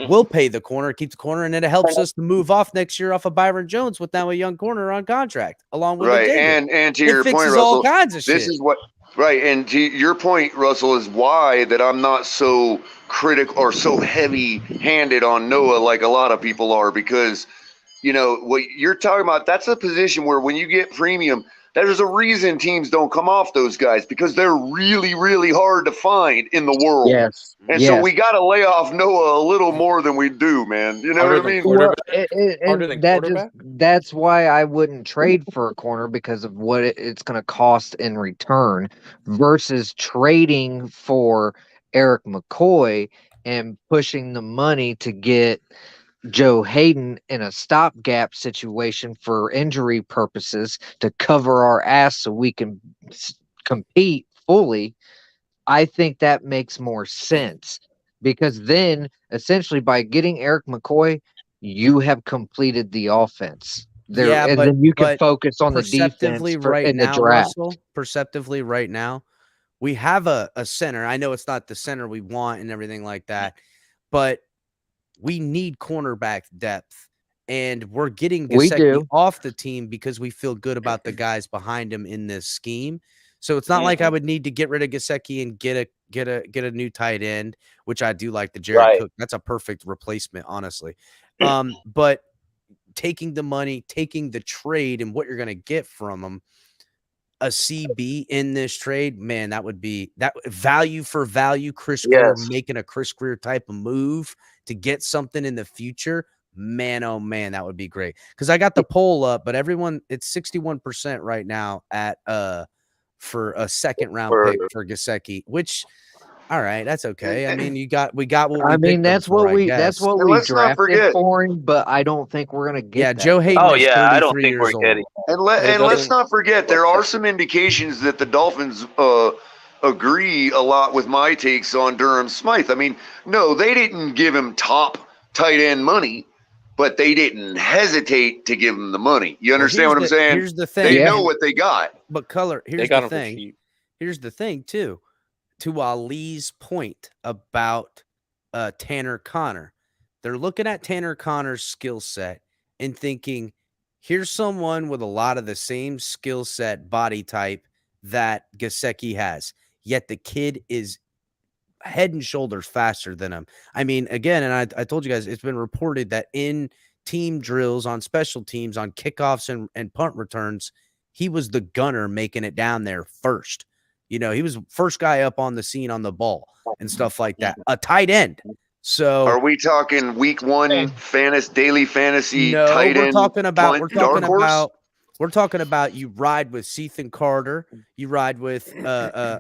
We'll pay the corner, keep the corner, and it helps us to move off next year off of Byron Jones with now a young corner on contract, along with right. And to your point, Russell, all kinds of this shit. is what right. And to your point, Russell, is why that I'm not so critical or so heavy-handed on Noah like a lot of people are, because what you're talking about, that's a position where when you get premium, there's a reason teams don't come off those guys, because they're really, really hard to find in the world. Yes. And so we got to lay off Noah a little more than we do, man. You know what I mean? Well, that's why I wouldn't trade for a corner, because of what it's going to cost in return, versus trading for Eric McCoy and pushing the money to get Joe Hayden in a stopgap situation for injury purposes to cover our ass so we can compete fully. I think that makes more sense, because then essentially by getting Eric McCoy, you have completed the offense. Then you can focus on the defense in the draft. Russell, perceptively right now, we have a center. I know it's not the center we want and everything like that, but we need cornerback depth, and we're getting Gesicki off the team because we feel good about the guys behind him in this scheme. So it's not like I would need to get rid of Gesicki and get a new tight end, which I do like the Jared Cook. That's a perfect replacement, honestly. But taking the money, taking the trade, and what you're going to get from them, a CB in this trade, man, that would be that value for value. Chris Greer making a Chris Greer type of move to get something in the future. Man, oh man, that would be great. Because I got the poll up, but everyone, it's 61% right now at for a second round pick for Gesicki, which, all right, that's okay. I mean, we got what we. I mean, that's what we drafted for him, but I don't think we're gonna get. Yeah, Joe Hayden. Oh yeah, I don't think we're getting. And let's not forget, there are some indications that the Dolphins agree a lot with my takes on Durham Smythe. I mean, no, they didn't give him top tight end money, but they didn't hesitate to give him the money. You understand what I'm saying? Here's the thing. They know what they got. But Color, here's the thing. Here's the thing too. To Ali's point about Tanner Connor, they're looking at Tanner Connor's skill set and thinking, here's someone with a lot of the same skill set, body type that Gesicki has, yet the kid is head and shoulders faster than him. I mean, again, and I told you guys, it's been reported that in team drills, on special teams, on kickoffs and punt returns, he was the gunner making it down there first. He was first guy up on the scene on the ball and stuff like that. A tight end. So are we talking week 1 daily fantasy no, tight end? We're talking about you ride with Ethan Carter, you ride with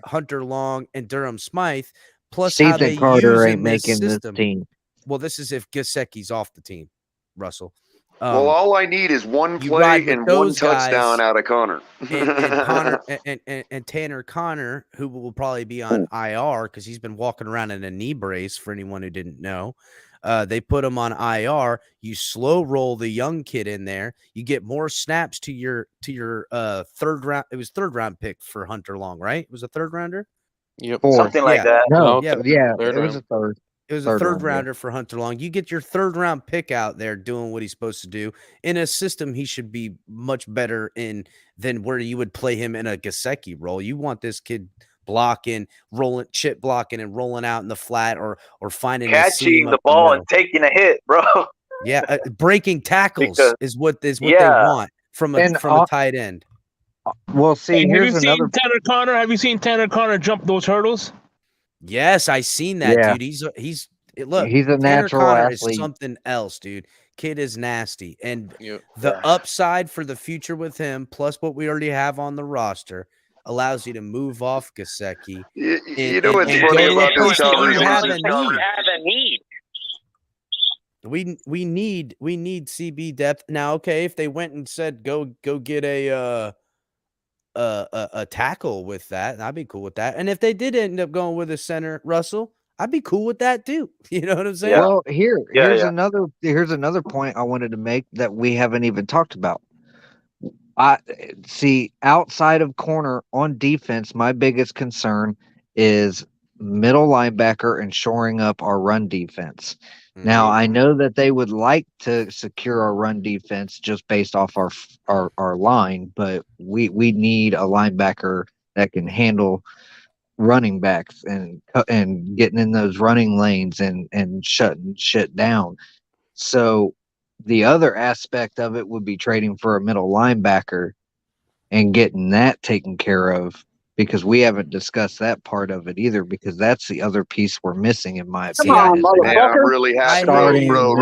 Hunter Long and Durham Smythe, plus how they Carter use ain't making this team. Well, this is if Gesicki's off the team, Russell. Well, all I need is one play and one touchdown out of Connor. and Tanner Connor, who will probably be on IR because he's been walking around in a knee brace, for anyone who didn't know. They put him on IR. You slow roll the young kid in there. You get more snaps to your third round. It was third round pick for Hunter Long, right? It was a third rounder. Yep, something like that. No, it was a third. It was a third rounder for Hunter Long. You get your third round pick out there doing what he's supposed to do in a system he should be much better in than where you would play him in a Gesicki role. You want this kid blocking, rolling, chip blocking, and rolling out in the flat, or finding catching the ball and taking a hit, bro. Yeah, breaking tackles is what they want from a tight end. Well, see, here's another. Have you seen Tanner Connor jump those hurdles? Yes, I seen that, dude. Look, He's a Tanner natural Connor athlete. is something else, dude. Kid is nasty. And the upside for the future with him, plus what we already have on the roster, allows you to move off Gesicki. You know what's funny about this conversation? We need CB depth. Now, okay, if they went and said go get a tackle with that, I'd be cool with that. And if they did end up going with a center, Russell, I'd be cool with that too. You know what I'm saying? Well, here's another point I wanted to make that we haven't even talked about. I see outside of corner on defense, my biggest concern is middle linebacker and shoring up our run defense. Now, I know that they would like to secure our run defense just based off our line, but we need a linebacker that can handle running backs and getting in those running lanes and shutting shit down. So the other aspect of it would be trading for a middle linebacker and getting that taken care of, because we haven't discussed that part of it either, because that's the other piece we're missing in my opinion. Man, I'm really happy, bro.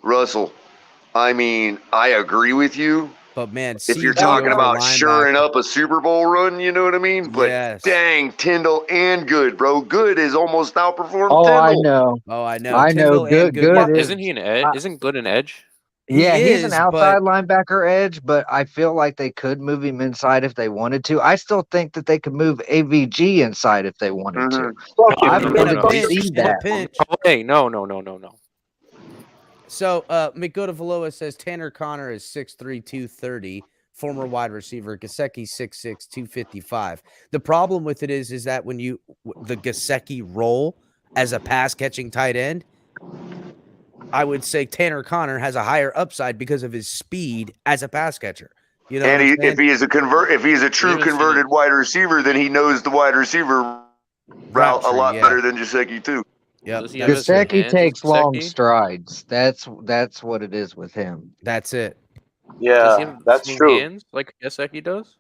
Russell. I mean, I agree with you. But man, if you're talking about shoring up a Super Bowl run, you know what I mean? But dang, Tyndall and Good, bro. Good is almost outperformed Oh, Tyndall. I know. Oh, I know. I know. Good Isn't he an edge? Isn't Good an edge? Yeah, he's an outside linebacker edge, but I feel like they could move him inside if they wanted to. I still think that they could move AVG inside if they wanted to. I've wanted to see that. Hey, no. So, McGoodavaloa says Tanner Connor is 6'3", 230, former wide receiver. Gesicki 6'6", 255. The problem with it is that when the Gesicki role as a pass catching tight end, I would say Tanner Connor has a higher upside because of his speed as a pass catcher. You know, and if he's a true converted wide receiver, then he knows the wide receiver route a lot better than Gesicki too. Yep. Gesicki takes long strides. That's what it is with him. That's it. Does he Yeah, have that's swing true. hands like Gesicki does?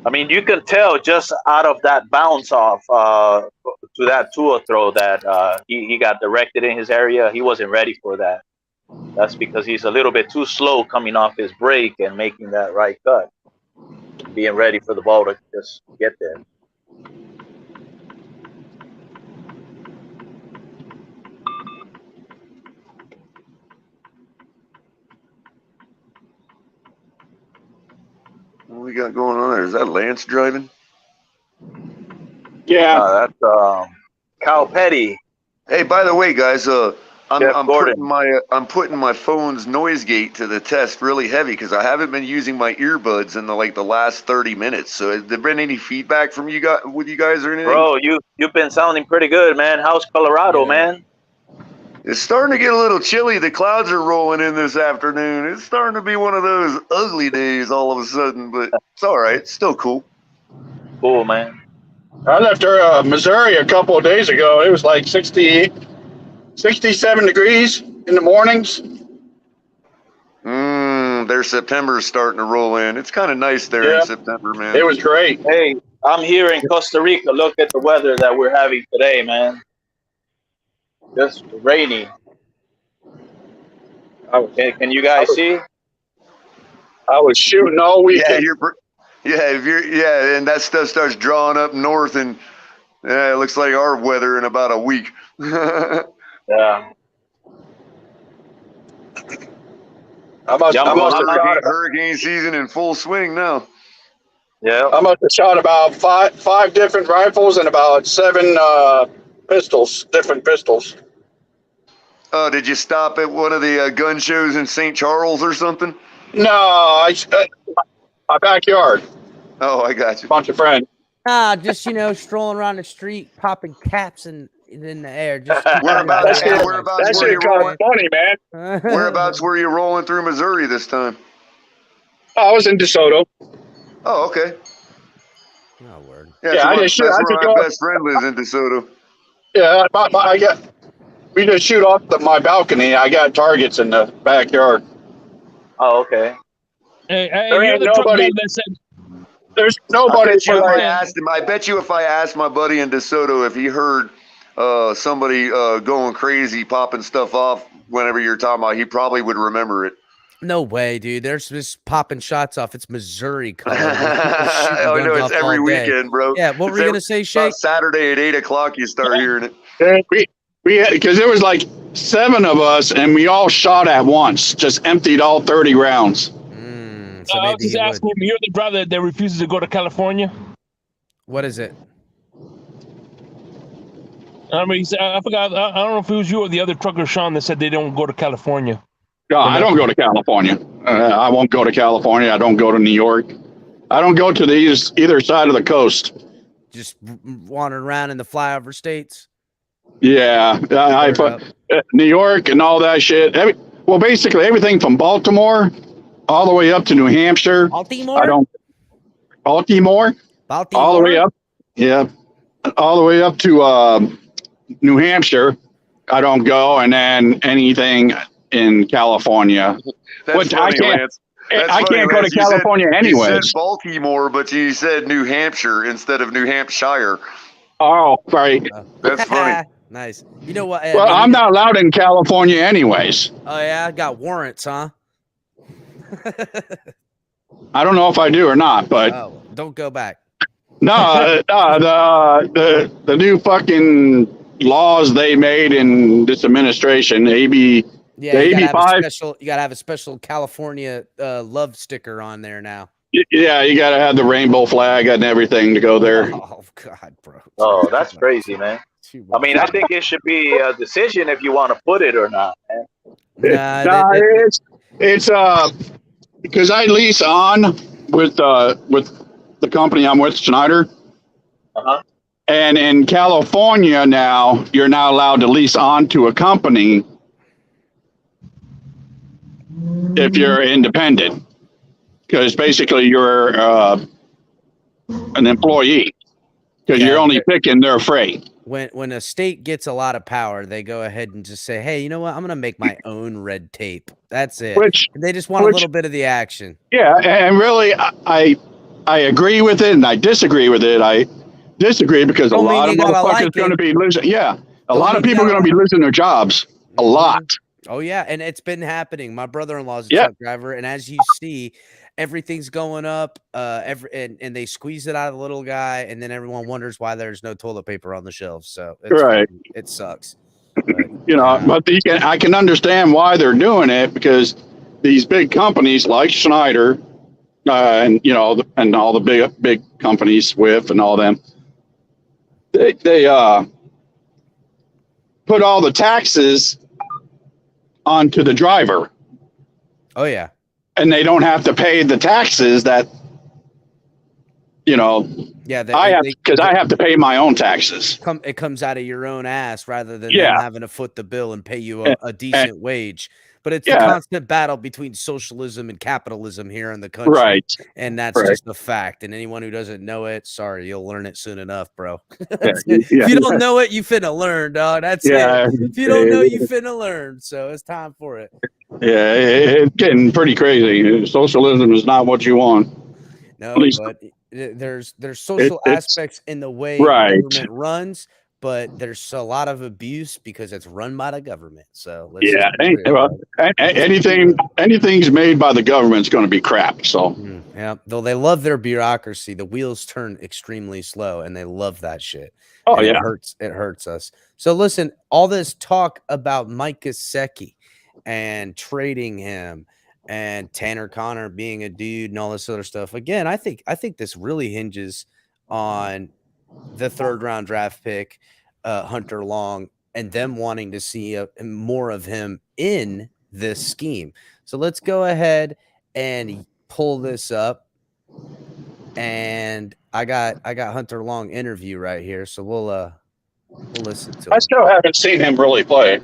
I mean, you can tell just out of that bounce off to that Tua throw that he got directed in his area. He wasn't ready for that. That's because he's a little bit too slow coming off his break and making that right cut, being ready for the ball to just get there. What we got going on there? Is that Lance driving? Yeah. That's Kyle Petty. Hey, by the way, guys, I'm Gordon. putting my phone's noise gate to the test really heavy because I haven't been using my earbuds in the last 30 minutes. So has there been any feedback from you guys or anything? Bro, you've been sounding pretty good, man. How's Colorado, man? It's starting to get a little chilly. The clouds are rolling in this afternoon. It's starting to be one of those ugly days all of a sudden, but it's all right. It's still cool. Cool, man. I left Missouri a couple of days ago. It was like 67 degrees in the mornings. Their September is starting to roll in. It's kind of nice there in September, man. It was great. Hey, I'm here in Costa Rica. Look at the weather that we're having today, man. Just rainy. Okay, can you guys see? I was shooting all weekend. And that stuff starts drawing up north, and it looks like our weather in about a week. Yeah. Hurricane season in full swing now. Yeah. I must have shot about five different rifles and about 7 different pistols. Oh, did you stop at one of the gun shows in St. Charles or something? No, my backyard. Oh, I got you. Bunch of friends. Just strolling around the street, popping caps in the air. Just whereabouts were you rolling? Funny, man. Whereabouts were you rolling through Missouri this time? I was in DeSoto. Oh, okay. Oh, word. Yeah, that's where my best friend lives, in DeSoto. Yeah, we just shoot off my balcony. I got targets in the backyard. Oh, okay. Hey, you're the truck guy that said. there's I nobody bet you for if I like. asked him, I bet you if I asked my buddy in DeSoto if he heard somebody going crazy, popping stuff off whenever you're talking about, he probably would remember it. No way, dude. There's just popping shots off. It's Missouri color. I know it's every weekend, bro. Yeah, what were you gonna say, Shake? About Saturday at 8 o'clock, you start hearing it. Because there was like 7 of us, and we all shot at once, just emptied all 30 rounds. So I was just asking him, you're the brother that refuses to go to California? What is it? I mean, I forgot. I don't know if it was you or the other trucker, Sean, that said they don't go to California. No, I don't go to California. I won't go to California. I don't go to New York. I don't go to the either side of the coast. Just wandering around in the flyover states. Yeah, I put New York and all that shit. Well, basically everything from Baltimore all the way up to New Hampshire. Baltimore? I don't. Baltimore. All the way up. Yeah, all the way up to New Hampshire. I don't go, and then anything in California. That's funny, Lance. I can't go to You California said, anyways. You said Baltimore, but you said New Hampshire instead of New Hampshire. Oh, right. That's funny. Nice. You know what? Well, I'm not allowed in California anyways. Oh yeah, I got warrants, huh? I don't know if I do or not, but don't go back. No, the new fucking laws they made in this administration, AB, Yeah, the you gotta, 85. you gotta have a special California love sticker on there now. Yeah, you got to have the rainbow flag and everything to go there. Oh God, bro. Oh, that's crazy, man. I mean, I think it should be a decision if you want to put it or not, man. It's because I lease on with the company I'm with, Schneider. Uh-huh. And in California now, you're not allowed to lease on to a company if you're independent, because basically you're an employee, because you're only picking their freight. When a state gets a lot of power, they go ahead and just say, "Hey, you know what? I'm going to make my own red tape." That's it. They just want a little bit of the action. Yeah, and really, I agree with it, and I disagree with it. I disagree because a lot of motherfuckers going to be losing. Yeah, a lot of people are going to be losing their jobs. A lot. Oh yeah, and it's been happening. My brother-in-law is a truck driver, and as you see, everything's going up. And they squeeze it out of the little guy, and then everyone wonders why there's no toilet paper on the shelves. So it sucks. You know, but I can understand why they're doing it, because these big companies like Schneider, and you know, and all the big companies, Swift and all them, they put all the taxes onto the driver. Oh yeah. And they don't have to pay the taxes that, you know, because I have to pay my own taxes. It comes out of your own ass rather than them having to foot the bill and pay you a decent wage. But it's the constant battle between socialism and capitalism here in the country. Right. And that's just a fact. And anyone who doesn't know it, sorry, you'll learn it soon enough, bro. If you don't know it, you finna learn, dog. That's it. If you don't know, you finna learn. So it's time for it. Yeah, it's getting pretty crazy. Socialism is not what you want. No, but there's social aspects in the way government runs, but there's a lot of abuse because it's run by the government. So anything's made by the government's going to be crap. So yeah, though they love their bureaucracy, the wheels turn extremely slow, and they love that shit. Oh and yeah, it hurts us. So listen, all this talk about Mike Gesicki and trading him and Tanner Connor being a dude and all this other stuff. Again, I think this really hinges on the 3rd round draft pick, Hunter Long, and them wanting to see more of him in this scheme. So let's go ahead and pull this up. And I got Hunter Long interview right here. So we'll listen to it. I still haven't seen him really play.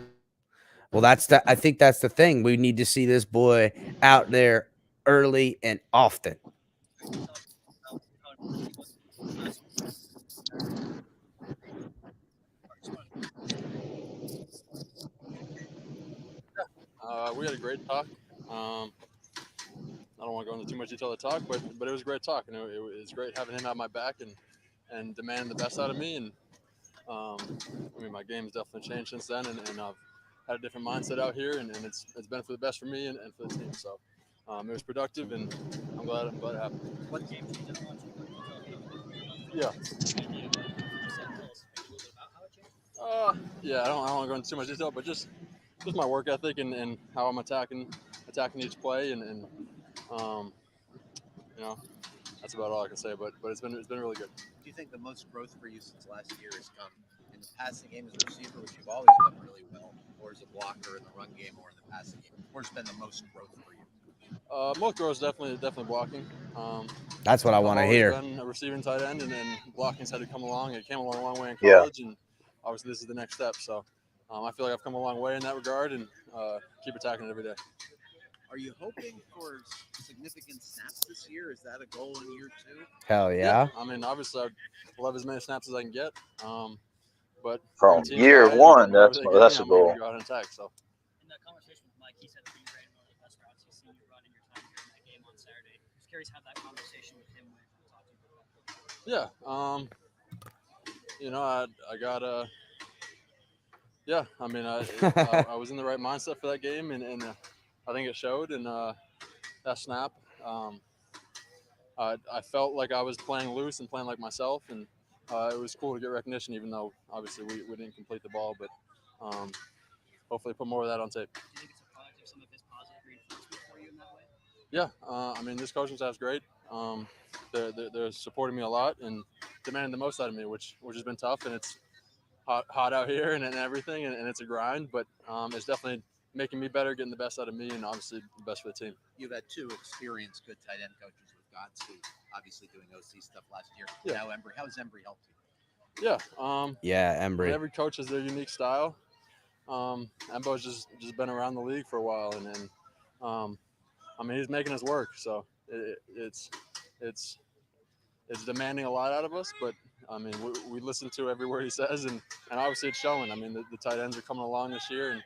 Well, I think that's the thing. We need to see this boy out there early and often. We had a great talk. I don't want to go into too much detail to talk, but it was a great talk, and it was great having him out my back and demanding the best out of me. And I mean, my game's definitely changed since then, and I've had a different mindset out here, and it's been for the best for me and for the team. So it was productive, and I'm glad it happened. What game changed everyone? Yeah. Yeah, I don't want to go into too much detail, but just my work ethic and how I'm attacking each play, and you know, that's about all I can say. But it's been really good. Do you think the most growth for you since last year has come in the passing game as a receiver, which you've always done really well, or as a blocker in the run game or in the passing game? Where's been the most growth for you? Most growth is definitely blocking. That's what I want to hear. I've always been a receiving tight end, and then blocking's had to come along. It came along a long way in Yeah. college, and obviously this is the next step. So I feel like I've come a long way in that regard, and keep attacking it every day. Are you hoping for significant snaps this year? Is that a goal in year 2? Hell yeah. I mean, obviously, I'd love as many snaps as I can get. But From year one, that's a goal. I'm going to go out and attack. So. In that conversation with Mike, he said that you ran one of the best routes he's seen you run in your time here in that game on Saturday. Just curious how that conversation with him went. Yeah. You know, I got yeah. I mean, I was in the right mindset for that game, and I think it showed. And that snap, I felt like I was playing loose and playing like myself, and it was cool to get recognition, even though obviously we didn't complete the ball, but hopefully put more of that on tape. Do you think it's a product of some of his positive reinforcement for you in that way? Yeah, I mean, this coaching staff's great. They're supporting me a lot and demanding the most out of me, which has been tough, and it's hot out here and everything, and it's a grind, but it's definitely making me better, getting the best out of me, and obviously the best for the team. You've had 2 experienced good tight end coaches with Godsey, obviously doing OC stuff last year. Yeah. Now Embry. How has Embry helped you? Yeah. Yeah, Embry. Every coach has their unique style. Embo's just been around the league for a while, and I mean, he's making us work, so it's demanding a lot out of us, but I mean, we listen to every word he says, and obviously it's showing. I mean, the tight ends are coming along this year, and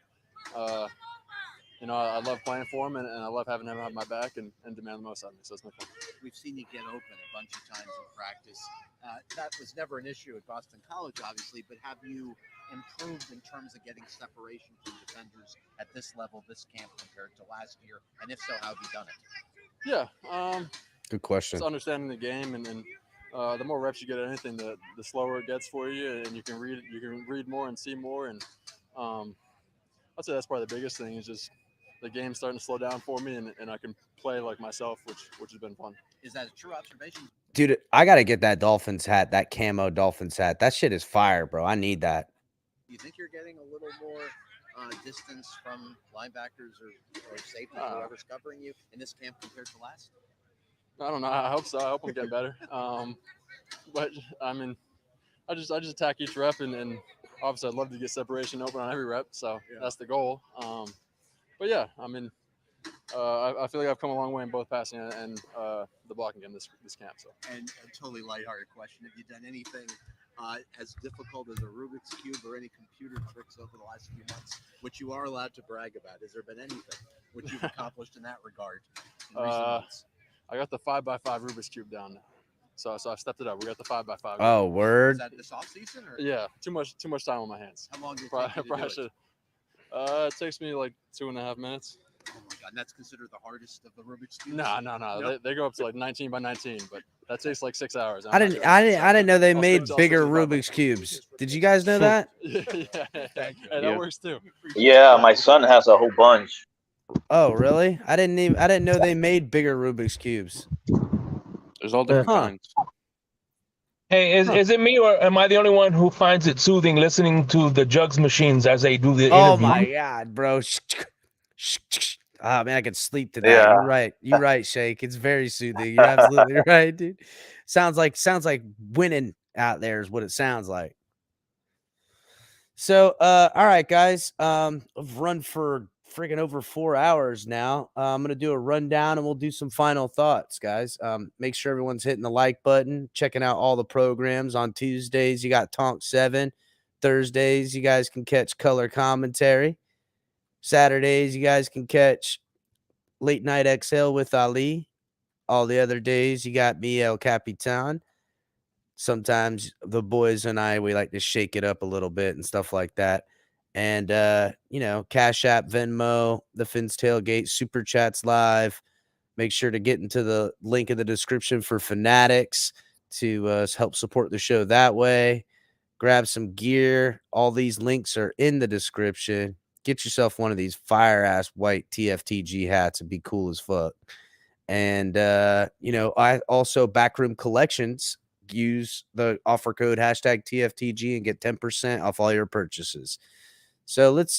you know, I love playing for him, and I love having him have my back and demand the most out of me. So it's my fun. We've seen you get open a bunch of times in practice. That was never an issue at Boston College, obviously, but have you improved in terms of getting separation from defenders at this level, this camp, compared to last year? And if so, how have you done it? Yeah. Good question. It's understanding the game, and the more reps you get at anything, the slower it gets for you, and you can read more and see more. And I'd say that's probably the biggest thing, is just the game's starting to slow down for me, and I can play like myself, which has been fun. Is that a true observation? Dude, I got to get that Dolphins hat, that camo Dolphins hat. That shit is fire, bro. I need that. Do you think you're getting a little more distance from linebackers or safeties, whoever's covering you in this camp compared to last? I don't know. I hope so. I hope I'm getting better. But I mean, I just attack each rep, and obviously I'd love to get separation open on every rep. So that's the goal. But yeah, I mean, I feel like I've come a long way in both passing and the blocking game this camp. So. And a totally lighthearted question: have you done anything as difficult as a Rubik's Cube or any computer tricks over the last few months, which you are allowed to brag about? Has there been anything which you've accomplished in that regard in recent months? I got the 5x5 Rubik's Cube down. So I've stepped it up. We got the 5x5. Oh, word. Is that this offseason? Or? Yeah, too much time on my hands. How long did it take you to do it? It takes me like 2.5 minutes. Oh my God, and that's considered the hardest of the Rubik's Cubes? No. Nope. They go up to like 19 by 19, but that takes like 6 hours. I didn't know they made bigger Rubik's Cubes. Did you guys know that? Yeah, that works too. Yeah, my son has a whole bunch. Oh, really? I didn't know they made bigger Rubik's Cubes. There's all different kinds. Hey, is it me, or am I the only one who finds it soothing listening to the jugs machines as they do the interview? Oh my God, bro. Oh man, I could sleep to that. Yeah. You're right, Shake. It's very soothing. You're absolutely right, dude. Sounds like winning out there is what it sounds like. So all right, guys. I've run for freaking over 4 hours now. I'm gonna do a rundown and we'll do some final thoughts, guys. Make sure everyone's hitting the like button, checking out all the programs. On Tuesdays, you got Tonk 7. Thursdays, you guys can catch color commentary. Saturdays, you guys can catch Late Night Exhale with Ali. All the other days, you got me, El Capitan. Sometimes the boys and I, we like to shake it up a little bit and stuff like that. And, Cash App, Venmo, the Fins Tailgate, Super Chats Live. Make sure to get into the link in the description for Fanatics to help support the show that way. Grab some gear. All these links are in the description. Get yourself one of these fire-ass white TFTG hats. It'd be cool as fuck. And, I also Backroom Collections. Use the offer code #TFTG and get 10% off all your purchases. So let's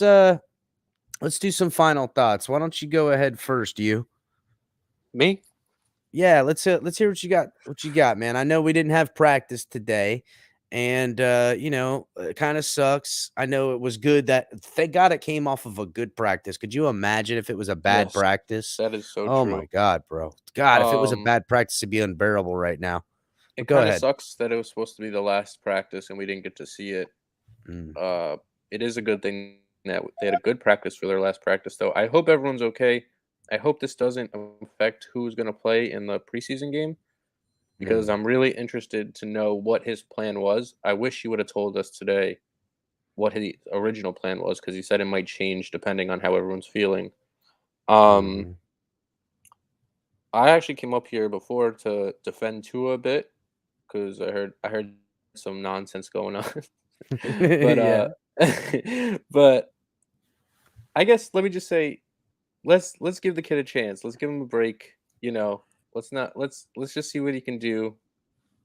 do some final thoughts. Why don't you go ahead first, you? Me? Yeah, let's hear what you got. What you got, man? I know we didn't have practice today, and it kind of sucks. I know it was good that thank God it came off of a good practice. Could you imagine if it was a bad Yes, practice? that is so Oh true. my God, bro. God, if it was a bad practice, it'd be unbearable right now. It Go kind of ahead. sucks that it was supposed to be the last practice and we didn't get to see it. It is a good thing that they had a good practice for their last practice, though. I hope everyone's okay. I hope this doesn't affect who's going to play in the preseason game because I'm really interested to know what his plan was. I wish he would have told us today what his original plan was because he said it might change depending on how everyone's feeling. I actually came up here before to defend Tua a bit because I heard some nonsense going on. But but I guess let me just say let's give the kid a chance. Let's give him a break. Let's just see what he can do.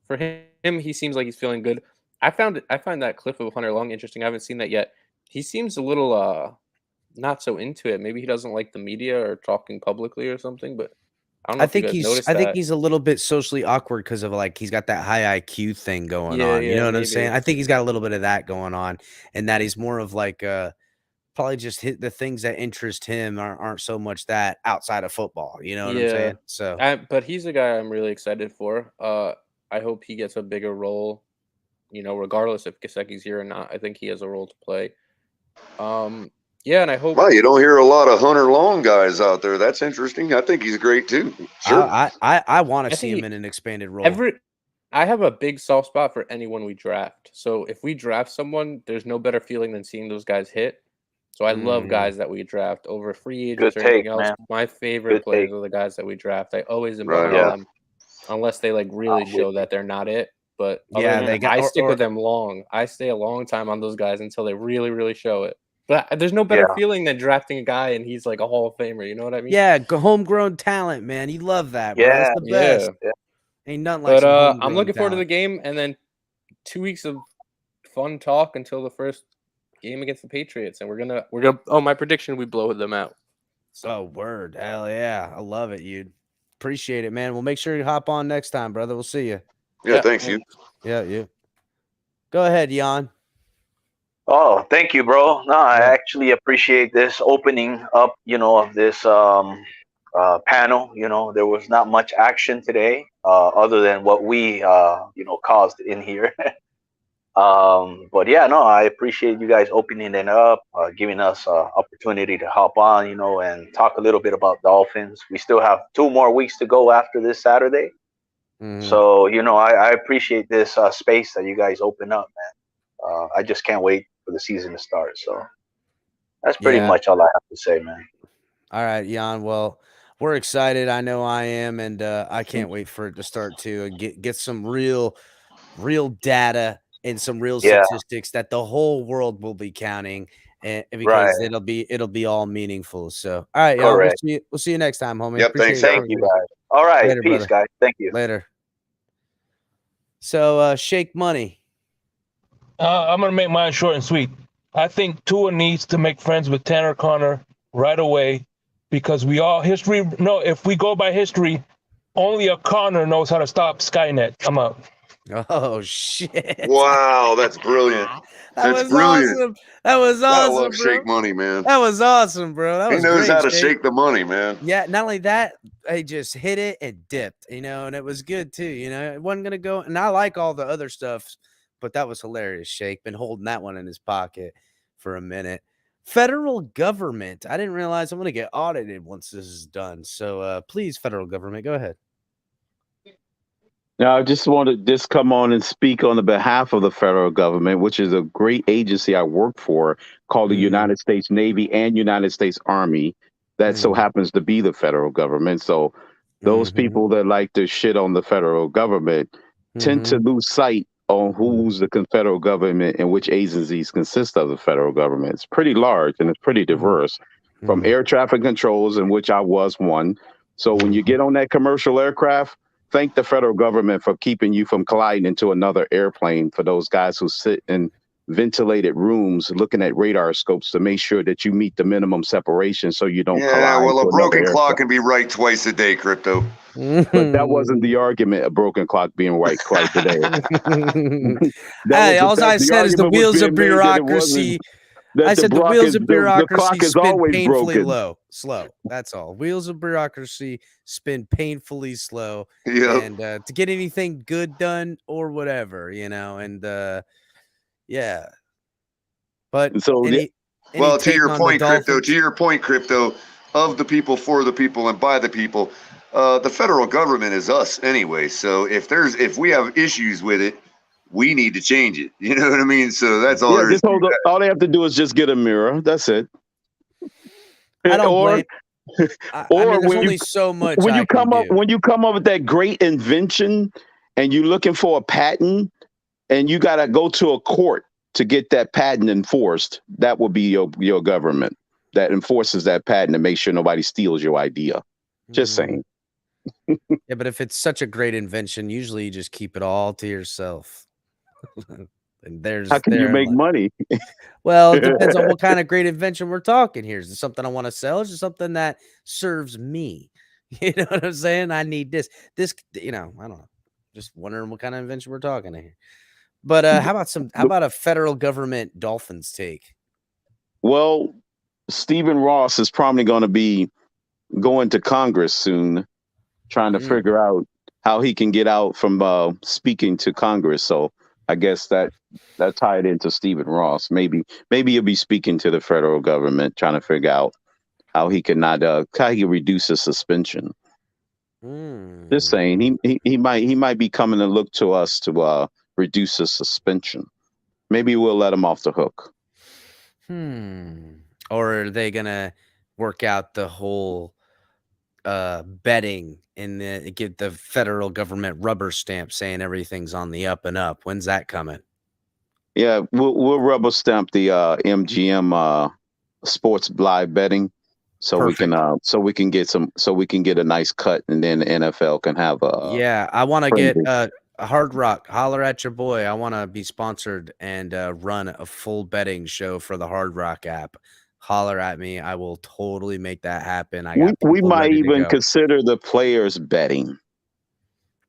For him, he seems like he's feeling good. I find that clip of Hunter Long interesting. I haven't seen that yet. He seems a little not so into it. Maybe he doesn't like the media or talking publicly or something, but I don't know if you guys noticed I think that. he's a little bit socially awkward because of he's got that high IQ thing going on. You Yeah, know what I'm saying? maybe. I think he's got a little bit of that going on, and that he's more of probably just hit the things that interest him aren't so much that outside of football. You know what I'm saying? So But he's a guy I'm really excited for. I hope he gets a bigger role. Regardless if Gesicki's here or not, I think he has a role to play. Yeah, and I hope. Well, you don't hear a lot of Hunter Long guys out there. That's interesting. I think he's great too. Sure. I want to see him in an expanded role. I have a big soft spot for anyone we draft. So if we draft someone, there's no better feeling than seeing those guys hit. So I love guys that we draft over free agents or anything else. Man. My favorite players are the guys that we draft. I always am behind them, unless they really show that they're not it. But I stick with them long. I stay a long time on those guys until they really, really show it. But there's no better feeling than drafting a guy and he's like a Hall of Famer. You know what I mean? Yeah, homegrown talent, man. You love that, bro. It's the best. Yeah. Ain't nothing like some homegrown I'm looking forward to the talent. game and then 2 weeks of fun talk until the first game against the Patriots. And we're gonna my prediction, we blow them out. Oh, word. Hell yeah. I love it, you. Appreciate it, man. We'll make sure you hop on next time, brother. We'll see you. Yeah, thanks, you. Yeah, you. Go ahead, Jan. Oh, thank you, bro. No, I actually appreciate this opening up, of this panel. There was not much action today, other than what we, caused in here. But yeah, no, I appreciate you guys opening it up, giving us opportunity to hop on, and talk a little bit about Dolphins. We still have 2 more weeks to go after this Saturday. So, I appreciate this space that you guys open up, man. I just can't wait for the season to start. So that's pretty much all I have to say, man. All right, Jan. Well, we're excited. I know I am, and I can't wait for it to start too and get some real data and some real statistics that the whole world will be counting, and because it'll be all meaningful. So, all right, Jan. We'll see you next time, homie. Yep, thanks. Thank you, guys. All right, Later, peace, brother. guys. Thank you. Later. So, Shake Money. I'm gonna make mine short and sweet. I think Tua needs to make friends with Tanner Conner right away because if we go by history, only a Conner knows how to stop Skynet. I'm out. Oh shit! Wow, that's brilliant. That's brilliant. Awesome. That was awesome, I love bro. Shake Money, man. That was awesome, bro. That was He knows great, how to Shake. shake the money, man. Yeah, not only that, he just hit it and dipped, and it was good too. It wasn't gonna go, and I like all the other stuff, but that was hilarious. Shake been holding that one in his pocket for a minute. Federal government. I didn't realize I'm going to get audited once this is done. So please, federal government, go ahead. Now, I just want to just come on and speak on the behalf of the federal government, which is a great agency I work for called the United States Navy and United States Army. That so happens to be the federal government. So those people that like to shit on the federal government tend to lose sight on who's the federal government and which agencies consist of the federal government. It's pretty large and it's pretty diverse, from air traffic controls, in which I was one. So when you get on that commercial aircraft, thank the federal government for keeping you from colliding into another airplane, for those guys who sit in ventilated rooms looking at radar scopes to make sure that you meet the minimum separation so you don't collide. Yeah, well, a into broken another clock airplane. can be right twice a day, Crypto. But that wasn't the argument, a broken clock being right twice a day. Hey, all I said is the wheels of bureaucracy. I said the wheels of bureaucracy spin painfully slow. That's all. Wheels of bureaucracy spin painfully slow. Yep. And to get anything good done or whatever, and yeah. But so well, to your point, Crypto, of the people, for the people, and by the people, the federal government is us anyway. So if we have issues with it, we need to change it. You know what I mean? So that's all. Yeah, all they have to do is just get a mirror. That's it. I don't blame. I mean, there's only so much when I you come can up do. when you come up with that great invention and you're looking for a patent and you got to go to a court to get that patent enforced, that will be your government that enforces that patent and makes sure nobody steals your idea. Just saying. Yeah, but if it's such a great invention, usually you just keep it all to yourself. And How can you make money? Well, it depends on what kind of great invention we're talking here. Is it something I want to sell? Is it something that serves me? You know what I'm saying? I need this, I don't know. Just wondering what kind of invention we're talking here. But how about a federal government Dolphins take? Well, Stephen Ross is probably going to be going to Congress soon, trying to figure out how he can get out from speaking to Congress. So I guess that tied into Stephen Ross. Maybe he'll be speaking to the federal government, trying to figure out how he can reduce his suspension. Just saying, he might be coming to look to us to reduce his suspension. Maybe we'll let him off the hook. Or are they gonna work out the whole betting and get the federal government rubber stamp saying everything's on the up and up? When's that coming? Yeah, we'll rubber stamp the MGM sports live betting, so we can get a nice cut, and then the NFL can have a. I want to get a Hard Rock. Holler at your boy. I want to be sponsored and run a full betting show for the Hard Rock app. Holler at me. I will totally make that happen. We might even consider the players betting.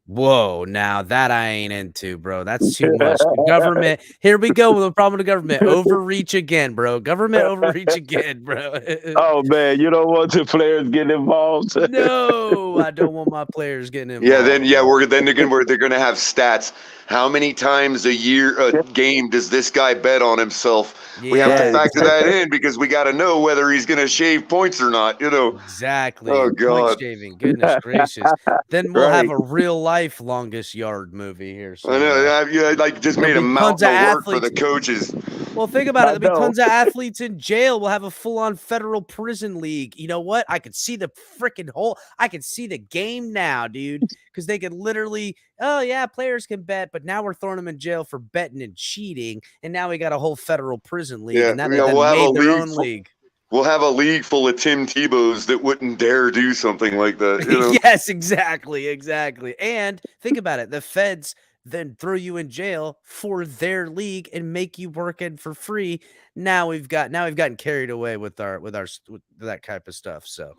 Whoa, now that I ain't into, bro. That's too much. The government. Here we go with the problem with the government. Overreach again, bro. Government overreach again, bro. Oh man, you don't want the players getting involved. No, I don't want my players getting involved. Yeah, then they're gonna have stats. How many times a game does this guy bet on himself? We have to factor that in because we got to know whether he's going to shave points or not. Exactly. Oh God, point shaving. Goodness gracious. Then we'll have a real life longest yard movie here. So, I know. Just made a mountain of work for the coaches. Well, think about it. There'll be tons of athletes in jail. We'll have a full-on federal prison league. You know what? I could see the freaking hole. I can see the game now, dude, because they could literally. Oh yeah, players can bet, but now we're throwing them in jail for betting and cheating, and now we got a whole federal prison league. Yeah, and now they've made their own league. We'll have a league full of Tim Tebows that wouldn't dare do something like that. Yes, exactly. And think about it: the feds then throw you in jail for their league and make you work in for free. Now we've gotten carried away with that type of stuff. So,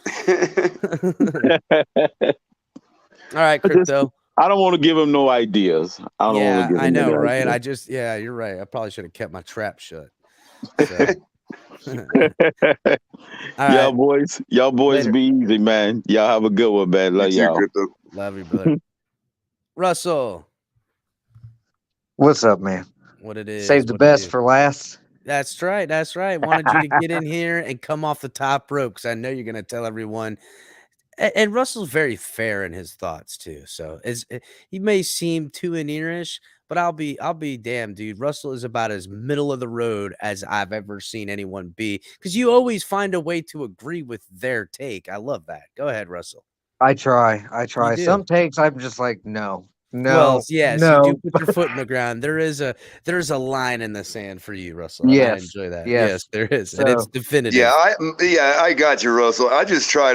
all right, Crypto. I don't want to give him no ideas. I know, right? Ideas. You're right. I probably should have kept my trap shut. So. Y'all boys Later. Be easy, man. Y'all have a good one, man. Love y'all. Love you, brother. Russell. What's up, man? What it is? Save the best for last. That's right. That's right. Wanted you to get in here and come off the top rope because I know you're going to tell everyone. And Russell's very fair in his thoughts too. So he may seem too in-earish, but I'll be damned, dude. Russell is about as middle of the road as I've ever seen anyone be, because you always find a way to agree with their take. I love that. Go ahead, Russell. I try. You do. Some takes I'm just like, no. Well, yes, you do no. put your foot in the ground. There's a line in the sand for you, Russell. And I Yes, enjoy that. yes. Yes, there is, and it's So- definitive. Yeah, I got you, Russell. I just try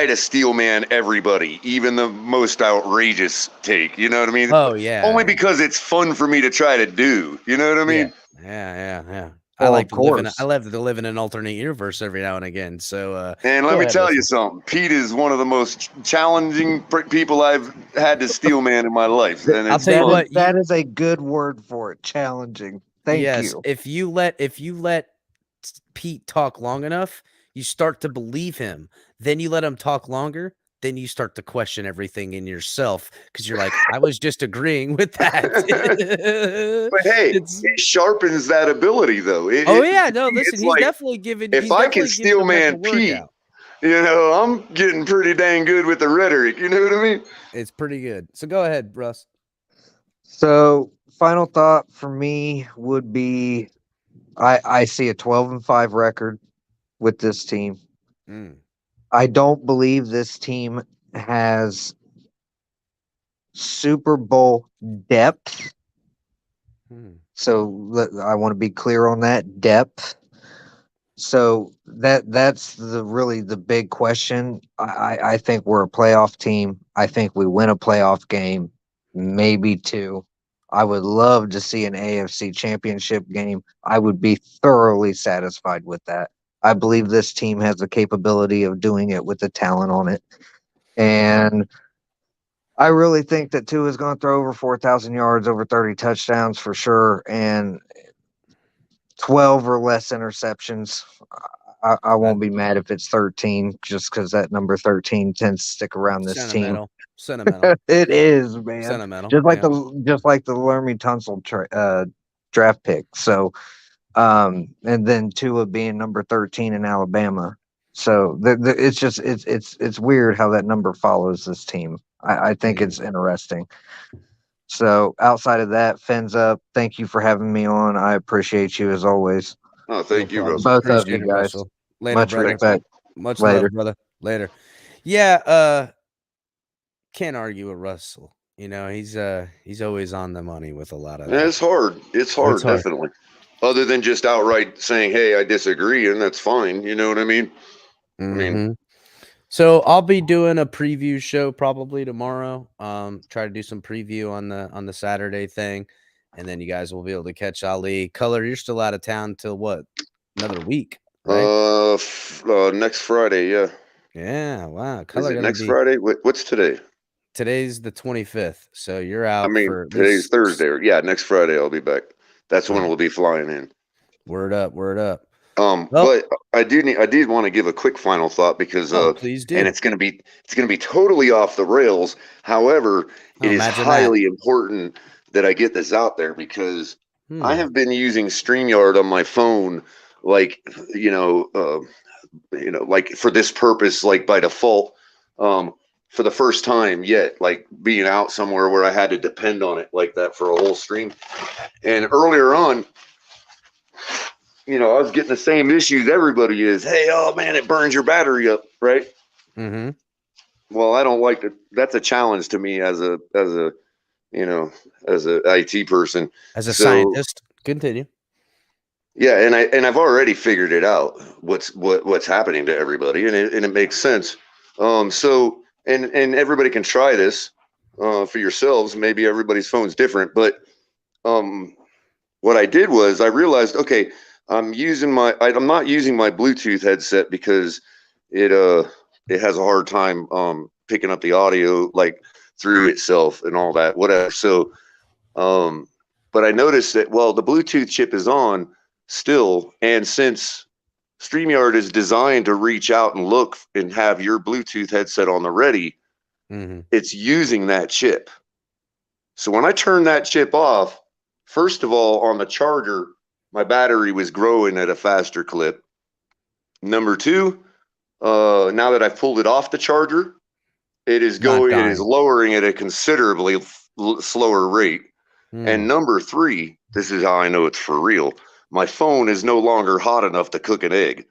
to steel man everybody, even the most outrageous take. You know what I mean? Oh, yeah. Only because it's fun for me to try to do. You know what I mean? Yeah. Well, I of course. love to live in an alternate universe every now and again. So, And let me tell you something. Pete is one of the most challenging people I've had to steel man in my life. And I'll tell you what. That is a good word for it. Challenging. Thank you. If you let Pete talk long enough, you start to believe him. Then you let him talk longer. Then you start to question everything in yourself because you're like, I was just agreeing with that. But hey, it sharpens that ability, though. Listen, he's like, definitely giving. If I can steel man Pete, I'm getting pretty dang good with the rhetoric. You know what I mean? It's pretty good. So go ahead, Russ. So final thought for me would be, I see a 12-5 record with this team. I don't believe this team has Super Bowl depth. So I want to be clear on that depth. So that's really the big question. I think we're a playoff team. I think we win a playoff game, maybe two. I would love to see an AFC championship game. I would be thoroughly satisfied with that. I believe this team has the capability of doing it with the talent on it. And I really think that Tua is going to throw over 4,000 yards, over 30 touchdowns for sure, and 12 or less interceptions. I won't be mad if it's 13, just because that number 13 tends to stick around this Sentimental. team. Sentimental. It is, man. Sentimental. Just like the Lermy Tunsil draft pick. So, and then Tua being number 13 in Alabama. So it's just it's weird how that number follows this team. I think it's interesting. So outside of that, FinsUp, thank you for having me on. I appreciate you as always. Oh, thank you, Russell. Both of you guys. Russell. Later, Much brother. respect. Much Later. love, brother. Later. Yeah, can't argue with Russell. You know, he's always on the money with a lot of Yeah, it's hard. It's hard, definitely. Other than just outright saying, "Hey, I disagree," and that's fine. You know what I mean? I mean, so I'll be doing a preview show probably tomorrow. Try to do some preview on the Saturday thing, and then you guys will be able to catch Ali. Color, you're still out of town till what? Another week, right? Next Friday, yeah. Yeah, wow. Is Color it next Friday? What's today? Today's the 25th, so you're out. I mean, for today's Thursday. Yeah, next Friday I'll be back. That's when we'll be flying in. Word up, word up. But I did want to give a quick final thought because please do. and it's gonna be totally off the rails. However, it is highly important that I get this out there because I have been using StreamYard on my phone, like like for this purpose, like by default, for the first time yet, like being out somewhere where I had to depend on it like that for a whole stream. And earlier on, I was getting the same issues everybody is. Hey, oh man, it burns your battery up, right? Mm-hmm. Well, I don't like that. That's a challenge to me as a IT person, as a scientist. Continue. Yeah, and I've already figured it out. What's happening to everybody, and it makes sense. So everybody can try this for yourselves. Maybe everybody's phone's different, but what I did was I realized, okay, I'm not using my Bluetooth headset because it has a hard time picking up the audio like through itself and all that, whatever. So but I noticed that the Bluetooth chip is on still, and since StreamYard is designed to reach out and look and have your Bluetooth headset on the ready, it's using that chip. So when I turn that chip off, first of all, on the charger, my battery was growing at a faster clip. Number 2, now that I've pulled it off the charger, it is lowering at a considerably slower rate. And number 3, this is how I know it's for real. My phone is no longer hot enough to cook an egg.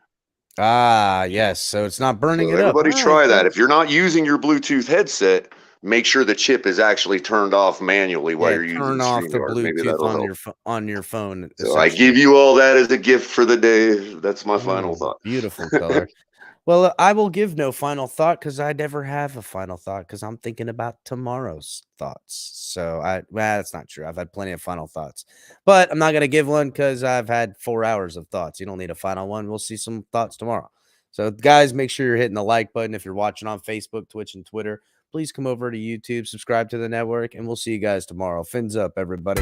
Ah, yes. So it's not burning it up. Everybody try that. If you're not using your Bluetooth headset, make sure the chip is actually turned off manually while you're using turn off the StreamYard. Maybe Bluetooth that'll help. on your phone. So I give you all that as a gift for the day. That's my final thought. Beautiful color. Well, I will give no final thought because I never have a final thought because I'm thinking about tomorrow's thoughts. So that's not true. I've had plenty of final thoughts, but I'm not going to give one because I've had 4 hours of thoughts. You don't need a final one. We'll see some thoughts tomorrow. So guys, make sure you're hitting the like button. If you're watching on Facebook, Twitch, and Twitter, please come over to YouTube, subscribe to the network, and we'll see you guys tomorrow. Fins up, everybody.